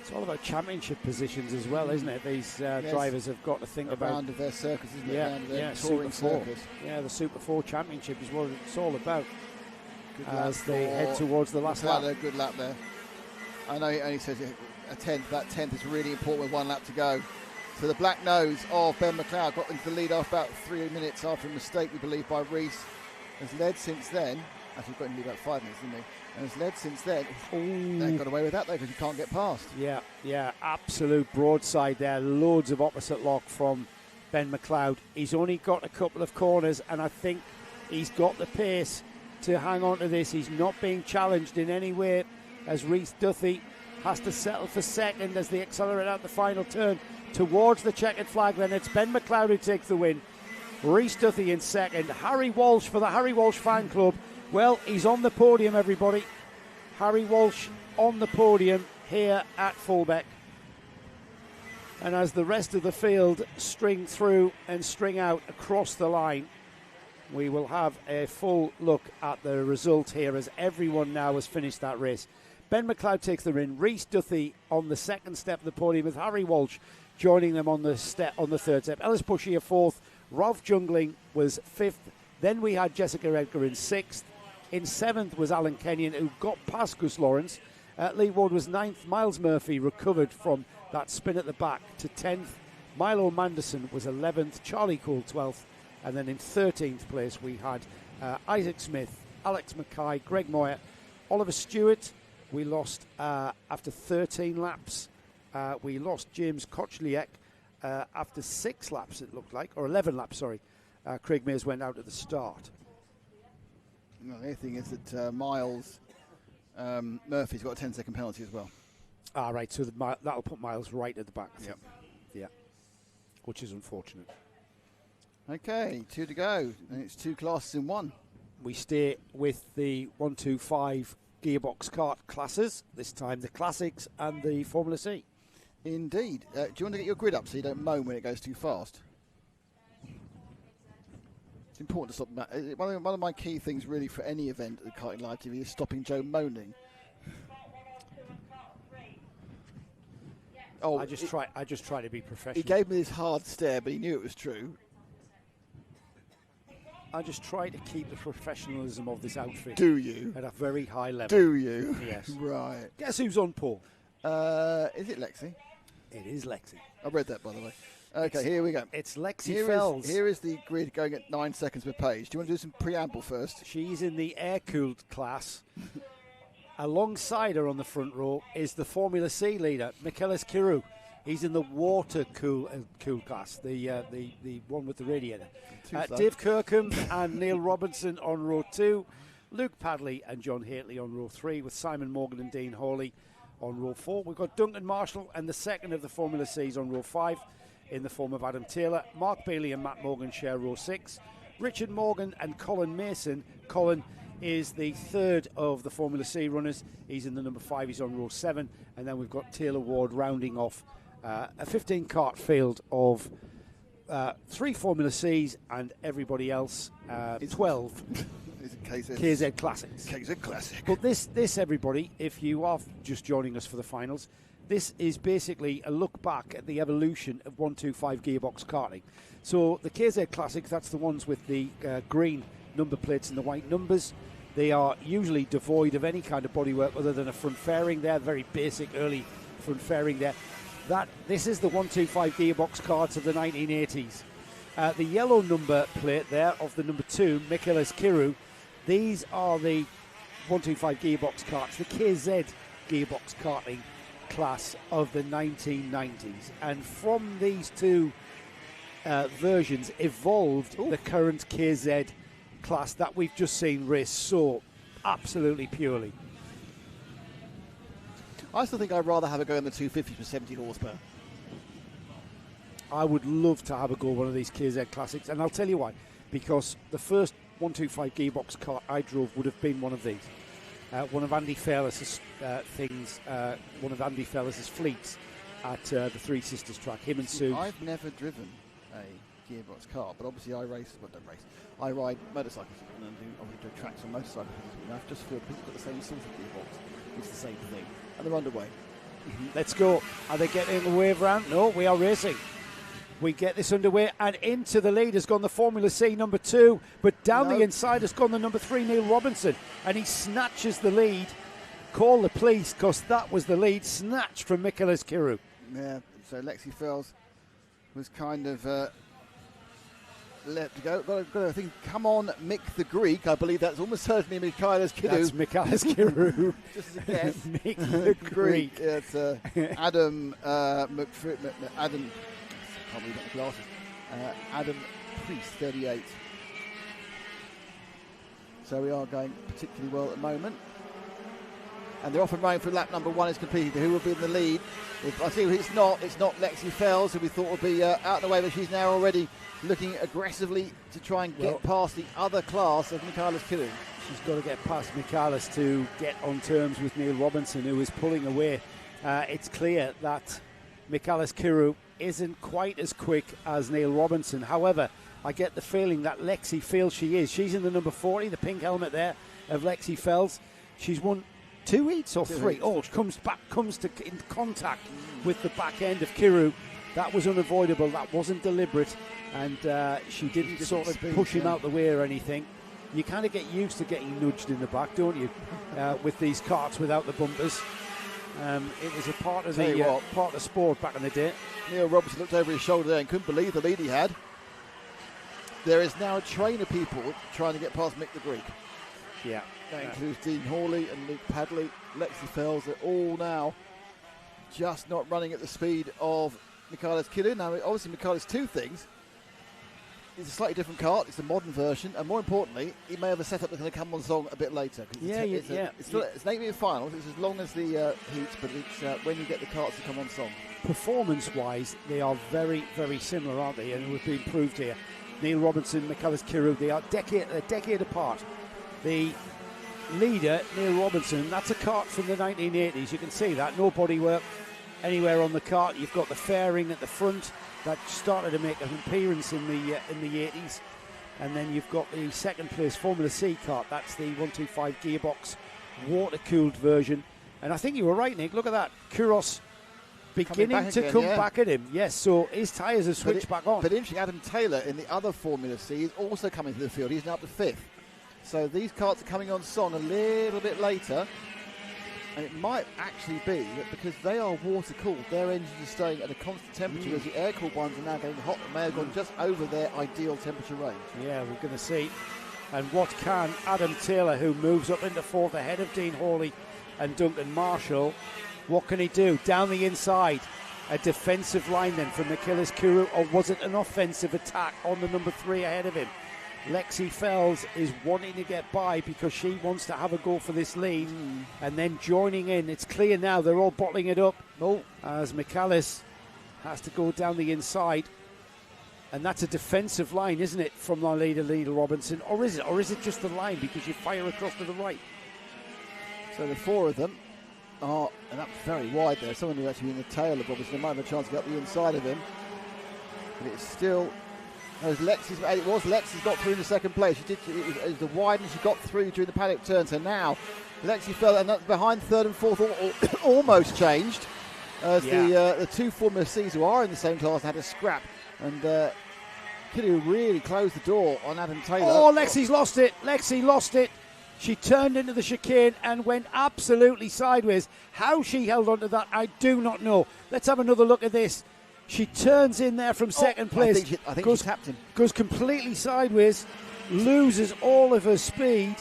It's all about championship positions as well, isn't it? These drivers have got to think about round of their circus, isn't it? Round of their Super touring 4. circus. Yeah, the Super 4 Championship is what it's all about. As they head towards the last lap. A good lap there. I know he only says a 10th. That 10th is really important with 1 lap to go. So the black nose of Ben McLeod got into the lead after about 3 minutes after a mistake, we believe, by Reece. Has led since then. Actually, got into about 5 minutes, didn't he? And has led since then. They got away with that, though, because you can't get past. Yeah, absolute broadside there. Loads of opposite lock from Ben McLeod. He's only got a couple of corners, and I think he's got the pace to hang on to this. He's not being challenged in any way, as Reece Duthie has to settle for second as they accelerate out the final turn towards the checkered flag. Then it's Ben McLeod who takes the win. Reece Duthie in second. Harry Walsh for the Harry Walsh fan club. Well, he's on the podium, everybody. Harry Walsh on the podium here at Fulbeck. And as the rest of the field string through and string out across the line, we will have a full look at the result here as everyone now has finished that race. Ben McLeod takes the win. Reece Duthie on the second step of the podium with Harry Walsh joining them on the third step. Ellis Bushier fourth. Ralph Jungling was fifth. Then we had Jessica Edgar in sixth. In seventh was Alan Kenyon, who got past Gus Lawrence. Lee Ward was ninth. Miles Murphy recovered from that spin at the back to 10th. Milo Manderson was 11th. Charlie Cole 12th. And then in 13th place we had Isaac Smith, Alex Mackay, Greg Moyer, Oliver Stewart. We lost after 13 laps. We lost James Kochliek after 6 laps, it looked like, or 11 laps, sorry. Craig Mears went out at the start. Well, the other thing is that Miles Murphy's got a 10-second penalty as well. Right, so that'll put Miles right at the back. Yep. Yeah, which is unfortunate. Okay, 2 to go, and it's 2 classes in 1. We stay with the 125 Gearbox Kart classes, this time the Classics and the Formula C. Indeed. Do you want to get your grid up so you don't moan when it goes too fast? It's important to stop. One of my key things, really, for any event at Karting Live TV is stopping Joe moaning. Oh, I just try to be professional. He gave me this hard stare, but he knew it was true. I just try to keep the professionalism of this outfit. Do you? At a very high level. Do you? Yes. Right. Guess who's on pole? Is it Lexi? It is Lexi. I read that, by the way. Okay, here we go. It's Lexi Fells. Here is the grid going at 9 seconds per page. Do you want to do some preamble first? She's in the air-cooled class. Alongside her on the front row is the Formula C leader, Michaelis Kiru. He's in the water-cool class, the one with the radiator. Dave Kirkham and Neil Robinson on row 2. Luke Padley and John Hately on row 3, with Simon Morgan and Dean Hawley on row 4. We've got Duncan Marshall and the second of the Formula C's on row 5 in the form of Adam Taylor. Mark Bailey and Matt Morgan share row 6. Richard Morgan and Colin Mason. Colin is the third of the Formula C runners. He's in the number 5. He's on row 7. And then we've got Taylor Ward rounding off a 15-kart field of 3 Formula C's and everybody else, 12 KZ Classics. KZ Classic. But this, everybody, if you are just joining us for the finals, this is basically a look back at the evolution of 125 gearbox karting. So the KZ Classics, that's the ones with the green number plates and the white numbers. They are usually devoid of any kind of bodywork other than a front fairing there, very basic early front fairing there. This is the 125 gearbox karts of the 1980s. The yellow number plate there of the number 2, Michaelis Kiru, these are the 125 gearbox karts, the KZ gearbox karting class of the 1990s. And from these two versions evolved the current KZ class that we've just seen race so absolutely purely. I still think I'd rather have a go in the 250 for 17 horsepower. I would love to have a go one of these KZ Classics, and I'll tell you why. Because the first 125 gearbox kart I drove would have been one of these. One of Andy Fairless's one of Andy Fairless's fleets at the Three Sisters track, him and Sue. I've never driven a gearbox car, but obviously I I ride motorcycles and do tracks on motorcycles. And I've just feel people got the same sort of gearbox. It's the same thing. And they're underway. Let's go. Are they getting the wave round? No, we are racing. We get this underway, and into the lead has gone the Formula C number 2, but down the inside has gone the number 3, Neil Robinson, and he snatches the lead. Call the police, because that was the lead snatched from Michaelis Kiru. Yeah, so Lexi Fells was kind of let to go. Got to think, come on, Mick the Greek. I believe that's almost certainly Michaelis Kiru. That's Michaelis Kiru. Just as a guess. Mick the Greek. It's Adam Adam. I can't read out the glasses. Adam Priest, 38. So we are going particularly well at the moment. And they're off and running for lap number 1 is completed. Who will be in the lead? I see it's not Lexi Fells, who we thought would be out of the way, but she's now already looking aggressively to try and get past the other class of Michaelis Kiru. She's got to get past Michaelis to get on terms with Neil Robinson, who is pulling away. It's clear that Michaelis Kiru isn't quite as quick as Neil Robinson. However, I get the feeling that Lexi feels she is. She's in the number 40, the pink helmet there of Lexi Fells. She's won 2 heats or 3. Oh, she comes in contact with the back end of Kiru. That was unavoidable. That wasn't deliberate, and she didn't sort of push him out the way or anything. You kind of get used to getting nudged in the back, don't you, with these karts without the bumpers. It was a part of the sport back in the day. Neil Robinson looked over his shoulder there and couldn't believe the lead he had. There is now a train of people trying to get past Mick the Greek. Yeah. That includes Dean Hawley and Luke Padley, Lexi Fells. They're all now just not running at the speed of Michaelis Kiru. Now, obviously, Michaelis, 2 things. It's a slightly different kart. It's a modern version. And more importantly, he may have a setup that's going to come on song a bit later. It's an 8-metre final. It's as long as the heats, but it's when you get the karts to come on song. Performance-wise, they are very, very similar, aren't they? And we've been proved here. Neil Robinson, Michaelis Kiru, they are a decade apart. The leader, Neil Robinson, that's a kart from the 1980s. You can see that. No bodywork anywhere on the kart. You've got the fairing at the front that started to make an appearance in the 80s. And then you've got the second place Formula C kart. That's the 125 gearbox water-cooled version. And I think you were right, Nick. Look at that. Kuros beginning to come back at him. Yes, so his tyres have switched back on. But interesting, Adam Taylor in the other Formula C is also coming to the field. He's now up to 5th. So these karts are coming on song a little bit later. And it might actually be that because they are water-cooled, their engines are staying at a constant temperature, whereas the air-cooled ones are now getting hot and may have gone just over their ideal temperature range. Yeah, we're going to see. And what can Adam Taylor, who moves up into 4th ahead of Dean Hawley and Duncan Marshall, what can he do? Down the inside, a defensive line then from Michaelis Kiru, or was it an offensive attack on the number 3 ahead of him? Lexi Fells is wanting to get by because she wants to have a go for this lead and then joining in. It's clear now they're all bottling it up as Michaelis has to go down the inside. And that's a defensive line, isn't it, from our leader, Robinson? Or is it just the line because you fire across to the right? So the 4 of them are, and that's very wide there. Someone who's actually in the tail of Robinson might have a chance to get up the inside of him. But it's still... It was Lexi's got through in the second place. It was the widens she got through during the paddock turn. So now Lexi fell, and that's behind 3rd and 4th, almost changed. as the two Formula Cs who are in the same class had a scrap, and Kiru really closed the door on Adam Taylor. Oh, Lexi's lost it. Lexi lost it. She turned into the chicane and went absolutely sideways. How she held onto that, I do not know. Let's have another look at this. She turns in there from second place. I think she tapped him. Goes completely sideways, loses all of her speed.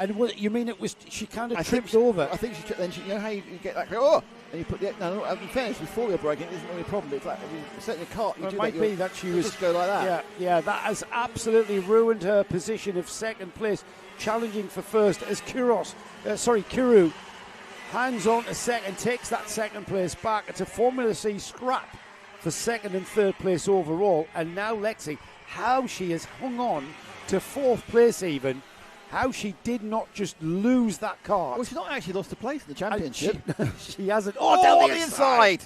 And you mean it was? She kind of tripped over. I think she tripped. Then you know how you get that? Oh, and you put the no. In fairness, before you're braking, it isn't really a problem. It's like if you set in your cart, you it do might that, be that she was just go like that. Yeah. That has absolutely ruined her position of second place, challenging for first as Kiru hands on to second, takes that second place back. It's a Formula C scrap for second and third place overall. And now Lexi, how she has hung on to fourth place even. How she did not just lose that car. Well, she's not actually lost a place in the championship. She hasn't. Down the inside.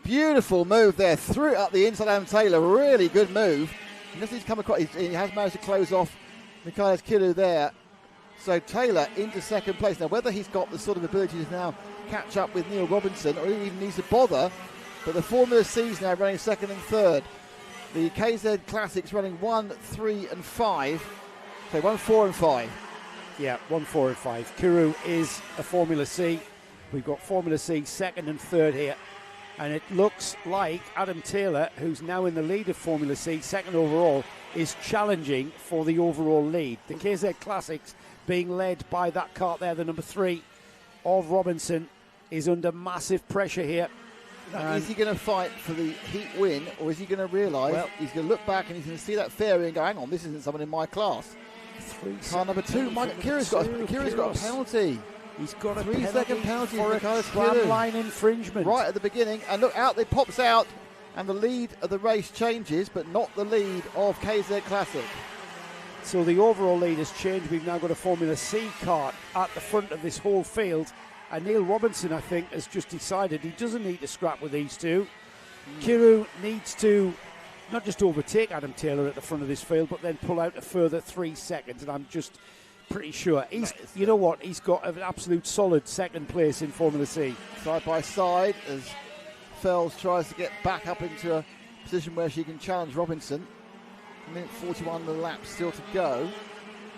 Beautiful move there. Threw it up the inside. Adam Taylor, really good move. He's come across. He has managed to close off Michaelis Kilu there. So Taylor into second place. Now, whether he's got the sort of ability to now catch up with Neil Robinson or even needs to bother, but the Formula C's now running second and third. The KZ Classics running 1, 3 and 5. So 1, 4 and 5. Yeah, 1, 4 and 5. Kiru is a Formula C. We've got Formula C second and third here. And it looks like Adam Taylor, who's now in the lead of Formula C, second overall, is challenging for the overall lead. The KZ Classics being led by that car there, the number 3 of Robinson, is under massive pressure here. Is he going to fight for the heat win, or is he going to realise he's going to look back and he's going to see that fairy and go, hang on, this isn't someone in my class? Car number 2, Kira's got a penalty. He's got a 3-second penalty for a tramline infringement. Right at the beginning, and look out, it pops out, and the lead of the race changes, but not the lead of KZ Classic. So the overall lead has changed. We've now got a Formula C car at the front of this whole field. And Neil Robinson, I think, has just decided he doesn't need to scrap with these two. Kiru needs to not just overtake Adam Taylor at the front of this field, but then pull out a further 3 seconds. And I'm just pretty sure he's got an absolute solid second place in Formula C. Side by side as Fells tries to get back up into a position where she can challenge Robinson. A minute 41 of the lap still to go.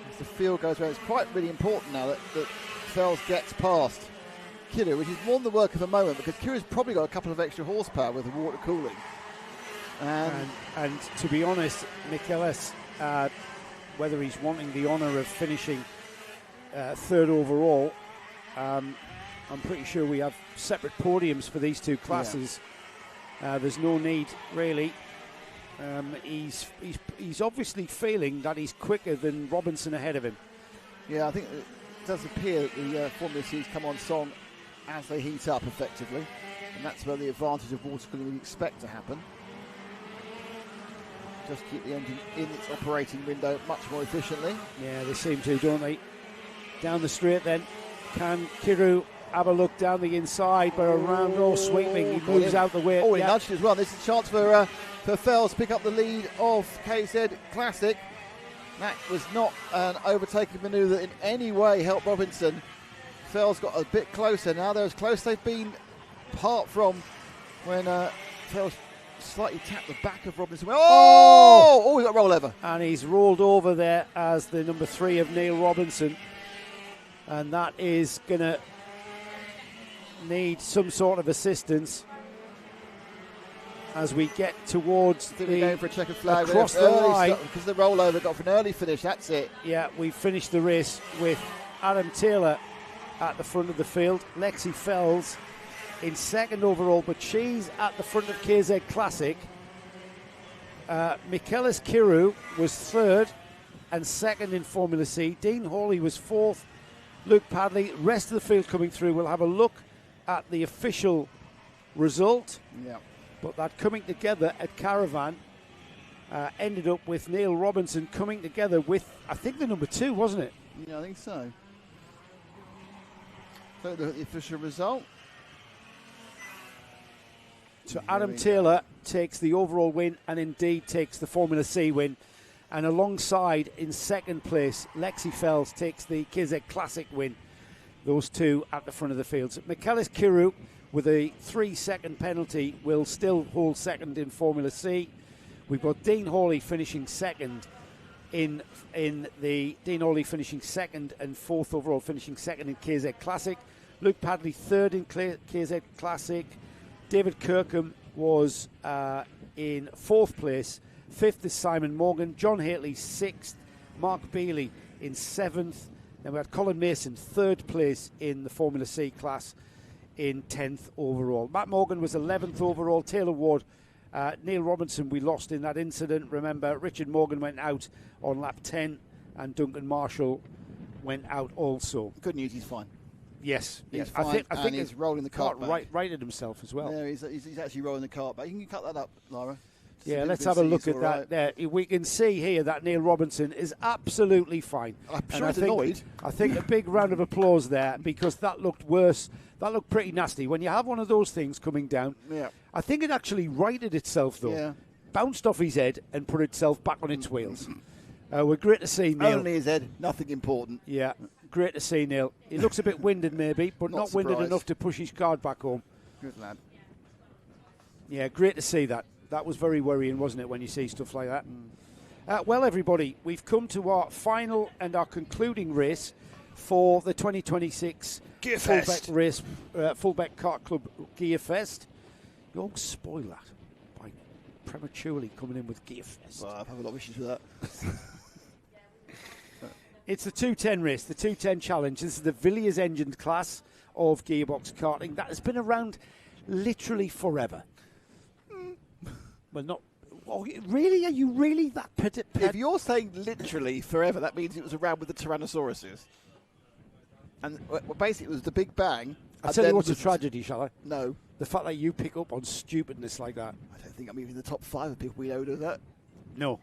As the field goes around, it's quite really important now that Fells gets past Kiru, which is more than the work of a moment, because Kiru's probably got a couple of extra horsepower with the water cooling. And to be honest, Michaelis, whether he's wanting the honour of finishing third overall, I'm pretty sure we have separate podiums for these two classes. Yeah. There's no need, really. He's obviously feeling that he's quicker than Robinson ahead of him. Yeah, I think it does appear that the Formula C's come on strong as they heat up effectively, and that's where the advantage of water cooling we expect to happen. Just keep the engine in its operating window much more efficiently. Yeah, they seem to, don't they? Down the straight then. Can Kiru have a look down the inside, but around, sweeping, he moves out the way. Oh, he nudged as well. This is a chance for Fells to pick up the lead of KZ Classic. That was not an overtaking manoeuvre that in any way helped Robinson. Fells got a bit closer. Now they're as close as they've been, apart from when Fells slightly tapped the back of Robinson. Oh, he got roll over. And he's rolled over there as the number 3 of Neil Robinson. And that is going to need some sort of assistance as we get towards going for a checkered flag across the line. Because the rollover got for an early finish, that's it. Yeah, we finished the race with Adam Taylor at the front of the field. Lexi Fells in second overall, but she's at the front of KZ Classic. Michaelis Kiru was third and second in Formula C. Dean Hawley was fourth. Luke Padley, rest of the field coming through. We'll have a look at the official result. Yeah. But that coming together at Caravan ended up with Neil Robinson coming together with, I think, the number 2, wasn't it? Yeah, I think so. So the official result. So Adam Taylor takes the overall win and indeed takes the Formula C win. And alongside, in second place, Lexi Fells takes the KZ Classic win. Those two at the front of the field. So Michaelis Kiru with a 3-second penalty, will still hold second in Formula C. We've got Dean Hawley finishing second in the Dean Hawley finishing second and fourth overall, finishing second in KZ Classic. Luke Padley third in KZ Classic. David Kirkham was in fourth place. Fifth is Simon Morgan. John Haley sixth. Mark Bealey in seventh. Then we had Colin Mason third place in the Formula C class in 10th overall. Matt Morgan was 11th overall. Taylor Ward, Neil Robinson we lost in that incident. Remember, Richard Morgan went out on lap 10 and Duncan Marshall went out also. Good news, he's fine. Yes, He's I fine, think and he's rolling the cart back. righted himself as well. Yeah, he's actually rolling the cart back. You can cut that up, Lara. Yeah, let's have a look at that. There, we can see here that Neil Robinson is absolutely fine. I'm sure he's annoyed. I think a big round of applause there, because that looked worse. That looked pretty nasty. When you have one of those things coming down, yeah. I think it actually righted itself, though. Yeah. Bounced off his head and put itself back on its wheels. We're great to see Neil. Only his head, nothing important. Yeah, great to see Neil. He looks a bit winded maybe, but not winded enough to push his card back home. Good lad. Yeah, great to see that. That was very worrying, wasn't it, when you see stuff like that? Well, everybody, we've come to our final and our concluding race for the 2026 Fulbeck race, Fulbeck Kart Club Gear Fest. You all spoil that by prematurely coming in with Gear Fest. Well, I have a lot of issues with that. It's the 210 race, the 210 challenge. This is the Villiers engined class of Gearbox Karting that has been around literally forever. Well, not. Oh, really? Are you really that If you're saying literally forever, that means it was around with the Tyrannosauruses. And basically, it was the Big Bang. I'll tell you what's a tragedy, shall I? No. The fact that you pick up on stupidness like that. I don't think I'm even in the top 5 of people we know do that. No.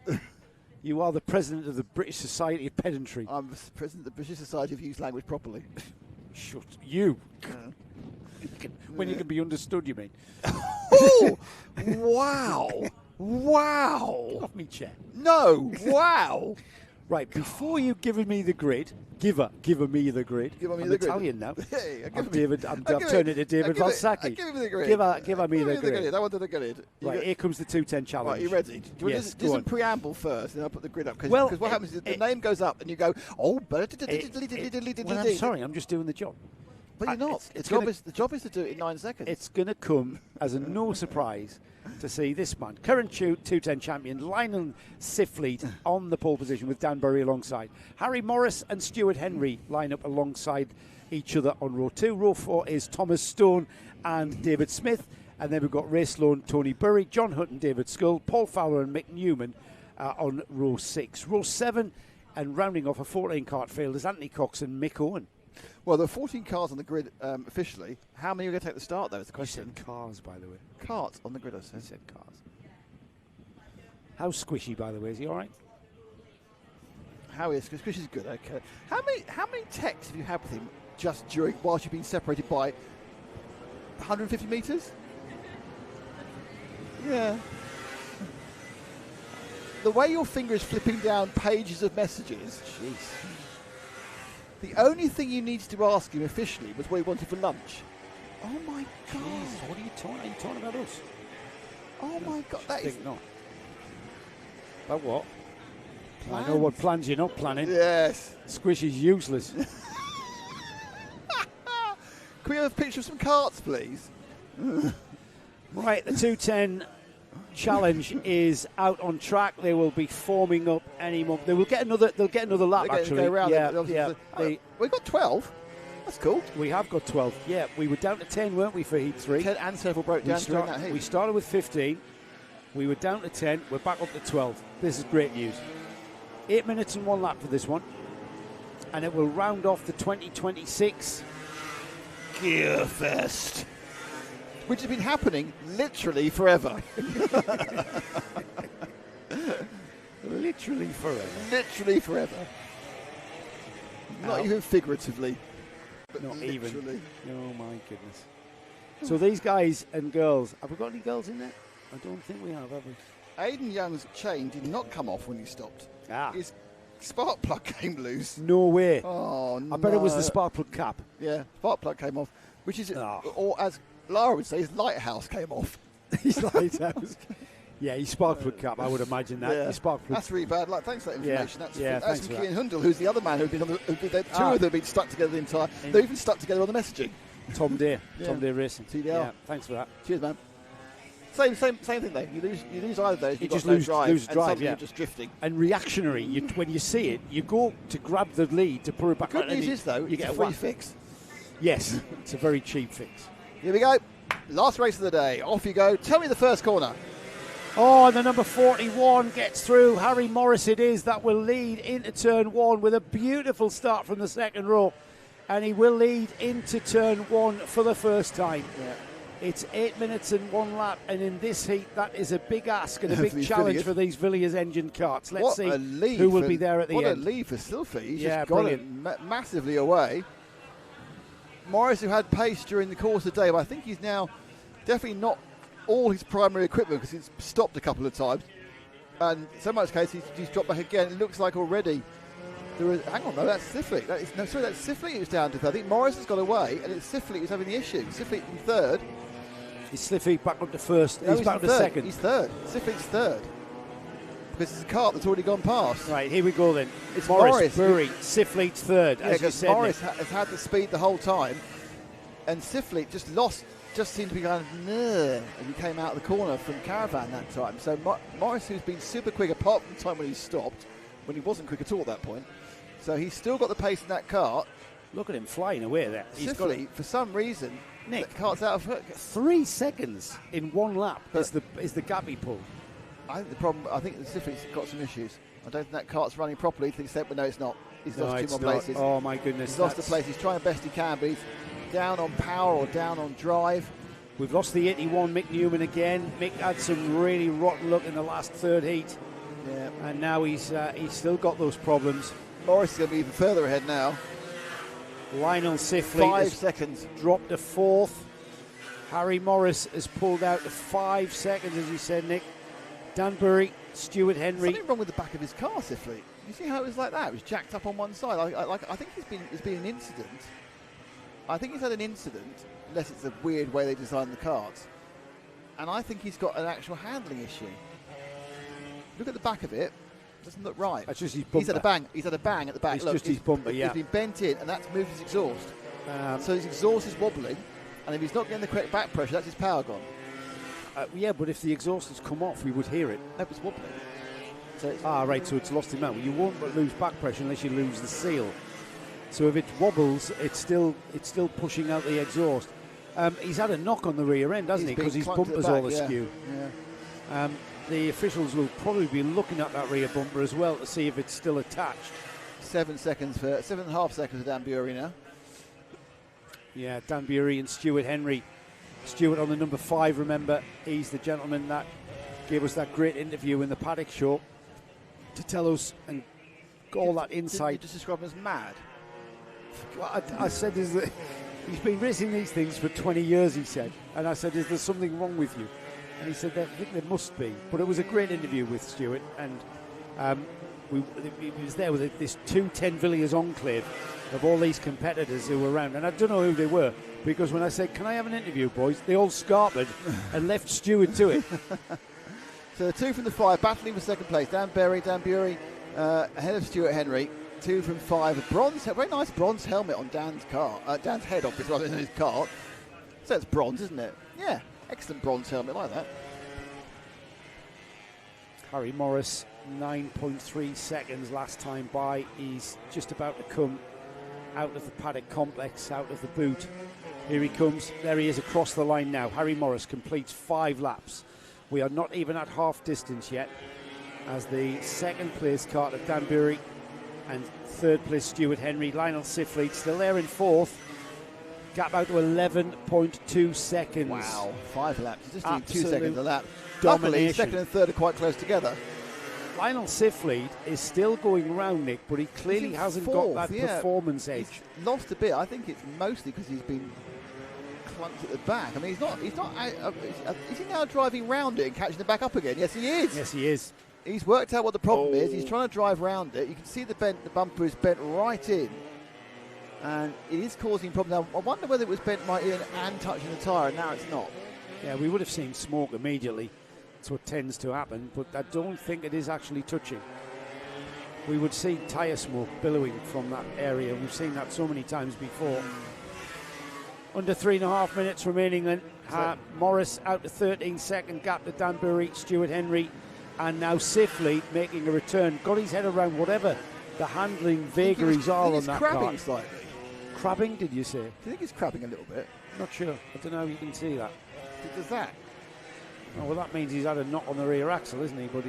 You are the president of the British Society of Pedantry. I'm the president of the British Society of Use Language Properly. Shut. You. When you can be understood, you mean? Oh! Wow! Wow! Get off me chair. No! Wow! Right, before you give me the grid, give me the grid. Give me I'm the Italian grid. now. Hey, I'm turning to David Valsacchi. Give me the grid. Give me the grid. I wanted the grid. Right, here comes the 210 challenge. Right, you ready? Do you yes, do some preamble first, then I'll put the grid up? Because well, what happens is the name goes up and you go, oh, well, I'm sorry, I'm just doing the job. But you're not. The job is to do it in 9 seconds. It's going to come as a no surprise to see this man, current 210 champion, Lionel Sifleet, on the pole position with Dan Burry alongside. Harry Morris and Stuart Henry line up alongside each other on row 2. Row 4 is Thomas Stone and David Smith. And then we've got Ray Sloan, Tony Burry, John Hutton, David Scull, Paul Fowler and Mick Newman on row 6. Row 7 and rounding off a 14-cart field is Anthony Cox and Mick Owen. Well, there are 14 cars on the grid officially. How many are going to take the start, though, is the question. You said cars, by the way. Carts on the grid, I said. You said cars. How's Squishy, by the way? Is he all right? How is Squishy's good, okay. How many texts have you had with him just whilst you've been separated by 150 metres? Yeah. The way your finger is flipping down pages of messages. Jeez. The only thing you needed to ask him officially was what he wanted for lunch. Oh my God! Jeez, what are you talking? Are you talking about us? Oh my God! That is not. About what? Plans. I know what plans you're not planning. Yes. Squishy's useless. Can we have a picture of some carts, please? Right, the 210 challenge is out on track. They will be forming up any moment. They will get another. They'll get another lap. Actually, We've got 12. That's cool. We have got 12. Yeah, we were down to 10, weren't we, for Heat 3? 10 and several broke down during that heat. We started with 15. We were down to 10. We're back up to 12. This is great news. 8 minutes and 1 lap for this one, and it will round off the 2026 Gear Fest, which has been happening literally forever. Literally forever. Literally forever. Not even figuratively, but not literally. Even. Oh my goodness. So these guys and girls, have we got any girls in there? I don't think we have we? Aidan Young's chain did not come off when he stopped. His spark plug came loose. No way. Oh, no. I bet it was the spark plug cap. Yeah, spark plug came off, which is, or as Lara would say his lighthouse came off. His lighthouse. Yeah, his spark plug cap, I would imagine that. Yeah. His spark plug. That's really bad. Like, thanks for that information. Yeah, that's thanks from for Kean Hundle, who's the other man who'd been on the. Two of them have been stuck together the entire. They're even stuck together on the messaging. Tom Deere. Yeah. Tom Deere Racing. TDL. Yeah, thanks for that. Cheers, man. Same thing though. You lose either of those. You You've just got no lose drive, drive, and suddenly yeah. you're just drifting. And reactionary. When you see it, you go to grab the lead to put it back. The good news is though, you it's get a free whack. fix. Yes, it's a very cheap fix. Here we go. Last race of the day. Off you go. Tell me the first corner. Oh, and the number 41 gets through. Harry Morris it is that will lead into turn 1 with a beautiful start from the second row. And he will lead into turn 1 for the first time. Yeah. It's 8 minutes and 1 lap, and in this heat, that is a big ask and a For big these challenge Villiers. for these Villiers engine karts. Let's What see a lead who will for- be there at the what end. a lead for Silphy. He's Yeah, just got brilliant. it massively away. Morris, who had pace during the course of the day, but I think he's now definitely not all his primary equipment because he's stopped a couple of times. And in so much case, he's dropped back again. It looks like already there is. Hang on, no, that's Sifley. That's Sifley who's down to third. I think Morris has got away, and it's Sifley who's having the issue. Sifley in third. Is Sliffy back up to first? No, he's back up in to third. second. He's third. Sifley's third. Because it's a cart that's already gone past. Right, here we go then. It's Morris, Morris. Bury, Sifleet's third, Yeah, as you because said. Morris Nick. has had the speed the whole time, and Sifley just seemed to be kind of and he came out of the corner from Caravan that time. So Morris, who's been super quick, apart from the time when he stopped, when he wasn't quick at all at that point. So he's still got the pace in that cart. Look at him flying away there. He's got Sifley, for some reason, Nick, the cart's out of hook. 3 seconds in 1 lap is the gap he pulled. I think Sifley's got some issues. I don't think that cart's running properly to the extent, but no, it's not. He's lost 2 more places. Oh my goodness. He's lost a place. He's trying best he can, but he's down on power or down on drive. We've lost the 81, Mick Newman again. Mick had some really rotten luck in the last third heat. Yeah. And now he's still got those problems. Morris is going to be even further ahead now. Lionel Sifley 5 has seconds. dropped to 4th. Harry Morris has pulled out to 5 seconds, as you said, Nick. Danbury, Stuart Henry. Something wrong with the back of his car, Sifley. You see how it was like that? It was jacked up on one side. I think there's been an incident. I think he's had an incident, unless it's a weird way they designed the carts. And I think he's got an actual handling issue. Look at the back of it. It doesn't look right. That's just his bumper. He's had a bang. He's had a bang at the back. It's Look, just his bumper, yeah. He's been bent in, and that's moved his exhaust. So his exhaust is wobbling, and if he's not getting the correct back pressure, that's his power gone. Yeah, but if the exhaust has come off, we would hear it. No, it's wobbling. So it's Right, so it's lost him out. Well, you won't lose back pressure unless you lose the seal. So if it wobbles, it's still pushing out the exhaust. He's had a knock on the rear end, hasn't he? Because his clunked at the bumper's back, all askew. Yeah. The officials will probably be looking at that rear bumper as well to see if it's still attached. 7.5 seconds for Dan Bury now. Yeah, Dan Bury and Stuart Henry. Stuart on the number 5, remember, he's the gentleman that gave us that great interview in the paddock show to tell us and all that Didn't you insight. just describe him as mad? Well, I said, is that he's been racing these things for 20 years, he said. And I said, is there something wrong with you? And he said, I think there must be. But it was a great interview with Stuart. And he was there with this 210 Villiers enclave of all these competitors who were around. And I don't know who they were, because when I said, can I have an interview, boys? They all scarpered and left Stuart to it. So the 2 from the 5 battling for second place. Dan Bury ahead of Stuart Henry. 2 from 5. A bronze, very nice bronze helmet on Dan's car. Dan's head office rather than his cart. So it's bronze, isn't it? Yeah, excellent bronze helmet like that. Harry Morris, 9.3 seconds last time by. He's just about to come out of the paddock complex, out of the boot. Here he comes. There he is across the line now. Harry Morris completes 5 laps. We are not even at half distance yet, as the second place cart of Danbury and third place Stuart Henry. Lionel Sifley still there in 4th. Gap out to 11.2 seconds. Wow, 5 laps. He's just doing 2 Absolute seconds a lap. domination. Luckily, second and third are quite close together. Lionel Sifley is still going round, Nick, but he clearly hasn't got that performance edge. He's lost a bit. I think it's mostly because he's been clunked at the back. I mean, he's not. Is he now driving round it and catching it back up again? Yes, he is. Yes, he is. He's worked out what the problem is. He's trying to drive round it. You can see the bumper is bent right in. and it is causing problems. Now, I wonder whether it was bent my ear and touching the tyre, and now it's not. Yeah, we would have seen smoke immediately. That's what tends to happen, but I don't think it is actually touching. We would see tyre smoke billowing from that area. We've seen that so many times before. Under 3.5 minutes remaining, then Morris out to 13-second gap to Danbury, Stuart Henry, and now Sifley making a return. Got his head around whatever the handling vagaries are on that car. Crabbing slightly. Crabbing, did you say? Do you think it's crabbing a little bit? Not sure. I don't know how you can see that. It does that. Oh, well, that means he's had a knock on the rear axle, isn't he? But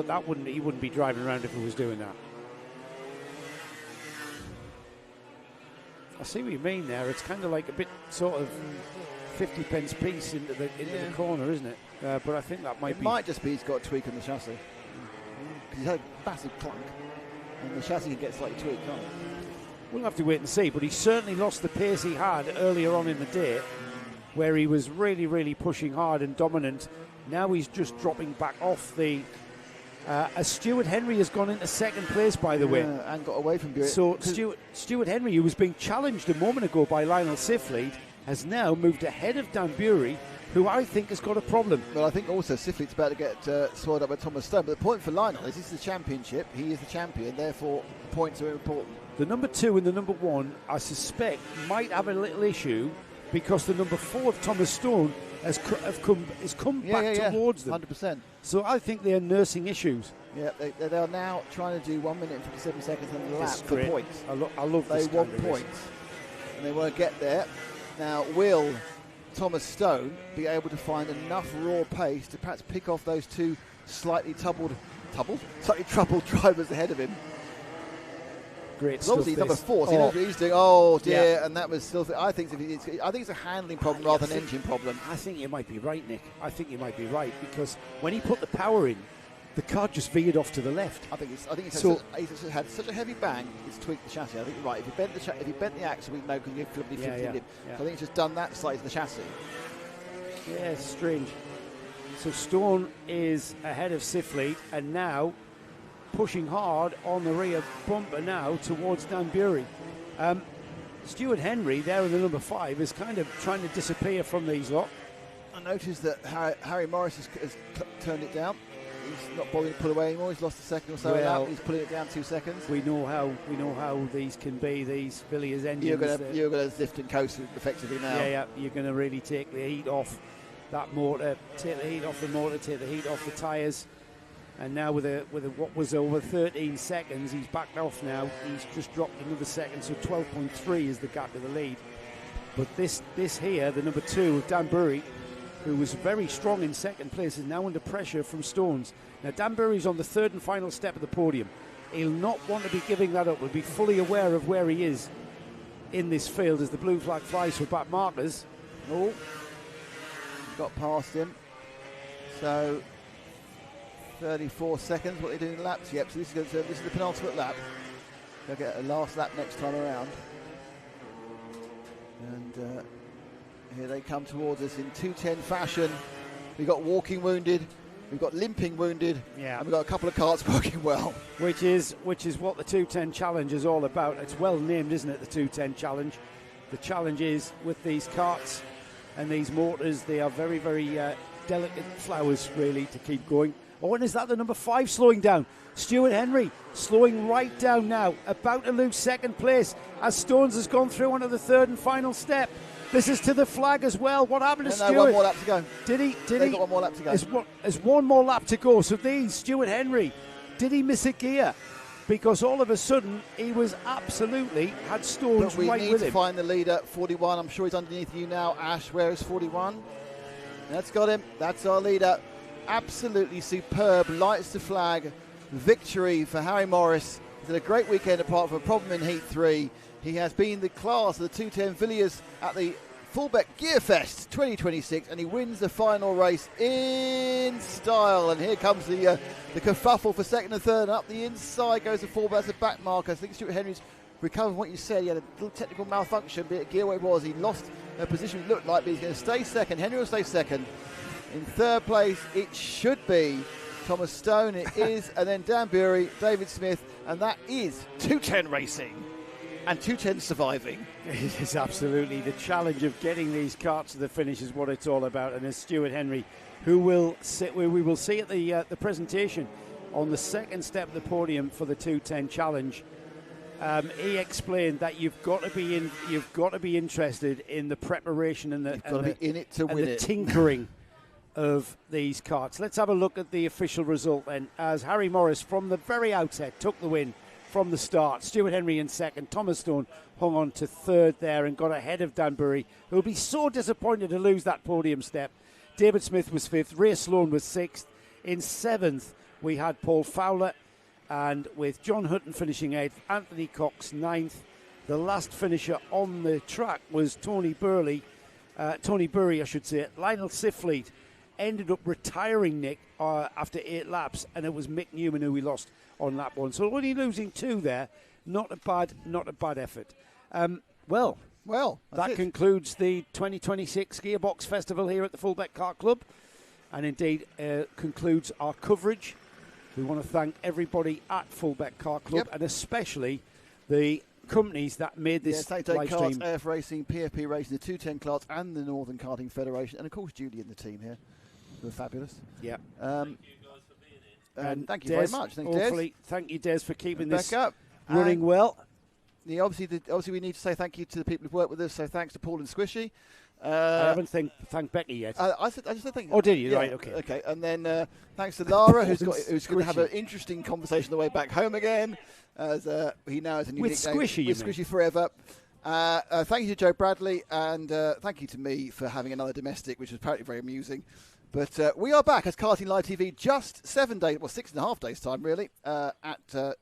that he wouldn't be driving around if he was doing that. I see what you mean there. It's kind of like a bit sort of 50 pence piece into the corner, isn't it? But I think that might be. It might just be he's got a tweak on the chassis. Because he's had a massive clunk, and the chassis can get slightly tweaked, can't it? We'll have to wait and see. But he certainly lost the pace he had earlier on in the day, where he was really, really pushing hard and dominant. Now he's just dropping back off the. As Stuart Henry has gone into second place, by the way, and got away from Buick. So Stuart Henry, who was being challenged a moment ago by Lionel Sifley, has now moved ahead of Danbury, who I think has got a problem. Well, I think also Sifley's about to get swallowed up by Thomas Stone. But the point for Lionel is this is the championship. He is the champion. Therefore, points are important. The number 2 and the number 1, I suspect, might have a little issue because the number 4, Thomas Stone, has come back towards them. 100%. So I think they're nursing issues. Yeah, they are now trying to do 1 minute and 57 seconds on the lap for points. I love this. They want points, and they want to get there. Now, will Thomas Stone be able to find enough raw pace to perhaps pick off those two slightly troubled drivers ahead of him? Great stuff. Obviously, number 4, so he knows what he's doing. Oh dear, and that was still. I think it's a handling problem rather than an engine problem. I think you might be right, Nick. I think you might be right because when he put the power in, the car just veered off to the left. I think it's had such a heavy bang. It's tweaked the chassis. I think you're right. If he bent the axle, we know because you flipped him. So I think it's just done that slightly to the chassis. Yeah, it's strange. So Stone is ahead of Sifley and now pushing hard on the rear bumper now towards Danbury. Stuart Henry there in the number 5 is kind of trying to disappear from these lot. I noticed that Harry Morris has turned it down. He's not bothering to pull away anymore. He's lost a second or so. He's pulling it down 2 seconds. We know how these can be. These Villiers engines. You're going to zift and coast effectively now. Yeah. You're going to really take the heat off that motor. Take the heat off the motor. Take the heat off the tyres. And now with what was over 13 seconds, he's backed off now. He's just dropped another second, so 12.3 is the gap to the lead. But this here, the number 2 of Danbury, who was very strong in second place, is now under pressure from Stones. Now Danbury's on the 3rd and final step of the podium. He'll not want to be giving that up. He'll be fully aware of where he is in this field as the blue flag flies for back markers. Oh, got past him. So 34 seconds. What are they doing in laps? Yep. So this is the penultimate lap. They'll get a last lap next time around. And here they come towards us in 2:10 fashion. We've got walking wounded, we've got limping wounded, and we've got a couple of carts working well. Which is what the 210 challenge is all about. It's well named, isn't it? The 210 challenge. The challenge is with these carts and these motors, they are very, very delicate flowers, really, to keep going. Oh, and is that the number 5 slowing down? Stuart Henry slowing right down now, about to lose second place as Stones has gone through onto the 3rd and final step. This is to the flag as well. What happened to Stuart? 1 more lap to go. Did he? Got 1 more lap to go. There's 1 more lap to go. So Stuart Henry, did he miss a gear? Because all of a sudden he was absolutely had Stones right with him. But we need to find the leader, 41. I'm sure he's underneath you now, Ash. Where is 41? That's got him. That's our leader. Absolutely superb. Lights to flag. Victory for Harry Morris. He's had a great weekend apart from a problem in Heat 3. He has been the class of the 210 Villiers at the Fulbeck Gearfest 2026, and he wins the final race in style. And here comes the kerfuffle for second and third. And up the inside goes the Fulbeck. That's a back marker. I think Stuart Henry's recovered from what you said. He had a little technical malfunction, but gear where it was. He lost a position it looked like, but he's going to stay second. Henry will stay second. In third place, it should be Thomas Stone. It is, and then Danbury, David Smith, and that is 210 Racing. And 210 surviving. It is absolutely the challenge of getting these carts to the finish is what it's all about. And as Stuart Henry, who will sit, we will see at the presentation on the second step of the podium for the 210 challenge, he explained that you've got to be interested in the preparation and the tinkering of these carts. Let's have a look at the official result then, as Harry Morris from the very outset took the win from the start. Stuart Henry in second. Thomas Stone hung on to third there and got ahead of Dan Burry, who will be so disappointed to lose that podium step. David Smith was fifth. Ray Sloan was sixth. In seventh, we had Paul Fowler, and with John Hutton finishing eighth, Anthony Cox ninth. The last finisher on the track was Tony Burry, I should say. Lionel Sifleet ended up retiring, Nick, after 8 laps, and it was Mick Newman who we lost on lap 1. So only losing 2 there, not a bad effort. Well, that concludes the 2026 Gearbox Festival here at the Fulbeck Kart Club, and indeed concludes our coverage. We want to thank everybody at Fulbeck Kart Club, and especially the companies that made this live stream. Karts, AF Racing, PFP Racing, the 210 Karts, and the Northern Karting Federation, and of course Julie and the team here. They're fabulous. Yeah. Thank you guys for being here. And thank you very much. Thank you, Des, for keeping this up running well. Obviously, we need to say thank you to the people who've worked with us. So thanks to Paul and Squishy. I haven't thanked Becky yet. I just said thank you. Oh, did you? Yeah, right, okay. Okay, and then thanks to Lara, who's going to have an interesting conversation on the way back home again, as he now has a new nickname. With Squishy forever. Thank you to Joe Bradley, and thank you to me for having another domestic, which was apparently very amusing. But we are back as Karting Live TV just 6.5 days time, really, at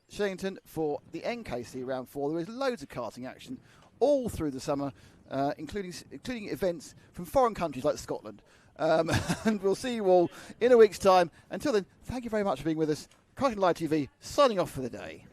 Shillington for the NKC Round 4. There is loads of karting action all through the summer, including events from foreign countries like Scotland. And we'll see you all in a week's time. Until then, thank you very much for being with us. Karting Live TV signing off for the day.